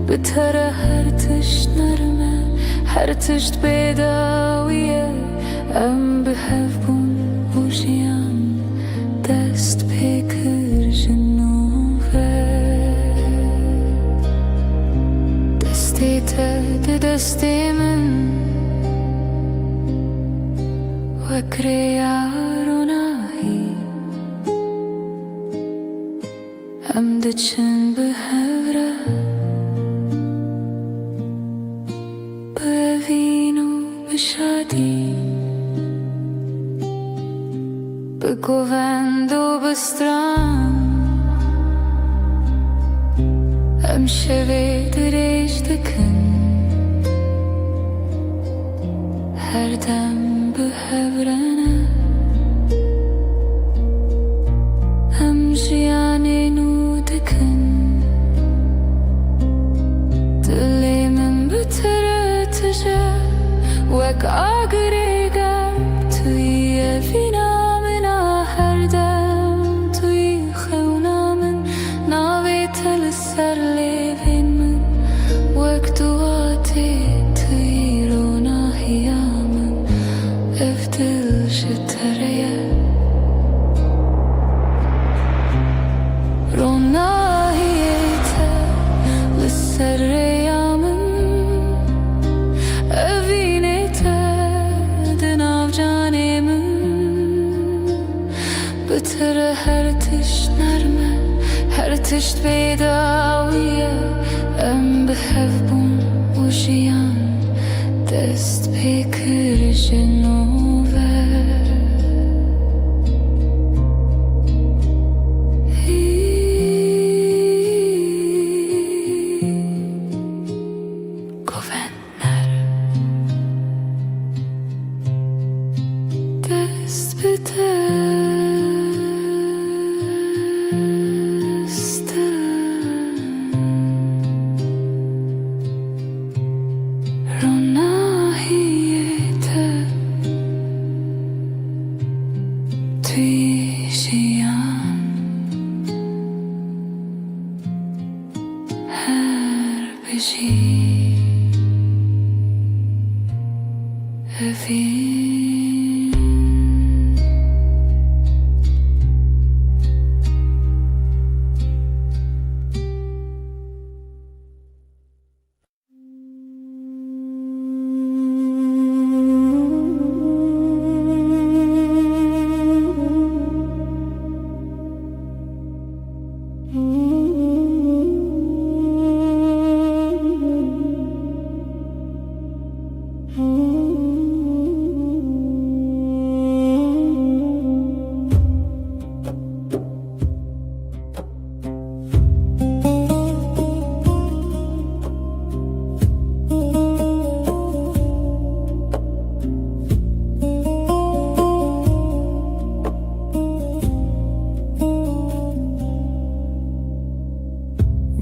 C: بتره هر تشت نرمه هر تشت بیداویه ام به هفبون وجیان دست پیکر جنوبه دستی تد دستی من وکر یار و ناهی ام دچن به هوره به وین و به شادی به گوند و به ستران ام شوی دریج دکن هر دم به هورانه ام جیانی نو دکن دلی من بتره تجه وک آگری گرد توی وینا منا هر دم توی خونا من ناوی تل سر لیوین من وک دواتی توی روناهی من افتل شتره روناهی تل سر بتره هر تشت نرمه هر تشت بیداویه ام به هفبون وجیان دست پیکر جنوبه گوهنر دست بده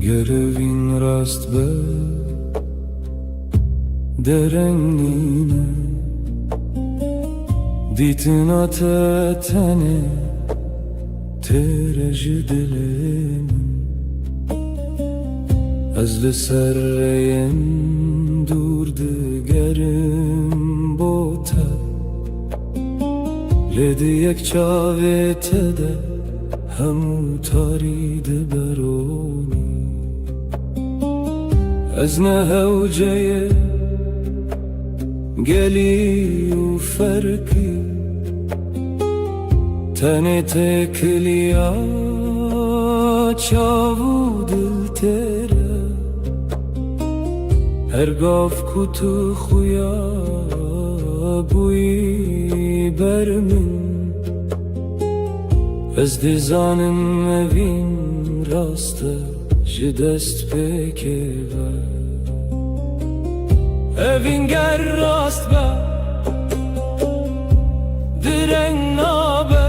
A: Görevin rast be derengine Ditin atetene tereci dilim Ezli serreyem durdu gerim bota Lediyek çavete de hemu taride beroni از نهوجه گلی و فرقی تنه تکلیا چاو دل تره هرگاف کتو خویا بوی بر من از دیزانم اوین راسته جی دست بکیوه اوین گر راست به درنگ نابه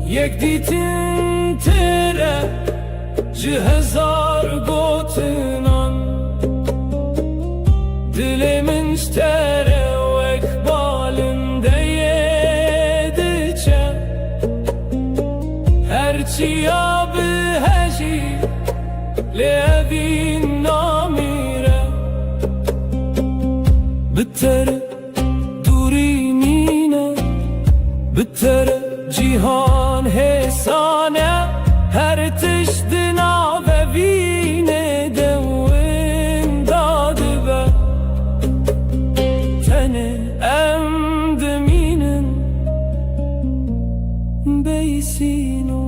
A: یک دیتین تره جی هزار گوتنان دل من شتره و اکبالنده یده چه هرچی آبه هجی لأبين ناميرة بتر دوری مینه بتر جیهان حسانه هر تشت ناو وینه دوین داده به تنه ام دمینن بیسینو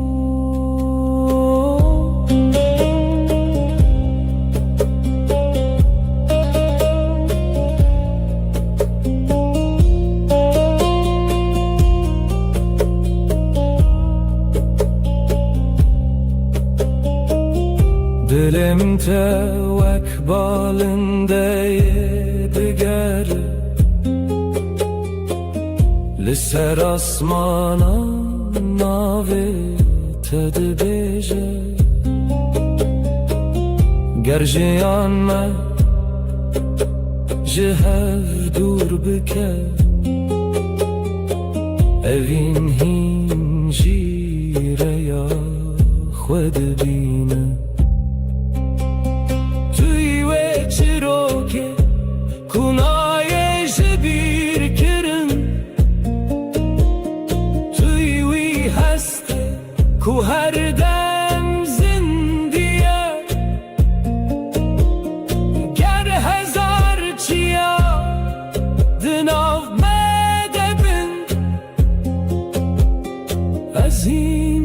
A: دلم توک بالنده دگر لسر اسمانا ناوه تد بیجه گرجیان ما جهف دور بکه اوین هین جیره یا خود بینه چروکه کنای جبیر کرن توی وی هسته کو هر دم زندیه گر هزار چیا دناو مدبن از این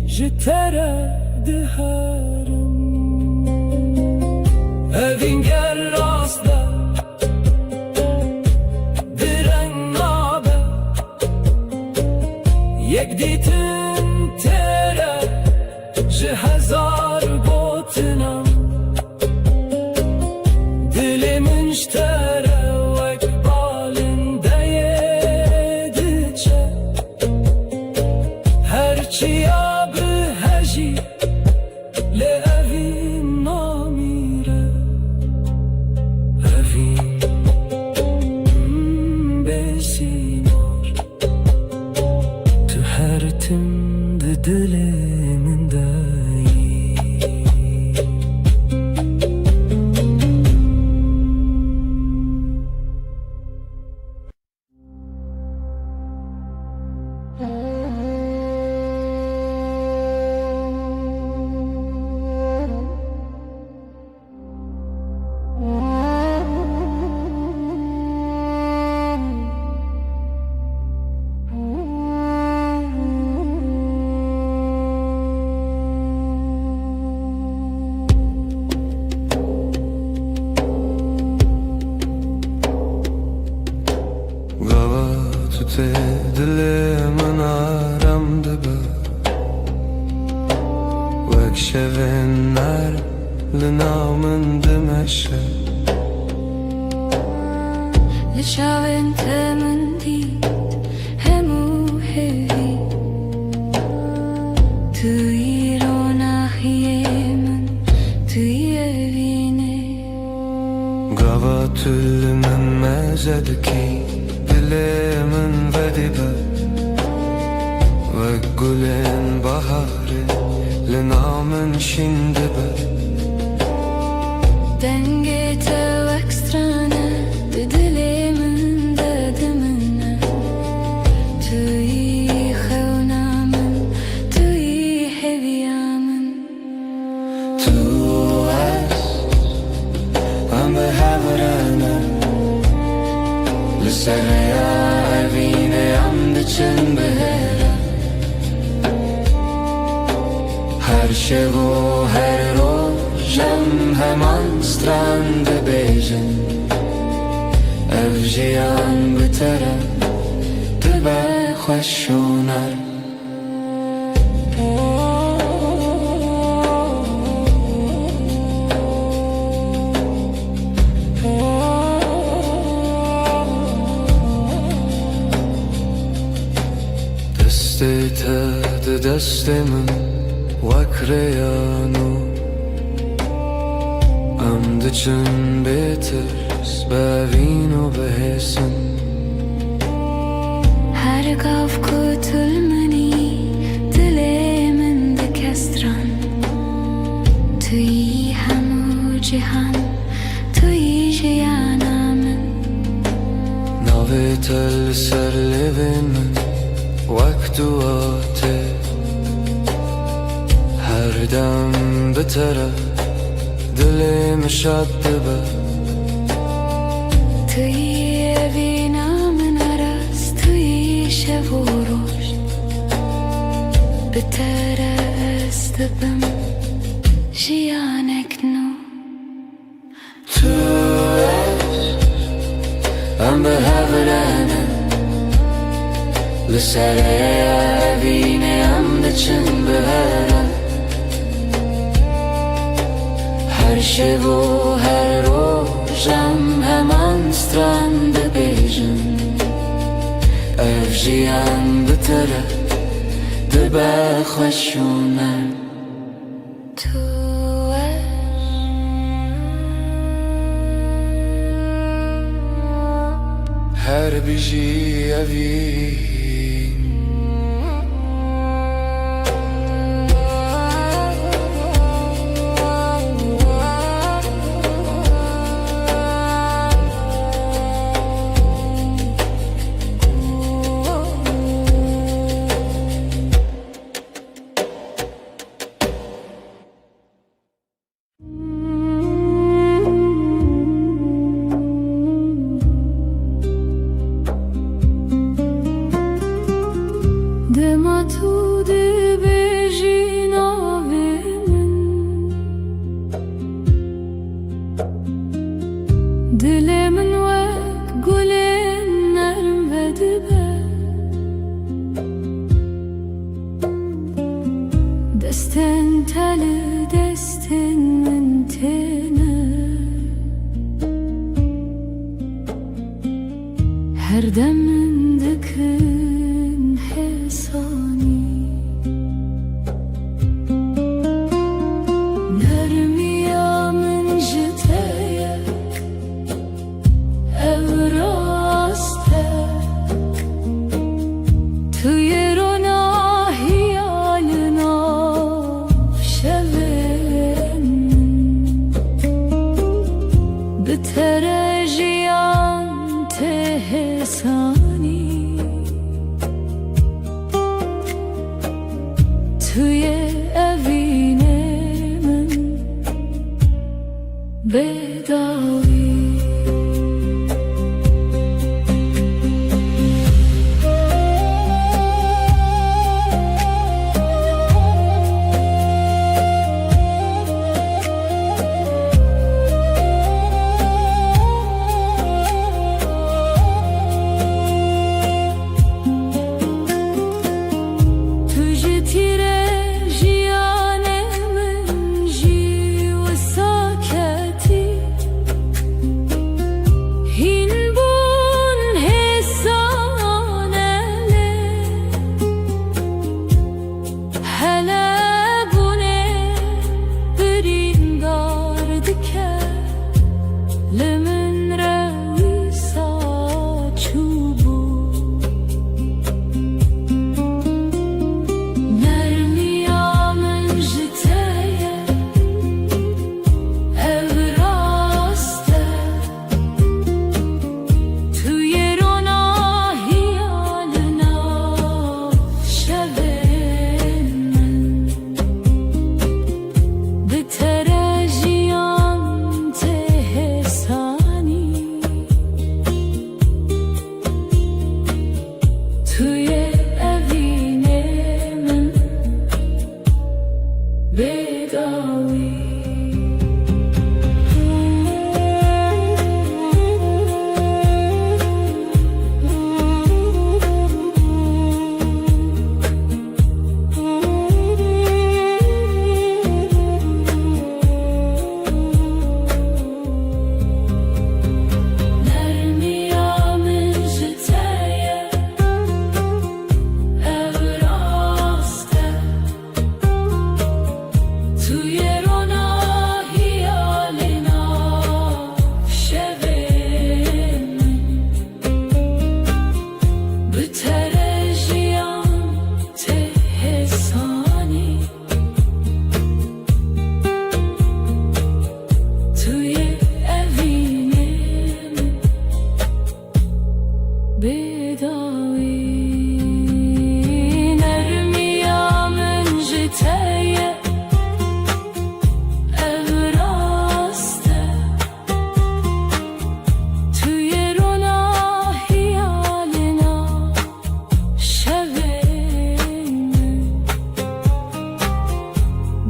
A: جتره دهارم Evin gel rastla diren nabe yek ditin tere ji hezar botinam dilimin ştere vek balinde yediçe her çiya bi heci le evin namire dilimin dayı dilimin aramda be vek şevenler linamın demeşe
C: لشاون تمندي همو ههي تيرونا هيمن تيevine
A: Gava tülümün mezedeki dilimin vedibe ve gülün baharı linamın şindibe
C: denge tevek strana dilimin dedimine tüy xevnamin tüy heviyamin
A: tu es am behavrana لسریا evine amdıçın behera her şev o her rojam heman strande bejin evjiyan bitere dibe xoşunar دست دست من وکریانو امدچن بهتر سبوینو بهسن
C: her gav kutulmani dilimin de kestran tüy
B: هر دم بتره دلم شاد دبه
C: توی بینام نرست توی شب و روش بتره استبم جیانک نو
B: تو ام به هفرانه لسره بینه ام دچن بهره هر شب و هر روزم همان سترند بیجم اف جیان بتره دبه خوشونه هر بیجی اوی
C: Dema tu de bejina vemin Dilemin vek gülün nerm ve dibe Destin teli destin min tene Her demin dikin hesani Nermiya min jiteyek evrastek Tuye rona hiyalina şevin Bitere jiyan te hesani توی evine من بداوی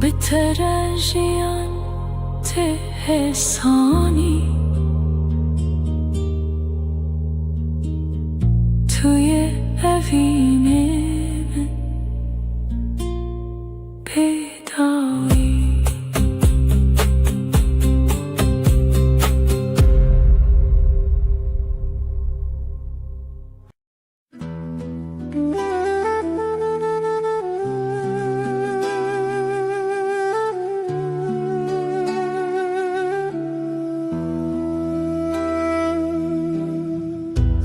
C: بترجیان ته حسانی توی اوینه من پیدایی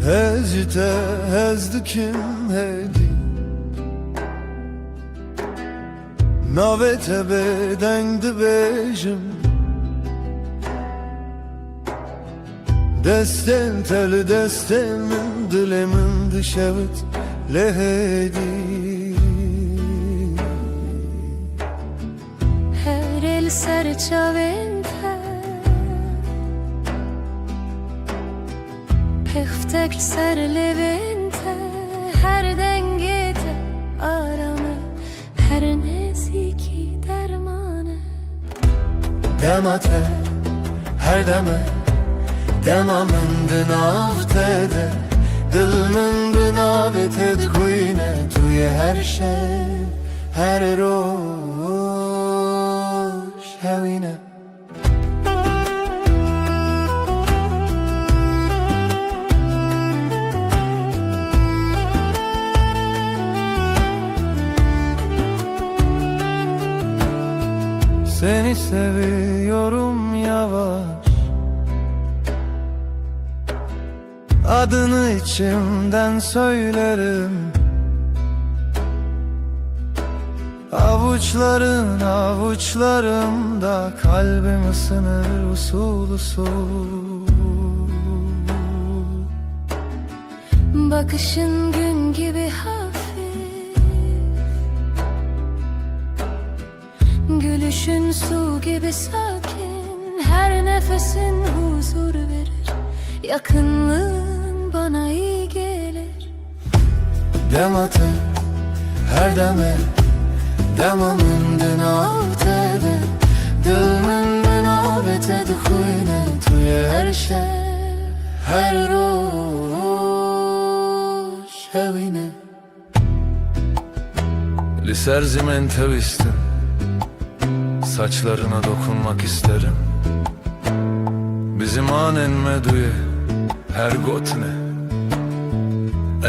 A: Hezite hezdikim hedi Navete bedengdi bejim Desten teli destemin dilemin dışevit lehedi
C: Her el serçavente Peftek ser levente Her dengete aramı Her neziki dermanı
A: Demate her deme Demamın dınavtede Dilmin dınaveted kuyne Tuye her şey Her roş hevine Seni seviyorum yavaş Adını içimden söylerim Avuçların avuçlarımda Kalbim ısınır usul usul
C: Bakışın gün gibi hafif Gülüşün su gibi sakin Her nefesin huzur verir Yakınlığın bana iyi gelir
A: Demate her deme Demamın dınavtede Dilmin dınavtede Kuyne tuye her şey Her roş hevine Liserzimen tevistim Saçlarına dokunmak isterim Bizim anen meduye her gotne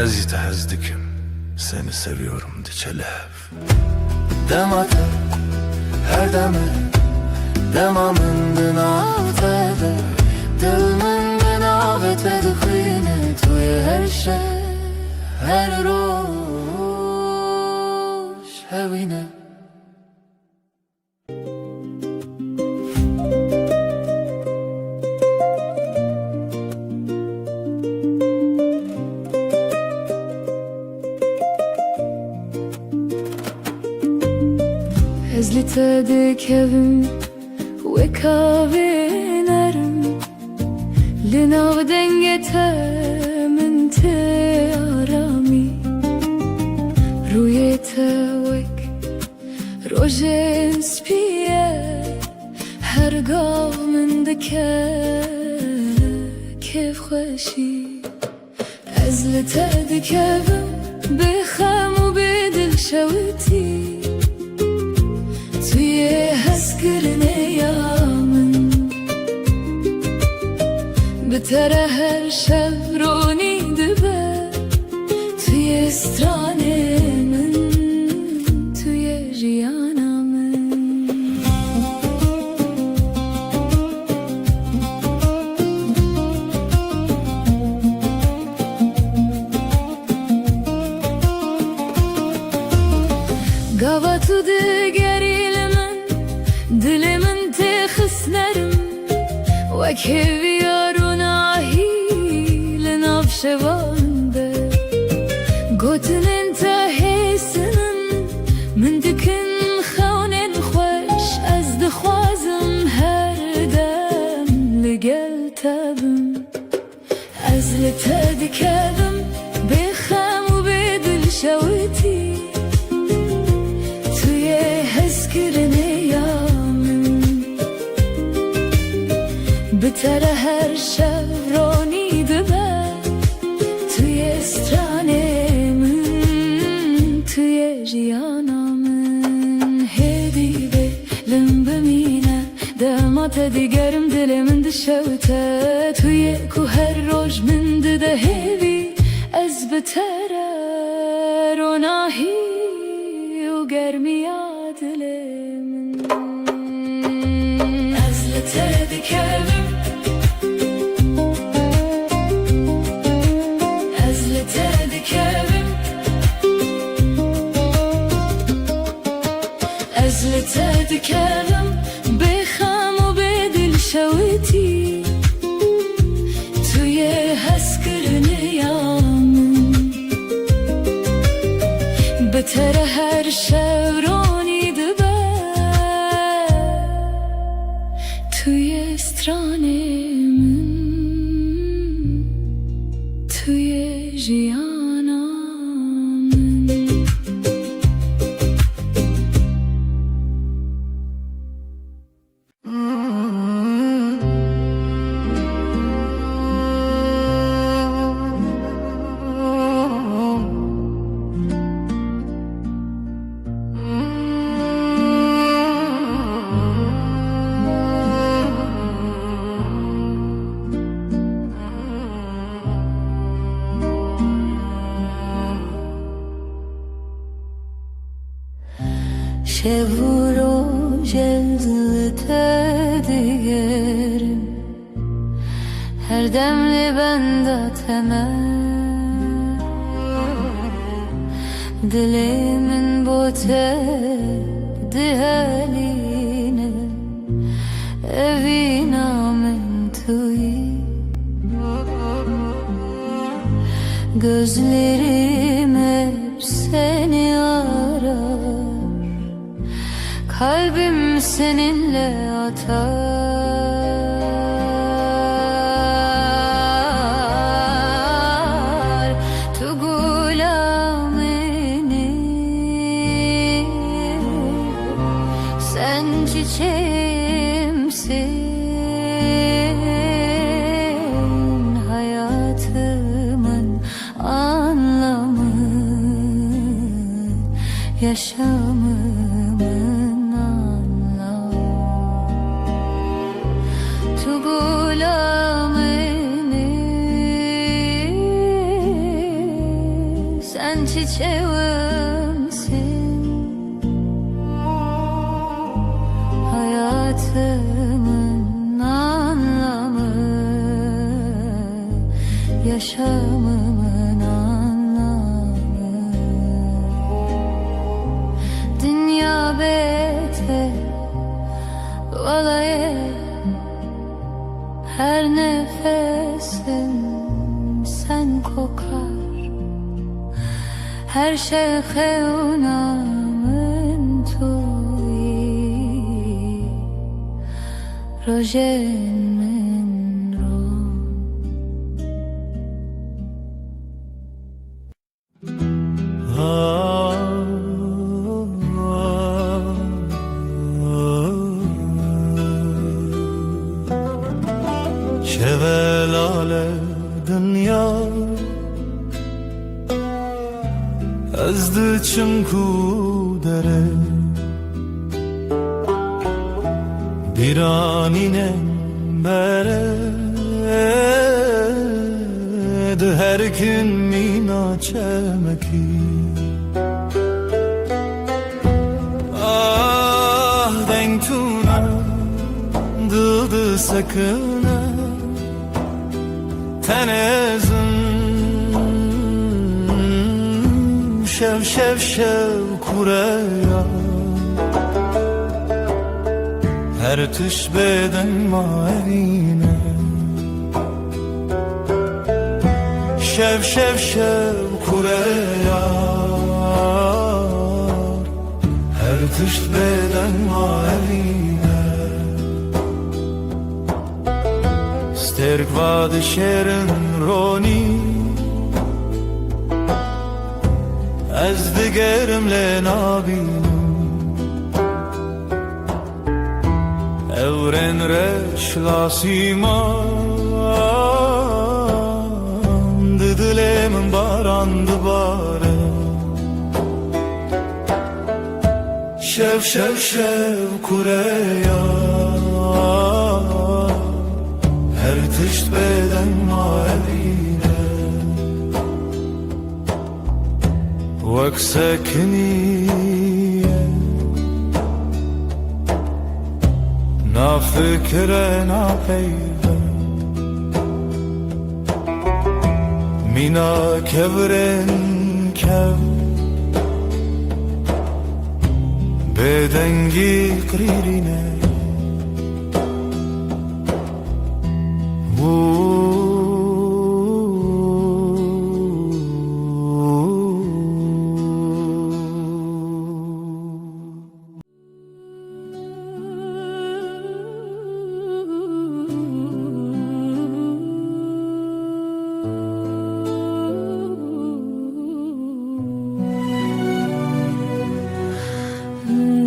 A: Ezite hezdikim Seni seviyorum diçelev Demate her deme Demamın dınavtede Dilmin dınavtede Kıyne tuye her şey Her roş hevine
C: Ezlite kevim ve kahve nerim Linav dengete min te arami Ruyete vek rojen spiye Her gav min dike kev خوشی Ezlite kevim bexem u bedil şevti توی هسکرنه یامن بتره هر شب رونی دبه توی استرانه من توی جیانا من گاوا تو دگری Dilimin texisnerim Ve keviyorun ahilin avşevande Gotin entahesinin Min dikin xawnen xoş Ez dixwazim her dem Ligel tabim Ez li te dikevim Bexem u bedil şewti Tuye hezkirine بتره هر شب رانیده بر توی استرانمون توی جیانمون هدی بلم بمینه دمات دیگرم دلمن دشوته توی کو هر روز من ده هبی از بتره روناهی و گرمی دلمن از لتره دیگرم از لتره دیگرم از لتره دیگرم بخم و به دل شویتی توی هسکرنه یامن بتره هر شب رانیده بر توی استرانمون توی جیانمون شب و روز دیگرم هر دم لبندتمه دل من بوته دهالینه evina من توی gözlerim hep seni arar kalbim seninle atar tu gulamini sen çiçeğimsin hayatımın anlamı yaşamımın anlamı tu gulamini sen çiçeğimsin hayatımın anlamı yaşamımın anlamı dünya beter vallahi her nefesim sen kokar her şey xeunamın tuyi rojenin rom
A: شولال دنیا azdı çünkü dere bir anine bered her gün mina çemeki ah denk tuna dıdı sakına tenezin şev şev şev kureya her tüş beden maevine şev şev şev kureya her tüş beden maevine sterk vade şerin roni از دیگرم لنابینم او Avren reş lasiman Didilemin barandı bare Şev şev şev kureya Her tişt beden maevine Vek sekniye Na fikre na peyve Mina kevren kev Bedengi kririne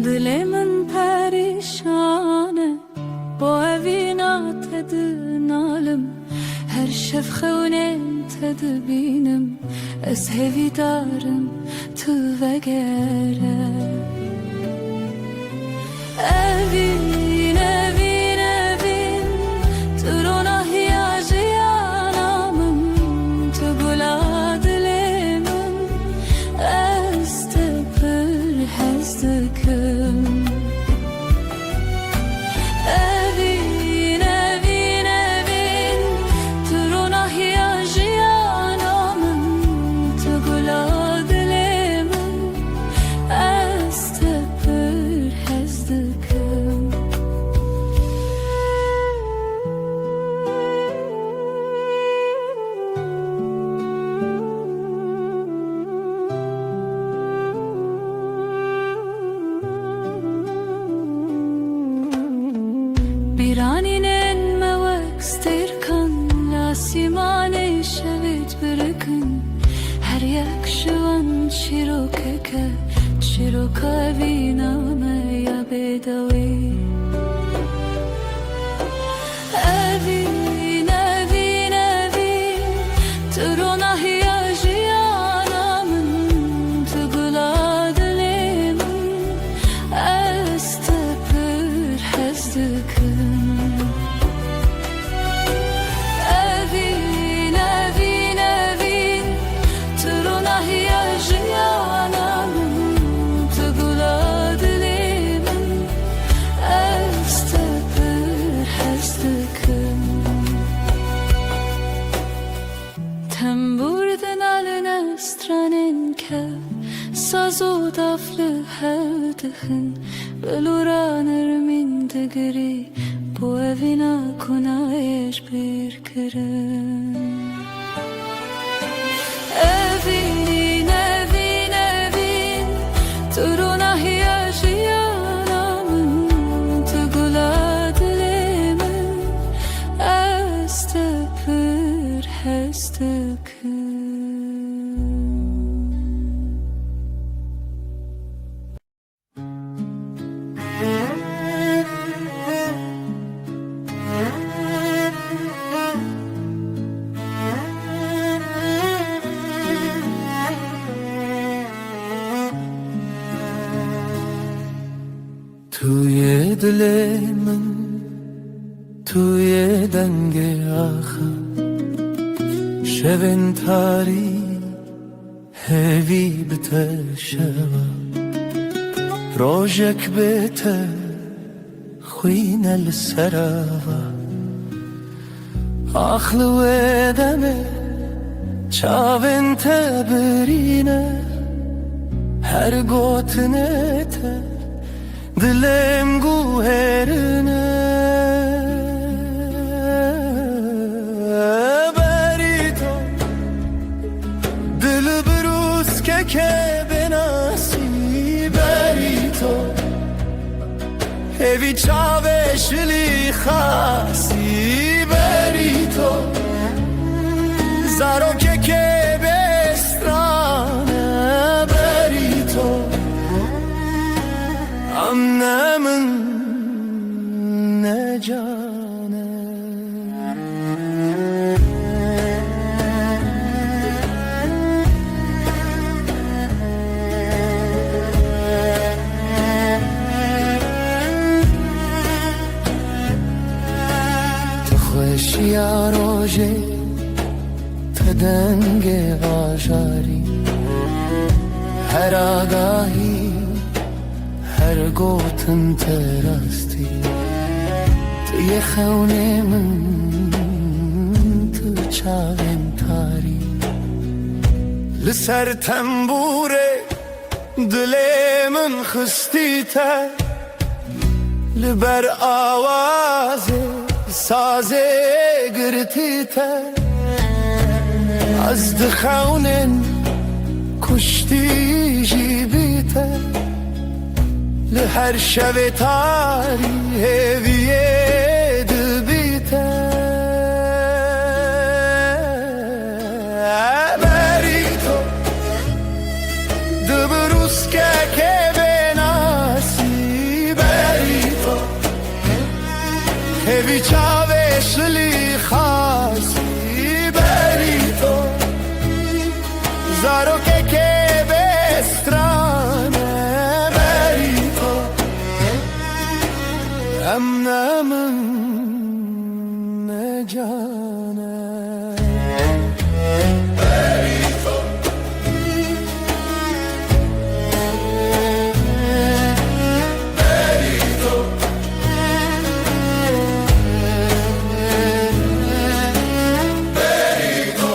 C: Dilemin perişane Bu evina tedinalım Her şev xewnen tedbinim Ez hevidarım tu vegere Evin evin evin Turona hiyajiyanamım Tu gula dilemin Ez te pır hezdikim Evin evin evin Turona hiyajiyanamım Tu gula dilemin Ez te pır hezdikim Biraninen mevek sterkan Lasimane şevit birikin Her yak şuan çirokeke Çiroka viname ya bedavi Evin evin evin Turona hiyajiyanamın Tugula dilemin Ez te pır hezdikim Evin evin evin Turona hiyajiyanamın Tugula dilemin Ez te pır hezdikim Temburden alın stranen kev Sazo daflı hevdihin Beluranır min digri Bu evina kunayeş bir kirin Evin evin evin Turuna hiyajiyanamın Tugula dilemin Ez te pır hezdikim
A: توی دل من توی دنگ آخر شبن تاری هوی بته شوا روژک بته خوین السراوا آخلو دمه چاون تبرینه هر گوتنه ته Dilem guherine berito Dil brus ke benasi berito Evi çaveşli khasi berito Zaro ke bestrane berito Annemin ne
B: جانه تو خوشی آروژه تدنگ آجاری هر آگاهی هر گوتن تراستی توی خونه من تو چاوم تاری لسر تنبوره دل من خستی تر لبر آوازه سازه گرتی تر از دخونن کشتی جیبی تر لهر شب تاری هویه دبی تر بری تو دبروس که بناسی بری تو هوی چاوش لی خاصی بری تو زارو که بسترانه بری تو امنم جانه بری تو بری تو بری تو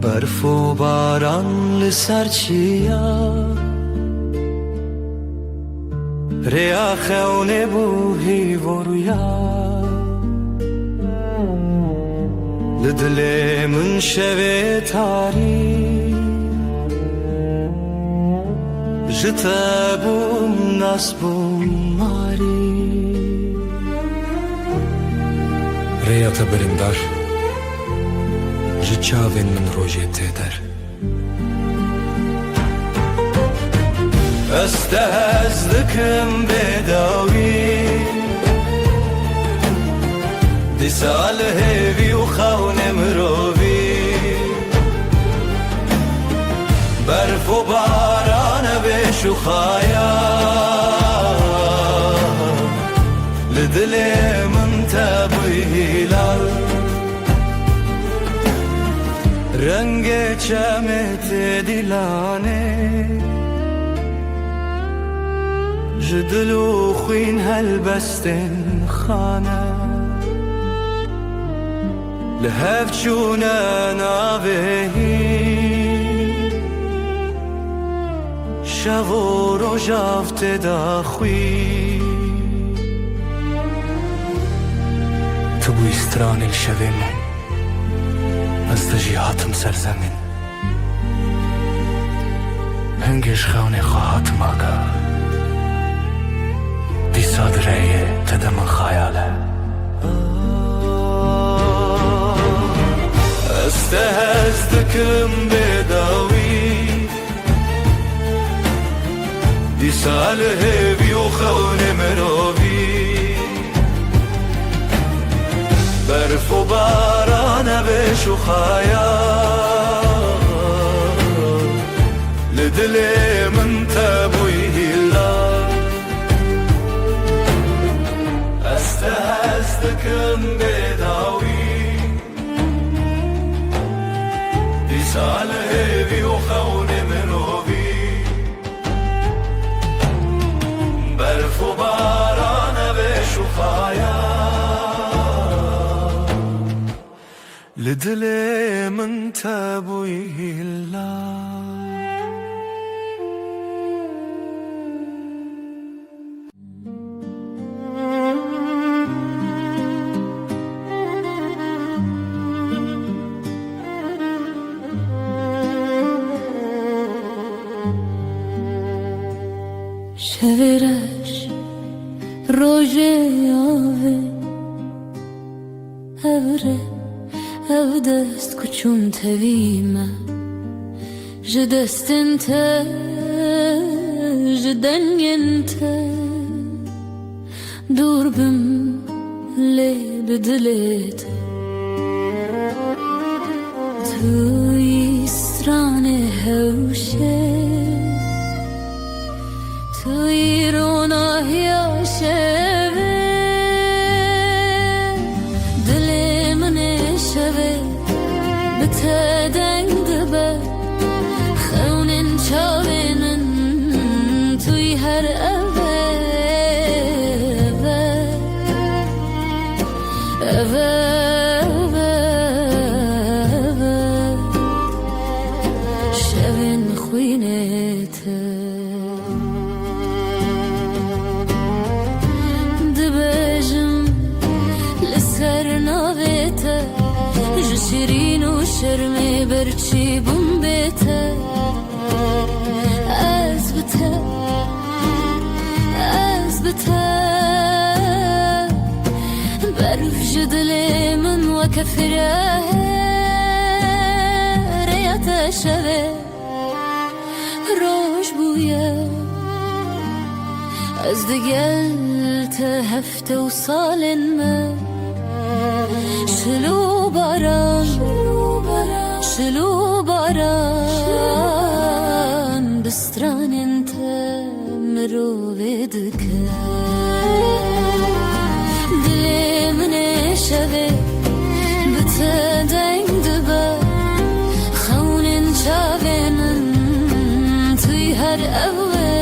B: برف و باران لسر چیا ریا خونه بوهی و رویا لدل من شوه تاری جتا بوم ناس بوم ماری
E: ریا تا برندار ji çavên min rojê tê der
A: Ez te hez dikim bedawî dîsa li hêvî û xewne mirovî berf û barane bêş û xaya li dilê min te bûyî hilal رنگ چمت دیلانه جدلو خوین هلبستن خانه لهف چونه ناوهی شو رو جافت داخوی
E: Tu bu istranê li şevê min Ez te jî hatim ser zemin Hingê ji xewnê xwe hatim aga Dîsa direyê te de min xayal e
A: Ez te hez dikim bedawî dîsa li hêvî û xewnê mirovî برف و باران بش و خیال لدل من تبوی هیلال است هستکم بداوی دیسال هیوی و خون منوی برف و باران بش و خیال لدل من تبوی هیلال
C: Evireş roje ave evre ev dest kuçum tevime ji destin te ji dengin te dur bim lê bi dilê te tu yî stranê hewşê tu yî ronahiya şevê dilê min ê şevê bi te deng dibe xewnên çavê min tu yî her evê evê şevên xwînê te dibêjim li ser navê te ji şirîn û şermê berçî bûm bê te ez bi te berf ji dilê min weke firêya te şevê roj bûye ez digel te hefte û salên me şilû baran bi stranên te mirovê dike dilê min ê şevê bi te deng dibe xewnên çavê min tu yî her evê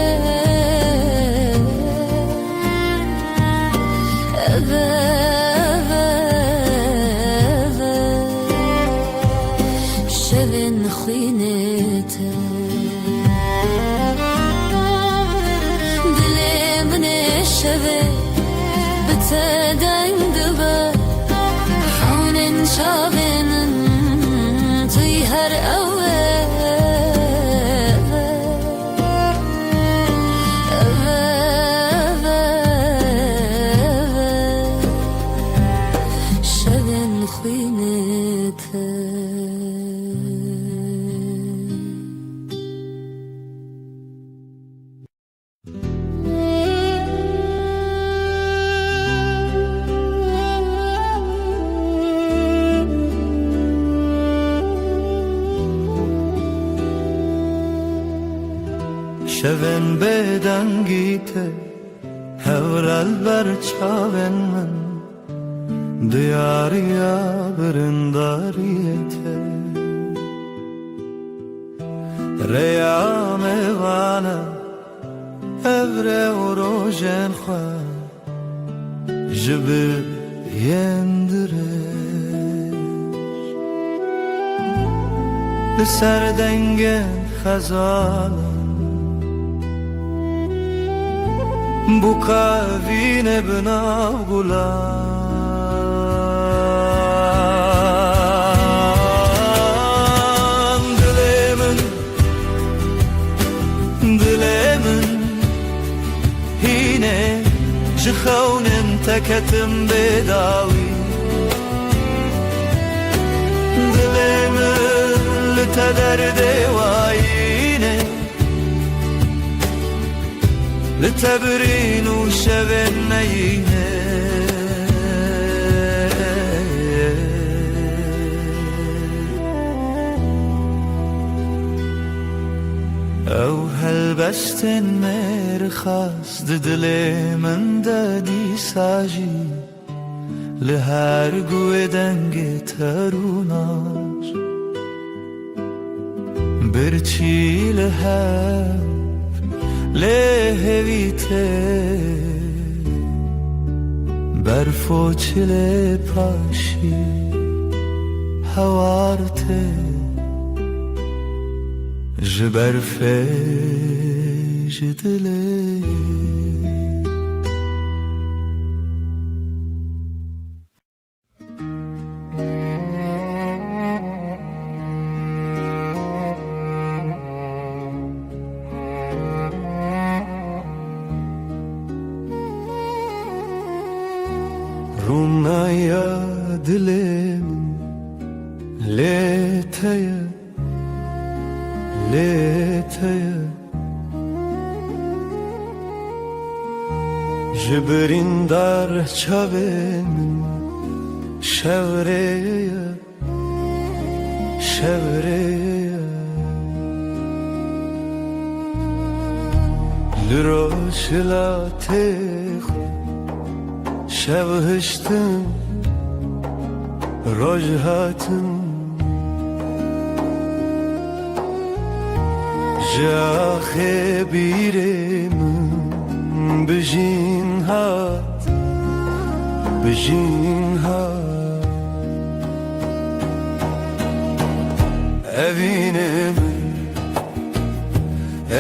C: şevên xwînê te dilê min ê şevê bi te deng dibe xewnên çavê min tu yî her evê şevên xwînê te
A: şevên bêdengî te hewrel ber çavên min diyariya birindariyê te rêya mêvane evre û rojên xwe ji bir yên dirêj li ser dengên xezalan bu kavîne binav gulan dilê min hîne ji xewnên te ketim bêdawî dilê min li te derdê wayîne li te birîn û şevên neyîne ew helbestên mêrxas di dilê min de dîsa jî li her guê dengê te rûnaj birçî li hev lê hevî te berf û çilê paşî hewar te ji berfê ji dilê Ronaya dilim leteye leteye Jibrin dar çavin şevreye şevreye Liroşla tex şevhiştim rojhatım Jahe birim bijin hat bijin hat Evinim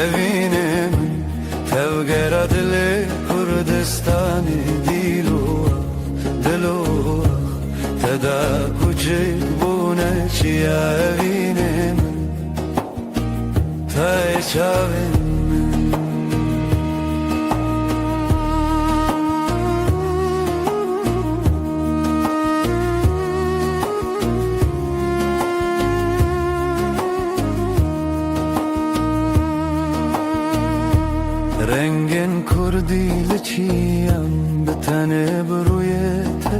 A: evinim tevgera dili Kurdistani dilu dilu Teda kucik bune çiya evinim Tay çavin Rengin kurdili çiyan bitene bruyete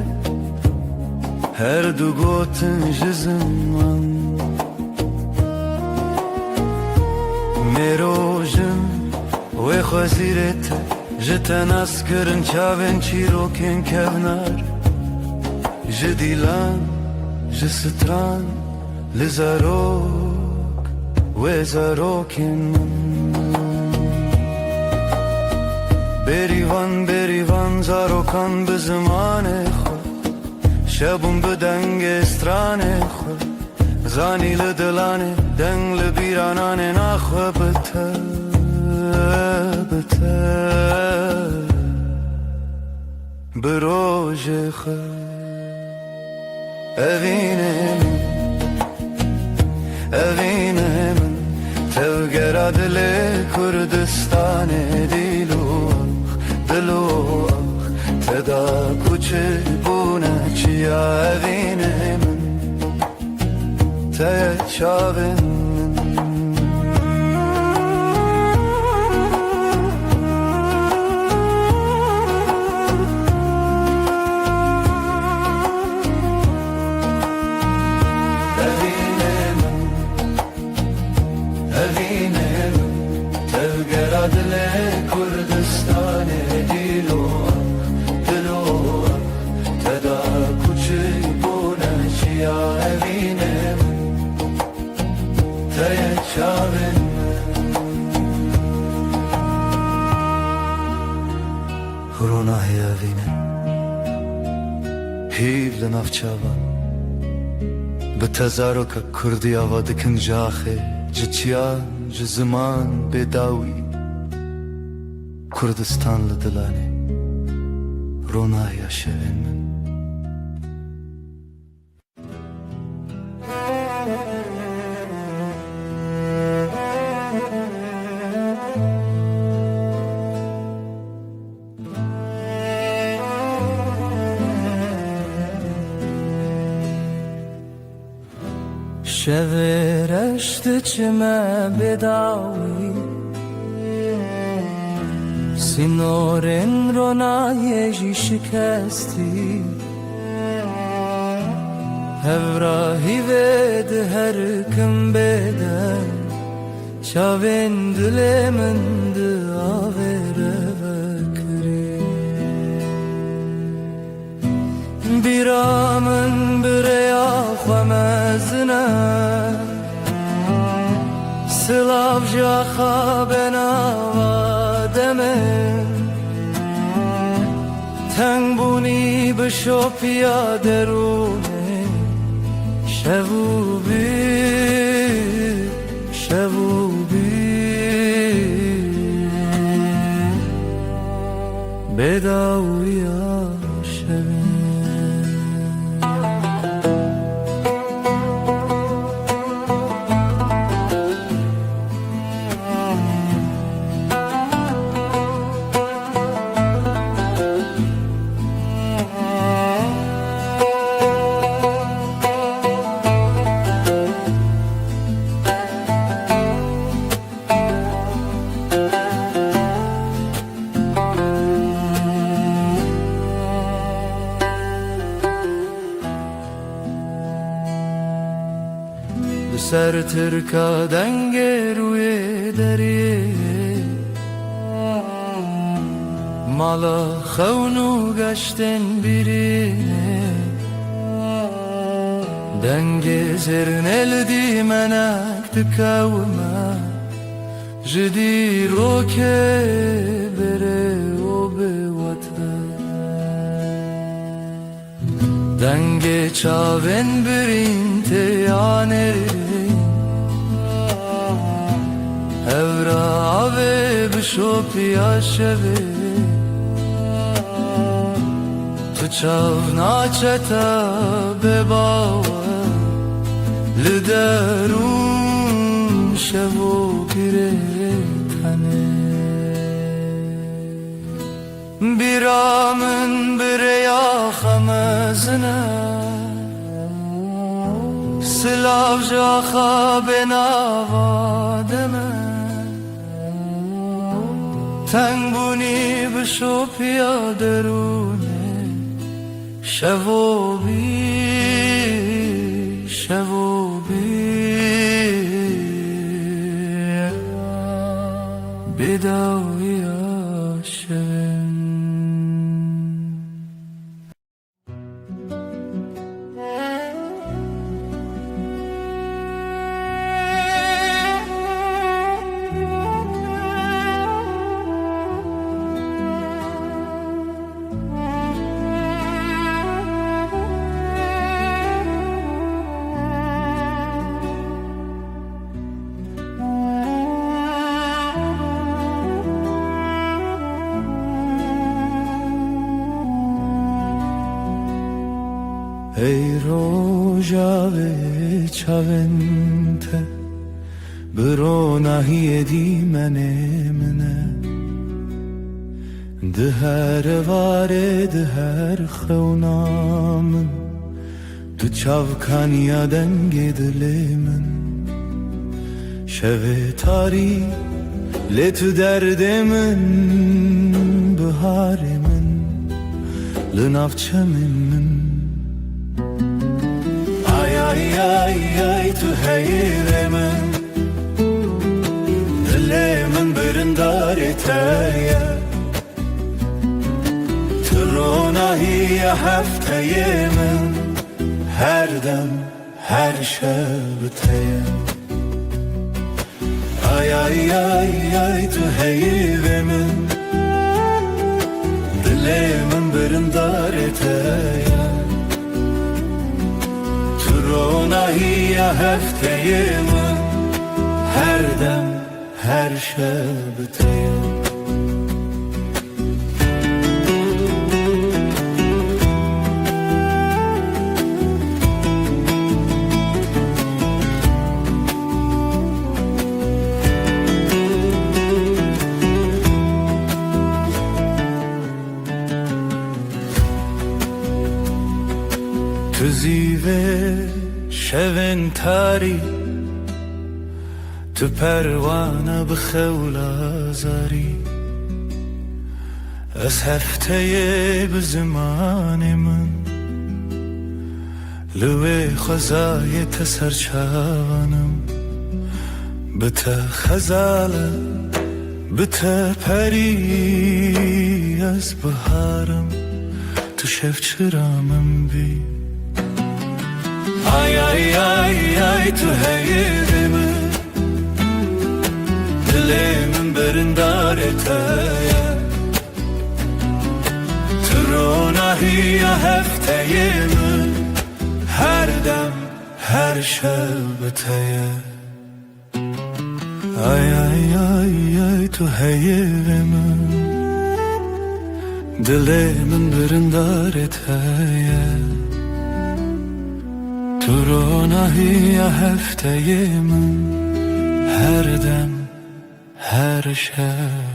A: Her du gotin jizman Merojim ve khazirete Jiten askırın çavin çirokin kevnar Jidilan jistran Lizarok ve zarokin berivan zarokan be zimane xwe Şebûn bi dengê stranê xwe Zanî li dilanê deng li bîrananê naxwe bi te bi te Bi rojê xwe Evînê min evînê min Tevgera dilê Kurdistanê dîlû دلو تدا کوچه بونه چیا evine من te çavin evine min evine min tevgera dile Kurdistanê Ronaya evine Hiv li navçavan Bi tezaroka Kurdiya va dikin jaxê Ji çiyan ji ziman bêdawî Kurdistan li dilanê Ronaya şevên min
C: Şevereşti çime bedavi Sinorin ronaye şikesti Hevrahi vedi her kim beden Çavin dilemindi avere vekri Biramın bireya khwamezine Sılav jaxa benava demin Tengbuni bişopya derune Şevubi şevubi Bedawiya şevin
B: بسر ترکا دنگ روی دریه مالا خونو گشتن بیرینه دنگ زرن الدی منک دکاوما جدی رو که بره و به وطن دنگ چاون برین تیانری هورا آوه بشو پیا شوه تو چاو ناچتا بباوه لدرون شوو گره تنه بیرامن بریا خمزنه سلاو جا خواب نوادمه تنگ بونی بشو پیا درونه شوو بی شوو بی بداوی آشن ای روژاوه چاونته برو نهی دیمنه منه ده هر واره ده هر خونامن دو چاوکانیا دنگ دل من شوه تاری لتو درد من بهار من لنافچه من ay ay tu heyremin Dilimin birindar eteye Tronahiye hefteyemin Her dem her şebteye Ay ay ay ay tu heyremin Dilimin birindar eteye Tronahiye hefteyemin Her dem her şebteye تو زیوه شون تاری تو پروانه بخول آزاری از هفته به زمان من لوی خزای تسرچانم بته خزاله بته پری از بهارم تو شفچرامم بی ay ay ay ay tu heyrimi Dilimin birindar eteye Tronahiye hefteyemin Her dem her şebteye Ay ay ay ay tu heyrimi Dilimin birindar eteye Tronahiye hefteyemin Her dem her şebteye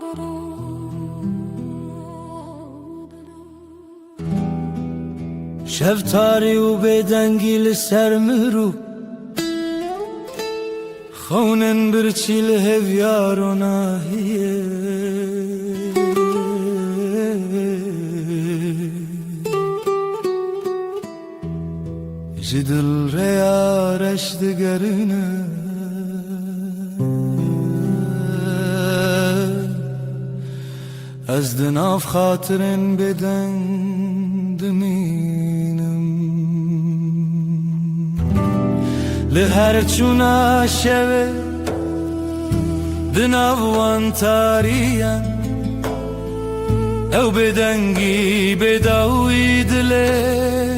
C: da da
A: شفتاری و بدنگی لسر مرو خونن برچی لهویار و ناهیه جدل ریارش دگرنه از دناف خاطرن بدن دمینم لهر چونا شوه دناوان تاریم او بدنگی بداوی دل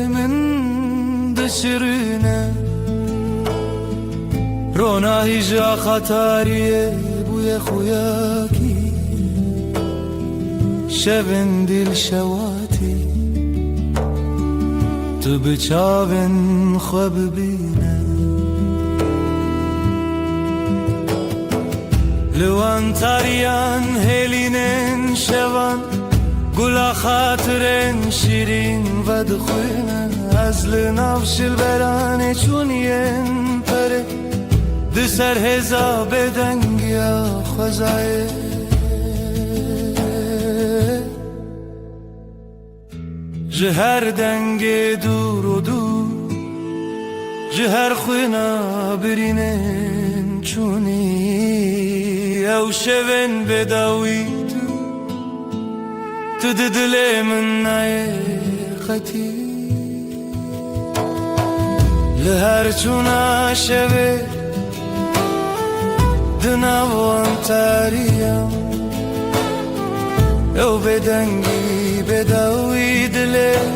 A: من دشرنه رونا هیجا خطاریه بوی خویاکی شبن دل شواتی تو بچاون خواب بینه لوان تاریان هلینن شوان گلا خاطرن شیرین و دخوینن از لنافش البرانه چونین پره دسر هزا بدنگیا خوزایه جهر دنگ دور و دور جهر خوینا برینن چونی او شون بداوی تو دل من نای خطی لهر چونا شوه دناوان تاریم او بدنگی بداوی دلیم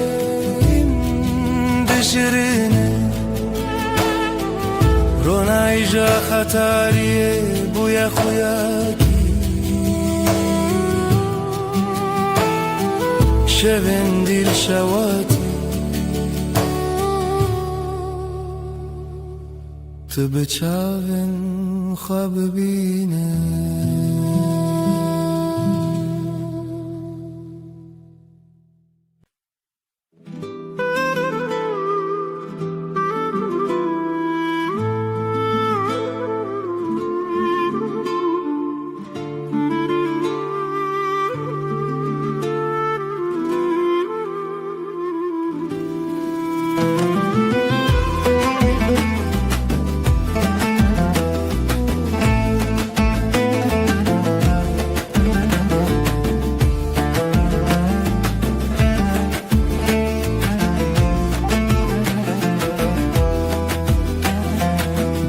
A: دشرینه رونای جا خطاریه بوی خویاکی شبن دل شواتی تو بچاون خواب بینه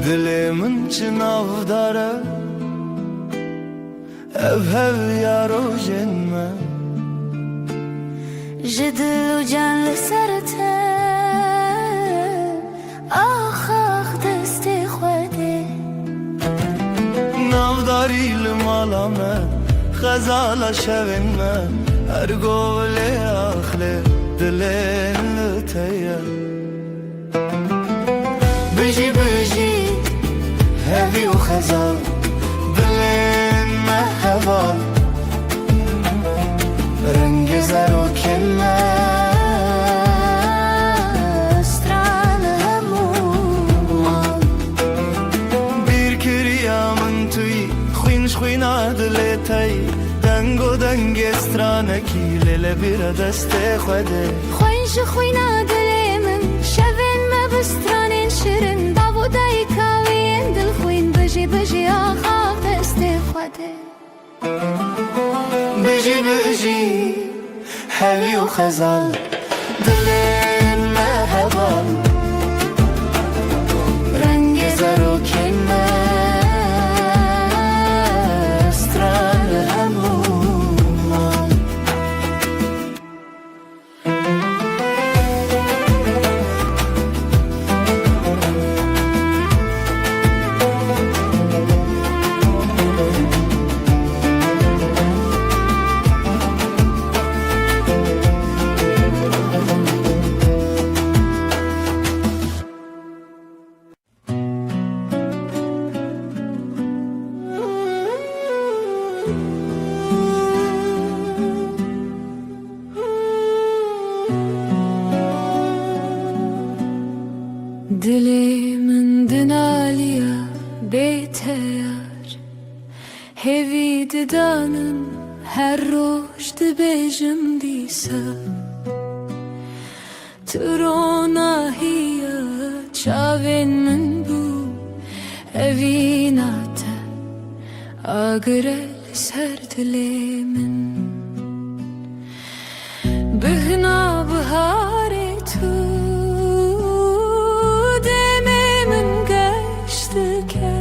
A: دلمن چناو داره اف یارو جنمه
F: جدل و جان لسرته آخ دست خوده
A: ناوداری لمالامه خزالا شوینمه ارگو لی آخله دلین لطیه بجی بجی هوی و خزال دلین محوال رنگ زر و کلمه
F: استران همومان
A: بیر کریا من توی خوینش خوینا دلتای دنگ و دنگ استرانکی لیل بیر دست خوده
F: خوینش خوینا دل من شوین مبستران شیرین بابو دای کاوین دل خوین بجی بجی آخاق دست خوده
A: بجی بجی هوی و خزال دلین محوال
F: رنگ زر و کلمه استران همومان
C: بێتەیار هێوی ددانم هەر ڕۆژ دبێژم دیسە تڕۆناهیە چاوێن من بوو ئەوی ناتە ئاگرە لەسەر دلێ من بهنا بهارێ تو دێمێ من گەشتکە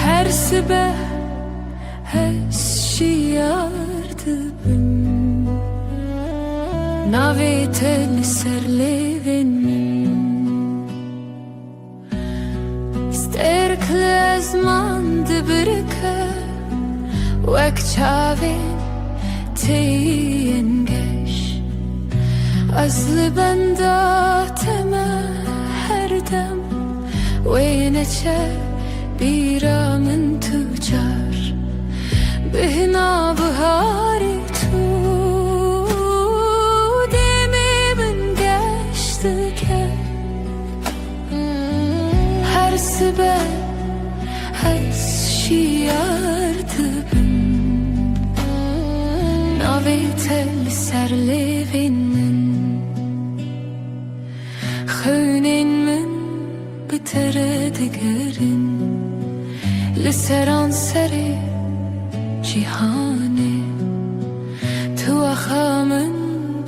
C: هەر سبەح هەشی یار دبم ناوێتە لەسەر لێوێن من ستێرک لە زمان دبرکە وەک چاوێن تێنگەش ئەس لە بەنداتەمە هەردەم وێنەچە بیرا من تو جار بهنا بهاری تو دێمێ من گەشتکە هەر سبەح هەشی یار دبم ناوێتە لەسەر لێوێن من خوێنên من بتەرە دەگەرن لەسەران سەرێ جیهانێ تو ئەخا من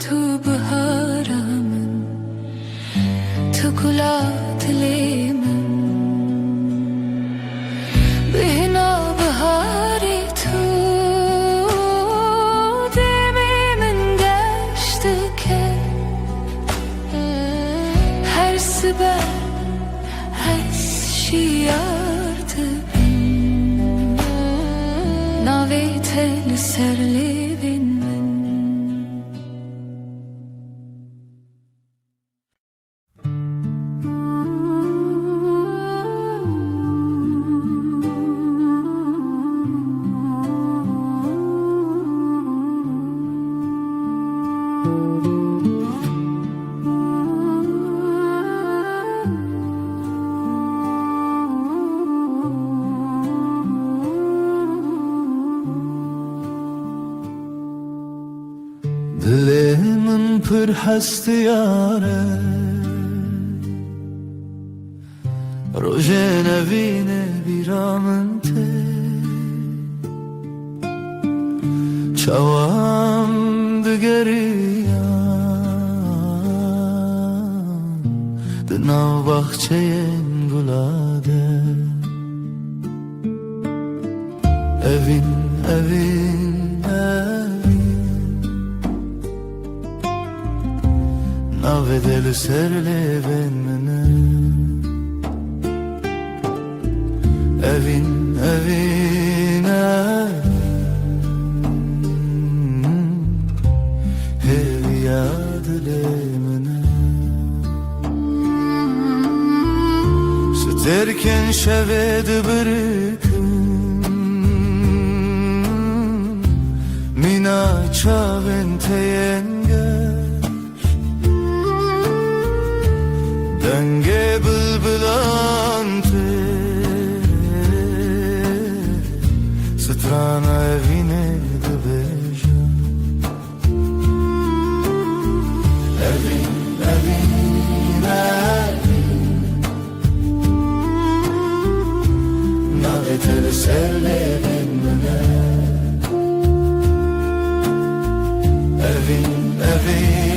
C: تو بهارە من تو گولا دلێ من بهنا بهاری تو دێمێ من گەشتکە هەر سبەح هەشی یار دبم ناوێتە لەسەر لێوێن من
B: Dilê min pir hestiyar e rojê nevînê bîra min tê çawan digeriyan di nav baxçeyên gula de evîn evîn navê li ser lêvên min e evîn evîn hêviya dilê min e stêrkên şevê dibirikim mîna çavên teyên denge bülbülan te strana evine dibêje evin evin navêtê li ser lêvên min e evin evin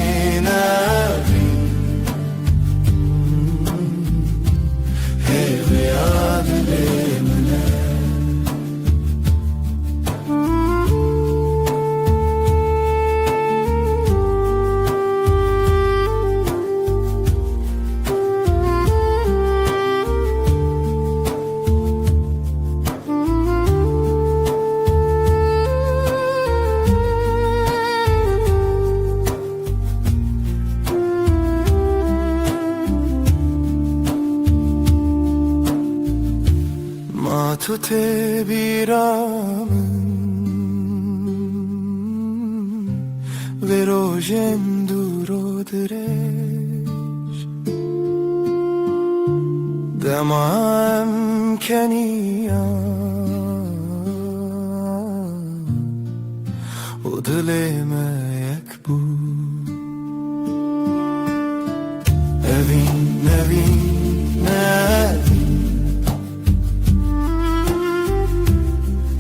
B: تو ته بیرامن و روژن دور و درش
A: دمام کنیا و دل ما یک بود evin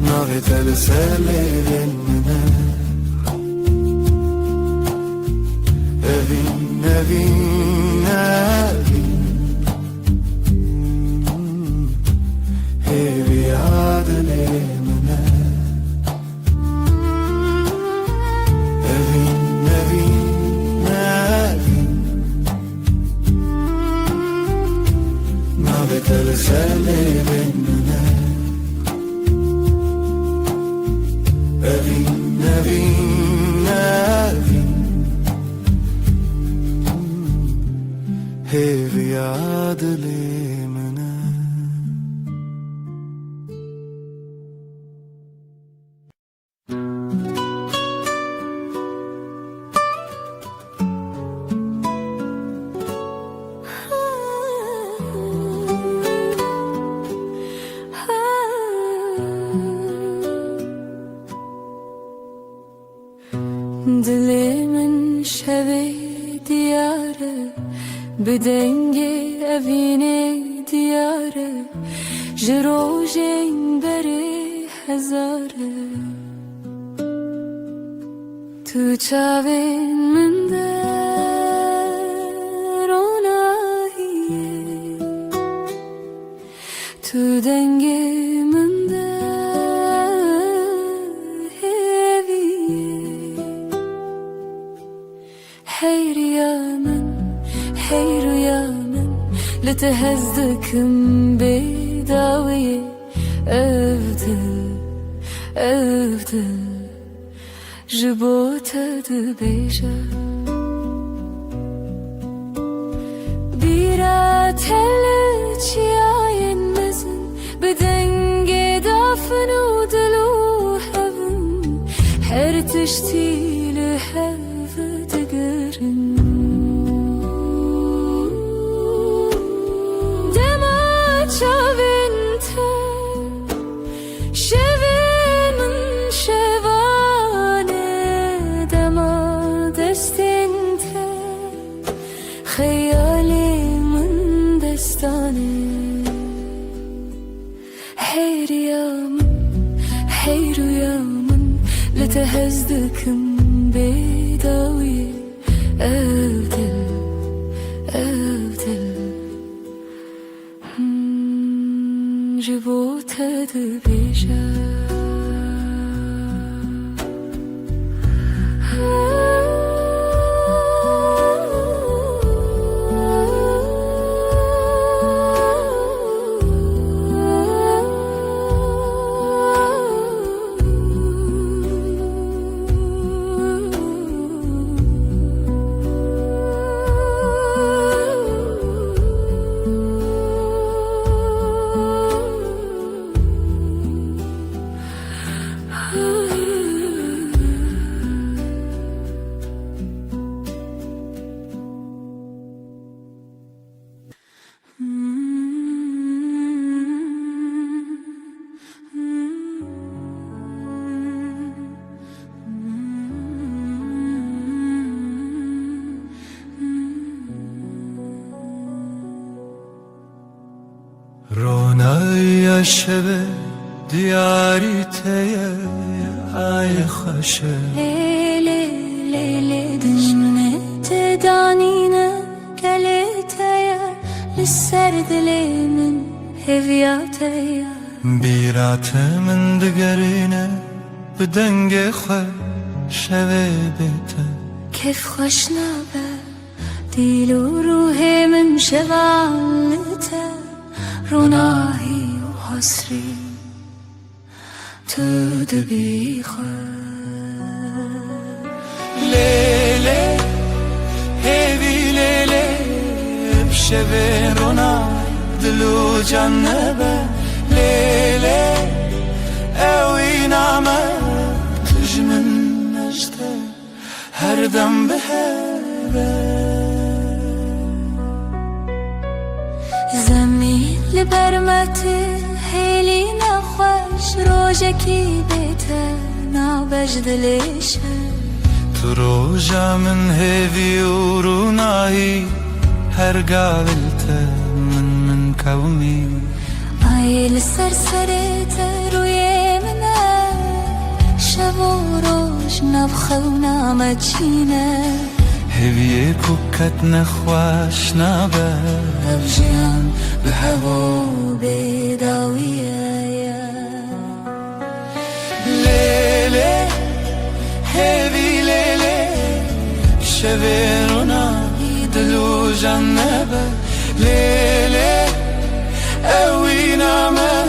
A: ناغی تل سلیدن منه evin hevi adile منه evin ناغی تل سلیدن منه evin hevi adile منه
C: Dilimin şevi diyarı Bedenge evine diyarı Jirojin beri hezarı Tu çavin minde ronahiye Tu denge minde هی رویا من لتهزدكم بداوية افدل جبوت دبيجا بيرا تلچياين مزن بدنگ دافن ودلو هفن هر تشتيل هف تقرن خيالي من دستاني حير يا من لتهزدكم بيداوي أبدل جبوت دبيجا
A: رونای شب دیاری تیه ای خوشه
C: ليلي دجمنة تدانينا كالتايا للسرد من هفياتايا
A: بیرات من دگرینه بدنگ خواه شوه بیته
C: كيف خوشنا به ديل وروحي من شغالته روناهي وحصري تدبي
A: لیله هیوی لیله بشوه رونای دلو جنبه لیله اوی نامه تجمن نجده هر دم بهبه
C: زمین لبرمتي هيلي نخوش روجكي بيته نابجد ليش
B: تو روجا من هيفي وروناهي هرقا بلته من كومي
C: عيل السرسرة روي منه شبو روج نبخونا مجينه
B: هيفي كوكت نخواش نابه
C: أفجان بهوو بداوية
B: ليلي هيفي ليلي شبيرونا يدلو جنبه ليلي اوي نعمه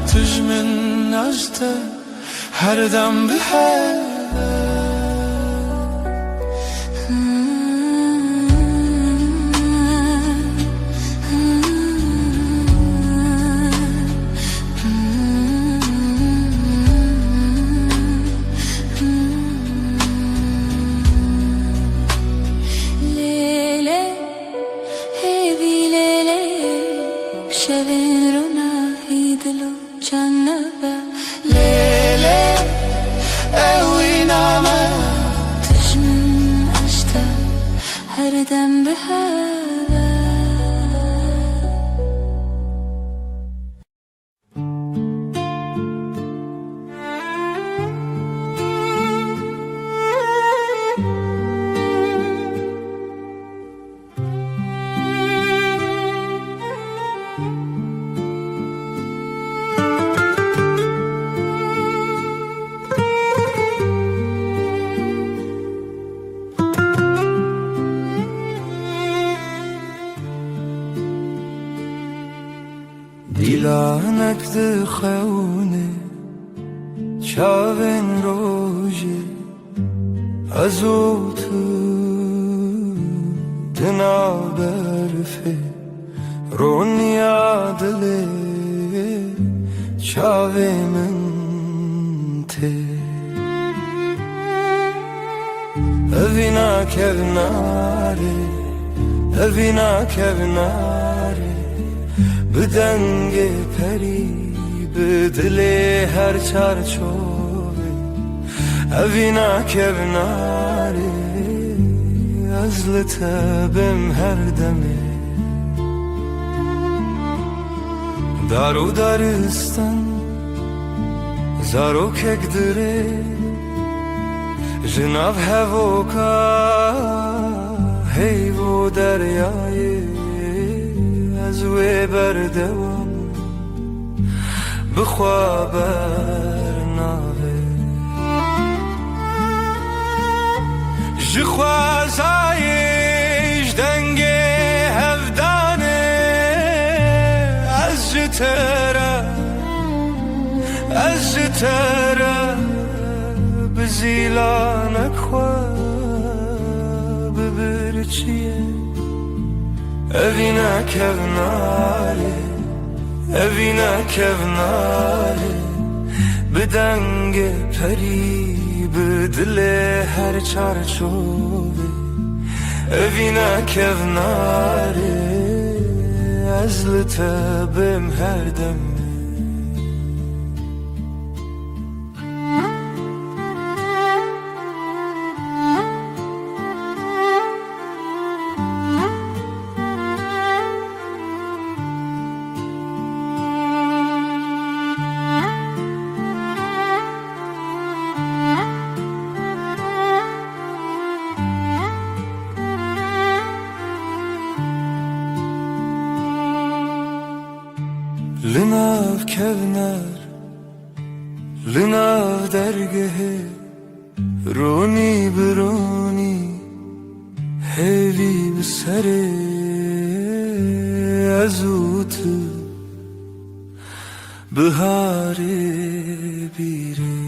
B: تجمن نجته هردم بحال
C: شبيرونا يدلو جنبه ليلي
B: اوي نعمه
C: تجمن أشتا هردم بهذا
A: دیلانک دخونه چاوین روژه ازو تو دنا برفه رونیا دله چاوی من ته اوینا کوناره اوینا کوناره بدنگ پری بدل هر چارچوبه اوینا کوناره از لطبم هر دمه دارو دارستان زارو کک دره جناب هوکا هیو دریای از وی بردوام بخوا برناوه جخوازایش دنگ هفدانه از جتره بزیلانک خواه ببرچیه اوینا کوناره بدنگ پری بدل هر چارچوبه اوینا کوناره از لطبم هر دمه لناف کونر لناف درگه رونی برونی هیوی بسره ازوت بهاره بیره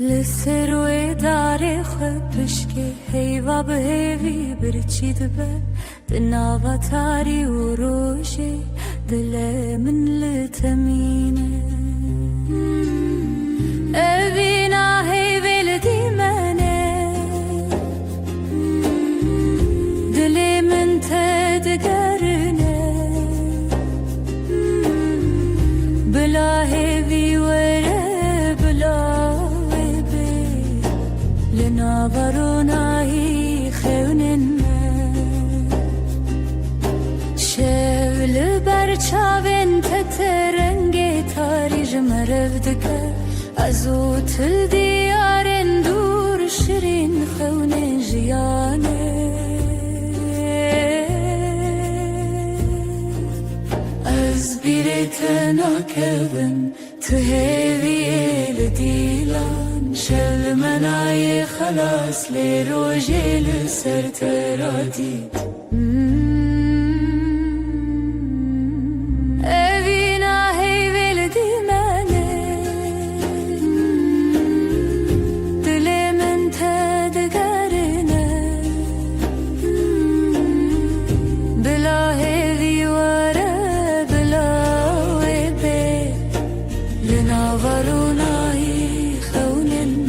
C: لسروی داری خو پشکه هیوا به هیوی برچید به دناوا تاری و روشه دل من لتمینه اوینا هیویل دیمنه دل من تدگرنه بلا هیوی وره بلا ویبه لناوروناهی خونن شول برچاوین تترنگ تاریج مرف دکه ازو تل دیارن دور شرین خون جیانه از بیرت ناکبن تو هیوی لدیلان شل منای خلاص لی روژه لسر ترادی اوینا هیوی لدیمانه دل من تدگرنه بلا هیوی وره بلا ویبه لناوروناهی خونن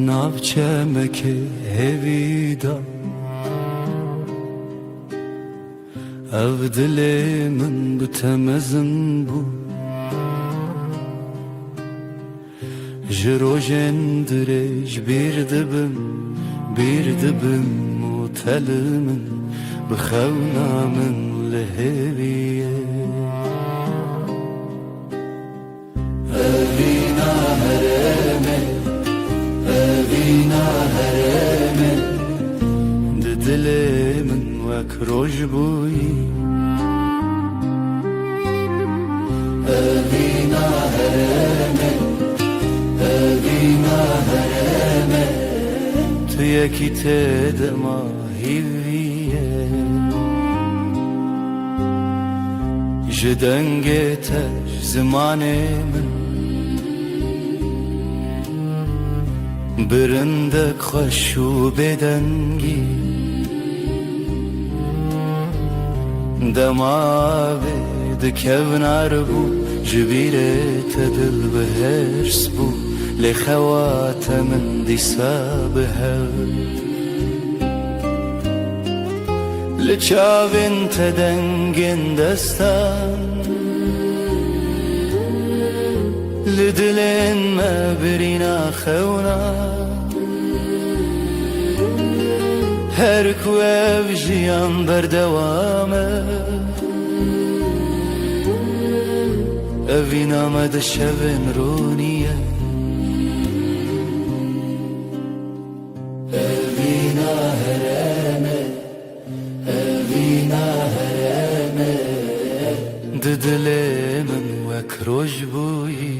A: Navçemeke hevida Ev dilimin bitemezin bu Jirojen direj bir dibim Mutelimin bixevnamin leheviye Evina hereme Evina hereme Dilimin vek roj buyi Evina hereme Evina hereme Tu yeki tedema hiviye Jidengeteş zmanemin Birindek xoşu bedengi Demavi dikevnar bu Jibire tedil behers bu Li xewatemin disa beher Li çavin tedengin destan Li dilin me birina xewna Her ku ev jiyan berdewame Evina me de şevin roniye Evina hereme Evina hereme Didilimin vek roj buyi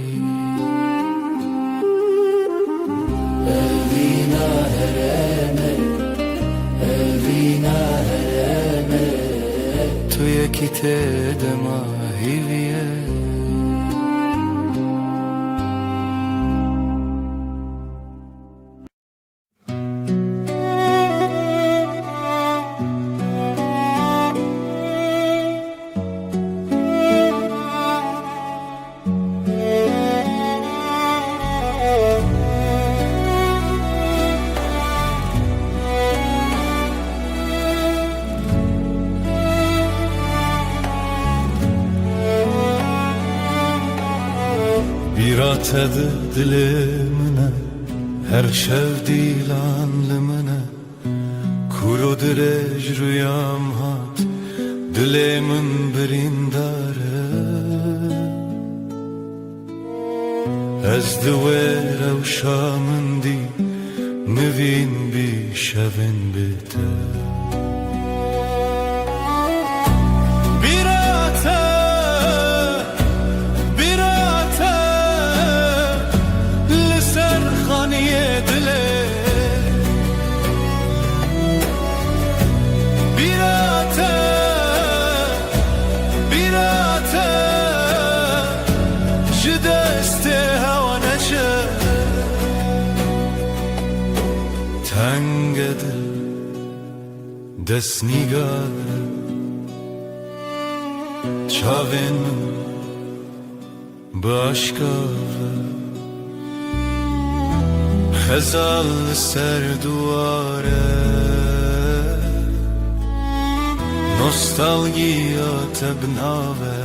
A: Evina hereme Evina hereme Tu yeki tedema hiviye Biratedir dilimine Her şevdilan limine Kulu direj rüyam hat Dilimin birindare از دوێرە و شامندی مڤین بی شەڤن بێتە بیراتە بیراتە لەسەر خانیە دلێ بیراتە بیراتە ji destê hewa neçe tenge dil dest nîgare çavên min bi aşkare xezal li ser dûware nostalgiya te binave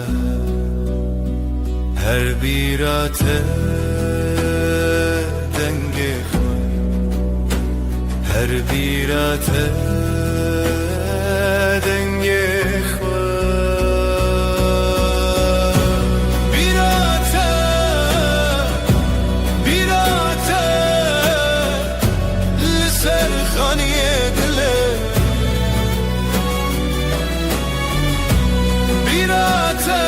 A: her birate dengê xwe her birate dengê xwe birate birate li ser xaniyê dilê birate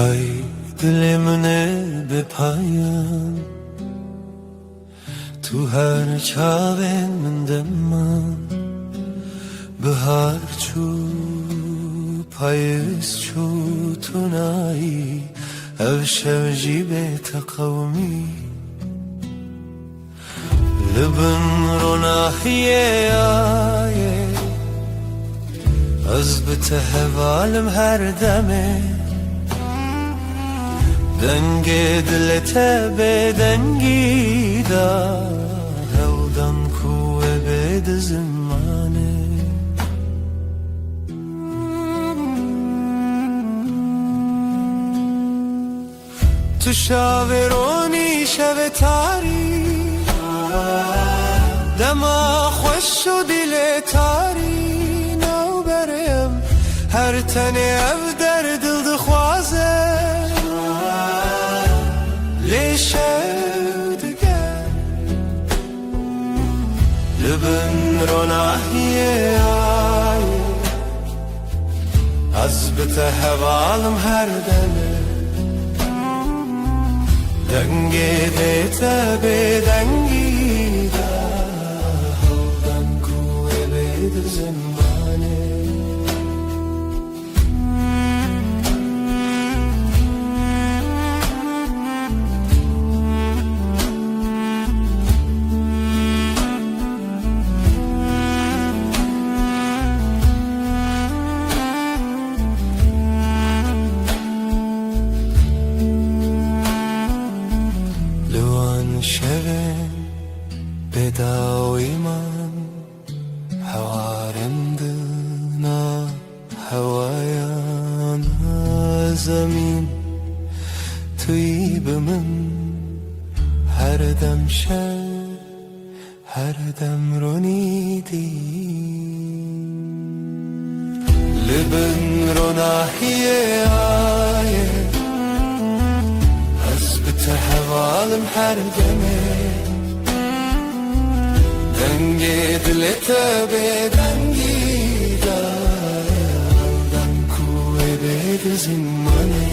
A: Hay dilimne be payan tu her çavên min deman bihar çû payîz çû tu nayî ev şev jî bê teqewmî li bin ronahiyê ayê ez bi te hevalim her demê dengê dilê te bêdengî da hewdan ku we bê di zimanê tu şavê ronî şevê tarî dema xweş û dilê tarî newberê em her tenê ev derdil dixwaze شەو diger li bin ronahiyê ayê ez bi te hevalim her demê dengê dê te bêdengî da hewdan ku wê bê di zimanê şevên bêdawî man hewarên dina hewayan zemîn tuyî bi min her dem şev her dem ronî dî li bin ronahiyê ayê te hevalim her demê dengê dilê te bêdengî da hewdan ku wê bê di zimanê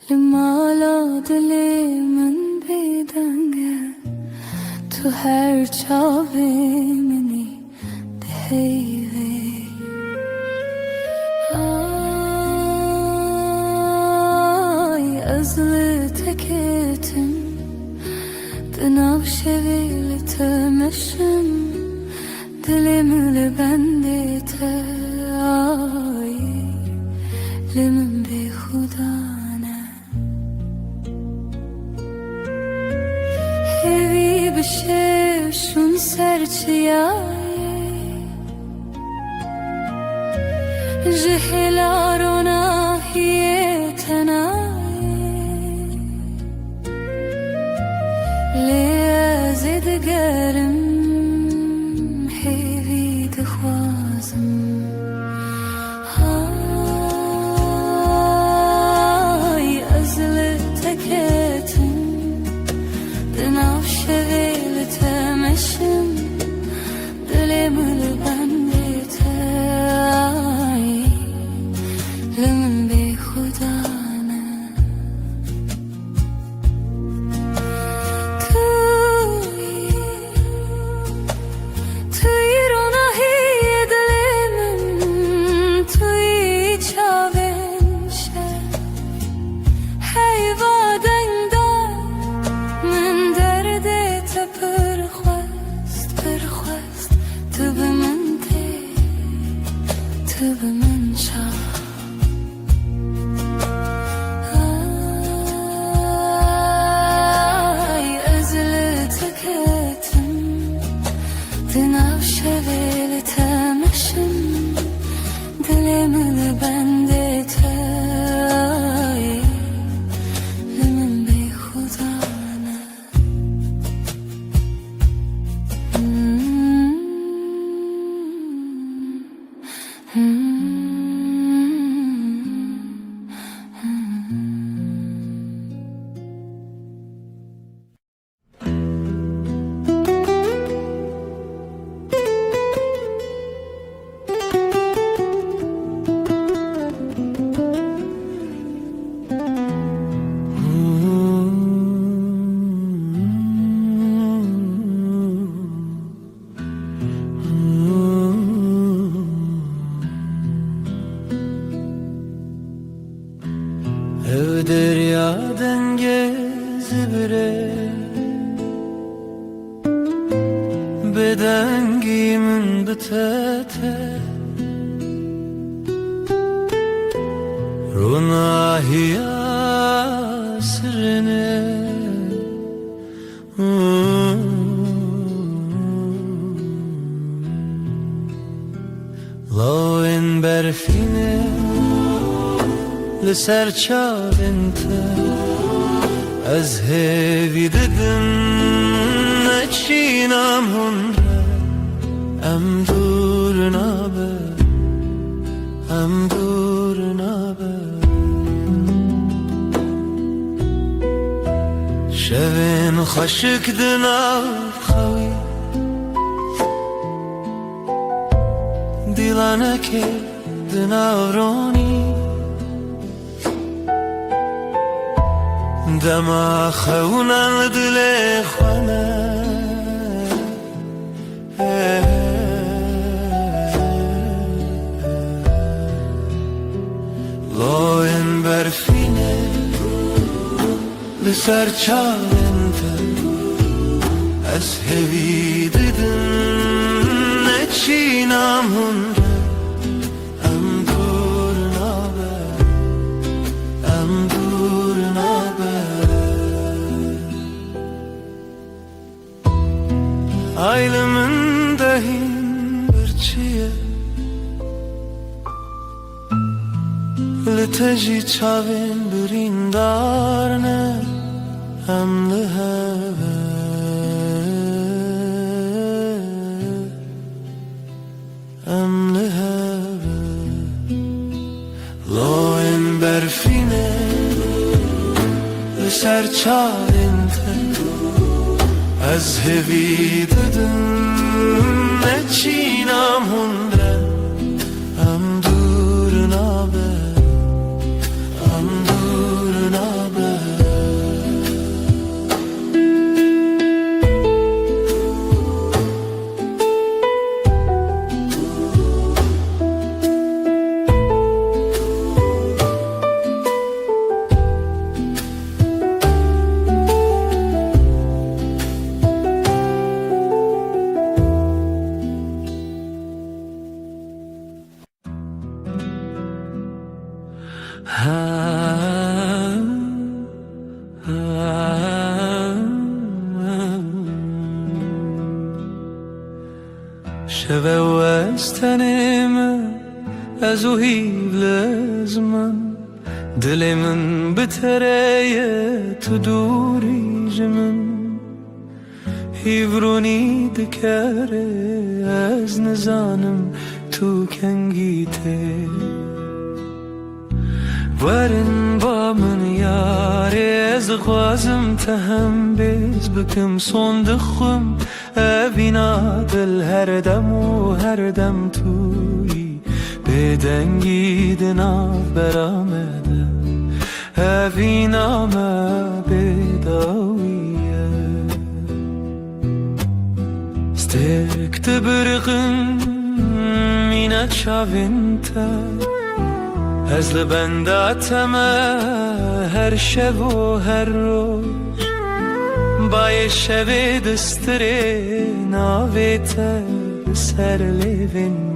C: لمالا دلی من بیدنگه تو هر چاوی منی دهیوی آی از لتکتم دناو شوی لتمشم دلم لبندت آی لمن بی خدانه هیوی بشه شون سرچیای جهلارونا هیه تنای لیازد گرم هیوی دخوازم آی از لتکتم دناو شوی لتمشم دلم لبندت آی لمن بی خدانه توی روناهی دلم توی چاوینشه حیوادن دار من دردت پرخواست تو به من ده تو به من شا آی از لتکتم دناو شوی لتمشم دلم لبندت آی لمن بی خدانه
A: Ev derya dengez bire Bedengimin bitete Runahiya sirine Lawin berfine لسر چاوینته از هیوی ددن نچینم هنره ام دور نابه شوین خشک دناو خوی دیلانه که دناو رونی دما خونن دل خانه لاین برفینه لسر چاوینته از هوی ددن نچینم هنره ام دور نابه Aylımın dahin birçiye Liteji çavin birindarne Emli heve Loin berfine Ser çavinte از هوی ددن نچینم هنره ام دور نابه
B: و هیو لزمن دل من بتره تو دوری جمن هیورونی دکره از نزانم تو کنگیته ورن با من یاره از خوازم تهم بیز بکم صندخم اوینا دل هر دم و هر دم توی بدنگی دنا برامده اوینا ما بداویه سترک تبرغن مینا چاوینتا از لبنداتم هر شب و هر روز بای شب دستره ناویت سر لیوین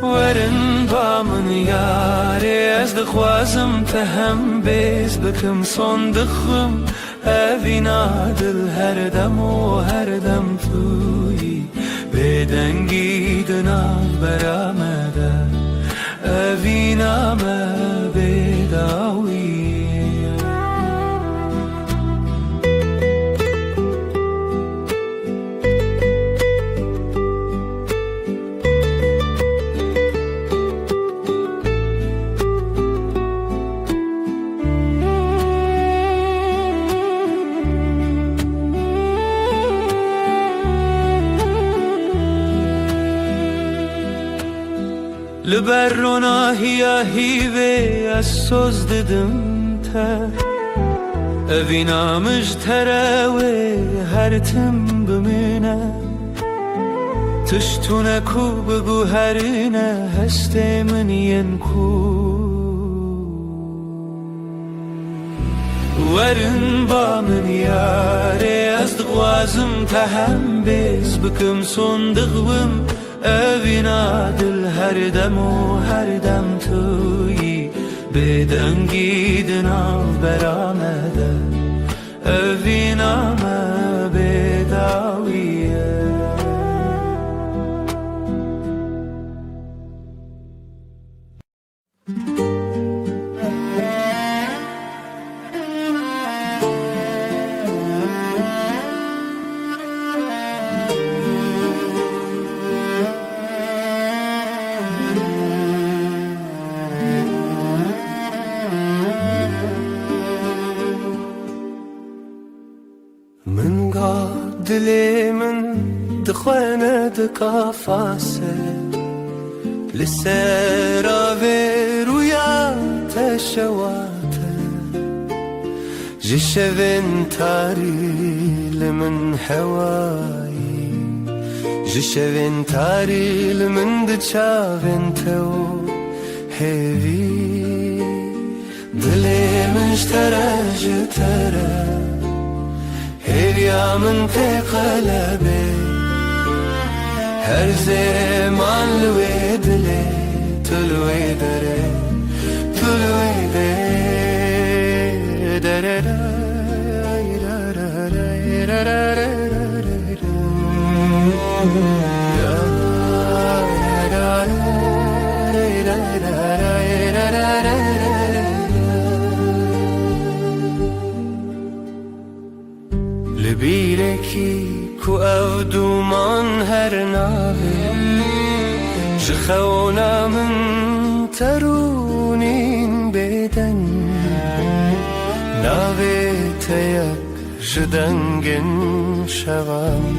B: ورن با من یاره از دخوازم تهم بیز بکم صندخم اوینا دل هر دم و هر دم توی بدنگی دنا برامده اوینا ما بداویه لبرنا هیا هیوه از سوز ددم تر اوینا مجتره و هر تم بمینه تشتونه کو بگو هرینه هسته من ین کو ورن با من یاره از دغوازم تهم بیز بکم صندقوم اوینا دل هر دم و هر دم توی بدنگی دنا برامده اوینا ما بداویه من قاد دلي من دخوانة دكافاسة لسرا ويا تشواته جشفن تاري لمن هواي جشفن تاري لمن دشافن تو هيفي دلي مشترى جترى هريا من في قلبي هر زمان الويد لي تلوي دري تلوي لبيركي كو أودو من هر ناوي جخونا من ترونين بدن ناوي تيك جدنگن شوام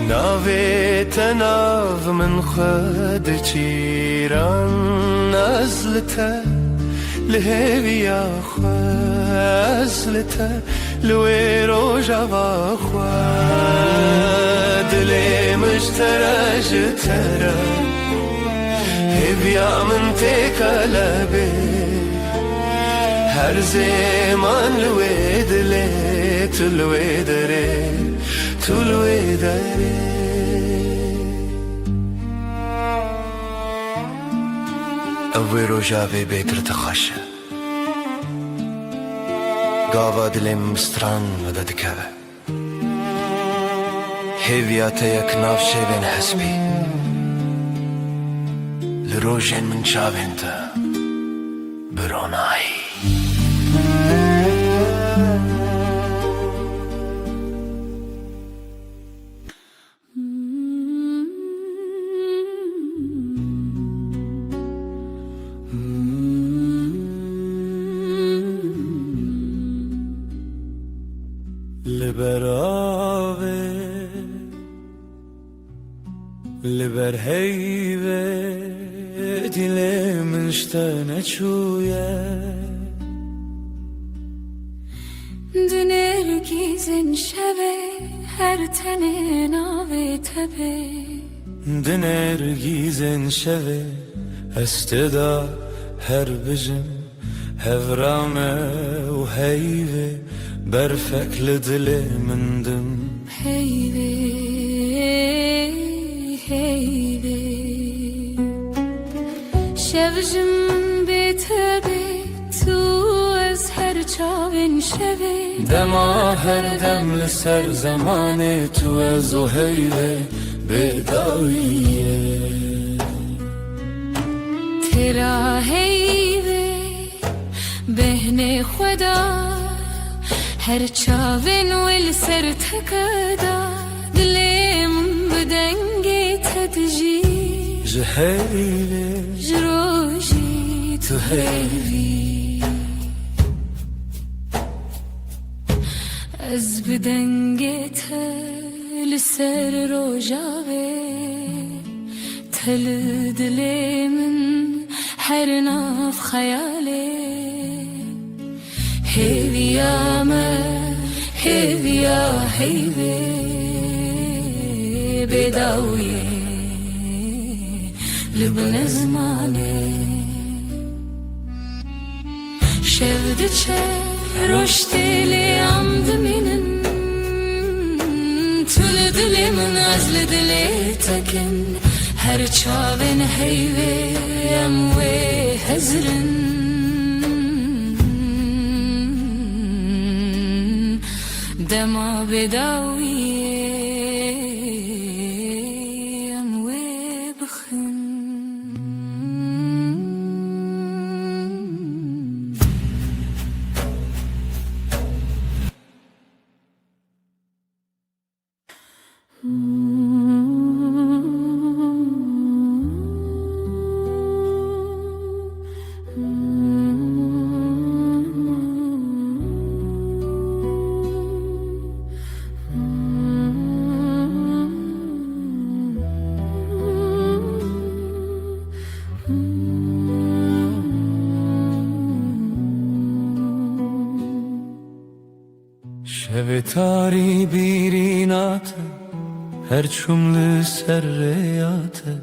B: ناوي تناو من خد چيران نزلته لهويا خزلته لوي روجا باخوا دلي مشترى جترى هبيا من تقلبي هر زمان لوي دلي تلوي دري تلوي دري اوي روجا في بيتر تخشى قاوا دلم مستران وددكه هيفياته يك نافشه بين حسبي
E: li rojên min çavên te bi ronahî.
A: Liber heyve dilemin ştene çuye
C: Düner gizin şeve her tene nave tebe
A: Diner gizen şeve esteda her bizim hevrame u heyve berfekli dilimin dim
C: Heyve heyve Şevjim bitebe tu ez her çavin şeve
A: Dema her demli ser zamanı tu ez o heyve bedaviye
C: Tera heyve behne खुदा her çavin vel ser tekada dilim bedenge tedji
A: Jheyve
C: jroji tu heyvi ez bedenge tel ser rojave tel dilimin her naf khayale Heviyame, heviya heyve bedawiye libne zmane Şevdiçe roşteli amdıminin Tül dilimin azli dili tekin Her çavin heyve emve hezrin Dema bedawiye emwe bıxın
A: Şevetari birinate her çumlu serreyate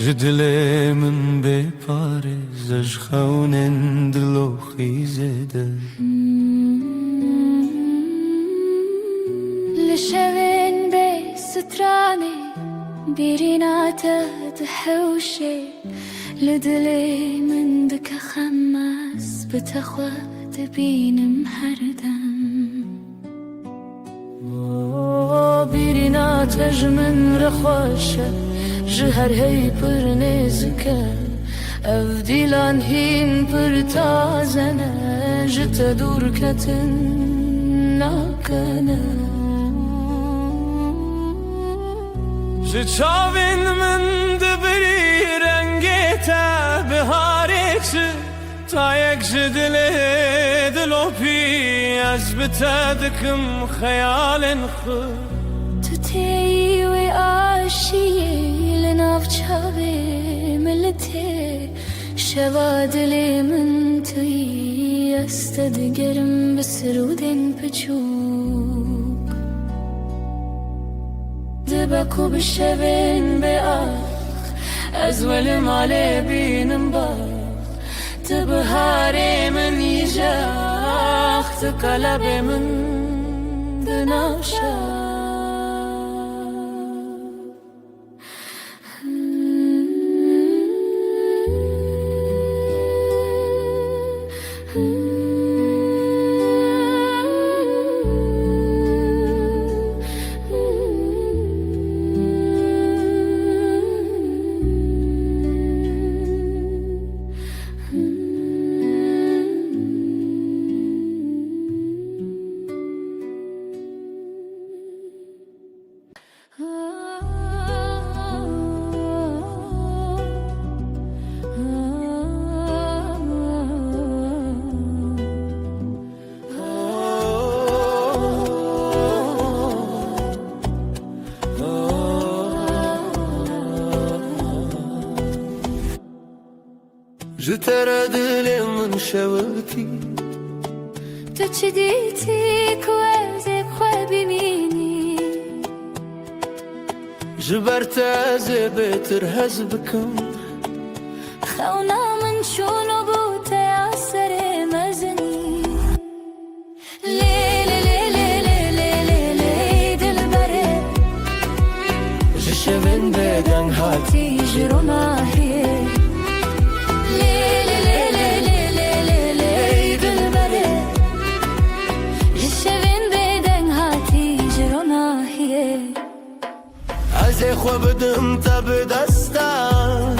A: Jdilemin bepare zajxaunen dilo xizede
F: لشوين بي ستراني بريناته تحوشي لدلي من دك خماس بتخوات بين محردم بريناته جمن رخوشة جهر هي پر نزكه اف دیلان هین پر تازنه جت دور کتن نکنه
A: Çavin min dibiri rengete biharikçi Tayek jidili dilopi ez bitedikim hayalin khud
F: تو تی و آشیه لناف چاوه ملته شوا دلی من توی استدگرم بسرودن پچوک دبکو بشوین به آخ از ولم علی بینم باخ تبهاری من یجاخ تقلب من دناشا
B: سر دل من شوتی
F: تو چی دیتی که از خواه ببینی
B: جبرت از بهتر هز بکن
F: خونا من شونو بود اثر مزنی لیلی لیلی لیلی لیلی دل بره
B: جشون بدن هاتی
F: تیجرنا هی لیلی لیلی لیلی لیلی دل بره جشون بدن هاتی جرنا هی
B: از خو بدم تب دستان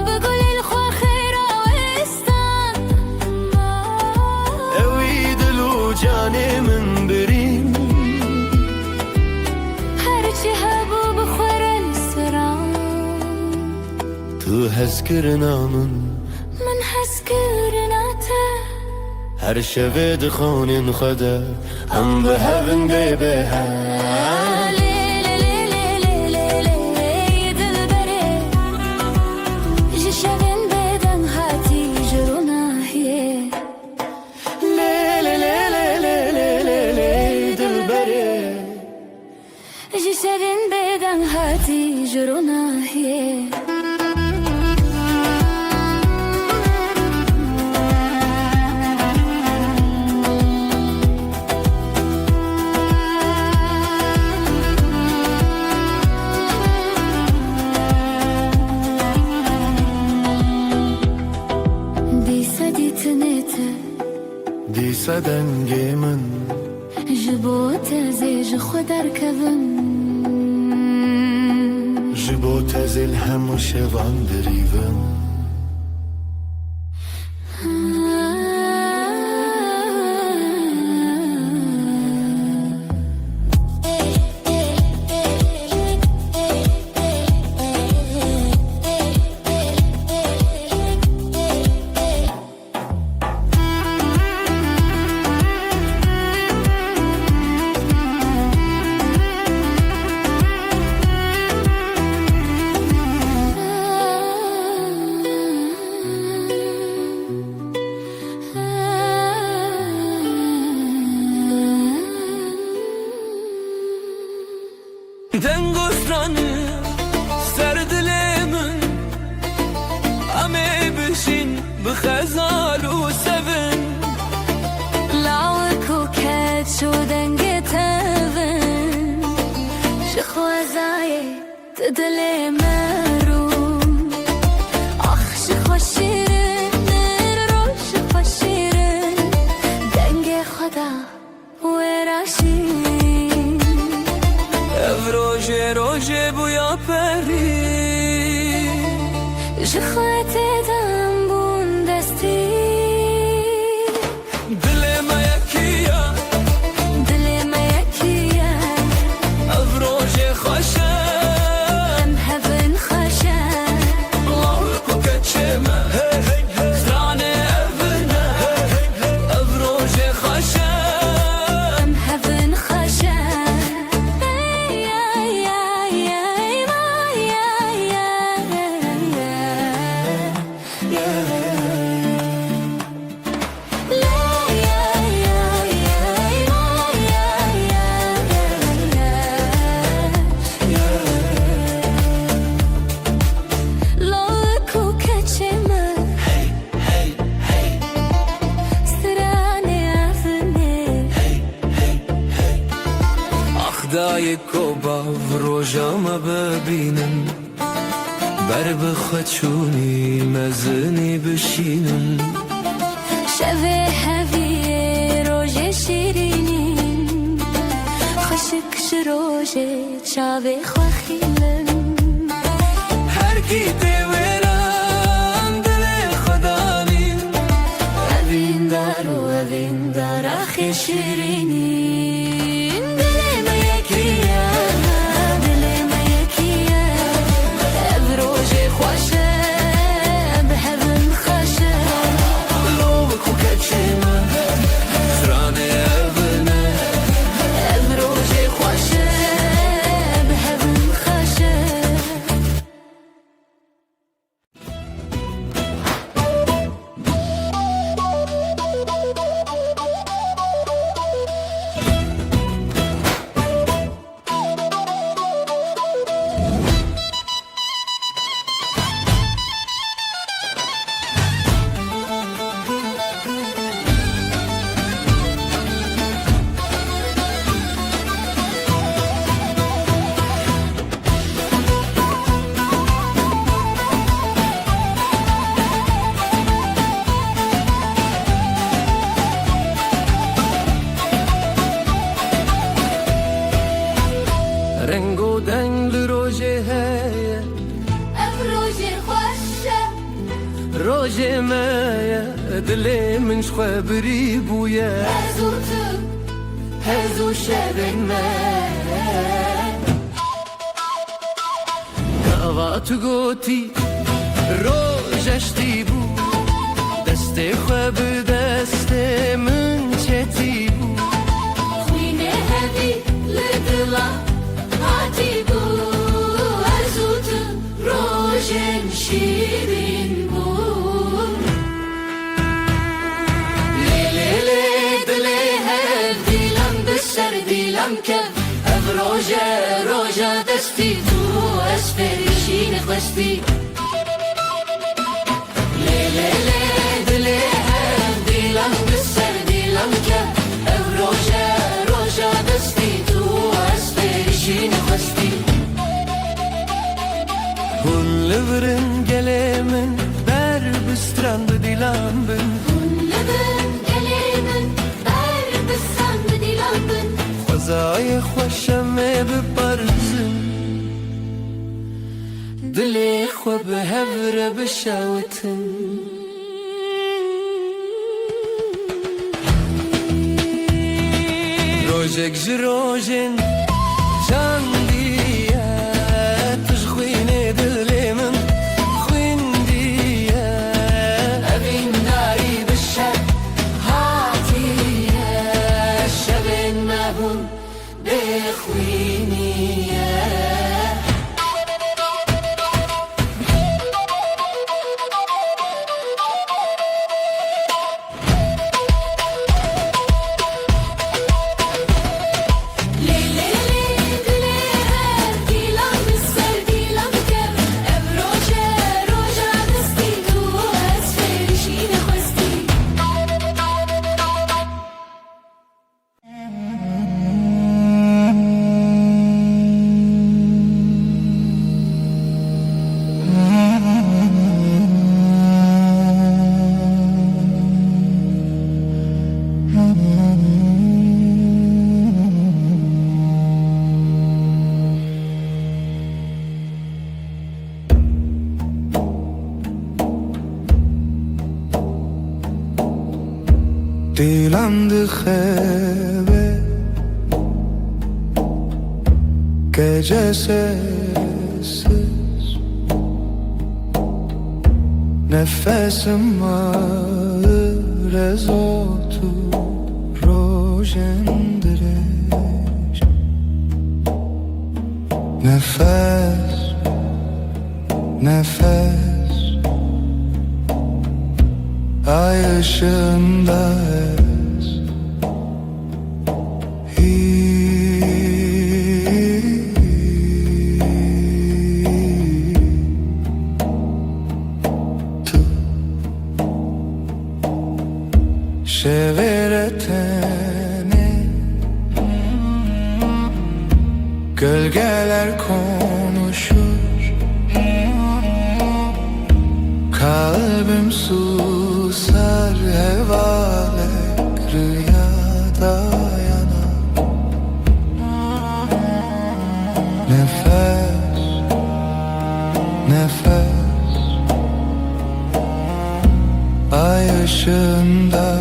F: بقول الخوا خير وإستان
B: اوی دلو جانی من بریم
F: هرچی هبو بخور السران
B: تو هز کرنا
F: من حس كرناته
B: هر شب دخون خدا هم به هون ببه
F: لیلی لیلی لیلی لیلی دل بره جشون بدن هاتی جرنا هی
B: لیلی لیلی لیلی لیلی دل بره
F: جشون بدن هاتی جرنا هی
B: دیسا دنگی من
F: جبو تزیج خود ارکبم
B: جبو تزل هم شوان دریوم
C: دنگسترانı سردلمن امي بشين بخزال وسفن
F: لاوك وكات شو دنگتفن شخوازاي تدلي مروم اخ شخوشيرن روش خوشيرن دنگ خدا وراشين
C: روژه روژه بویا پری
F: جخوات دم بون دستی
C: دل ما یکیه
F: دل ما یکیه
C: او روژه خوشه
F: ام هفن خوشه
C: الله کو کچمه زرانه ابنه او روژه خوشه
F: ام هفن خوشه
C: دای کوبا روژاما ببینم بر بخچونی مزنی بشینم
F: شوه هوی روژه شیرینیم خشک شروژه چاوه خواخیلم
C: هر کی دیورم دل خدا نیم
F: اوین دار آخی شیرینی
B: روجه مایا دل من خبری بویا
C: هزو شبن
B: کاوات گوتی روجشتی بو دست خواب دست من چتی بو
C: خوینه هدی لدلا هاتی بو هزوت روژن شیرین بو لیلی دلی هر دیلم بسر دیلم که اف روژه دستی تو اسفریشین خواستی لیلی دلی هر دیلم بسر دیلم که اف روژه دستی تو اسفریشین خواستی
B: Hun leveren gelemen ber bestrand dilan ben
C: لبن گلیمن بر بسند دیلم
B: خزای خوشم بپرزن دلی خواب هفر بشاوتن روجك جروجن جان دیا تشخوینه دلی من خوین دیا
C: أبين ناري بالشر هاتية شبن مهون بخوينية
A: Dilan khebe gece sessiz nefesim ağır ezotu rojendireş nefes nefes ay ışığında Şeveretene gölgeler konuşur kalbim susar hevalek rüyada yanar nefes nefes ay ışığında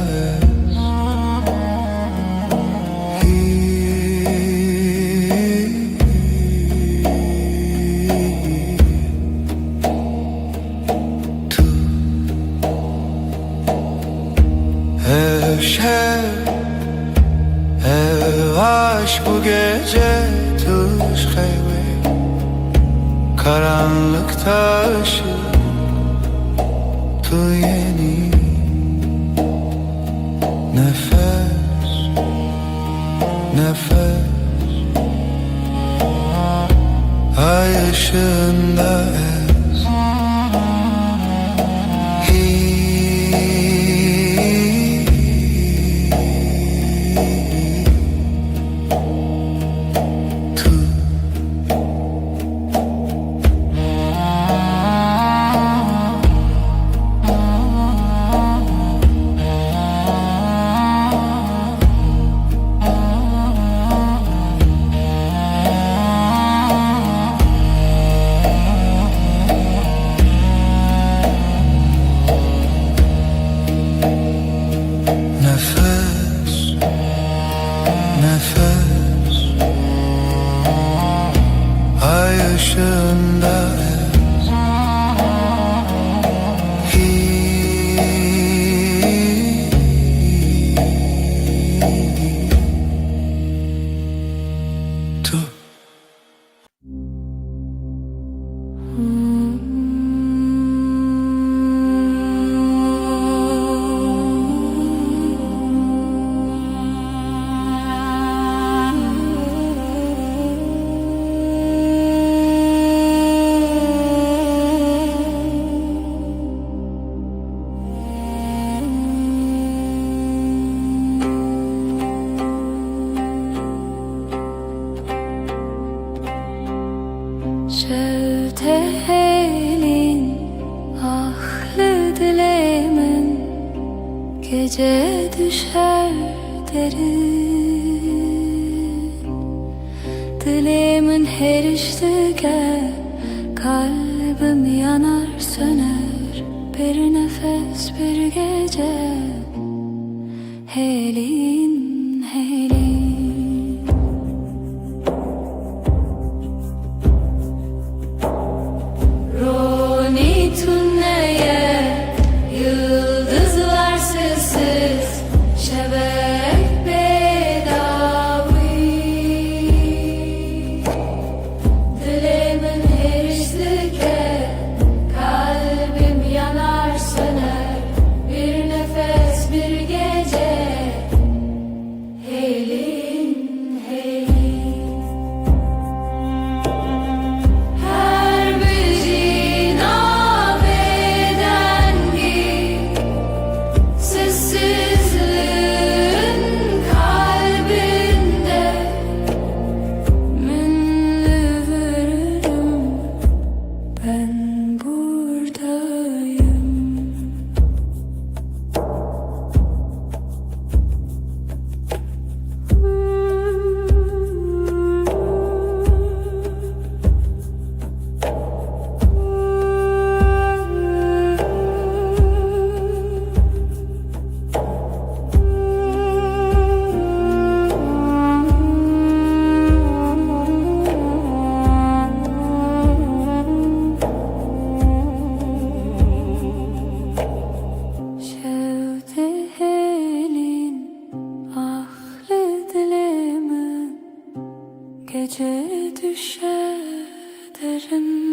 A: Aşk bu gece tuş hayve karanlıkta ışık tu yeni nefes nefes ay ışığında ez
F: Gece düşer derin, dilimin her iştige, kalbim yanar söner, bir nefes bir gece. Helin, helin, Roni tünneye, yıldızlar sessiz, şebek bedavi. Dilimin her iştike, kalbim yanar söner, bir nefes bir gece. Helin, helin, her bir nabedengi, sessizliğin kalbinde minli veririm, ben buradayım. Şevdi helin, ahli dilimin, gece düşer derin.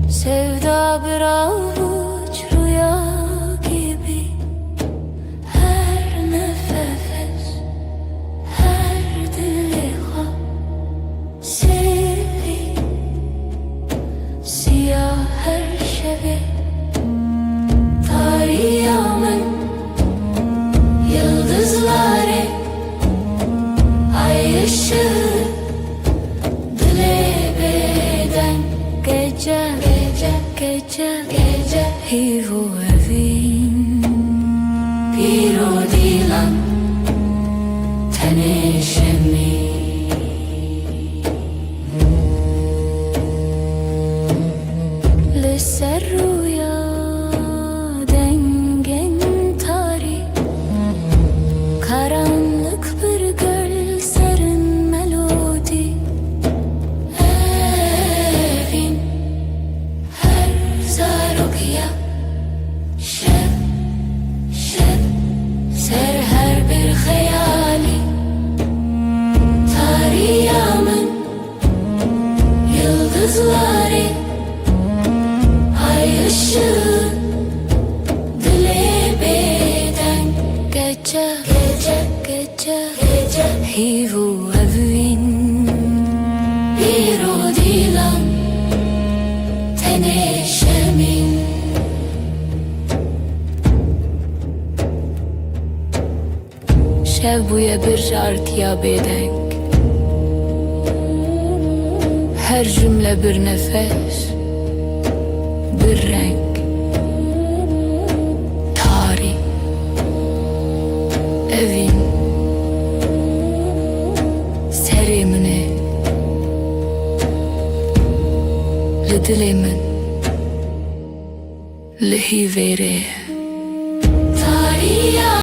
F: Sevda bir avuç rüya gibi, her nefes, her dilha sivri, siyah her şevi, tarihımın yıldızları, ay ışığı, dile beden gece. Gece hivu evin, piro dilan teneşemi. Lisser rüya dengen tari, karanlık bir göl serin melodi. Evin Zarokya, şeb, ser her bir hayali, tarihımın yıldızları, ay ışığı, dile beden gece, hivu evin, bir o dilan teneşemin. Şev buya bir şarkıya bedenk, her cümle bir nefes, bir renk, tarih, evin, serimine, lidilimin, lihi vere.